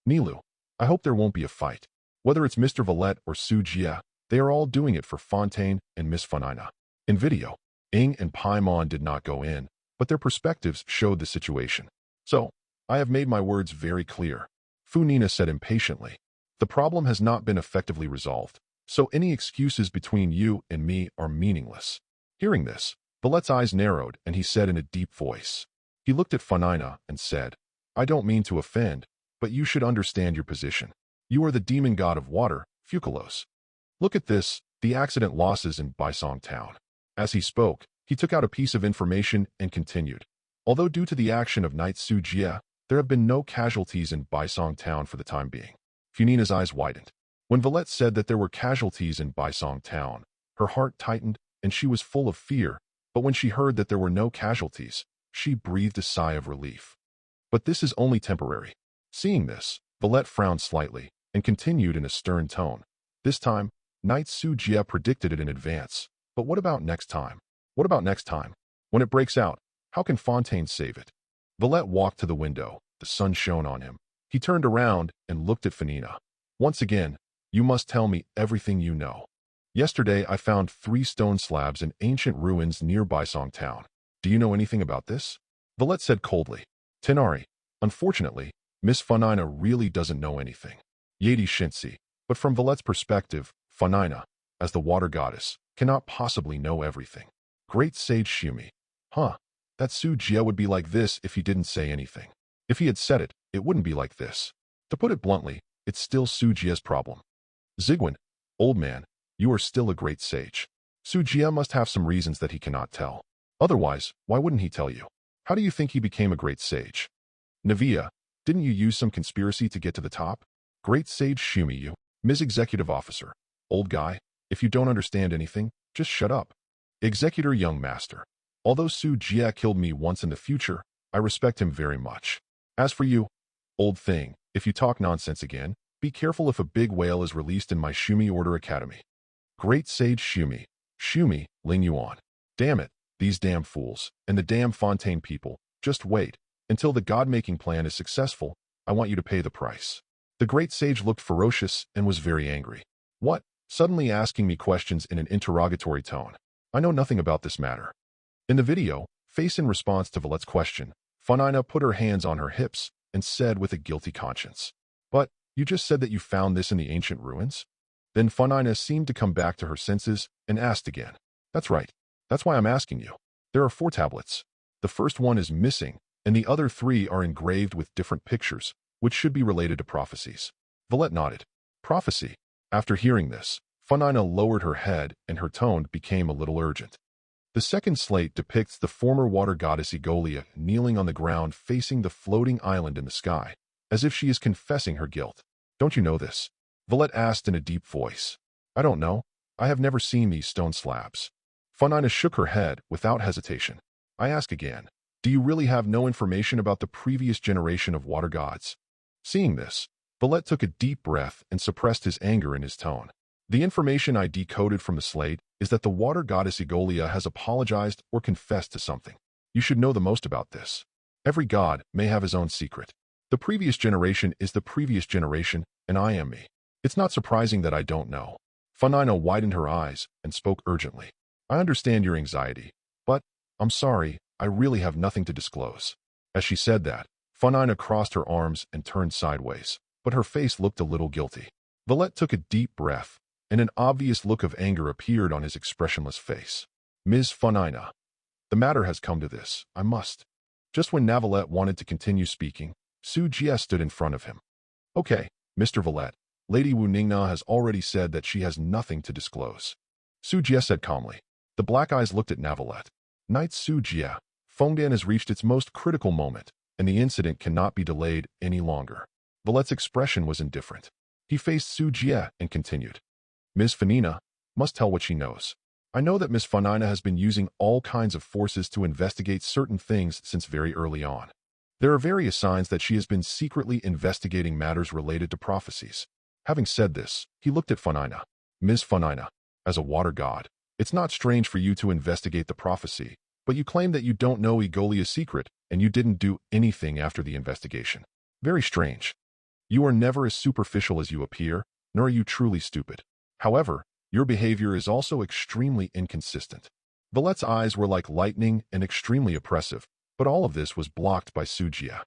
Nilu, I hope there won't be a fight. Whether it's Mr. Valet or Sujia, they are all doing it for Fontaine and Miss Funina. In video, Ing and Paimon did not go in, but their perspectives showed the situation. So, I have made my words very clear. Funina said impatiently. The problem has not been effectively resolved, so any excuses between you and me are meaningless. Hearing this, Valet's eyes narrowed and he said in a deep voice. He looked at Funina and said, I don't mean to offend, but you should understand your position. You are the demon god of water, Focalors. Look at this, the accident losses in Baisong Town. As he spoke, he took out a piece of information and continued. Although due to the action of Knight Sujia, there have been no casualties in Baisong Town for the time being. Funina's eyes widened. When Valet said that there were casualties in Baisong Town, her heart tightened and she was full of fear, but when she heard that there were no casualties, she breathed a sigh of relief. But this is only temporary. Seeing this, Valet frowned slightly and continued in a stern tone. This time, Knight Sujia predicted it in advance. But what about next time? What about next time? When it breaks out, how can Fontaine save it? Valet walked to the window. The sun shone on him. He turned around and looked at Funina. Once again, you must tell me everything you know. Yesterday, I found 3 stone slabs in ancient ruins near Baisong Town. Do you know anything about this? Valet said coldly. Tenari, unfortunately, Miss Funina really doesn't know anything. Yadi Shinsi. But from Valet's perspective, Funina, as the water goddess, cannot possibly know everything. Great Sage Shumi. Huh. That Su Jia would be like this if he didn't say anything. If he had said it, it wouldn't be like this. To put it bluntly, it's still Su Jia's problem. Zigwen, old man, you are still a great sage. Su Jia must have some reasons that he cannot tell. Otherwise, why wouldn't he tell you? How do you think he became a great sage? Navia, didn't you use some conspiracy to get to the top? Great Sage Shumi, you, Ms. Executive Officer. Old guy, if you don't understand anything, just shut up. Executor Young Master. Although Su Jia killed me once in the future, I respect him very much. As for you, old thing, if you talk nonsense again, be careful if a big whale is released in my Shumi Order Academy. Great Sage Shumi. Shumi, Ling Yuan. Damn it, these damn fools, and the damn Fontaine people, just wait. Until the god-making plan is successful, I want you to pay the price. The great sage looked ferocious and was very angry. What? Suddenly asking me questions in an interrogatory tone. I know nothing about this matter. In the video, face in response to Valet's question, Funina put her hands on her hips and said with a guilty conscience, "But, you just said that you found this in the ancient ruins?" Then Funina seemed to come back to her senses and asked again. "That's right. That's why I'm asking you. There are 4 tablets. The first one is missing, and the other 3 are engraved with different pictures, which should be related to prophecies." Valet nodded. Prophecy. After hearing this, Funina lowered her head and her tone became a little urgent. The second slate depicts the former water goddess Egolia kneeling on the ground facing the floating island in the sky, as if she is confessing her guilt. "Don't you know this?" Valet asked in a deep voice. "I don't know. I have never seen these stone slabs." Funina shook her head without hesitation. "I ask again, do you really have no information about the previous generation of water gods?" Seeing this, Valet took a deep breath and suppressed his anger in his tone. "The information I decoded from the slate is that the water goddess Egolia has apologized or confessed to something. You should know the most about this. Every god may have his own secret. The previous generation is the previous generation, and I am me. It's not surprising that I don't know." Funina widened her eyes and spoke urgently. "I understand your anxiety, but, I'm sorry, I really have nothing to disclose." As she said that, Funina crossed her arms and turned sideways, but her face looked a little guilty. Valet took a deep breath, and an obvious look of anger appeared on his expressionless face. "Ms. Funina, the matter has come to this. I must." Just when Navalet wanted to continue speaking, Su Jia stood in front of him. "Okay, Mr. Valet, Lady Wu Ningna has already said that she has nothing to disclose." Su Jia said calmly. The black eyes looked at Navalet. "Knight Su Jia, Fontaine has reached its most critical moment, and the incident cannot be delayed any longer." Valet's expression was indifferent. He faced Su Jia and continued. "Ms. Funina must tell what she knows. I know that Ms. Funina has been using all kinds of forces to investigate certain things since very early on. There are various signs that she has been secretly investigating matters related to prophecies." Having said this, he looked at Funina. "Ms. Funina, as a water god, it's not strange for you to investigate the prophecy, but you claim that you don't know Egolia's secret and you didn't do anything after the investigation. Very strange. You are never as superficial as you appear, nor are you truly stupid. However, your behavior is also extremely inconsistent." Valet's eyes were like lightning and extremely oppressive, but all of this was blocked by Su Jia.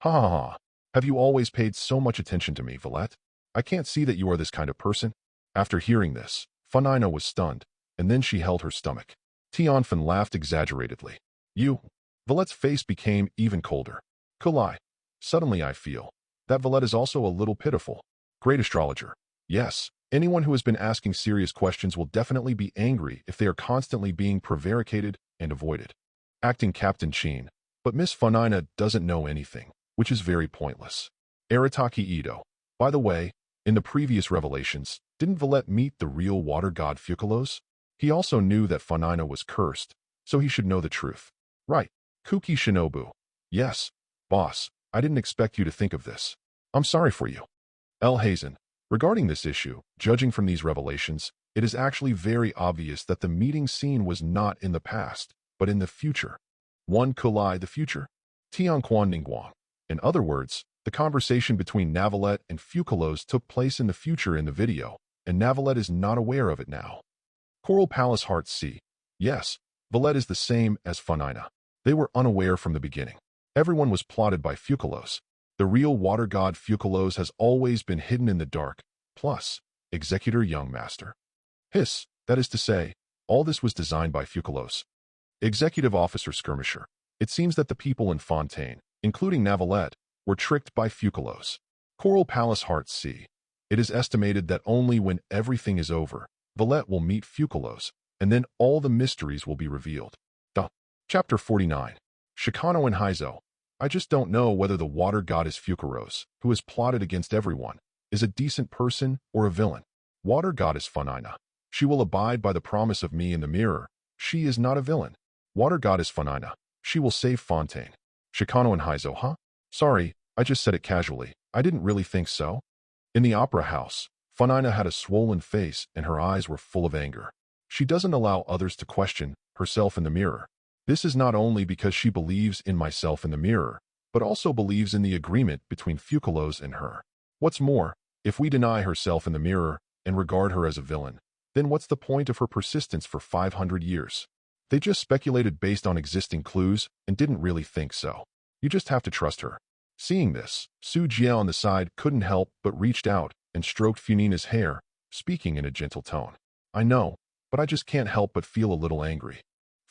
"Ha ha ha. Have you always paid so much attention to me, Valet? I can't see that you are this kind of person." After hearing this, Funina was stunned, and then she held her stomach. Tianfen laughed exaggeratedly. "You." Valet's face became even colder. "Kulai. Suddenly I feel that Valet is also a little pitiful. Great astrologer. Yes, anyone who has been asking serious questions will definitely be angry if they are constantly being prevaricated and avoided. Acting Captain Chin, but Miss Funina doesn't know anything, which is very pointless. Arataki Ito. By the way, in the previous revelations, didn't Valet meet the real water god Focalors? He also knew that Funina was cursed, so he should know the truth. Right. Kuki Shinobu. Yes, boss, I didn't expect you to think of this. I'm sorry for you. El Hazen. Regarding this issue, judging from these revelations, it is actually very obvious that the meeting scene was not in the past, but in the future. One Kulai the future? Tianquan Ningguang. In other words, the conversation between Navalet and Focalors took place in the future in the video, and Navalet is not aware of it now. Coral Palace Heart C. Yes, Valet is the same as Funina. They were unaware from the beginning. Everyone was plotted by Focalors. The real water god Focalors has always been hidden in the dark, plus, Executor Young Master. Hiss, that is to say, all this was designed by Focalors. Executive Officer Skirmisher. It seems that the people in Fontaine, including Navalette, were tricked by Focalors. Coral Palace Heart C. It is estimated that only when everything is over, Valette will meet Focalors, and then all the mysteries will be revealed. Chapter 49. Shikano and Haizo. I just don't know whether the water goddess Focalors, who has plotted against everyone, is a decent person or a villain. Water goddess Funina. She will abide by the promise of me in the mirror. She is not a villain. Water goddess Funina. She will save Fontaine. Shikano and Haizo, huh? Sorry, I just said it casually. I didn't really think so. In the opera house, Funina had a swollen face and her eyes were full of anger. She doesn't allow others to question herself in the mirror. This is not only because she believes in myself in the mirror, but also believes in the agreement between Focalors and her. What's more, if we deny herself in the mirror and regard her as a villain, then what's the point of her persistence for 500 years? They just speculated based on existing clues and didn't really think so. You just have to trust her. Seeing this, Su Jie on the side couldn't help but reached out and stroked Funina's hair, speaking in a gentle tone. I know, but I just can't help but feel a little angry.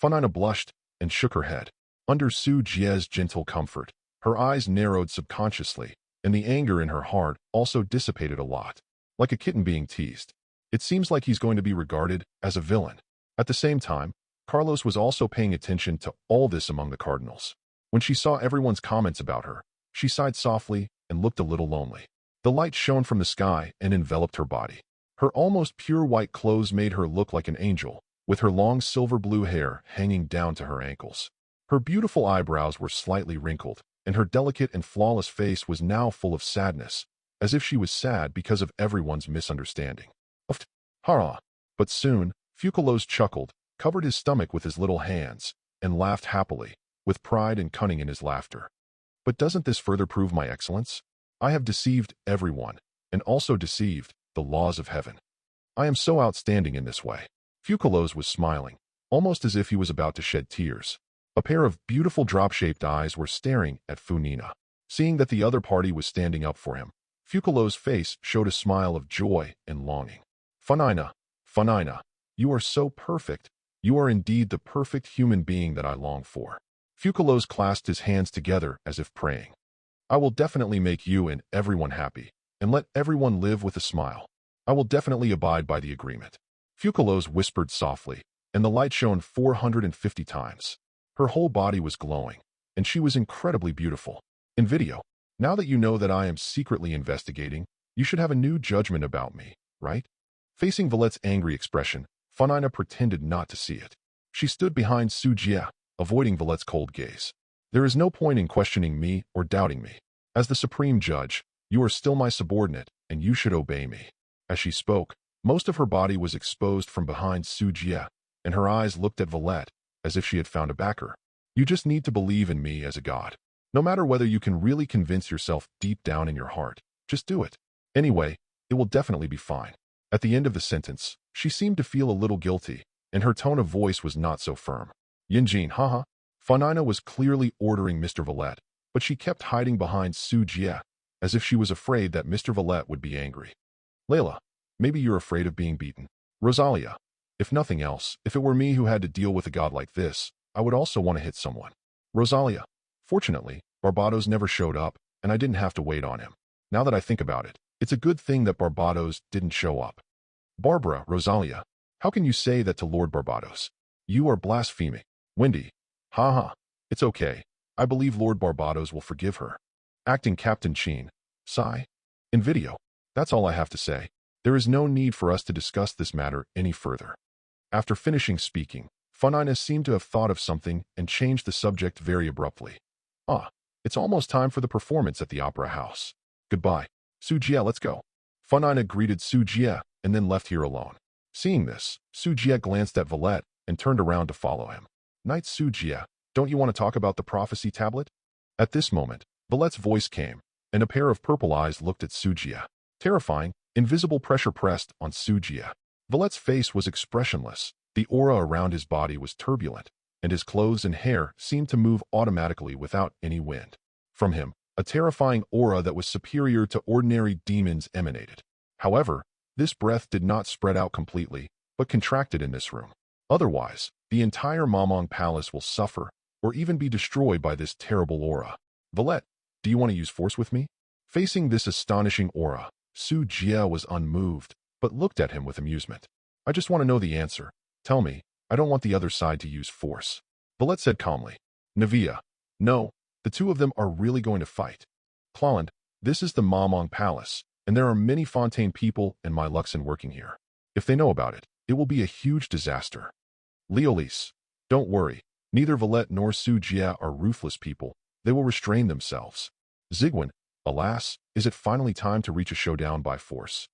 Funina blushed and shook her head. Under Su Jie's gentle comfort, her eyes narrowed subconsciously, and the anger in her heart also dissipated a lot. Like a kitten being teased. It seems like he's going to be regarded as a villain. At the same time, Carlos was also paying attention to all this among the cardinals. When she saw everyone's comments about her, she sighed softly and looked a little lonely. The light shone from the sky and enveloped her body. Her almost pure white clothes made her look like an angel, with her long silver blue hair hanging down to her ankles. Her beautiful eyebrows were slightly wrinkled, and her delicate and flawless face was now full of sadness, as if she was sad because of everyone's misunderstanding. Hara! But soon, Focalors chuckled, covered his stomach with his little hands, and laughed happily, with pride and cunning in his laughter. But doesn't this further prove my excellence? I have deceived everyone, and also deceived the laws of heaven. I am so outstanding in this way. Focalors was smiling, almost as if he was about to shed tears. A pair of beautiful drop-shaped eyes were staring at Funina. Seeing that the other party was standing up for him, Focalors' face showed a smile of joy and longing. Funina, Funina, you are so perfect. You are indeed the perfect human being that I long for. Focalors clasped his hands together as if praying. I will definitely make you and everyone happy, and let everyone live with a smile. I will definitely abide by the agreement. Focalors whispered softly, and the light shone 450 times. Her whole body was glowing, and she was incredibly beautiful. In video, now that you know that I am secretly investigating, you should have a new judgment about me, right? Facing Valette's angry expression, Funina pretended not to see it. She stood behind Su Jie, avoiding Valette's cold gaze. There is no point in questioning me or doubting me. As the supreme judge, you are still my subordinate, and you should obey me. As she spoke, most of her body was exposed from behind Su Jie, and her eyes looked at Valette as if she had found a backer. You just need to believe in me as a god. No matter whether you can really convince yourself deep down in your heart, just do it. Anyway, it will definitely be fine. At the end of the sentence, she seemed to feel a little guilty, and her tone of voice was not so firm. Yinjin, haha. Funina was clearly ordering Mr. Valette, but she kept hiding behind Su Jie, as if she was afraid that Mr. Valette would be angry. Layla, maybe you're afraid of being beaten. Rosalia, if nothing else, if it were me who had to deal with a god like this, I would also want to hit someone. Rosalia, fortunately, Barbados never showed up, and I didn't have to wait on him. Now that I think about it, it's a good thing that Barbados didn't show up. Barbara, Rosalia, how can you say that to Lord Barbados? You are blaspheming. Wendy, haha, it's okay. I believe Lord Barbados will forgive her. Acting Captain Sheen, sigh. In video, that's all I have to say. There is no need for us to discuss this matter any further. After finishing speaking, Funina seemed to have thought of something and changed the subject very abruptly. It's almost time for the performance at the opera house. Goodbye. Su Jie, let's go. Funina greeted Su Jie and then left here alone. Seeing this, Su Jie glanced at Valette and turned around to follow him. Knight Su Jie, don't you want to talk about the prophecy tablet? At this moment, Valette's voice came, and a pair of purple eyes looked at Su Jie. Terrifying, invisible pressure pressed on Su Jie. Valette's face was expressionless, the aura around his body was turbulent, and his clothes and hair seemed to move automatically without any wind. From him, A terrifying aura that was superior to ordinary demons emanated. However, this breath did not spread out completely, but contracted in this room. Otherwise, the entire Mamong Palace will suffer, or even be destroyed by this terrible aura. Valette, do you want to use force with me? Facing this astonishing aura, Su Jie was unmoved, but looked at him with amusement. I just want to know the answer. Tell me, I don't want the other side to use force. Valette said calmly. Navia, no, the two of them are really going to fight. Clalland, this is the Mamong Palace, and there are many Fontaine people and my Luxon working here. If they know about it, it will be a huge disaster. Leolise, don't worry, neither Valette nor Su Jie are ruthless people. They will restrain themselves. Zigwen, alas, is it finally time to reach a showdown by force?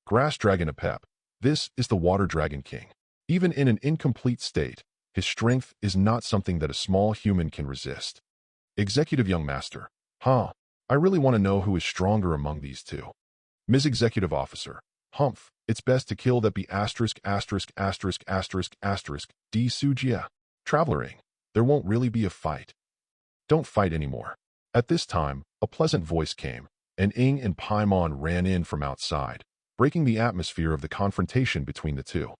Grass Dragon Apep, this is the Water Dragon King. Even in an incomplete state, his strength is not something that a small human can resist. Executive Young Master, I really want to know who is stronger among these two. Ms. Executive Officer, Humph, it's best to kill that be asterisk asterisk asterisk asterisk asterisk D Su Jie. Traveler Ing, there won't really be a fight. Don't fight anymore. At this time, a pleasant voice came, and Ing and Paimon ran in from outside, breaking the atmosphere of the confrontation between the two.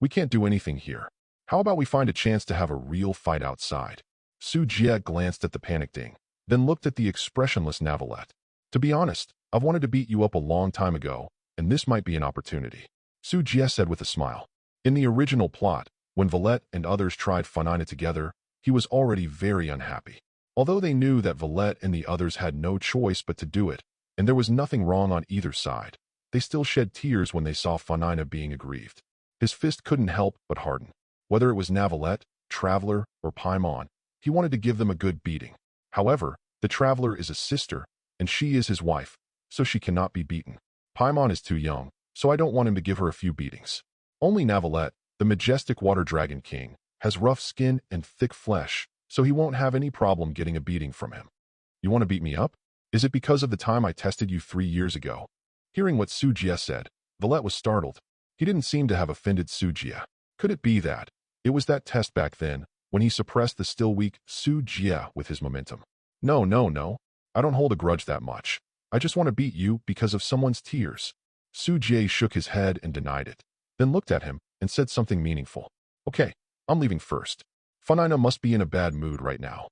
We can't do anything here. How about we find a chance to have a real fight outside? Su Jie glanced at the panicked Ing, then looked at the expressionless Navalette. To be honest, I've wanted to beat you up a long time ago, and this might be an opportunity. Su Jie said with a smile. In the original plot, when Valette and others tried Funina together, he was already very unhappy. Although they knew that Valette and the others had no choice but to do it, and there was nothing wrong on either side, they still shed tears when they saw Funina being aggrieved. His fist couldn't help but harden. Whether it was Navalette, Traveler, or Paimon, he wanted to give them a good beating. However, the Traveler is a sister, and she is his wife, so she cannot be beaten. Paimon is too young, so I don't want him to give her a few beatings. Only Navalette, the majestic Water Dragon King, has rough skin and thick flesh, so he won't have any problem getting a beating from him. You want to beat me up? Is it because of the time I tested you 3 years ago? Hearing what Su Jie said, Valette was startled. He didn't seem to have offended Su Jie. Could it be that it was that test back then, when he suppressed the still weak Su Jie with his momentum? No. I don't hold a grudge that much. I just want to beat you because of someone's tears. Su Jie shook his head and denied it, then looked at him and said something meaningful. Okay, I'm leaving first. Funina must be in a bad mood right now.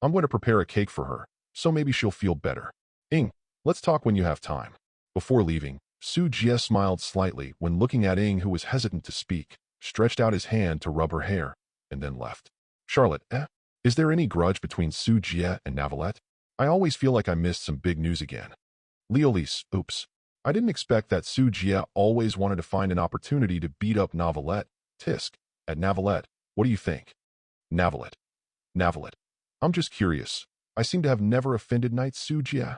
I'm going to prepare a cake for her, so maybe she'll feel better. Ing, let's talk when you have time. Before leaving, Su Jie smiled slightly when looking at Ing, who was hesitant to speak, stretched out his hand to rub her hair, and then left. Charlotte, is there any grudge between Su Jie and Navalette? I always feel like I missed some big news again. Leolise, oops. I didn't expect that Su Jie always wanted to find an opportunity to beat up Navalette. Tisk, at Navalette, what do you think? Navalette. I'm just curious. I seem to have never offended Knight Su Jie.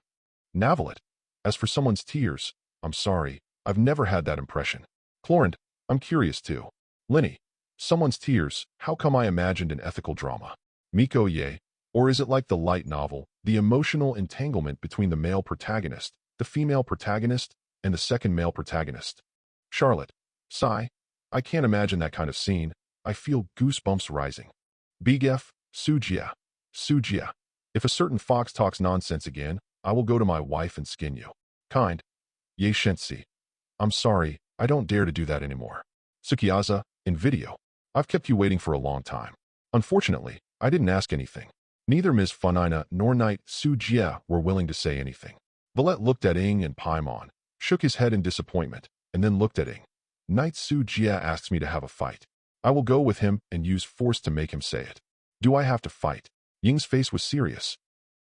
Navalette. As for someone's tears, I'm sorry, I've never had that impression. Clorand, I'm curious too. Linny, someone's tears, how come I imagined an ethical drama? Miko Ye, or is it like the light novel, the emotional entanglement between the male protagonist, the female protagonist, and the second male protagonist? Charlotte, sigh, I can't imagine that kind of scene. I feel goosebumps rising. Bgef, Su Jie. If a certain fox talks nonsense again, I will go to my wife and skin you. Kind. Ye Shensi. I'm sorry, I don't dare to do that anymore. Tsukiyaza, in video. I've kept you waiting for a long time. Unfortunately, I didn't ask anything. Neither Ms. Funina nor Knight Su Jie were willing to say anything. Valette looked at Ing and Paimon, shook his head in disappointment, and then looked at Ing. Knight Su Jie asks me to have a fight. I will go with him and use force to make him say it. Do I have to fight? Ying's face was serious.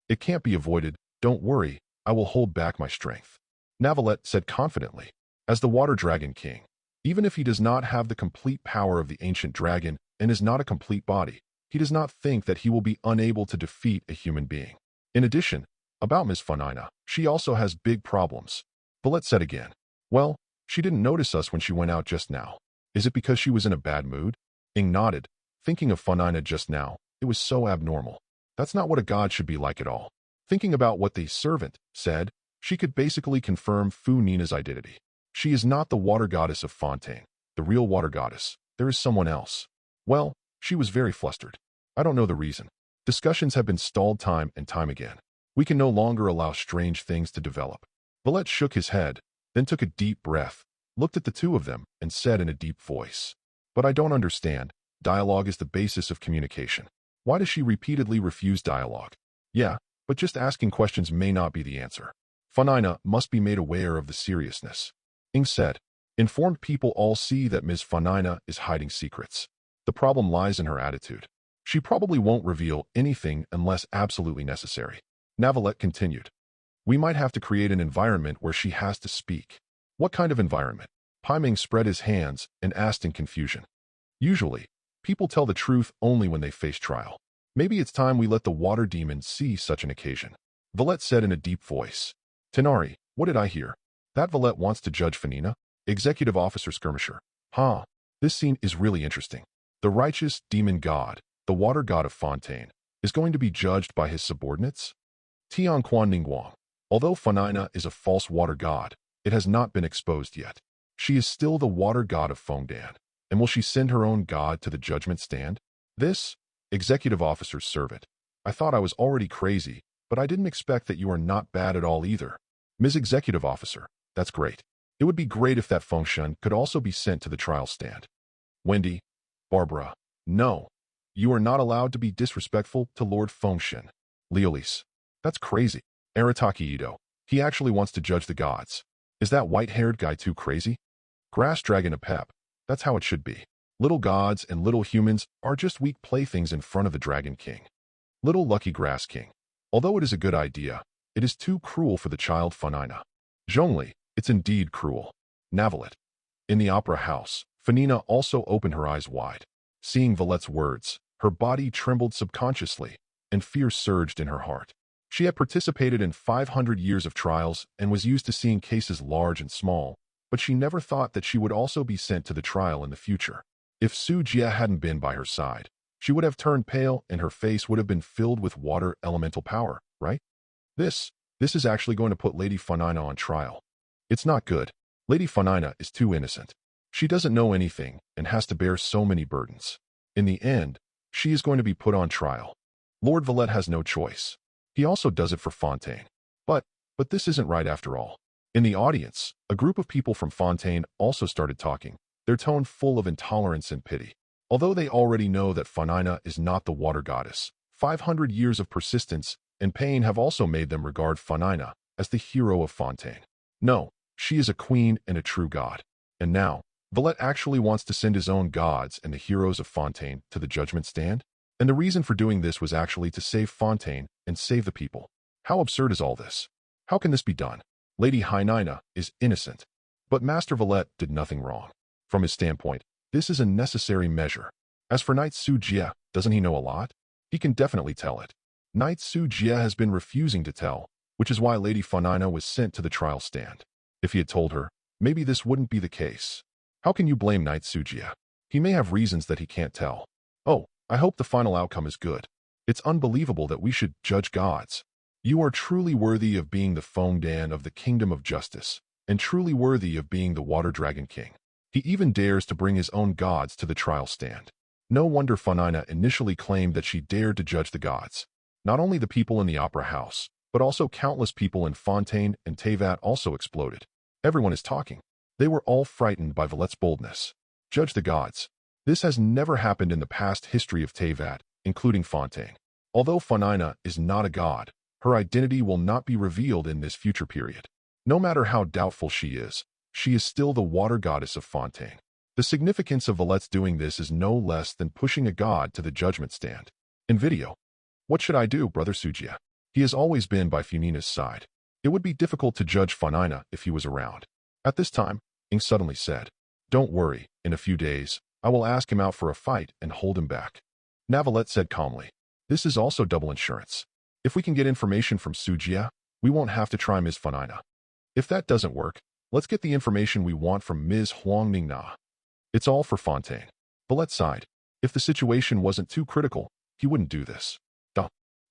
It can't be avoided. Don't worry, I will hold back my strength. Navalette said confidently. As the Water Dragon King, even if he does not have the complete power of the ancient dragon and is not a complete body, he does not think that he will be unable to defeat a human being. In addition, about Ms. Funina, she also has big problems. Valette said again. Well, she didn't notice us when she went out just now. Is it because she was in a bad mood? Ing nodded, thinking of Funina just now. It was so abnormal. That's not what a god should be like at all. Thinking about what the servant said, she could basically confirm Funina's identity. She is not the water goddess of Fontaine, the real water goddess. There is someone else. Well, she was very flustered. I don't know the reason. Discussions have been stalled time and time again. We can no longer allow strange things to develop. Valette shook his head, then took a deep breath, looked at the two of them, and said in a deep voice, "But I don't understand. Dialogue is the basis of communication. Why does she repeatedly refuse dialogue? Yeah, but just asking questions may not be the answer. Funina must be made aware of the seriousness." Ing said, "Informed people all see that Ms. Funina is hiding secrets. The problem lies in her attitude. She probably won't reveal anything unless absolutely necessary." Navalette continued, "We might have to create an environment where she has to speak." "What kind of environment?" Paiming spread his hands and asked in confusion. "Usually, people tell the truth only when they face trial. Maybe it's time we let the water demon see such an occasion." Valette said in a deep voice. "Tenari, what did I hear? That Valette wants to judge Funina? Executive Officer Skirmisher. Huh. This scene is really interesting. The righteous demon god, the water god of Fontaine, is going to be judged by his subordinates? Tianquan Ningguang. Although Funina is a false water god, it has not been exposed yet. She is still the water god of Fontaine. And will she send her own god to the judgment stand? This, Executive Officer's servant. I thought I was already crazy, but I didn't expect that you are not bad at all either. Ms. Executive Officer, that's great. It would be great if that Fontaine could also be sent to the trial stand. Wendy, Barbara, no. You are not allowed to be disrespectful to Lord Fontaine. Leolise, that's crazy. Arataki Ito, he actually wants to judge the gods. Is that white-haired guy too crazy? Grass Dragon Apep, that's how it should be. Little gods and little humans are just weak playthings in front of the Dragon King. Little Lucky Grass King. Although it is a good idea, it is too cruel for the child Funina. Zhongli, it's indeed cruel. Navalette. In the opera house, Funina also opened her eyes wide. Seeing Valette's words, her body trembled subconsciously, and fear surged in her heart. She had participated in 500 years of trials and was used to seeing cases large and small, but she never thought that she would also be sent to the trial in the future. If Su Jie hadn't been by her side, she would have turned pale and her face would have been filled with water elemental power, right? This is actually going to put Lady Funina on trial. It's not good. Lady Funina is too innocent. She doesn't know anything and has to bear so many burdens. In the end, she is going to be put on trial. Lord Valette has no choice. He also does it for Fontaine. But this isn't right after all. In the audience, a group of people from Fontaine also started talking, their tone full of intolerance and pity. Although they already know that Funina is not the water goddess, 500 years of persistence and pain have also made them regard Funina as the hero of Fontaine. No, she is a queen and a true god. And now, Valette actually wants to send his own gods and the heroes of Fontaine to the judgment stand? And the reason for doing this was actually to save Fontaine and save the people. How absurd is all this? How can this be done? Lady Hynina is innocent. But Master Valette did nothing wrong. From his standpoint, this is a necessary measure. As for Knight Su Jie, doesn't he know a lot? He can definitely tell it. Knight Su Jie has been refusing to tell, which is why Lady Funina was sent to the trial stand. If he had told her, maybe this wouldn't be the case. How can you blame Knight Su Jie? He may have reasons that he can't tell. Oh, I hope the final outcome is good. It's unbelievable that we should judge gods. You are truly worthy of being the Fontaine of the Kingdom of Justice, and truly worthy of being the Water Dragon King. He even dares to bring his own gods to the trial stand. No wonder Funina initially claimed that she dared to judge the gods. Not only the people in the opera house, but also countless people in Fontaine and Teyvat also exploded. Everyone is talking. They were all frightened by Valette's boldness. Judge the gods. This has never happened in the past history of Teyvat, including Fontaine. Although Funina is not a god, her identity will not be revealed in this future period. No matter how doubtful she is still the water goddess of Fontaine. The significance of Valette's doing this is no less than pushing a god to the judgment stand. In video, what should I do, Brother Su Jie? He has always been by Funina's side. It would be difficult to judge Funina if he was around. At this time, Ing suddenly said, "Don't worry, in a few days, I will ask him out for a fight and hold him back." Navalette said calmly, "This is also double insurance. If we can get information from Su Jie, we won't have to try Ms. Funina. If that doesn't work, let's get the information we want from Ms. Huang Ningna. It's all for Fontaine." Valette sighed. If the situation wasn't too critical, he wouldn't do this.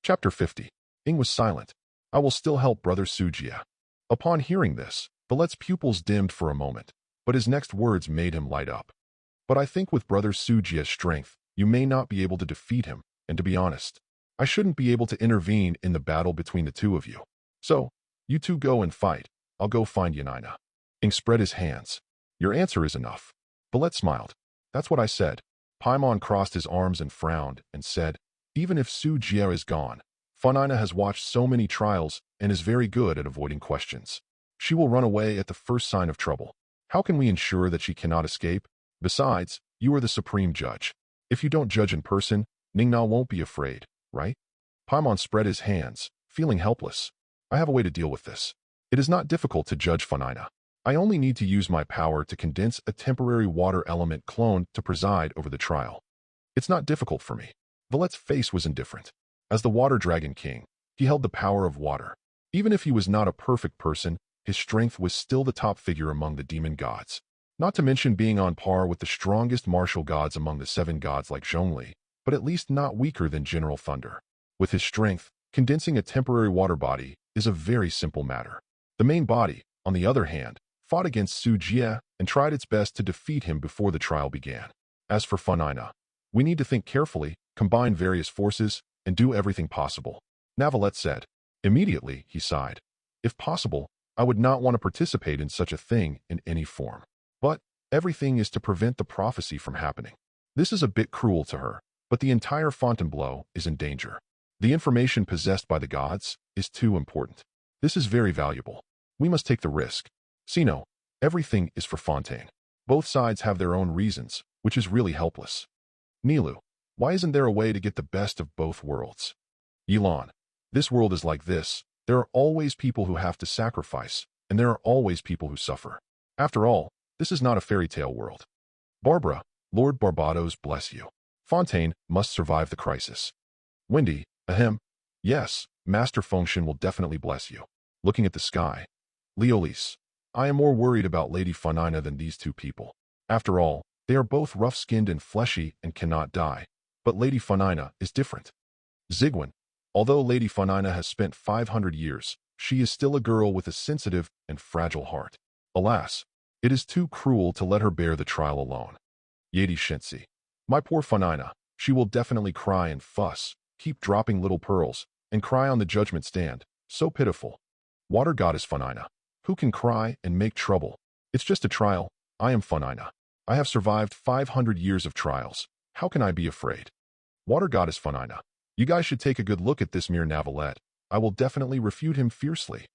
Chapter 50. Ing was silent. "I will still help Brother Su Jie." Upon hearing this, Valette's pupils dimmed for a moment, but his next words made him light up. "But I think with Brother Su Jie's strength, you may not be able to defeat him, and to be honest, I shouldn't be able to intervene in the battle between the two of you. So, you two go and fight. I'll go find Yanina. Ing spread his hands. Your answer is enough. Violet smiled. That's what I said. Paimon crossed his arms and frowned and said, even if Su Jie is gone, Funina has watched so many trials and is very good at avoiding questions. She will run away at the first sign of trouble. How can we ensure that she cannot escape? Besides, you are the supreme judge. If you don't judge in person, Ningna won't be afraid, right? Paimon spread his hands, feeling helpless. I have a way to deal with this. It is not difficult to judge Funina. I only need to use my power to condense a temporary water element clone to preside over the trial. It's not difficult for me. Violet's face was indifferent. As the Water Dragon King, he held the power of water. Even if he was not a perfect person, his strength was still the top figure among the demon gods. Not to mention being on par with the strongest martial gods among the 7 gods like Zhongli, but at least not weaker than General Thunder. With his strength, condensing a temporary water body is a very simple matter. The main body, on the other hand, fought against Su Jie and tried its best to defeat him before the trial began. As for Funina, we need to think carefully, combine various forces, and do everything possible. Navalette said. Immediately, he sighed. If possible, I would not want to participate in such a thing in any form. But everything is to prevent the prophecy from happening. This is a bit cruel to her, but the entire Fontainebleau is in danger. The information possessed by the gods is too important. This is very valuable. We must take the risk. Sino, everything is for Fontaine. Both sides have their own reasons, which is really helpless. Nilu, why isn't there a way to get the best of both worlds? Yilan, this world is like this. There are always people who have to sacrifice, and there are always people who suffer. After all, this is not a fairy tale world. Barbara, Lord Barbados bless you. Fontaine must survive the crisis. Wendy, ahem. Yes, Master Fengshen will definitely bless you. Looking at the sky. Leolise, I am more worried about Lady Funina than these two people. After all, they are both rough-skinned and fleshy and cannot die. But Lady Funina is different. Zigwin, although Lady Funina has spent 500 years, she is still a girl with a sensitive and fragile heart. Alas, it is too cruel to let her bear the trial alone. Yedi Shensi, my poor Funina, she will definitely cry and fuss, keep dropping little pearls, and cry on the judgment stand. So pitiful. Water Goddess Funina, who can cry and make trouble? It's just a trial. I am Funina. I have survived 500 years of trials. How can I be afraid? Water Goddess Funina, you guys should take a good look at this mere Navalette. I will definitely refute him fiercely.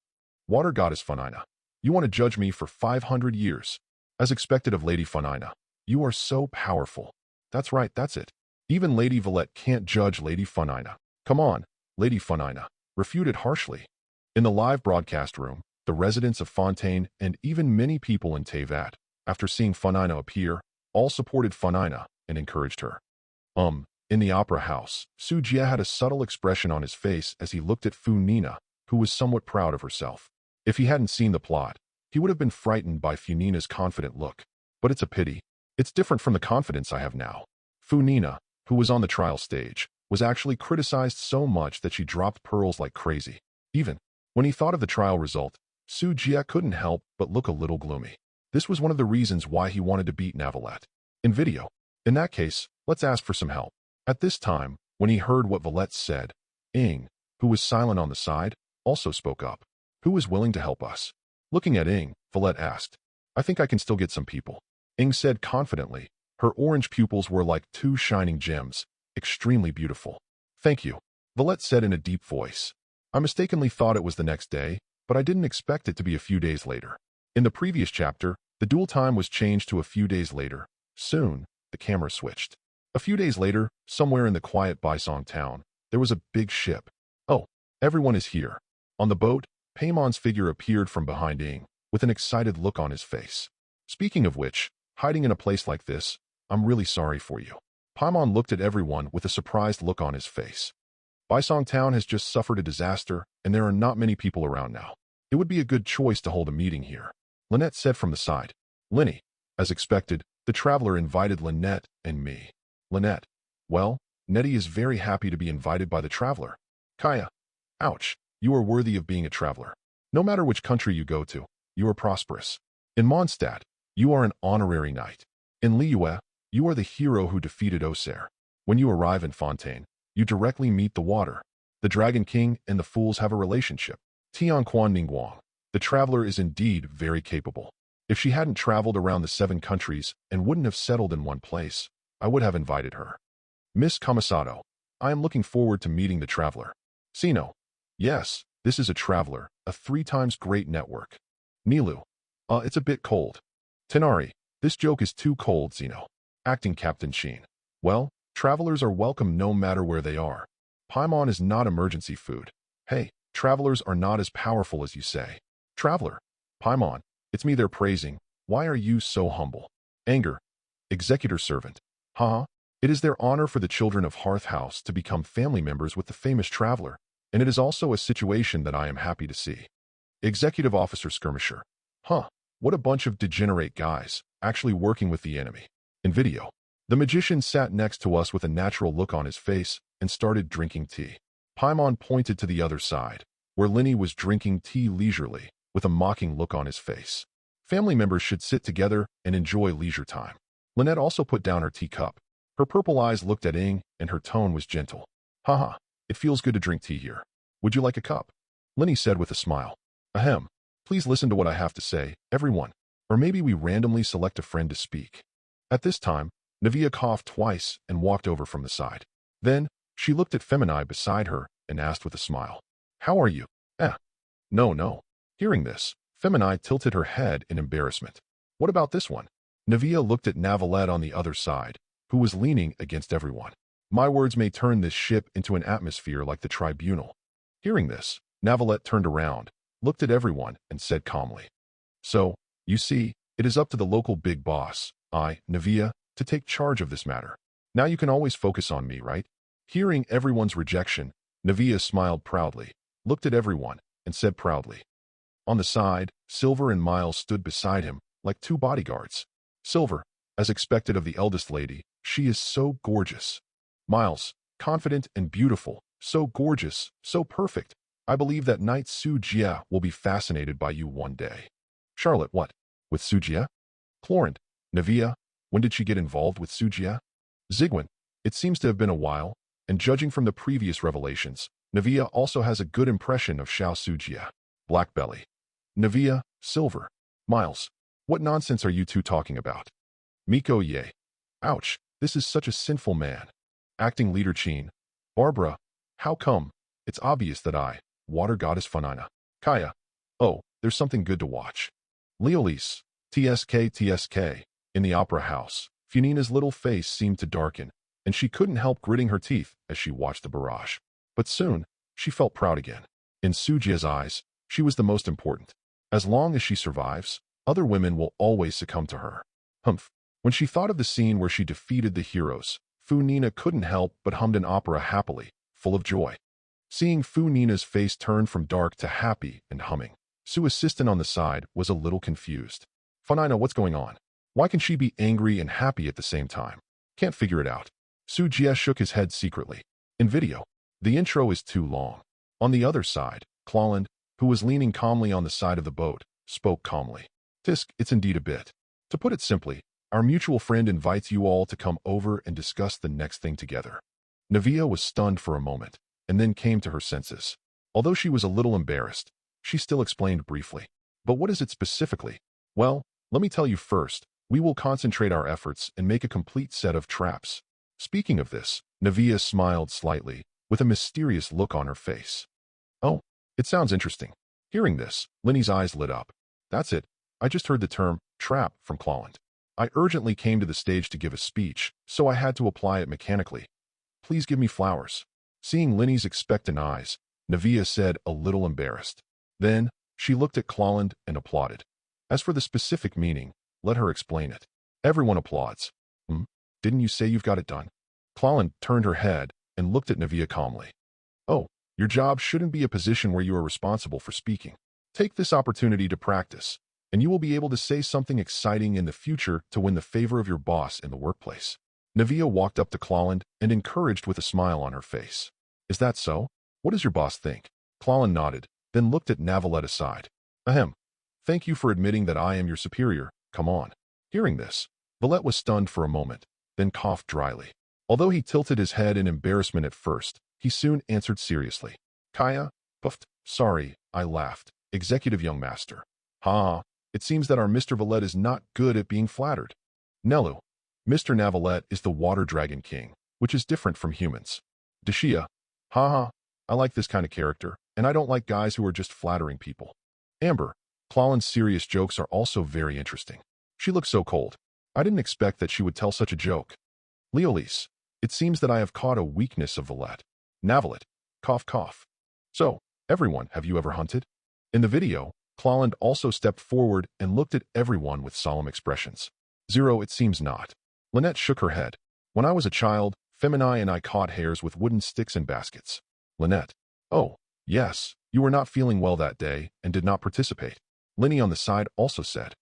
Water Goddess Funina, you want to judge me for 500 years. As expected of Lady Funina, you are so powerful. That's right, that's it. Even Lady Villette can't judge Lady Funina. Come on, Lady Funina, refute it harshly. In the live broadcast room, the residents of Fontaine and even many people in Teyvat, after seeing Funina appear, all supported Funina and encouraged her. In the opera house, Su Jie had a subtle expression on his face as he looked at Funina, who was somewhat proud of herself. If he hadn't seen the plot, he would have been frightened by Funina's confident look. But it's a pity. It's different from the confidence I have now. Funina, who was on the trial stage, was actually criticized so much that she dropped pearls like crazy. Even when he thought of the trial result, Su Jie couldn't help but look a little gloomy. This was one of the reasons why he wanted to beat Navalette. In video. In that case, let's ask for some help. At this time, when he heard what Villette said, Ing, who was silent on the side, also spoke up. Who is willing to help us? Looking at Ing, Villette asked. I think I can still get some people. Ing said confidently. Her orange pupils were like 2 shining gems, extremely beautiful. Thank you, Villette said in a deep voice. I mistakenly thought it was the next day, but I didn't expect it to be a few days later. In the previous chapter, the duel time was changed to a few days later. Soon, the camera switched. A few days later, somewhere in the quiet Baisong town, there was a big ship. Oh, everyone is here. On the boat, Paimon's figure appeared from behind Ing, with an excited look on his face. Speaking of which, hiding in a place like this, I'm really sorry for you. Paimon looked at everyone with a surprised look on his face. Baisong town has just suffered a disaster, and there are not many people around now. It would be a good choice to hold a meeting here. Lynette said from the side. Linny, as expected, the traveler invited Lynette and me. Lynette, well, Nettie is very happy to be invited by the traveler. Kaya, ouch, you are worthy of being a traveler. No matter which country you go to, you are prosperous. In Mondstadt, you are an honorary knight. In Liyue, you are the hero who defeated Osair. When you arrive in Fontaine, You directly meet the water. The Dragon King and the fools have a relationship. Tian Quan Ningguang. The traveler is indeed very capable. If she hadn't traveled around the 7 countries and wouldn't have settled in one place, I would have invited her. Miss Kamisato, I am looking forward to meeting the traveler. Sino. Yes, this is a traveler, a 3 times great network. Nilu. It's a bit cold. Tenari. This joke is too cold, Zeno. Acting Captain Sheen. Well, travelers are welcome no matter where they are. Paimon is not emergency food. Hey, travelers are not as powerful as you say. Traveler. Paimon, it's me they're praising. Why are you so humble? Anger. Executor servant. Haha. It is their honor for the children of Hearth House to become family members with the famous traveler, and it is also a situation that I am happy to see. Executive Officer Skirmisher. Huh. What a bunch of degenerate guys, actually working with the enemy. In video, the magician sat next to us with a natural look on his face and started drinking tea. Paimon pointed to the other side, where Linny was drinking tea leisurely, with a mocking look on his face. Family members should sit together and enjoy leisure time. Lynette also put down her teacup. Her purple eyes looked at Ing, and her tone was gentle. Haha, it feels good to drink tea here. Would you like a cup? Linny said with a smile. Ahem. Please listen to what I have to say, everyone. Or maybe we randomly select a friend to speak. At this time, Navia coughed twice and walked over from the side. Then, she looked at Femini beside her and asked with a smile. How are you? No. Hearing this, Femini tilted her head in embarrassment. What about this one? Navia looked at Navalette on the other side, who was leaning against everyone. My words may turn this ship into an atmosphere like the tribunal. Hearing this, Navalette turned around, looked at everyone, and said calmly. So, you see, it is up to the local big boss, Navia, to take charge of this matter. Now you can always focus on me, right? Hearing everyone's rejection, Navia smiled proudly, looked at everyone, and said proudly. On the side, Silver and Miles stood beside him, like 2 bodyguards. Silver, as expected of the eldest lady, she is so gorgeous. Miles, confident and beautiful, so gorgeous, so perfect. I believe that Knight Su Jia will be fascinated by you one day. Charlotte, what? With Su Jia? Clorant, Navia, when did she get involved with Su Jia? Zigwin, it seems to have been a while, and judging from the previous revelations, Navia also has a good impression of Xiao Su Jia. Blackbelly. Navia, Silver. Miles, what nonsense are you 2 talking about? Miko Ye. Ouch, this is such a sinful man. Acting Leader Chin. Barbara, how come? It's obvious that Water Goddess Funina. Kaya. Oh, there's something good to watch. Leolise. TSK. In the opera house, Funina's little face seemed to darken, and she couldn't help gritting her teeth as she watched the barrage. But soon, she felt proud again. In Su Jia's eyes, she was the most important. As long as she survives, other women will always succumb to her. Humph. When she thought of the scene where she defeated the heroes, Funina couldn't help but hummed an opera happily, full of joy. Seeing Funina's face turn from dark to happy and humming, Su's assistant on the side was a little confused. Funina, what's going on? Why can she be angry and happy at the same time? Can't figure it out. Su Jia shook his head secretly. In video, the intro is too long. On the other side, Clawland, who was leaning calmly on the side of the boat, spoke calmly. Tisk, it's indeed a bit. To put it simply, our mutual friend invites you all to come over and discuss the next thing together. Navia was stunned for a moment, and then came to her senses. Although she was a little embarrassed, she still explained briefly. But what is it specifically? Well, let me tell you first, we will concentrate our efforts and make a complete set of traps. Speaking of this, Navia smiled slightly, with a mysterious look on her face. Oh, it sounds interesting. Hearing this, Linny's eyes lit up. That's it. I just heard the term, trap, from Clawland. I urgently came to the stage to give a speech, so I had to apply it mechanically. Please give me flowers. Seeing Linny's expectant eyes, Navia said, a little embarrassed. Then, she looked at Clawland and applauded. As for the specific meaning, let her explain it. Everyone applauds. Didn't you say you've got it done? Clawland turned her head and looked at Navia calmly. Oh, your job shouldn't be a position where you are responsible for speaking. Take this opportunity to practice, and you will be able to say something exciting in the future to win the favor of your boss in the workplace. Navia walked up to Clawland and encouraged with a smile on her face. Is that so? What does your boss think? Clawland nodded, then looked at Navalette aside. Ahem. Thank you for admitting that I am your superior. Come on. Hearing this, Valette was stunned for a moment, then coughed dryly. Although he tilted his head in embarrassment at first, he soon answered seriously. Kaya, puffed. Sorry, I laughed. Executive young master. Ha, it seems that our Mr. Valette is not good at being flattered. Nelu. Mr. Navalette is the water dragon king, which is different from humans. Dashia. Ha, I like this kind of character, and I don't like guys who are just flattering people. Amber. Clawlin's serious jokes are also very interesting. She looks so cold. I didn't expect that she would tell such a joke. Leolise. It seems that I have caught a weakness of Valette. Navalette. Cough cough. So, everyone, have you ever hunted? In the video, Clawland also stepped forward and looked at everyone with solemn expressions. Zero, it seems not. Lynette shook her head. When I was a child, Femini and I caught hares with wooden sticks and baskets. Lynette. Oh, yes, you were not feeling well that day and did not participate. Linny on the side also said.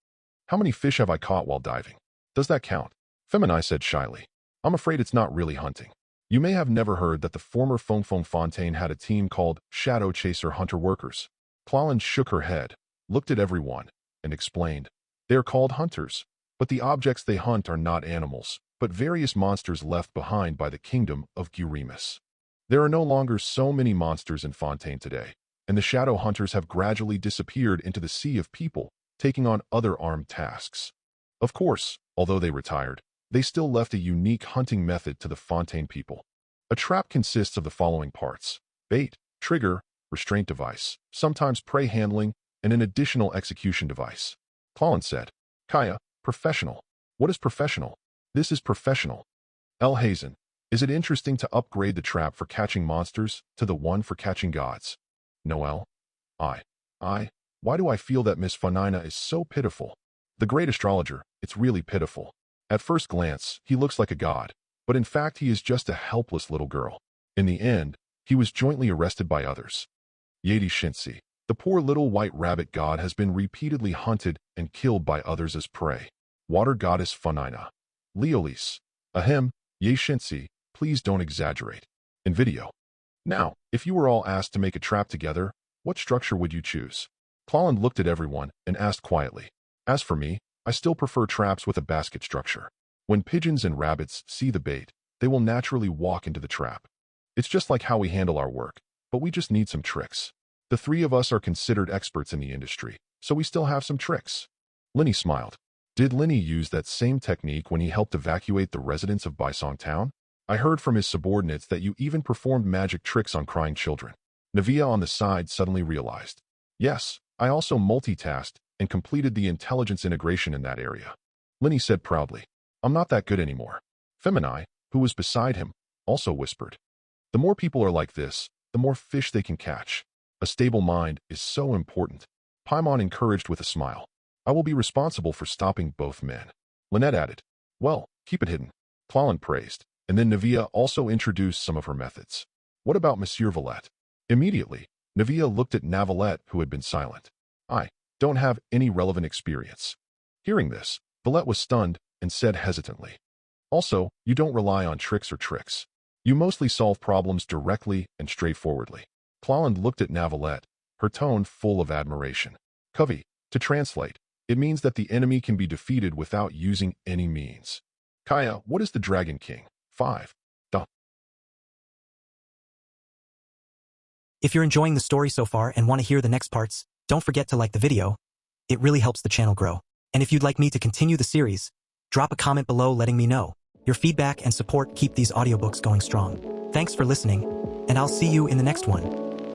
How many fish have I caught while diving? Does that count? Femini said shyly. I'm afraid it's not really hunting. You may have never heard that the former Fontaine had a team called Shadow Chaser Hunter Workers. Clawland shook her head, looked at everyone, and explained. They are called hunters, but the objects they hunt are not animals, but various monsters left behind by the kingdom of Gyrimus. There are no longer so many monsters in Fontaine today, and the shadow hunters have gradually disappeared into the sea of people, taking on other armed tasks. Of course, although they retired, they still left a unique hunting method to the Fontaine people. A trap consists of the following parts: bait, trigger, restraint device, sometimes prey handling, and an additional execution device. Clawland said. Kaya, professional. What is professional? This is professional. El Hazen. Is it interesting to upgrade the trap for catching monsters to the one for catching gods? Noel. Why do I feel that Miss Funina is so pitiful? The great astrologer, it's really pitiful. At first glance, he looks like a god, but in fact he is just a helpless little girl. In the end, he was jointly arrested by others. Yadi Shinsi. The poor little white rabbit god has been repeatedly hunted and killed by others as prey. Water goddess Funina. Leolise. Ahem, Yashinsi, please don't exaggerate. In video. Now, if you were all asked to make a trap together, what structure would you choose? Clawland looked at everyone and asked quietly. As for me, I still prefer traps with a basket structure. When pigeons and rabbits see the bait, they will naturally walk into the trap. It's just like how we handle our work, but we just need some tricks. The three of us are considered experts in the industry, so we still have some tricks. Linny smiled. Did Linny use that same technique when he helped evacuate the residents of Baisong Town? I heard from his subordinates that you even performed magic tricks on crying children. Navia on the side suddenly realized. Yes, I also multitasked and completed the intelligence integration in that area. Linny said proudly. I'm not that good anymore. Femini, who was beside him, also whispered. The more people are like this, the more fish they can catch. A stable mind is so important. Paimon encouraged with a smile. I will be responsible for stopping both men. Lynette added. Well, keep it hidden. Clawland praised, and then Navia also introduced some of her methods. What about Monsieur Valette? Immediately, Navia looked at Navalette, who had been silent. I don't have any relevant experience. Hearing this, Valette was stunned and said hesitantly. Also, you don't rely on tricks or tricks. You mostly solve problems directly and straightforwardly. Clawland looked at Navalette, her tone full of admiration. Covey, to translate, it means that the enemy can be defeated without using any means. Kaya, what is the Dragon King? 5. If you're enjoying the story so far and want to hear the next parts, don't forget to like the video. It really helps the channel grow. And if you'd like me to continue the series, drop a comment below letting me know. Your feedback and support keep these audiobooks going strong. Thanks for listening, and I'll see you in the next one.